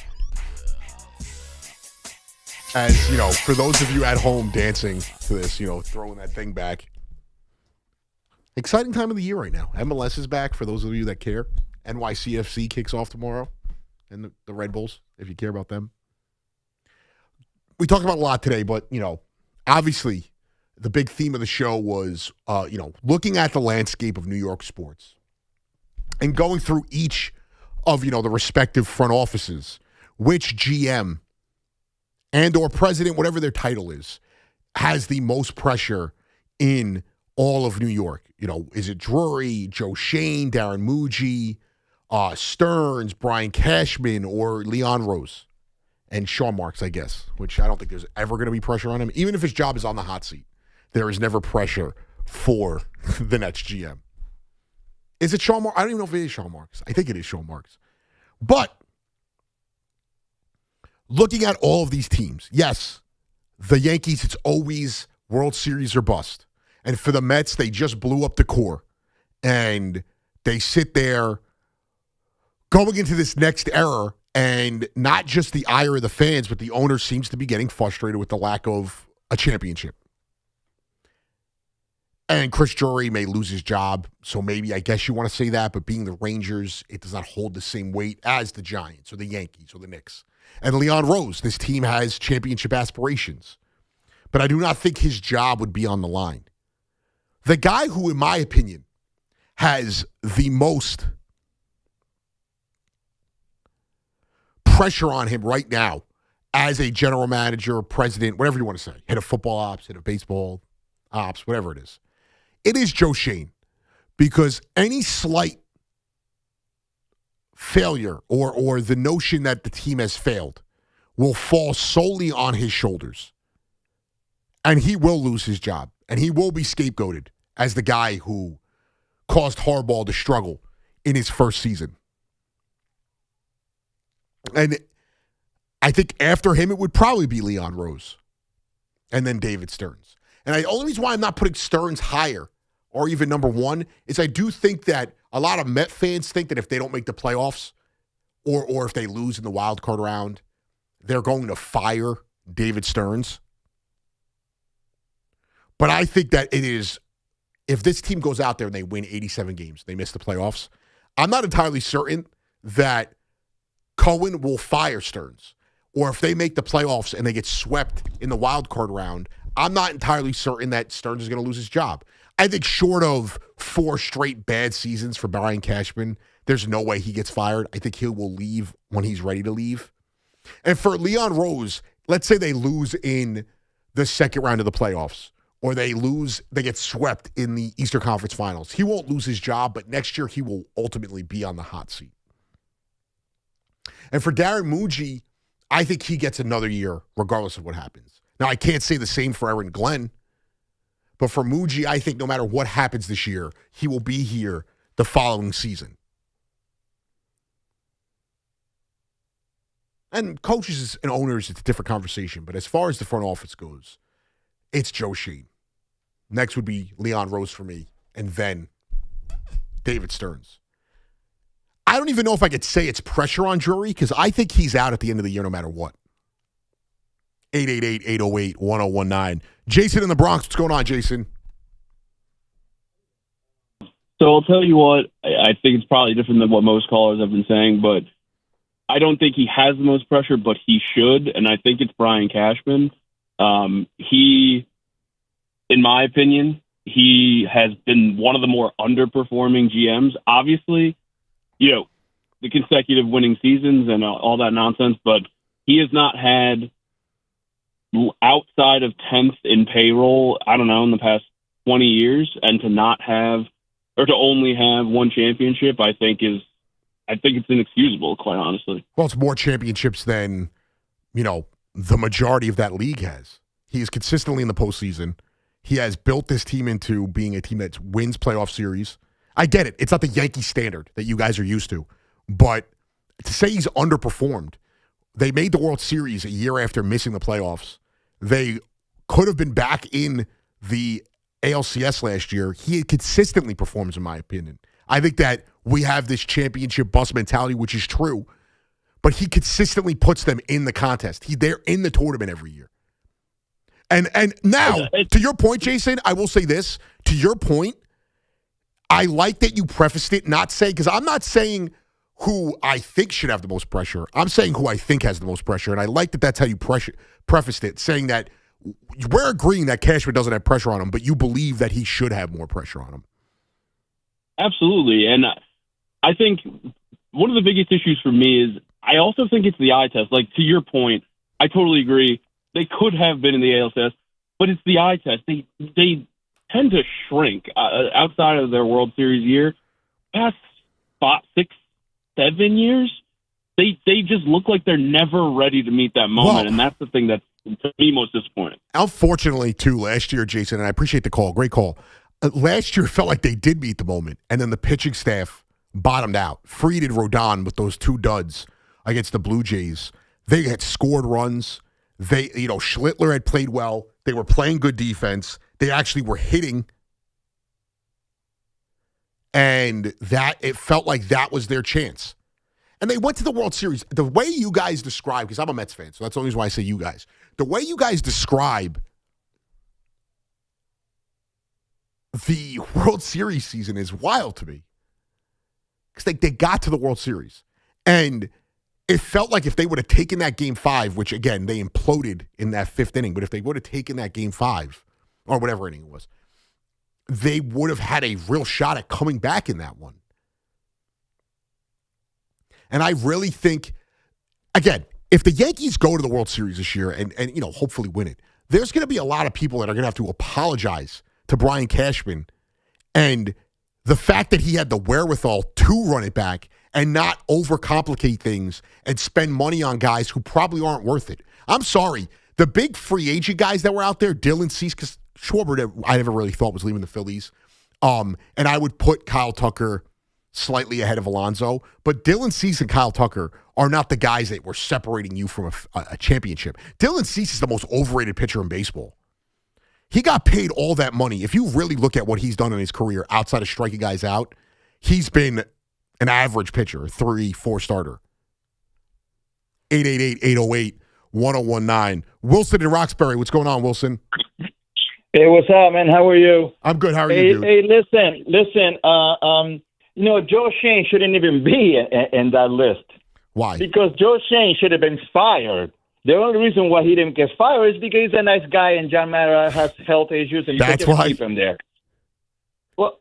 As, you know, for those of you at home dancing to this, you know, throwing that thing back. Exciting time of the year right now. MLS is back for those of you that care. NYCFC kicks off tomorrow, and the Red Bulls, if you care about them. We talked about a lot today, but, you know, obviously the big theme of the show was, you know, looking at the landscape of New York sports and going through each of, you know, the respective front offices, which GM and or president, whatever their title is, has the most pressure in all of New York. Is it Drury, Joe Shane, Darren Muji, Stearns, Brian Cashman, or Leon Rose? And Sean Marks, I guess, which I don't think there's ever going to be pressure on him. Even if his job is on the hot seat, there is never pressure for the Nets GM. Is it Sean Marks? I don't even know if it is Sean Marks. I think it is Sean Marks. But looking at all of these teams, yes, the Yankees, it's always World Series or bust. And for the Mets, they just blew up the core. And they sit there going into this next era, and not just the ire of the fans, but the owner seems to be getting frustrated with the lack of a championship. And Chris Drury may lose his job, so maybe I guess you want to say that, but being the Rangers, it does not hold the same weight as the Giants or the Yankees or the Knicks. And Leon Rose, this team has championship aspirations. But I do not think his job would be on the line. The guy who, in my opinion, has the most pressure on him right now as a general manager, president, whatever you want to say, head of football ops, head of baseball ops, whatever it is Joe Shane. Because any slight failure or the notion that the team has failed will fall solely on his shoulders. And he will lose his job. And he will be scapegoated as the guy who caused Harbaugh to struggle in his first season. And I think after him, it would probably be Leon Rose and then David Stearns. And the only reason why I'm not putting Stearns higher or even number one is I do think that a lot of Met fans think that if they don't make the playoffs or if they lose in the wild card round, they're going to fire David Stearns. But I think that it is, if this team goes out there and they win 87 games, they miss the playoffs, I'm not entirely certain that Cohen will fire Stearns. Or if they make the playoffs and they get swept in the wild card round, I'm not entirely certain that Stearns is going to lose his job. I think short of 4 straight bad seasons for Brian Cashman, there's no way he gets fired. I think he will leave when he's ready to leave. And for Leon Rose, let's say they lose in the second round of the playoffs, or they get swept in the Eastern Conference Finals. He won't lose his job, but next year he will ultimately be on the hot seat. And for Darren Muji, I think he gets another year regardless of what happens. Now, I can't say the same for Aaron Glenn, but for Muji, I think no matter what happens this year, he will be here the following season. And coaches and owners, it's a different conversation, but as far as the front office goes, it's Joe Sheen. Next would be Leon Rose for me, and then David Stearns. I don't even know if I could say it's pressure on Drury because I think he's out at the end of the year no matter what. 888-808-1019. Jason in the Bronx. What's going on, Jason? So I'll tell you what, I think it's probably different than what most callers have been saying, but I don't think he has the most pressure, but he should, and I think it's Brian Cashman. He, in my opinion, he has been one of the more underperforming GMs. Obviously, the consecutive winning seasons and all that nonsense, but he has not had outside of 10th in payroll, I don't know, in the past 20 years, and to only have one championship, I think it's inexcusable, quite honestly. Well, it's more championships than, the majority of that league has. He is consistently in the postseason. He has built this team into being a team that wins playoff series. I get it. It's not the Yankee standard that you guys are used to. But to say he's underperformed, they made the World Series a year after missing the playoffs. They could have been back in the ALCS last year. He consistently performs, in my opinion. I think that we have this championship bust mentality, which is true, but he consistently puts them in the contest. They're in the tournament every year. And now, to your point, Jason, I will say this. To your point, I like that you prefaced it, because I'm not saying who I think should have the most pressure. I'm saying who I think has the most pressure, and I like that that's how you prefaced it, saying that we're agreeing that Cashman doesn't have pressure on him, but you believe that he should have more pressure on him. Absolutely, and I think one of the biggest issues for me is I also think it's the eye test. Like, to your point, I totally agree. They could have been in the ALCS, but it's the eye test. They tend to shrink outside of their World Series year. Past 5, 6, 7 years, they just look like they're never ready to meet that moment, and that's the thing that's, to me, most disappointing. Unfortunately, too, last year, Jason, and I appreciate the call, great call. Last year, it felt like they did meet the moment, and then the pitching staff bottomed out. Fried and Rodon with those 2 duds against the Blue Jays. They had scored runs. Schlittler had played well. They were playing good defense. They actually were hitting. And it felt like that was their chance. And they went to the World Series. The way you guys describe, because I'm a Mets fan, so that's the only reason why I say you guys. The way you guys describe the World Series season is wild to me. Because they got to the World Series. And it felt like if they would have taken that Game 5, which, again, they imploded in that 5th inning, but if they would have taken that Game 5, or whatever inning it was, they would have had a real shot at coming back in that one. And I really think, again, if the Yankees go to the World Series this year and hopefully win it, there's going to be a lot of people that are going to have to apologize to Brian Cashman and the fact that he had the wherewithal to run it back and not overcomplicate things and spend money on guys who probably aren't worth it. I'm sorry. The big free agent guys that were out there, Dylan Cease, because Schwarber, I never really thought was leaving the Phillies. And I would put Kyle Tucker slightly ahead of Alonso. But Dylan Cease and Kyle Tucker are not the guys that were separating you from a championship. Dylan Cease is the most overrated pitcher in baseball. He got paid all that money. If you really look at what he's done in his career outside of striking guys out, he's been an average pitcher, 3-4 starter. 888-808-1019. Wilson in Roxbury. What's going on, Wilson? Hey, what's up, man? How are you? I'm good. How are you, dude? Hey, listen. Joe Shane shouldn't even be in that list. Why? Because Joe Shane should have been fired. The only reason why he didn't get fired is because he's a nice guy and John Mara has health issues and you can just keep him there. Well,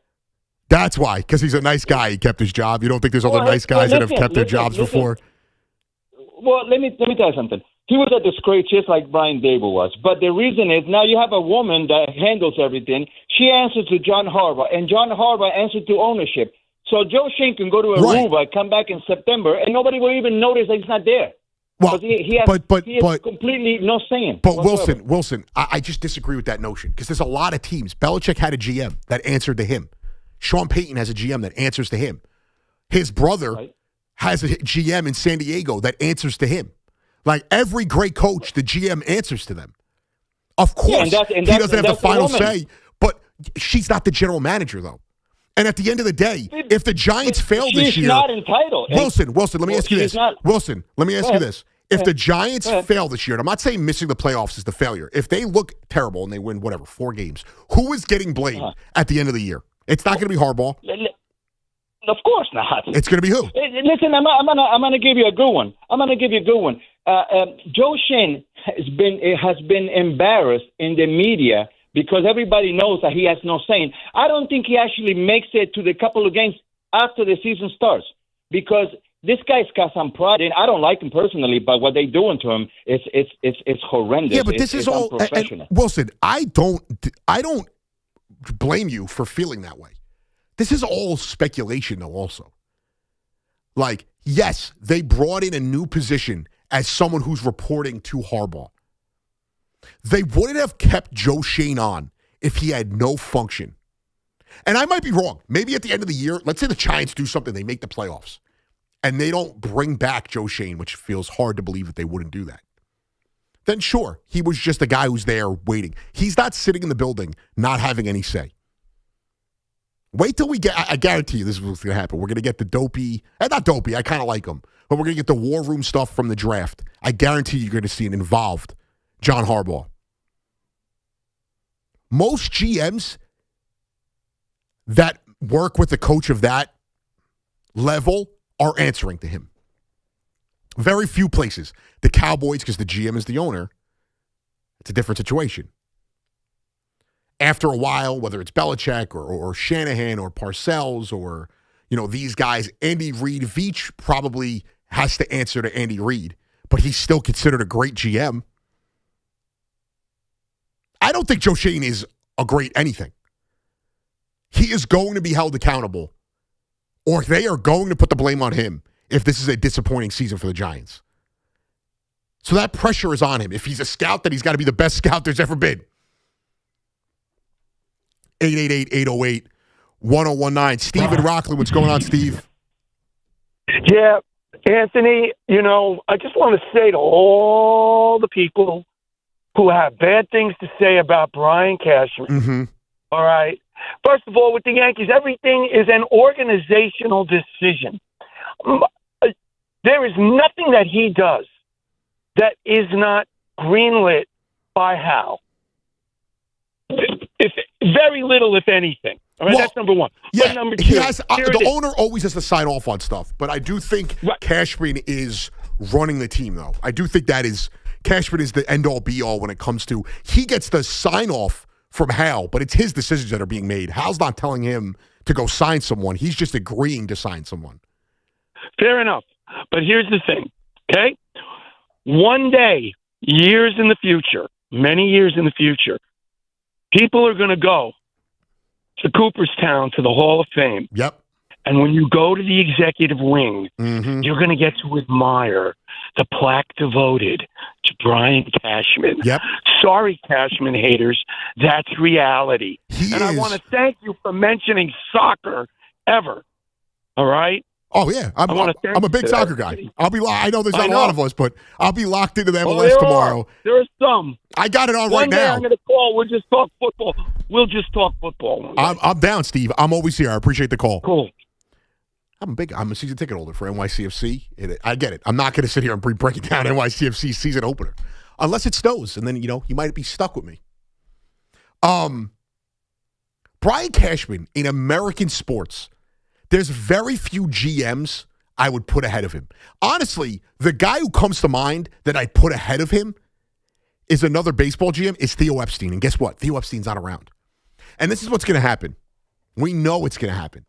that's why, because he's a nice guy. He kept his job. You don't think there's other nice guys that have kept their jobs before? Well, let me tell you something. He was a disgrace just like Brian Dable was. But the reason is now you have a woman that handles everything. She answers to John Harbaugh, and John Harbaugh answers to ownership. So Joe Shane can go to Aruba, come back in September, and nobody will even notice that he's not there. Well, he has completely no saying. But Wilson, I just disagree with that notion because there's a lot of teams. Belichick had a GM that answered to him. Sean Payton has a GM that answers to him. His brother has a GM in San Diego that answers to him. Like every great coach, the GM answers to them. Of course, he doesn't have the final say, but she's not the general manager, though. And at the end of the day, if the Giants fail this year, she's not entitled. Wilson, let me ask you this. Wilson, let me ask you this. If the Giants fail this year, and I'm not saying missing the playoffs is the failure. If they look terrible and they win, 4 games, who is getting blamed at the end of the year? It's not going to be Harbaugh. Of course not. It's going to be who? Listen, I'm gonna give you a good one. Joe Shane has been embarrassed in the media because everybody knows that he has no saying. I don't think he actually makes it to the couple of games after the season starts because this guy's got some pride, and I don't like him personally, but what they're doing to him is horrendous. Yeah, but this is all unprofessional. Wilson, I don't blame you for feeling that way. This is all speculation, though. Also, like, yes, they brought in a new position as someone who's reporting to Harbaugh. They wouldn't have kept Joe Shane on if he had no function. And I might be wrong. Maybe at the end of the year, let's say the Giants do something, they make the playoffs, and they don't bring back Joe Shane, which feels hard to believe that they wouldn't do that. Then sure, he was just a guy who's there waiting. He's not sitting in the building, not having any say. Wait till we get, I guarantee you this is what's going to happen. We're going to get the dopey, not dopey, I kind of like him, but we're going to get the war room stuff from the draft. I guarantee you're going to see an involved John Harbaugh. Most GMs that work with a coach of that level are answering to him. Very few places. The Cowboys, because the GM is the owner, it's a different situation. After a while, whether it's Belichick or Shanahan or Parcells or, these guys, Andy Reid, Veach probably has to answer to Andy Reid, but he's still considered a great GM. I don't think Joe Shane is a great anything. he is going to be held accountable, or they are going to put the blame on him if this is a disappointing season for the Giants. So that pressure is on him. If he's a scout, then he's got to be the best scout there's ever been. 888-808-1019. Steve in Rockland, what's going on, Steve? Yeah, Anthony, I just want to say to all the people who have bad things to say about Brian Cashman, all right, first of all, with the Yankees, everything is an organizational decision. There is nothing that he does that is not greenlit by Hal. If very little, if anything. All right, that's number one. Yeah, but number two, he has, the owner always has to sign off on stuff, but I do think Cashman is running the team, though. I do think Cashman is the end-all, be-all when it comes to, he gets the sign-off from Hal, but it's his decisions that are being made. Hal's not telling him to go sign someone. He's just agreeing to sign someone. Fair enough. But here's the thing, okay? One day, years in the future, many years in the future, people are going to go to Cooperstown to the Hall of Fame. Yep. And when you go to the executive wing, you're going to get to admire the plaque devoted to Brian Cashman. Yep. Sorry, Cashman haters. That's reality. I want to thank you for mentioning soccer ever. All right? Oh, yeah. I'm a big soccer guy. I know there's not a lot of us, but I'll be locked into the MLS tomorrow. There are some. I got it on One right day now. I'm going to call. We'll just talk football. I'm down, Steve. I'm always here. I appreciate the call. Cool. I'm a season ticket holder for NYCFC. I get it. I'm not going to sit here and break it down NYCFC season opener. Unless it snows, and then, you might be stuck with me. Brian Cashman, in American sports, there's very few GMs I would put ahead of him. Honestly, the guy who comes to mind that I'd put ahead of him is another baseball GM, is Theo Epstein. And guess what? Theo Epstein's not around. And this is what's going to happen. We know it's going to happen.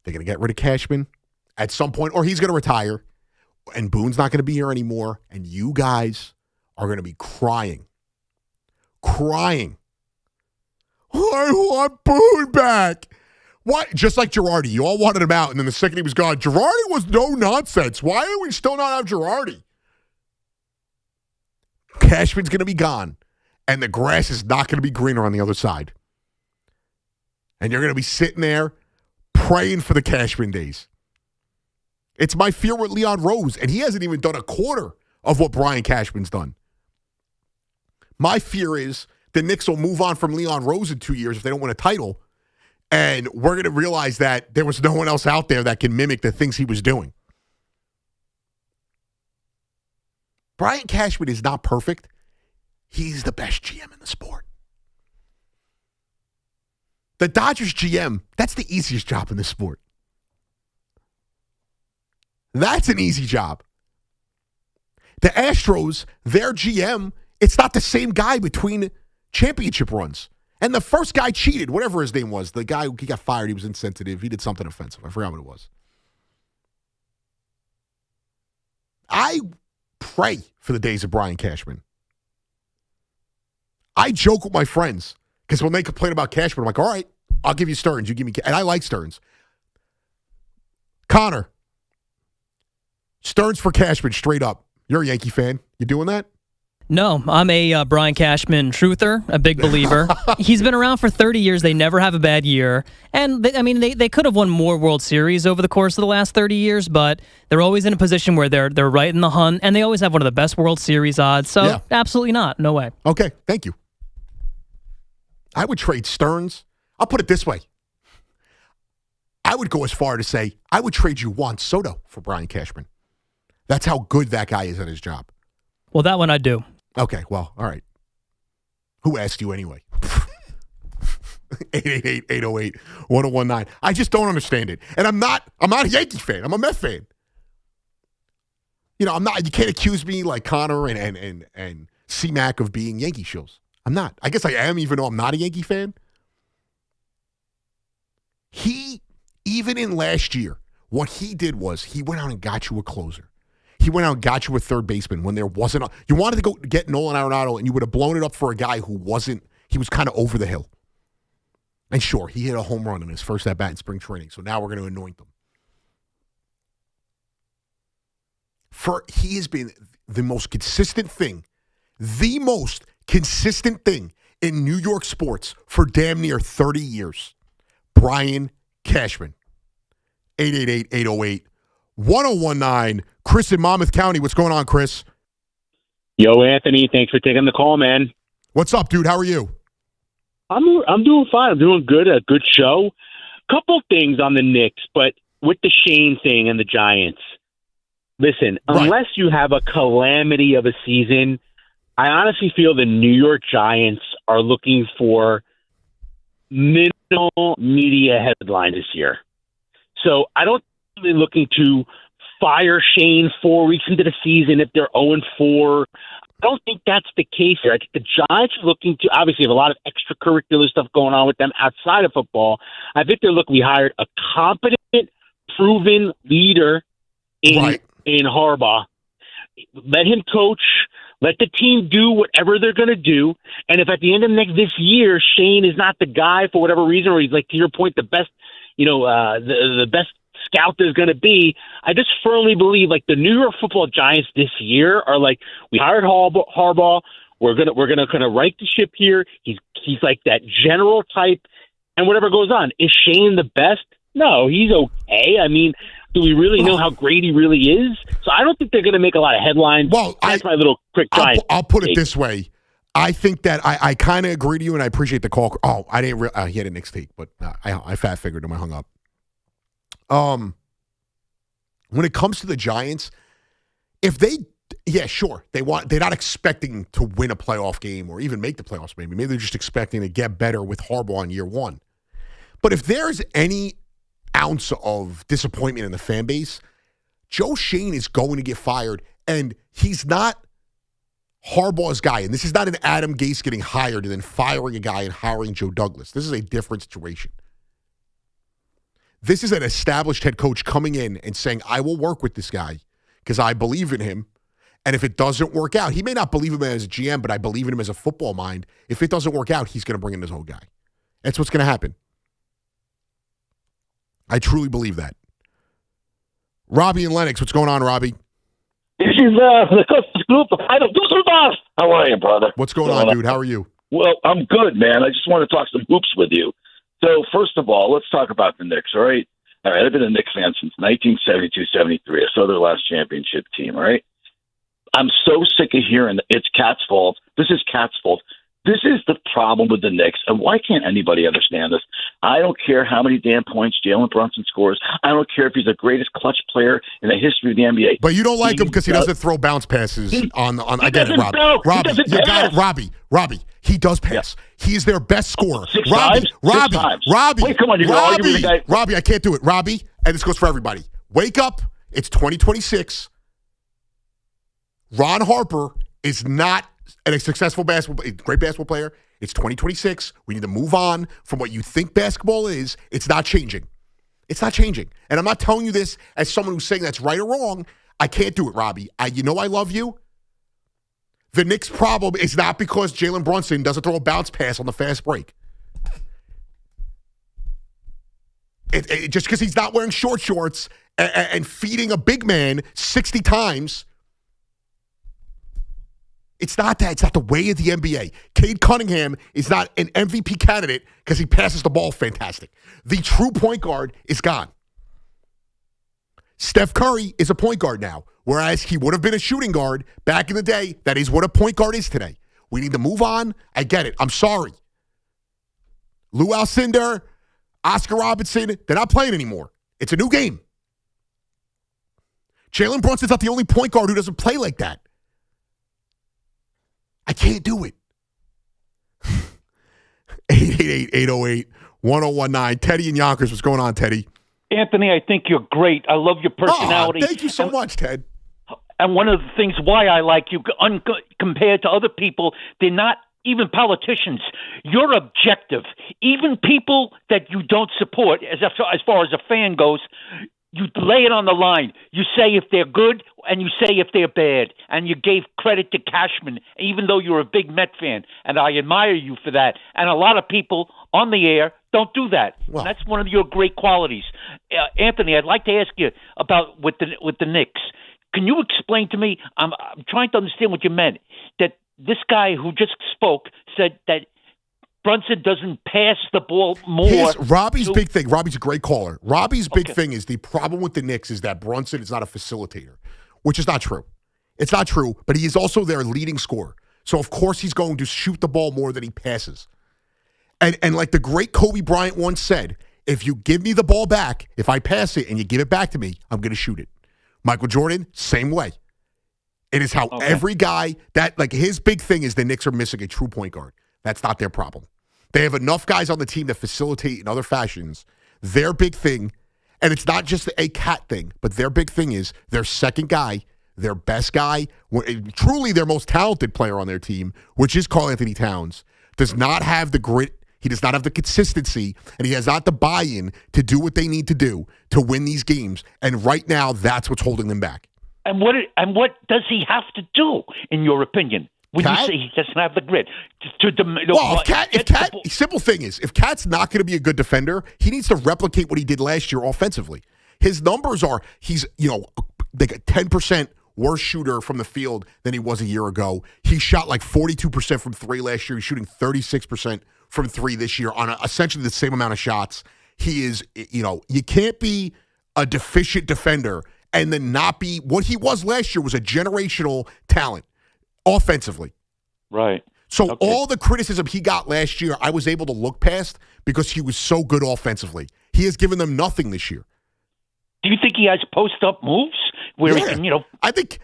They're going to get rid of Cashman at some point, or he's going to retire, and Boone's not going to be here anymore, and you guys are going to be crying. I want Boone back. What? Just like Girardi. You all wanted him out, and then the second he was gone, Girardi was no nonsense. Why do we still not have Girardi? Cashman's going to be gone, and the grass is not going to be greener on the other side. And you're going to be sitting there praying for the Cashman days. It's my fear with Leon Rose, and he hasn't even done a quarter of what Brian Cashman's done. My fear is the Knicks will move on from Leon Rose in 2 years if they don't win a title, and we're going to realize that there was no one else out there that can mimic the things he was doing. Brian Cashman is not perfect. He's the best GM in the sport. The Dodgers GM, that's the easiest job in this sport. That's an easy job. The Astros, their GM, it's not the same guy between championship runs. And the first guy cheated, whatever his name was. The guy who got fired, he was insensitive. He did something offensive. I forgot what it was. I pray for the days of Brian Cashman. I joke with my friends because when they complain about Cashman, I'm like, all right, I'll give you Stearns. You give me, and I like Stearns. Connor, Stearns for Cashman, straight up. You're a Yankee fan. You doing that? No, I'm a Brian Cashman truther, a big believer. He's been around for 30 years. They never have a bad year. And, they could have won more World Series over the course of the last 30 years, but they're always in a position where they're right in the hunt, and they always have one of the best World Series odds. So, Absolutely not. No way. Okay, thank you. I would trade Stearns. I'll put it this way. I would go as far to say I would trade you Juan Soto for Brian Cashman. That's how good that guy is at his job. Well, that one I do. Okay, well, all right. Who asked you anyway? 888-808-1019. I just don't understand it. And I'm not a Yankee fan. I'm a Mets fan. You can't accuse me like Connor and C-Mac of being Yankee shills. I'm not. I guess I am, even though I'm not a Yankee fan. Even in last year, what he did was he went out and got you a closer. He went out and got you a third baseman when there wasn't you wanted to go get Nolan Arenado, and you would have blown it up for a guy who wasn't, he was kind of over the hill. And sure, he hit a home run in his first at-bat in spring training, so now we're going to anoint him. He has been the most consistent thing in New York sports for damn near 30 years. Brian Cashman. 888-808-1019. Chris in Monmouth County. What's going on, Chris? Yo, Anthony. Thanks for taking the call, man. What's up, dude? How are you? I'm doing fine. I'm doing good. A good show. Couple things on the Knicks, but with the Shane thing and the Giants. Listen, unless you have a calamity of a season, I honestly feel the New York Giants are looking for minimal media headline this year. So I don't think they're looking to fire Shane 4 weeks into the season if they're 0-4. I don't think that's the case here. I think the Giants are looking to obviously have a lot of extracurricular stuff going on with them outside of football. I think they're looking. We hired a competent, proven leader in Harbaugh. Let him coach. Let the team do whatever they're going to do. And if at the end of this year, Shane is not the guy for whatever reason, or he's like, to your point, the best, the best scout there's going to be, I just firmly believe like the New York Football Giants this year are like, we hired Harbaugh. We're gonna kind of right the ship here. He's like that general type, and whatever goes on. Is Shane the best? No, he's okay. I mean, do we really know how great he really is? So I don't think they're going to make a lot of headlines. Well, that's my little quick try. I'll put it this way. I think that I kind of agree to you, and I appreciate the call. Oh, I didn't. He had a Knicks take, but I fat figured him. I hung up. When it comes to the Giants, if they're not expecting to win a playoff game or even make the playoffs. Maybe they're just expecting to get better with Harbaugh in year one. But if there's any ounce of disappointment in the fan base, Joe Shane is going to get fired, and he's not Harbaugh's guy. And this is not an Adam Gase getting hired and then firing a guy and hiring Joe Douglas. This is a different situation. This is an established head coach coming in and saying, I will work with this guy because I believe in him. And if it doesn't work out, he may not believe him as a GM, but I believe in him as a football mind. If it doesn't work out, he's going to bring in his own guy. That's what's going to happen. I truly believe that. Robbie and Lennox, what's going on, Robbie? This is the Coach Group of Idol Dusseldorf. How are you, brother? What's going on, dude? How are you? Well, I'm good, man. I just want to talk some hoops with you. So, first of all, let's talk about the Knicks, all right? All right, I've been a Knicks fan since 1972-73. I saw their last championship team, all right? I'm so sick of hearing it's Cat's fault. This is Cat's fault. This is the problem with the Knicks, and why can't anybody understand this? I don't care how many damn points Jalen Brunson scores. I don't care if he's the greatest clutch player in the history of the NBA. But you don't like him because he doesn't throw bounce passes on. I get it, Robbie. Robbie, you got it, Robbie. He does pass. Yeah. He is their best scorer. Robbie. Wait, come on, you're going to argue with the guy. Robbie, I can't do it. Robbie, and this goes for everybody. Wake up. It's 2026. Ron Harper is not a successful great basketball player. It's 2026. We need to move on from what you think basketball is. It's not changing. It's not changing. And I'm not telling you this as someone who's saying that's right or wrong. I can't do it, Robbie. I love you. The Knicks' problem is not because Jalen Brunson doesn't throw a bounce pass on the fast break. Just because he's not wearing shorts and feeding a big man 60 times. It's not that. It's not the way of the NBA. Cade Cunningham is not an MVP candidate because he passes the ball fantastic. The true point guard is gone. Steph Curry is a point guard now, whereas he would have been a shooting guard back in the day. That is what a point guard is today. We need to move on. I get it. I'm sorry. Lou Alcindor, Oscar Robertson, they're not playing anymore. It's a new game. Jalen Brunson's not the only point guard who doesn't play like that. I can't do it. 888-808-1019. Teddy and Yonkers. What's going on, Teddy? Anthony, I think you're great. I love your personality. Oh, thank you so much, Ted. And one of the things why I like you, compared to other people, they're not even politicians. You're objective. Even people that you don't support, as far as a fan goes, You lay it on the line. You say if they're good and you say if they're bad. And you gave credit to Cashman, even though you're a big Met fan. And I admire you for that. And a lot of people on the air don't do that. Well, that's one of your great qualities. Anthony, I'd like to ask you about with the Knicks. Can you explain to me, I'm trying to understand what you meant, that this guy who just spoke said that Brunson doesn't pass the ball more. Robbie's big thing. Robbie's a great caller. Robbie's big thing is the problem with the Knicks is that Brunson is not a facilitator, which is not true. It's not true, but he is also their leading scorer. So, of course, he's going to shoot the ball more than he passes. And like the great Kobe Bryant once said, if you give me the ball back, if I pass it and you give it back to me, I'm going to shoot it. Michael Jordan, same way. It is how every guy that, like, his big thing is the Knicks are missing a true point guard. That's not their problem. They have enough guys on the team that facilitate in other fashions. Their big thing, and it's not just a cat thing, but their big thing is their second guy, their best guy, truly their most talented player on their team, which is Karl Anthony Towns, does not have the grit. He does not have the consistency, and he has not the buy-in to do what they need to do to win these games. And right now, that's what's holding them back. And what does he have to do, in your opinion? When you say he doesn't have the grit. Simple thing is, if Cat's not going to be a good defender, he needs to replicate what he did last year offensively. His numbers are, he's, like a 10% worse shooter from the field than he was a year ago. He shot like 42% from three last year. He's shooting 36% from three this year on essentially the same amount of shots. He is, you can't be a deficient defender and then not be what he was last year was a generational talent. Offensively. Right. So all the criticism he got last year, I was able to look past because he was so good offensively. He has given them nothing this year. Do you think he has post-up moves where he can, I think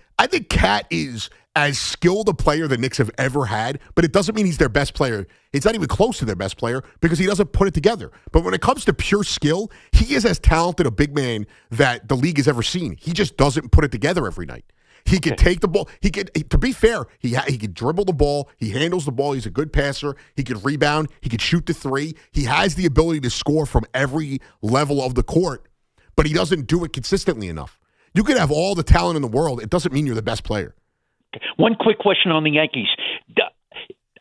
Cat is as skilled a player the Knicks have ever had, but it doesn't mean he's their best player. It's not even close to their best player because he doesn't put it together. But when it comes to pure skill, he is as talented a big man that the league has ever seen. He just doesn't put it together every night. He can take the ball. He could, to be fair, he can dribble the ball. He handles the ball. He's a good passer. He can rebound. He can shoot the three. He has the ability to score from every level of the court, but he doesn't do it consistently enough. You could have all the talent in the world. It doesn't mean you're the best player. One quick question on the Yankees.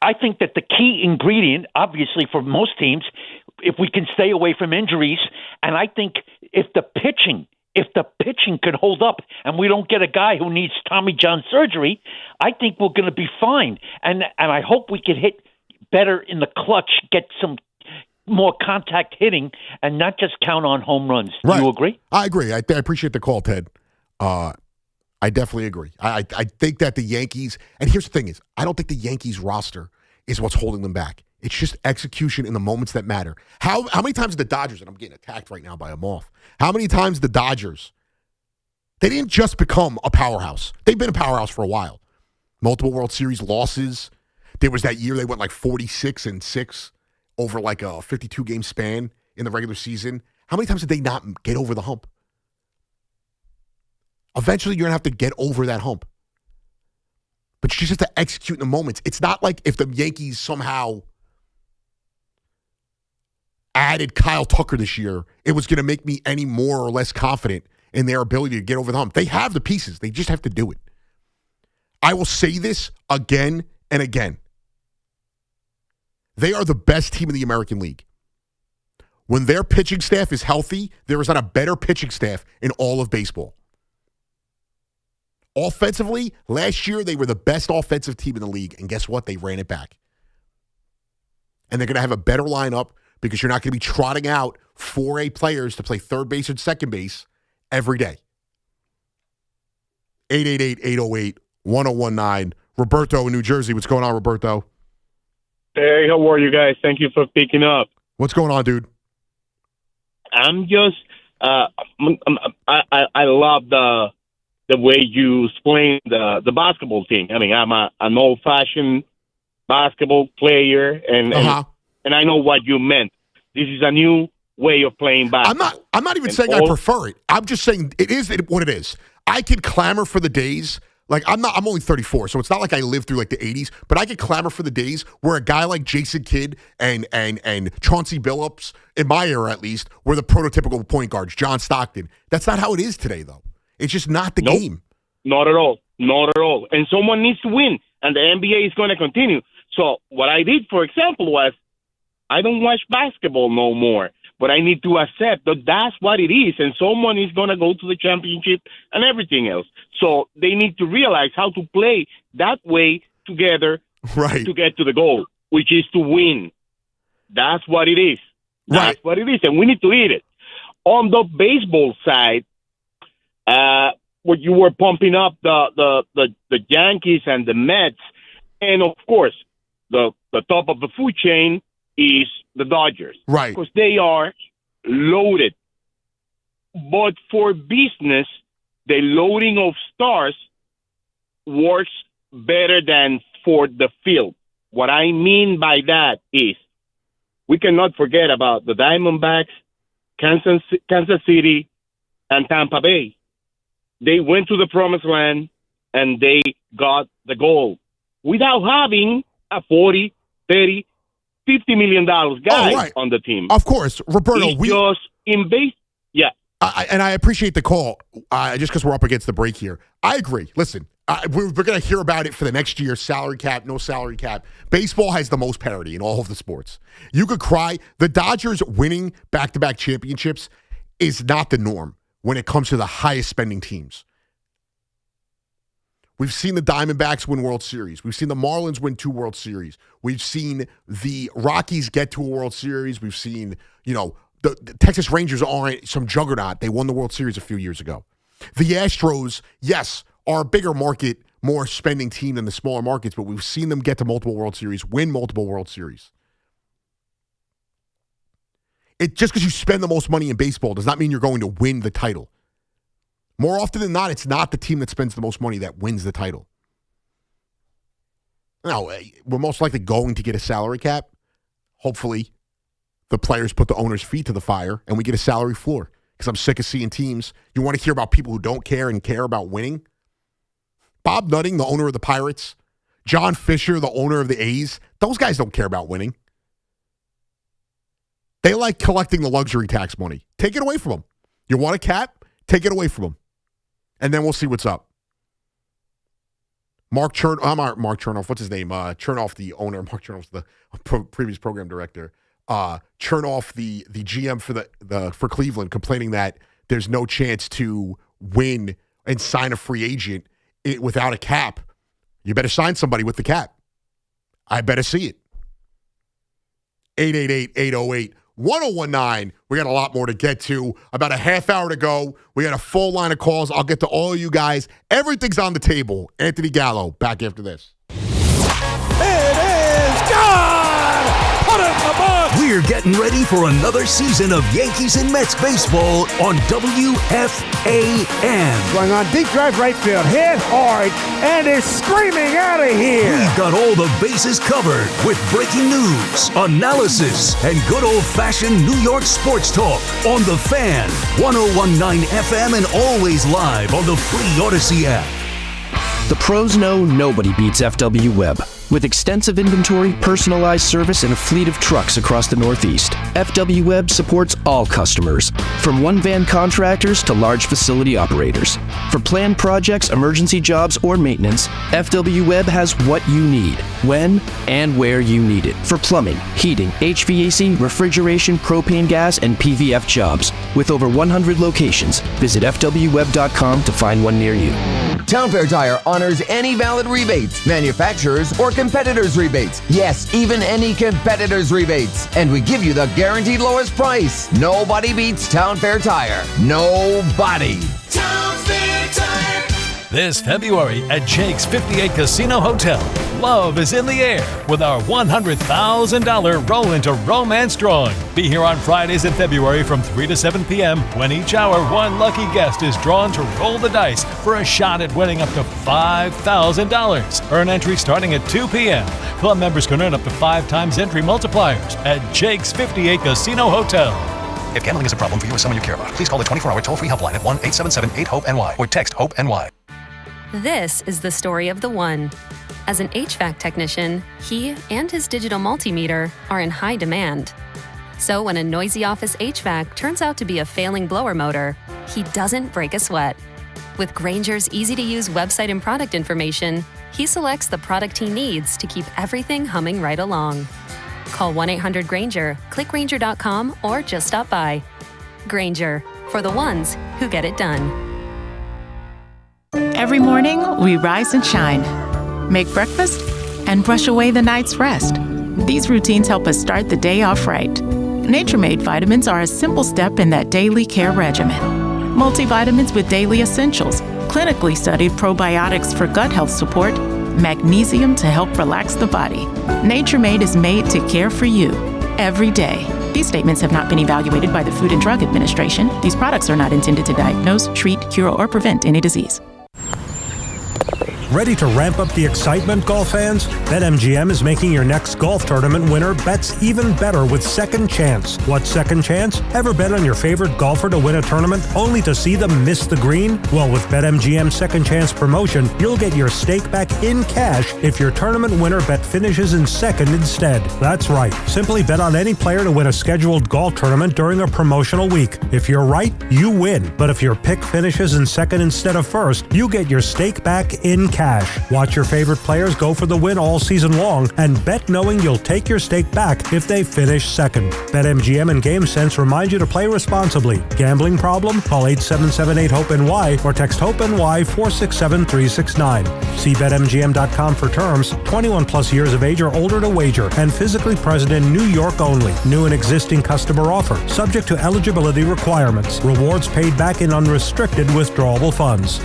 I think that the key ingredient, obviously, for most teams, if we can stay away from injuries, and I think if the pitching could hold up and we don't get a guy who needs Tommy John surgery, I think we're going to be fine. And I hope we can hit better in the clutch, get some more contact hitting, and not just count on home runs. Do you agree? I agree. I appreciate the call, Ted. I definitely agree. I think that the Yankees, and here's the thing is, I don't think the Yankees roster is what's holding them back. It's just execution in the moments that matter. How many times the Dodgers, and I'm getting attacked right now by a moth, how many times the Dodgers, they didn't just become a powerhouse. They've been a powerhouse for a while. Multiple World Series losses. There was that year they went like 46-6 over like a 52-game span in the regular season. How many times did they not get over the hump? Eventually, you're going to have to get over that hump. But you just have to execute in the moments. It's not like if the Yankees somehow added Kyle Tucker this year, it was going to make me any more or less confident in their ability to get over the hump. They have the pieces. They just have to do it. I will say this again and again. They are the best team in the American League. When their pitching staff is healthy, there is not a better pitching staff in all of baseball. Offensively, last year they were the best offensive team in the league, and guess what? They ran it back. And they're going to have a better lineup because you're not going to be trotting out 4A players to play third base and second base every day. 888-808-1019. Roberto in New Jersey. What's going on, Roberto? Hey, how are you guys? Thank you for picking up. What's going on, dude? I'm just, I love the way you explain the basketball thing. I mean, I'm an old-fashioned basketball player, and I know what you meant. This is a new way of playing basketball. I'm not even saying I prefer it. I'm just saying it is what it is. I can clamor for the days Like, I'm only 34, so it's not like I lived through like the 80s, but I could clamor for the days where a guy like Jason Kidd and Chauncey Billups, in my era at least, were the prototypical point guards, John Stockton. That's not how it is today, though. It's just not the game. Not at all. Not at all. And someone needs to win, and the NBA is going to continue. So what I did, for example, was I don't watch basketball no more. But I need to accept that that's what it is, and someone is going to go to the championship and everything else. So they need to realize how to play that way together to get to the goal, which is to win. That's what it is. That's what it is, and we need to eat it. On the baseball side, where you were pumping up the Yankees and the Mets, and of course, the top of the food chain is the Dodgers. Right. Because they are loaded. But for business, the loading of stars works better than for the field. What I mean by that is we cannot forget about the Diamondbacks, Kansas City, and Tampa Bay. They went to the promised land, and they got the gold without having a 40, 30, $50 million guy on the team. Of course, Roberto. It's just in base. Yeah. And I appreciate the call, just because we're up against the break here. I agree. Listen, we're going to hear about it for the next year, salary cap, no salary cap. Baseball has the most parity in all of the sports. You could cry. The Dodgers winning back-to-back championships is not the norm when it comes to the highest spending teams. We've seen the Diamondbacks win World Series. We've seen the Marlins win 2 World Series. We've seen the Rockies get to a World Series. We've seen, the Texas Rangers aren't some juggernaut. They won the World Series a few years ago. The Astros, yes, are a bigger market, more spending team than the smaller markets, but we've seen them get to multiple World Series, win multiple World Series. Just because you spend the most money in baseball does not mean you're going to win the title. More often than not, it's not the team that spends the most money that wins the title. Now, we're most likely going to get a salary cap. Hopefully, the players put the owner's feet to the fire and we get a salary floor. Because I'm sick of seeing teams. You want to hear about people who don't care and care about winning? Bob Nutting, the owner of the Pirates. John Fisher, the owner of the A's. Those guys don't care about winning. They like collecting the luxury tax money. Take it away from them. You want a cap? Take it away from them. And then we'll see what's up. Mark Chernoff, what's his name? Chernoff, the owner. Mark Chernoff's the previous program director. Chernoff, the GM for Cleveland, complaining that there's no chance to win and sign a free agent without a cap. You better sign somebody with the cap. I better see it. 888-808-1019. We got a lot more to get to. About a half hour to go. We got a full line of calls. I'll get to all of you guys. Everything's on the table. Anthony Gallo, back after this. It is gone! Put it in the box! We're getting ready for another season of Yankees and Mets baseball on WFAN. Going on deep drive right field. Hit hard and is screaming out of here. We've got all the bases covered with breaking news, analysis, and good old-fashioned New York sports talk on The Fan, 101.9 FM, and always live on the free Odyssey app. The pros know nobody beats FW Web. With extensive inventory, personalized service, and a fleet of trucks across the Northeast, FW Web supports all customers, from one-van contractors to large facility operators. For planned projects, emergency jobs, or maintenance, FW Web has what you need, when and where you need it. For plumbing, heating, HVAC, refrigeration, propane gas, and PVF jobs. With over 100 locations, visit FWWeb.com to find one near you. Town Fair Tire honors any valid rebates, manufacturers or competitors' rebates. Yes, even any competitors' rebates. And we give you the guaranteed lowest price. Nobody beats Town Fair Tire. Nobody. Town Fair Tire. This February at Jake's 58 Casino Hotel, love is in the air with our $100,000 Roll into Romance drawing. Be here on Fridays in February from 3 to 7 p.m. when each hour one lucky guest is drawn to roll the dice for a shot at winning up to $5,000. Earn entry starting at 2 p.m. Club members can earn up to 5 times entry multipliers at Jake's 58 Casino Hotel. If gambling is a problem for you or someone you care about, please call the 24-hour toll-free helpline at 1-877-8-HOPE-NY or text HOPE-NY. This is the story of the one. As an HVAC technician, he and his digital multimeter are in high demand. So when a noisy office HVAC turns out to be a failing blower motor, he doesn't break a sweat. With Grainger's easy-to-use website and product information, he selects the product he needs to keep everything humming right along. Call 1-800-GRAINGER, click Grainger.com, or just stop by. Grainger, for the ones who get it done. Every morning, we rise and shine, make breakfast, and brush away the night's rest. These routines help us start the day off right. Nature-Made vitamins are a simple step in that daily care regimen. Multivitamins with daily essentials, clinically studied probiotics for gut health support, magnesium to help relax the body. Nature-Made is made to care for you every day. These statements have not been evaluated by the Food and Drug Administration. These products are not intended to diagnose, treat, cure, or prevent any disease. Ready to ramp up the excitement, golf fans? BetMGM is making your next golf tournament winner bets even better with Second Chance. What's Second Chance? Ever bet on your favorite golfer to win a tournament only to see them miss the green? Well, with BetMGM's Second Chance promotion, you'll get your stake back in cash if your tournament winner bet finishes in second instead. That's right. Simply bet on any player to win a scheduled golf tournament during a promotional week. If you're right, you win. But if your pick finishes in second instead of first, you get your stake back in cash. Watch your favorite players go for the win all season long and bet knowing you'll take your stake back if they finish second. BetMGM and GameSense remind you to play responsibly. Gambling problem? Call 877-8-HOPE-NY or text HOPE-NY 467-369. See BetMGM.com for terms. 21 plus years of age or older to wager and physically present in New York only. New and existing customer offer. Subject to eligibility requirements. Rewards paid back in unrestricted withdrawable funds.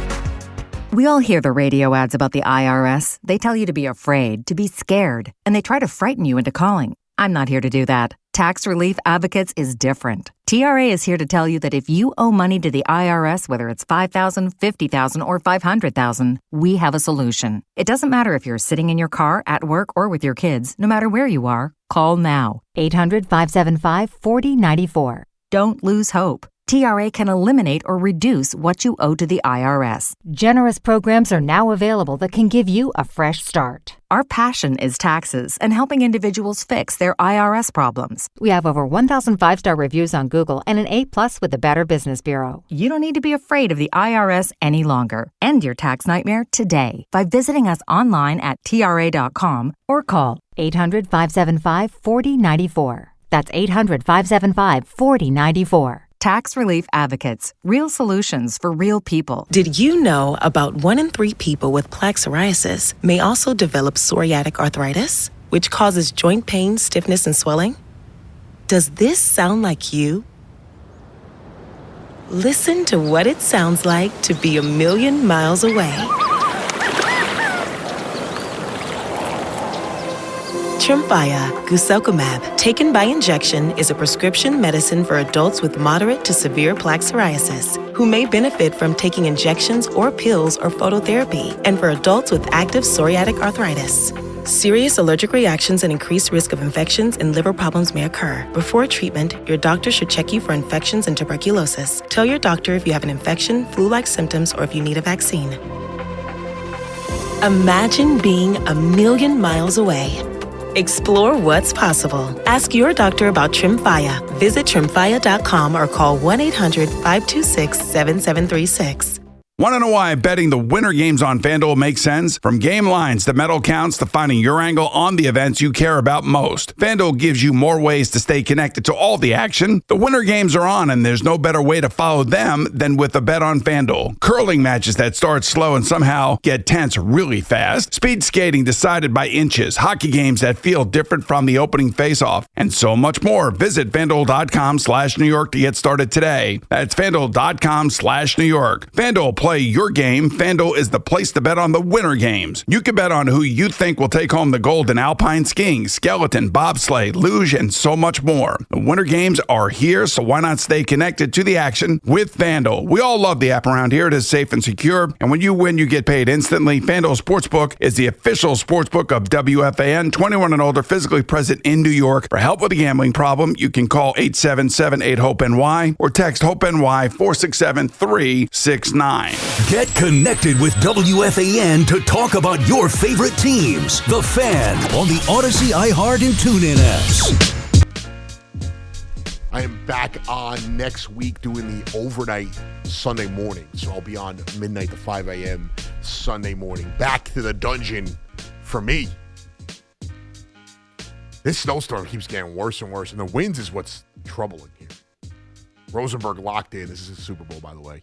We all hear the radio ads about the IRS. They tell you to be afraid, to be scared, and they try to frighten you into calling. I'm not here to do that. Tax Relief Advocates is different. TRA is here to tell you that if you owe money to the IRS, whether it's $5,000, $50,000, or $500,000, we have a solution. It doesn't matter if you're sitting in your car, at work, or with your kids. No matter where you are, call now. 800-575-4094. Don't lose hope. TRA can eliminate or reduce what you owe to the IRS. Generous programs are now available that can give you a fresh start. Our passion is taxes and helping individuals fix their IRS problems. We have over 1,000 5-star reviews on Google and an A+ with the Better Business Bureau. You don't need to be afraid of the IRS any longer. End your tax nightmare today by visiting us online at TRA.com or call 800-575-4094. That's 800-575-4094. Tax Relief Advocates. Real solutions for real people. Did you know about 1 in 3 people with plaque psoriasis may also develop psoriatic arthritis, which causes joint pain, stiffness, and swelling? Does this sound like you? Listen to what it sounds like to be a million miles away. Tremfya guselkumab, taken by injection, is a prescription medicine for adults with moderate to severe plaque psoriasis who may benefit from taking injections or pills or phototherapy, and for adults with active psoriatic arthritis. Serious allergic reactions and increased risk of infections and liver problems may occur. Before treatment, your doctor should check you for infections and tuberculosis. Tell your doctor if you have an infection, flu-like symptoms, or if you need a vaccine. Imagine being a million miles away. Explore what's possible. Ask your doctor about Tremfya. Visit Tremfya.com or call 1-800-526-7736. Want to know why betting the winter games on FanDuel makes sense? From game lines to medal counts to finding your angle on the events you care about most, FanDuel gives you more ways to stay connected to all the action. The winter games are on, and there's no better way to follow them than with a bet on FanDuel. Curling matches that start slow and somehow get tense really fast. Speed skating decided by inches. Hockey games that feel different from the opening faceoff. And so much more. Visit FanDuel.com/New York to get started today. That's FanDuel.com/New York. FanDuel, play your game. FanDuel is the place to bet on the winter games. You can bet on who you think will take home the gold in alpine skiing, skeleton, bobsleigh, luge, and so much more. The winter games are here, so why not stay connected to the action with FanDuel? We all love the app around here. It is safe and secure, and when you win, you get paid instantly. FanDuel Sportsbook is the official sportsbook of WFAN. 21 and older, physically present in New York. For help with a gambling problem, you can call 877-8-HOPE-NY or text HOPE-NY 467-369. time. Get connected with WFAN to talk about your favorite teams. The Fan on the Odyssey, iHeart, and TuneIn apps. I am back on next week doing the overnight Sunday morning. So I'll be on midnight to 5 a.m. Sunday morning. Back to the dungeon for me. This snowstorm keeps getting worse and worse, and the winds is what's troubling here. Rosenberg locked in. This is a Super Bowl, by the way.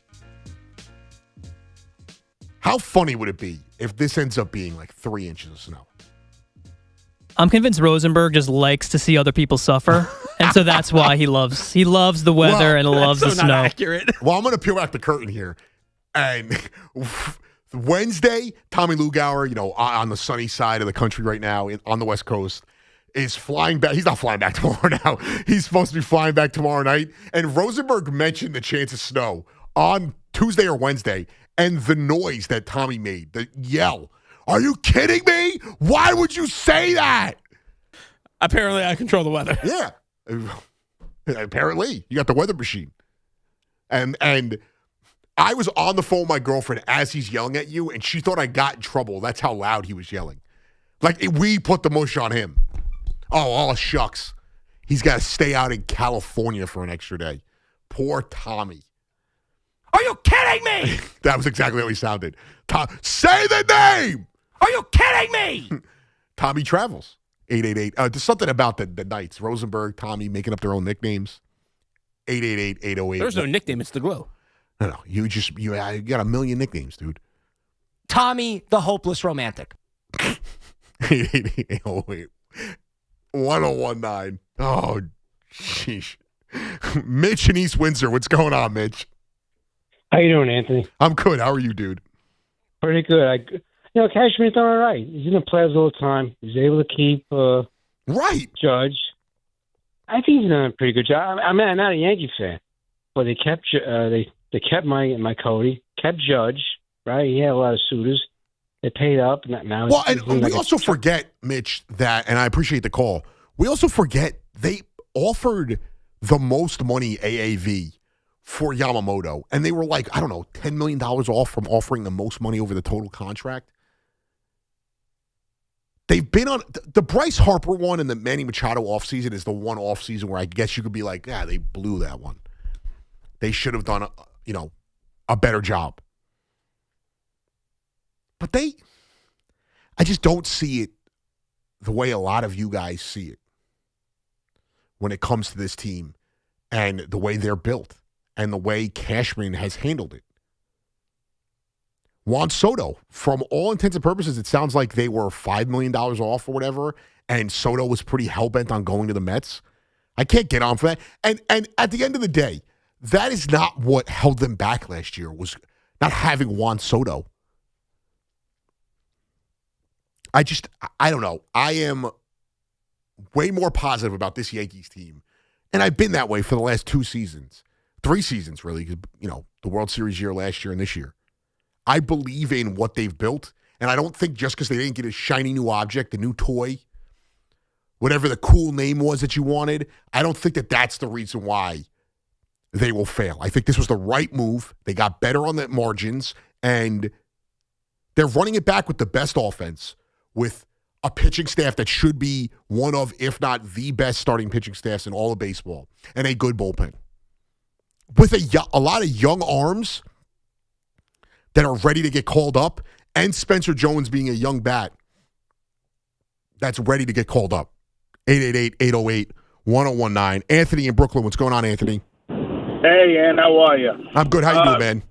How funny would it be if this ends up being like 3 inches of snow? I'm convinced Rosenberg just likes to see other people suffer, and so that's why he loves the weather and loves the snow. Accurate. Well, I'm going to peel back the curtain here. And Wednesday, Tommy Lugauer, on the sunny side of the country right now, on the West Coast, is flying back. He's not flying back tomorrow now. He's supposed to be flying back tomorrow night. And Rosenberg mentioned the chance of snow on Tuesday or Wednesday, and the noise that Tommy made, the yell. Are you kidding me? Why would you say that? Apparently, I control the weather. Yeah. Apparently. You got the weather machine. And I was on the phone with my girlfriend as he's yelling at you, and she thought I got in trouble. That's how loud he was yelling. Like, we put the mush on him. Oh, shucks. He's got to stay out in California for an extra day. Poor Tommy. Are you kidding me? That was exactly how he sounded. Say the name! Are you kidding me? Tommy Travels, 888. There's something about the Knights. Rosenberg, Tommy making up their own nicknames. 888-808. There's no nickname. It's the glue. No. You got a million nicknames, dude. Tommy, the hopeless romantic. 888-808. 1019. Oh, sheesh. Mitch in East Windsor. What's going on, Mitch? How you doing, Anthony? I'm good. How are you, dude? Pretty good. Cashman's done all right. He's in the playoffs all the time. He's able to keep right Judge. I think he's done a pretty good job. I'm not a Yankee fan, but they kept they kept my Cody, kept Judge. Right, he had a lot of suitors. They paid up. Now well, and we also forget, Mitch, that, and I appreciate the call. We also forget they offered the most money AAV for Yamamoto, and they were like, I don't know, $10 million off from offering the most money over the total contract. They've been on the Bryce Harper one and the Manny Machado offseason is the one offseason where I guess you could be like, they blew that one. They should have done a better job. But I just don't see it the way a lot of you guys see it when it comes to this team and the way they're built and the way Cashman has handled it. Juan Soto, from all intents and purposes, it sounds like they were $5 million off or whatever, and Soto was pretty hell-bent on going to the Mets. I can't get on for that. And at the end of the day, that is not what held them back last year, was not having Juan Soto. I don't know. I am way more positive about this Yankees team, and I've been that way for the last 3 seasons, really, because, the World Series year last year and this year. I believe in what they've built, and I don't think just because they didn't get a shiny new object, a new toy, whatever the cool name was that you wanted, I don't think that that's the reason why they will fail. I think this was the right move. They got better on the margins, and they're running it back with the best offense, with a pitching staff that should be one of, if not the best starting pitching staffs in all of baseball, and a good bullpen. With a lot of young arms that are ready to get called up, and Spencer Jones being a young bat that's ready to get called up. 888-808-1019. Anthony in Brooklyn. What's going on, Anthony? Hey, Ann. How are you? I'm good. How you doing, man?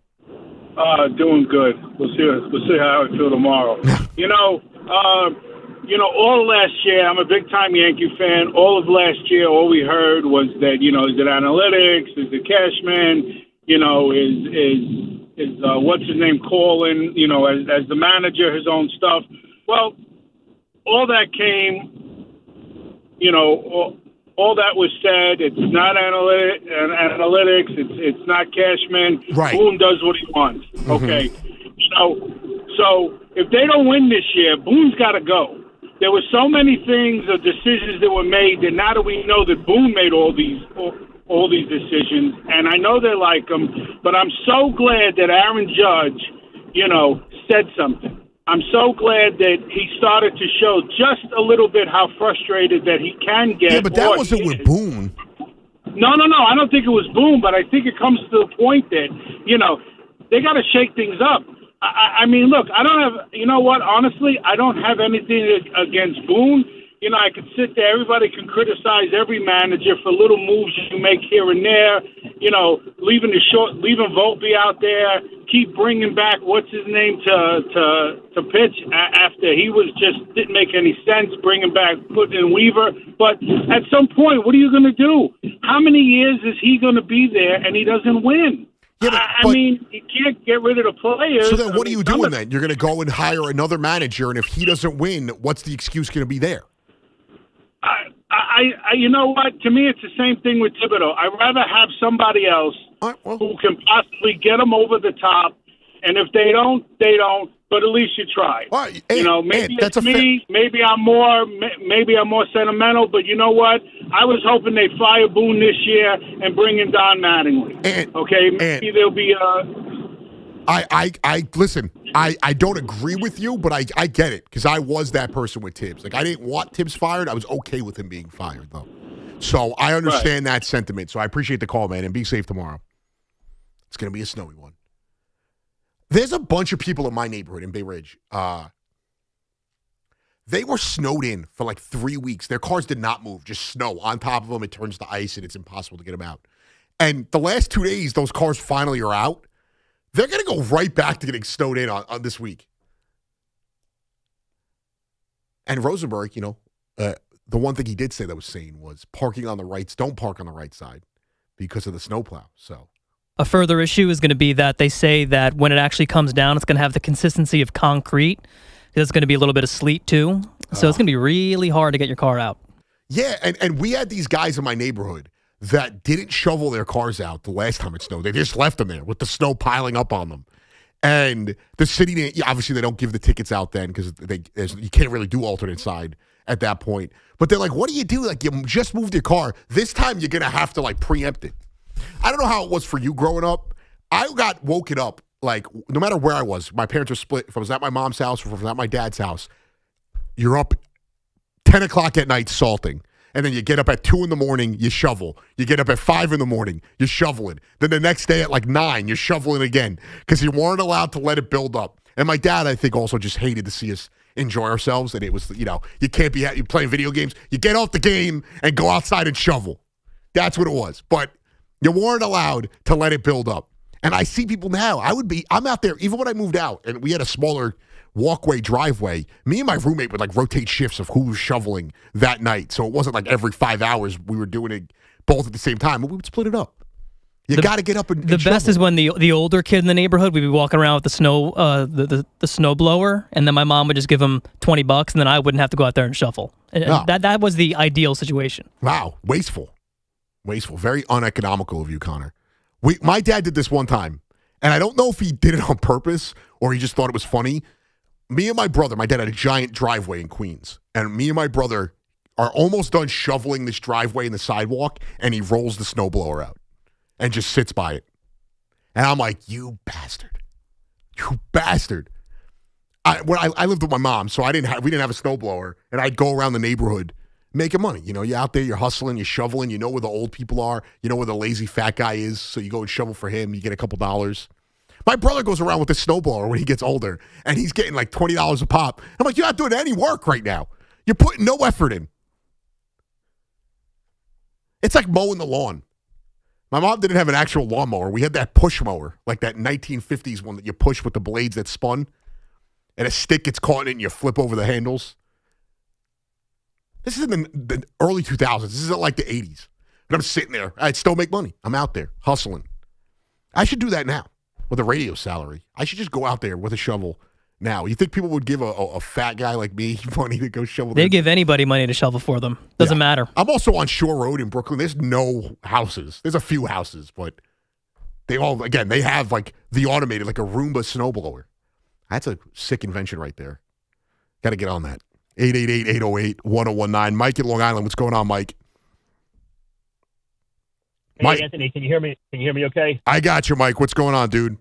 Doing good. We'll see how I feel tomorrow. All last year, I'm a big-time Yankee fan. All of last year, all we heard was that, is it analytics? Is it Cashman? Is what's his name calling, as the manager, his own stuff. Well, all that came, all that was said. It's not analytics. It's not Cashman. Right. Boone does what he wants. Okay. So if they don't win this year, Boone's got to go. There were so many things or decisions that were made that now that we know that Boone made all these all these decisions, and I know they like him, but I'm so glad that Aaron Judge, said something. I'm so glad that he started to show just a little bit how frustrated that he can get. Yeah, but that wasn't with Boone. No. I don't think it was Boone, but I think it comes to the point that, they got to shake things up. I mean, look, I don't have, honestly, I don't have anything against Boone. I could sit there. Everybody can criticize every manager for little moves you make here and there. Leaving Volpe out there, keep bringing back what's his name to pitch after he didn't make any sense. Bringing back, putting in Weaver, but at some point, what are you going to do? How many years is he going to be there and he doesn't win? Yeah, I mean, you can't get rid of the players. So then, what are you doing then? You're going to go and hire another manager, and if he doesn't win, what's the excuse going to be there? You know what? To me, it's the same thing with Thibodeau. I'd rather have somebody else who can possibly get them over the top. And if they don't, they don't. But at least you tried. Right. Maybe it's me. Maybe I'm more sentimental. But you know what? I was hoping they fire Boone this year and bring in Don Mattingly. Maybe there'll be listen. I don't agree with you, but I get it because I was that person with Tibbs. Like I didn't want Tibbs fired. I was okay with him being fired though. So I understand that sentiment. So I appreciate the call, man, and be safe tomorrow. It's gonna be a snowy one. There's a bunch of people in my neighborhood in Bay Ridge. They were snowed in for like 3 weeks. Their cars did not move, just snow on top of them. It turns to ice, and it's impossible to get them out. And the last 2 days, those cars finally are out. They're going to go right back to getting snowed in on this week. And Rosenberg, the one thing he did say that was sane was parking on the rights. Don't park on the right side because of the snowplow. So a further issue is going to be that they say that when it actually comes down, it's going to have the consistency of concrete. There's going to be a little bit of sleet too. So it's going to be really hard to get your car out. Yeah, and we had these guys in my neighborhood that didn't shovel their cars out the last time it snowed. They just left them there with the snow piling up on them. And the city, obviously they don't give the tickets out then because you can't really do alternate side at that point. But they're like, what do you do? Like, you just moved your car. This time you're going to have to, like, preempt it. I don't know how it was for you growing up. I got woken up, like, no matter where I was. My parents were split. If I was at my mom's house or if I was at my dad's house, you're up 10 o'clock at night salting. And then you get up at 2 in the morning, you shovel. You get up at 5 in the morning, you're shoveling. Then the next day at like 9, you're shoveling again because you weren't allowed to let it build up. And my dad, I think, also just hated to see us enjoy ourselves. And it was, you can't be you're playing video games. You get off the game and go outside and shovel. That's what it was. But you weren't allowed to let it build up. And I see people now. I'm out there, even when I moved out, and we had a smaller walkway, driveway, me and my roommate would like rotate shifts of who was shoveling that night. So it wasn't like every 5 hours we were doing it both at the same time, but we would split it up. You got to get up and the best shovel. is when the older kid in the neighborhood, we'd be walking around with the snow the snow blower, and then my mom would just give him $20, and then I wouldn't have to go out there and shovel. And that was the ideal situation. Wow, wasteful, very uneconomical of you, Connor. My dad did this one time, and I don't know if he did it on purpose or he just thought it was funny. Me and my brother, my dad had a giant driveway in Queens, and me and my brother are almost done shoveling this driveway and the sidewalk, and he rolls the snowblower out and just sits by it. And I'm like, you bastard. I lived with my mom, so we didn't have a snowblower, and I'd go around the neighborhood making money. You're out there, you're hustling, you're shoveling, you know where the old people are, you know where the lazy fat guy is, so you go and shovel for him, you get a couple dollars. My brother goes around with a snowblower when he gets older, and he's getting like $20 a pop. I'm like, you're not doing any work right now. You're putting no effort in. It's like mowing the lawn. My mom didn't have an actual lawnmower. We had that push mower, like that 1950s one that you push with the blades that spun, and a stick gets caught in it, and you flip over the handles. This is in the early 2000s. This isn't like the 80s. But I'm sitting there. I'd still make money. I'm out there hustling. I should do that now. With a radio salary. I should just go out there with a shovel now. You think people would give a fat guy like me money to go shovel? They'd give anybody money to shovel for them. Doesn't matter. I'm also on Shore Road in Brooklyn. There's no houses. There's a few houses, but they have like the automated, like a Roomba snowblower. That's a sick invention right there. Got to get on that. 888-808-1019. Mike in Long Island. What's going on, Mike? Hey, Mike. Anthony, can you hear me? Can you hear me okay? I got you, Mike. What's going on, dude?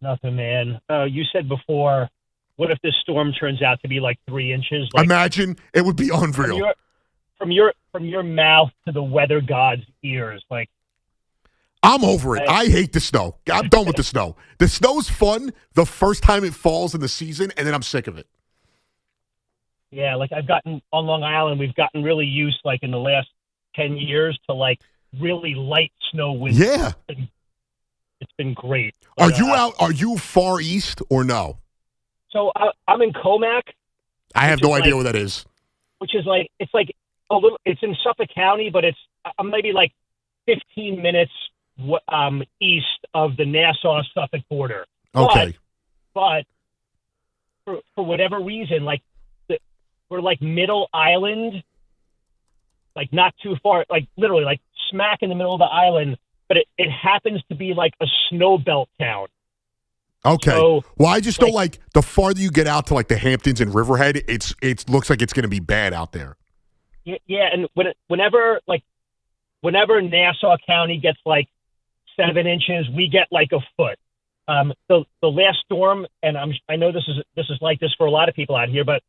Nothing, man. You said before, what if this storm turns out to be like 3 inches? Like, Imagine. It would be unreal. From your mouth to the weather god's ears, like. I'm over it. I hate the snow. I'm done with the snow. The snow's fun the first time it falls in the season, and then I'm sick of it. Yeah, like I've gotten on Long Island, we've gotten really used, like in the last 10 years, to like really light snow winds. Yeah. It's been great. Are you out? Are you far east or no? So I'm in Comac. I have no idea what that is. Which is like, it's like a little, it's in Suffolk County, but it's maybe like 15 minutes east of the Nassau-Suffolk border. Okay. But for whatever reason, like we're like middle island, like not too far, like literally like smack in the middle of the island, but it happens to be like a snow belt town. Okay. So, well, I just don't like the farther you get out to like the Hamptons and Riverhead, it looks like it's going to be bad out there. Yeah, and whenever Nassau County gets like 7 inches, we get like a foot. The last storm, and I know this is like this for a lot of people out here, but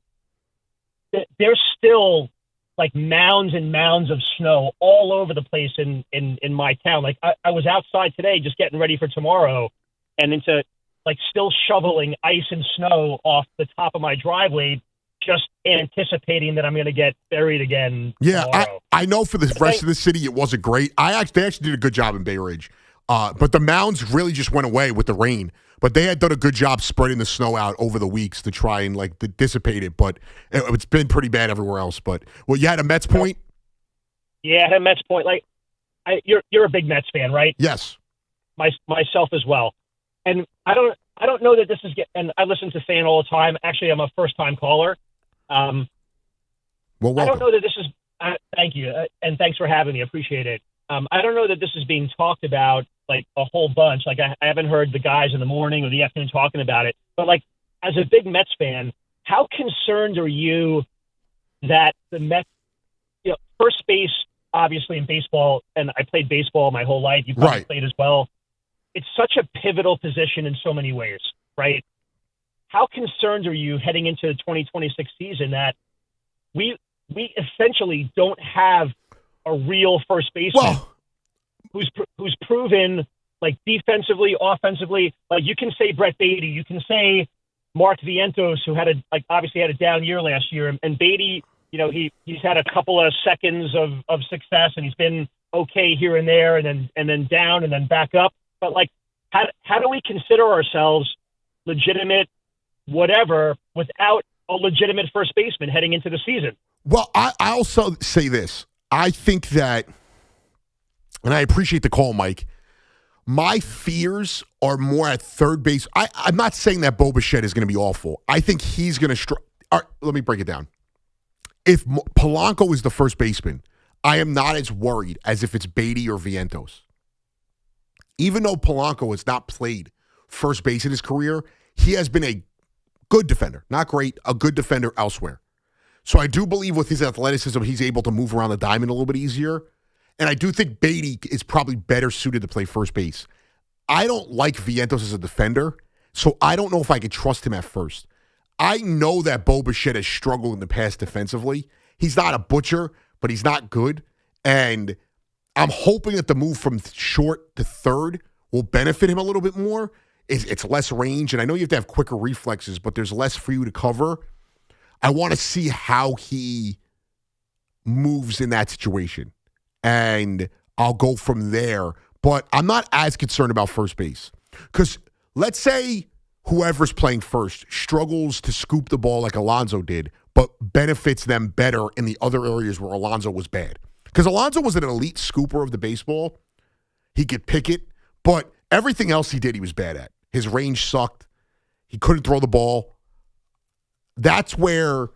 there's still like mounds and mounds of snow all over the place in my town. Like I was outside today just getting ready for tomorrow, and into like still shoveling ice and snow off the top of my driveway, just anticipating that I'm going to get buried again. Yeah, tomorrow. I know for the rest of the city it wasn't great. They actually did a good job in Bay Ridge. But the mounds really just went away with the rain. But they had done a good job spreading the snow out over the weeks to try and like dissipate it. But it's been pretty bad everywhere else. But well, you had a Mets point? Yeah, I had a Mets point. Like you're a big Mets fan, right? Yes. Myself as well. And I don't know that this is and I listen to Fan all the time. Actually, I'm a first time caller. Well, welcome. I don't know that this is. Thank you, and thanks for having me. I appreciate it. I don't know that this is being talked about like a whole bunch. Like I haven't heard the guys in the morning or the afternoon talking about it. But like as a big Mets fan, how concerned are you that the Mets, first base, obviously in baseball, and I played baseball my whole life. You probably played as well. It's such a pivotal position in so many ways, right? How concerned are you heading into the 2026 season that we essentially don't have a real first baseman who's proven, like, defensively, offensively? Like, you can say Brett Beatty, you can say Mark Vientos, who obviously had a down year last year, and Beatty, he's had a couple of seconds of success, and he's been okay here and there, and then down and then back up. But like, how do we consider ourselves legitimate, whatever, without a legitimate first baseman heading into the season? Well, I also say this. I think that, and I appreciate the call, Mike, my fears are more at third base. I'm not saying that Bo Bichette is going to be awful. I think he's going to all right, let me break it down. If Polanco is the first baseman, I am not as worried as if it's Beatty or Vientos. Even though Polanco has not played first base in his career, he has been a good defender. Not great, a good defender elsewhere. So I do believe with his athleticism, he's able to move around the diamond a little bit easier. And I do think Beatty is probably better suited to play first base. I don't like Vientos as a defender, so I don't know if I could trust him at first. I know that Bo Bichette has struggled in the past defensively. He's not a butcher, but he's not good. And I'm hoping that the move from short to third will benefit him a little bit more. It's less range, and I know you have to have quicker reflexes, but there's less for you to cover. I want to see how he moves in that situation, and I'll go from there. But I'm not as concerned about first base because let's say whoever's playing first struggles to scoop the ball like Alonso did, but benefits them better in the other areas where Alonso was bad. Because Alonso was an elite scooper of the baseball. He could pick it, but everything else he did, he was bad at. His range sucked. He couldn't throw the ball. That's where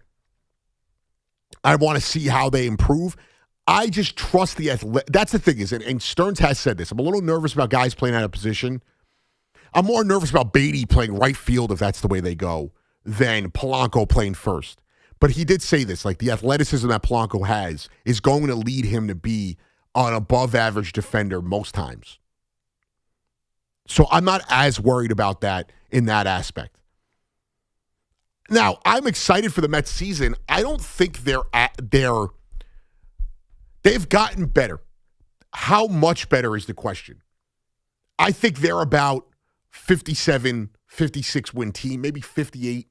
I want to see how they improve. I just trust the athletic. That's the thing is, and Stearns has said this, I'm a little nervous about guys playing out of position. I'm more nervous about Beatty playing right field if that's the way they go than Polanco playing first. But he did say this, like the athleticism that Polanco has is going to lead him to be an above-average defender most times. So I'm not as worried about that in that aspect. Now, I'm excited for the Mets season. I don't think they've gotten better. How much better is the question. I think they're about 57, 56 win team, maybe 58.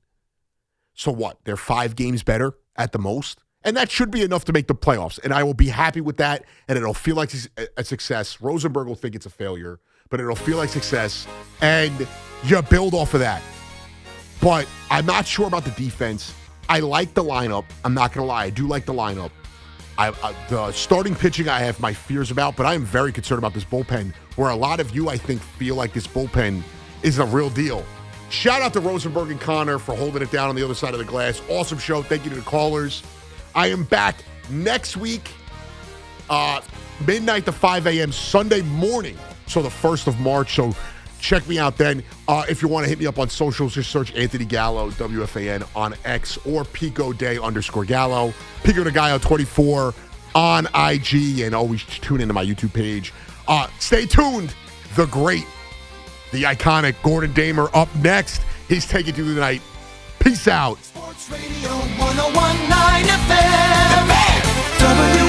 So what? They're 5 games better at the most? And that should be enough to make the playoffs. And I will be happy with that, and it'll feel like a success. Rosenberg will think it's a failure, but it'll feel like success, and you build off of that. But I'm not sure about the defense. I like the lineup. I'm not going to lie. I do like the lineup. The starting pitching I have my fears about, but I am very concerned about this bullpen, where a lot of you, I think, feel like this bullpen is a real deal. Shout out to Rosenberg and Connor for holding it down on the other side of the glass. Awesome show. Thank you to the callers. I am back next week, midnight to 5 a.m. Sunday morning, so the 1st of March. So check me out then. If you want to hit me up on socials, just search Anthony Gallo, WFAN on X, or PicoDay_Gallo. Pico de Gallo 24 on IG, and always tune into my YouTube page. Stay tuned. The great, the iconic Gordon Damer up next. He's taking you through the night. Peace out. Sports Radio 101.9 FM. The Fan.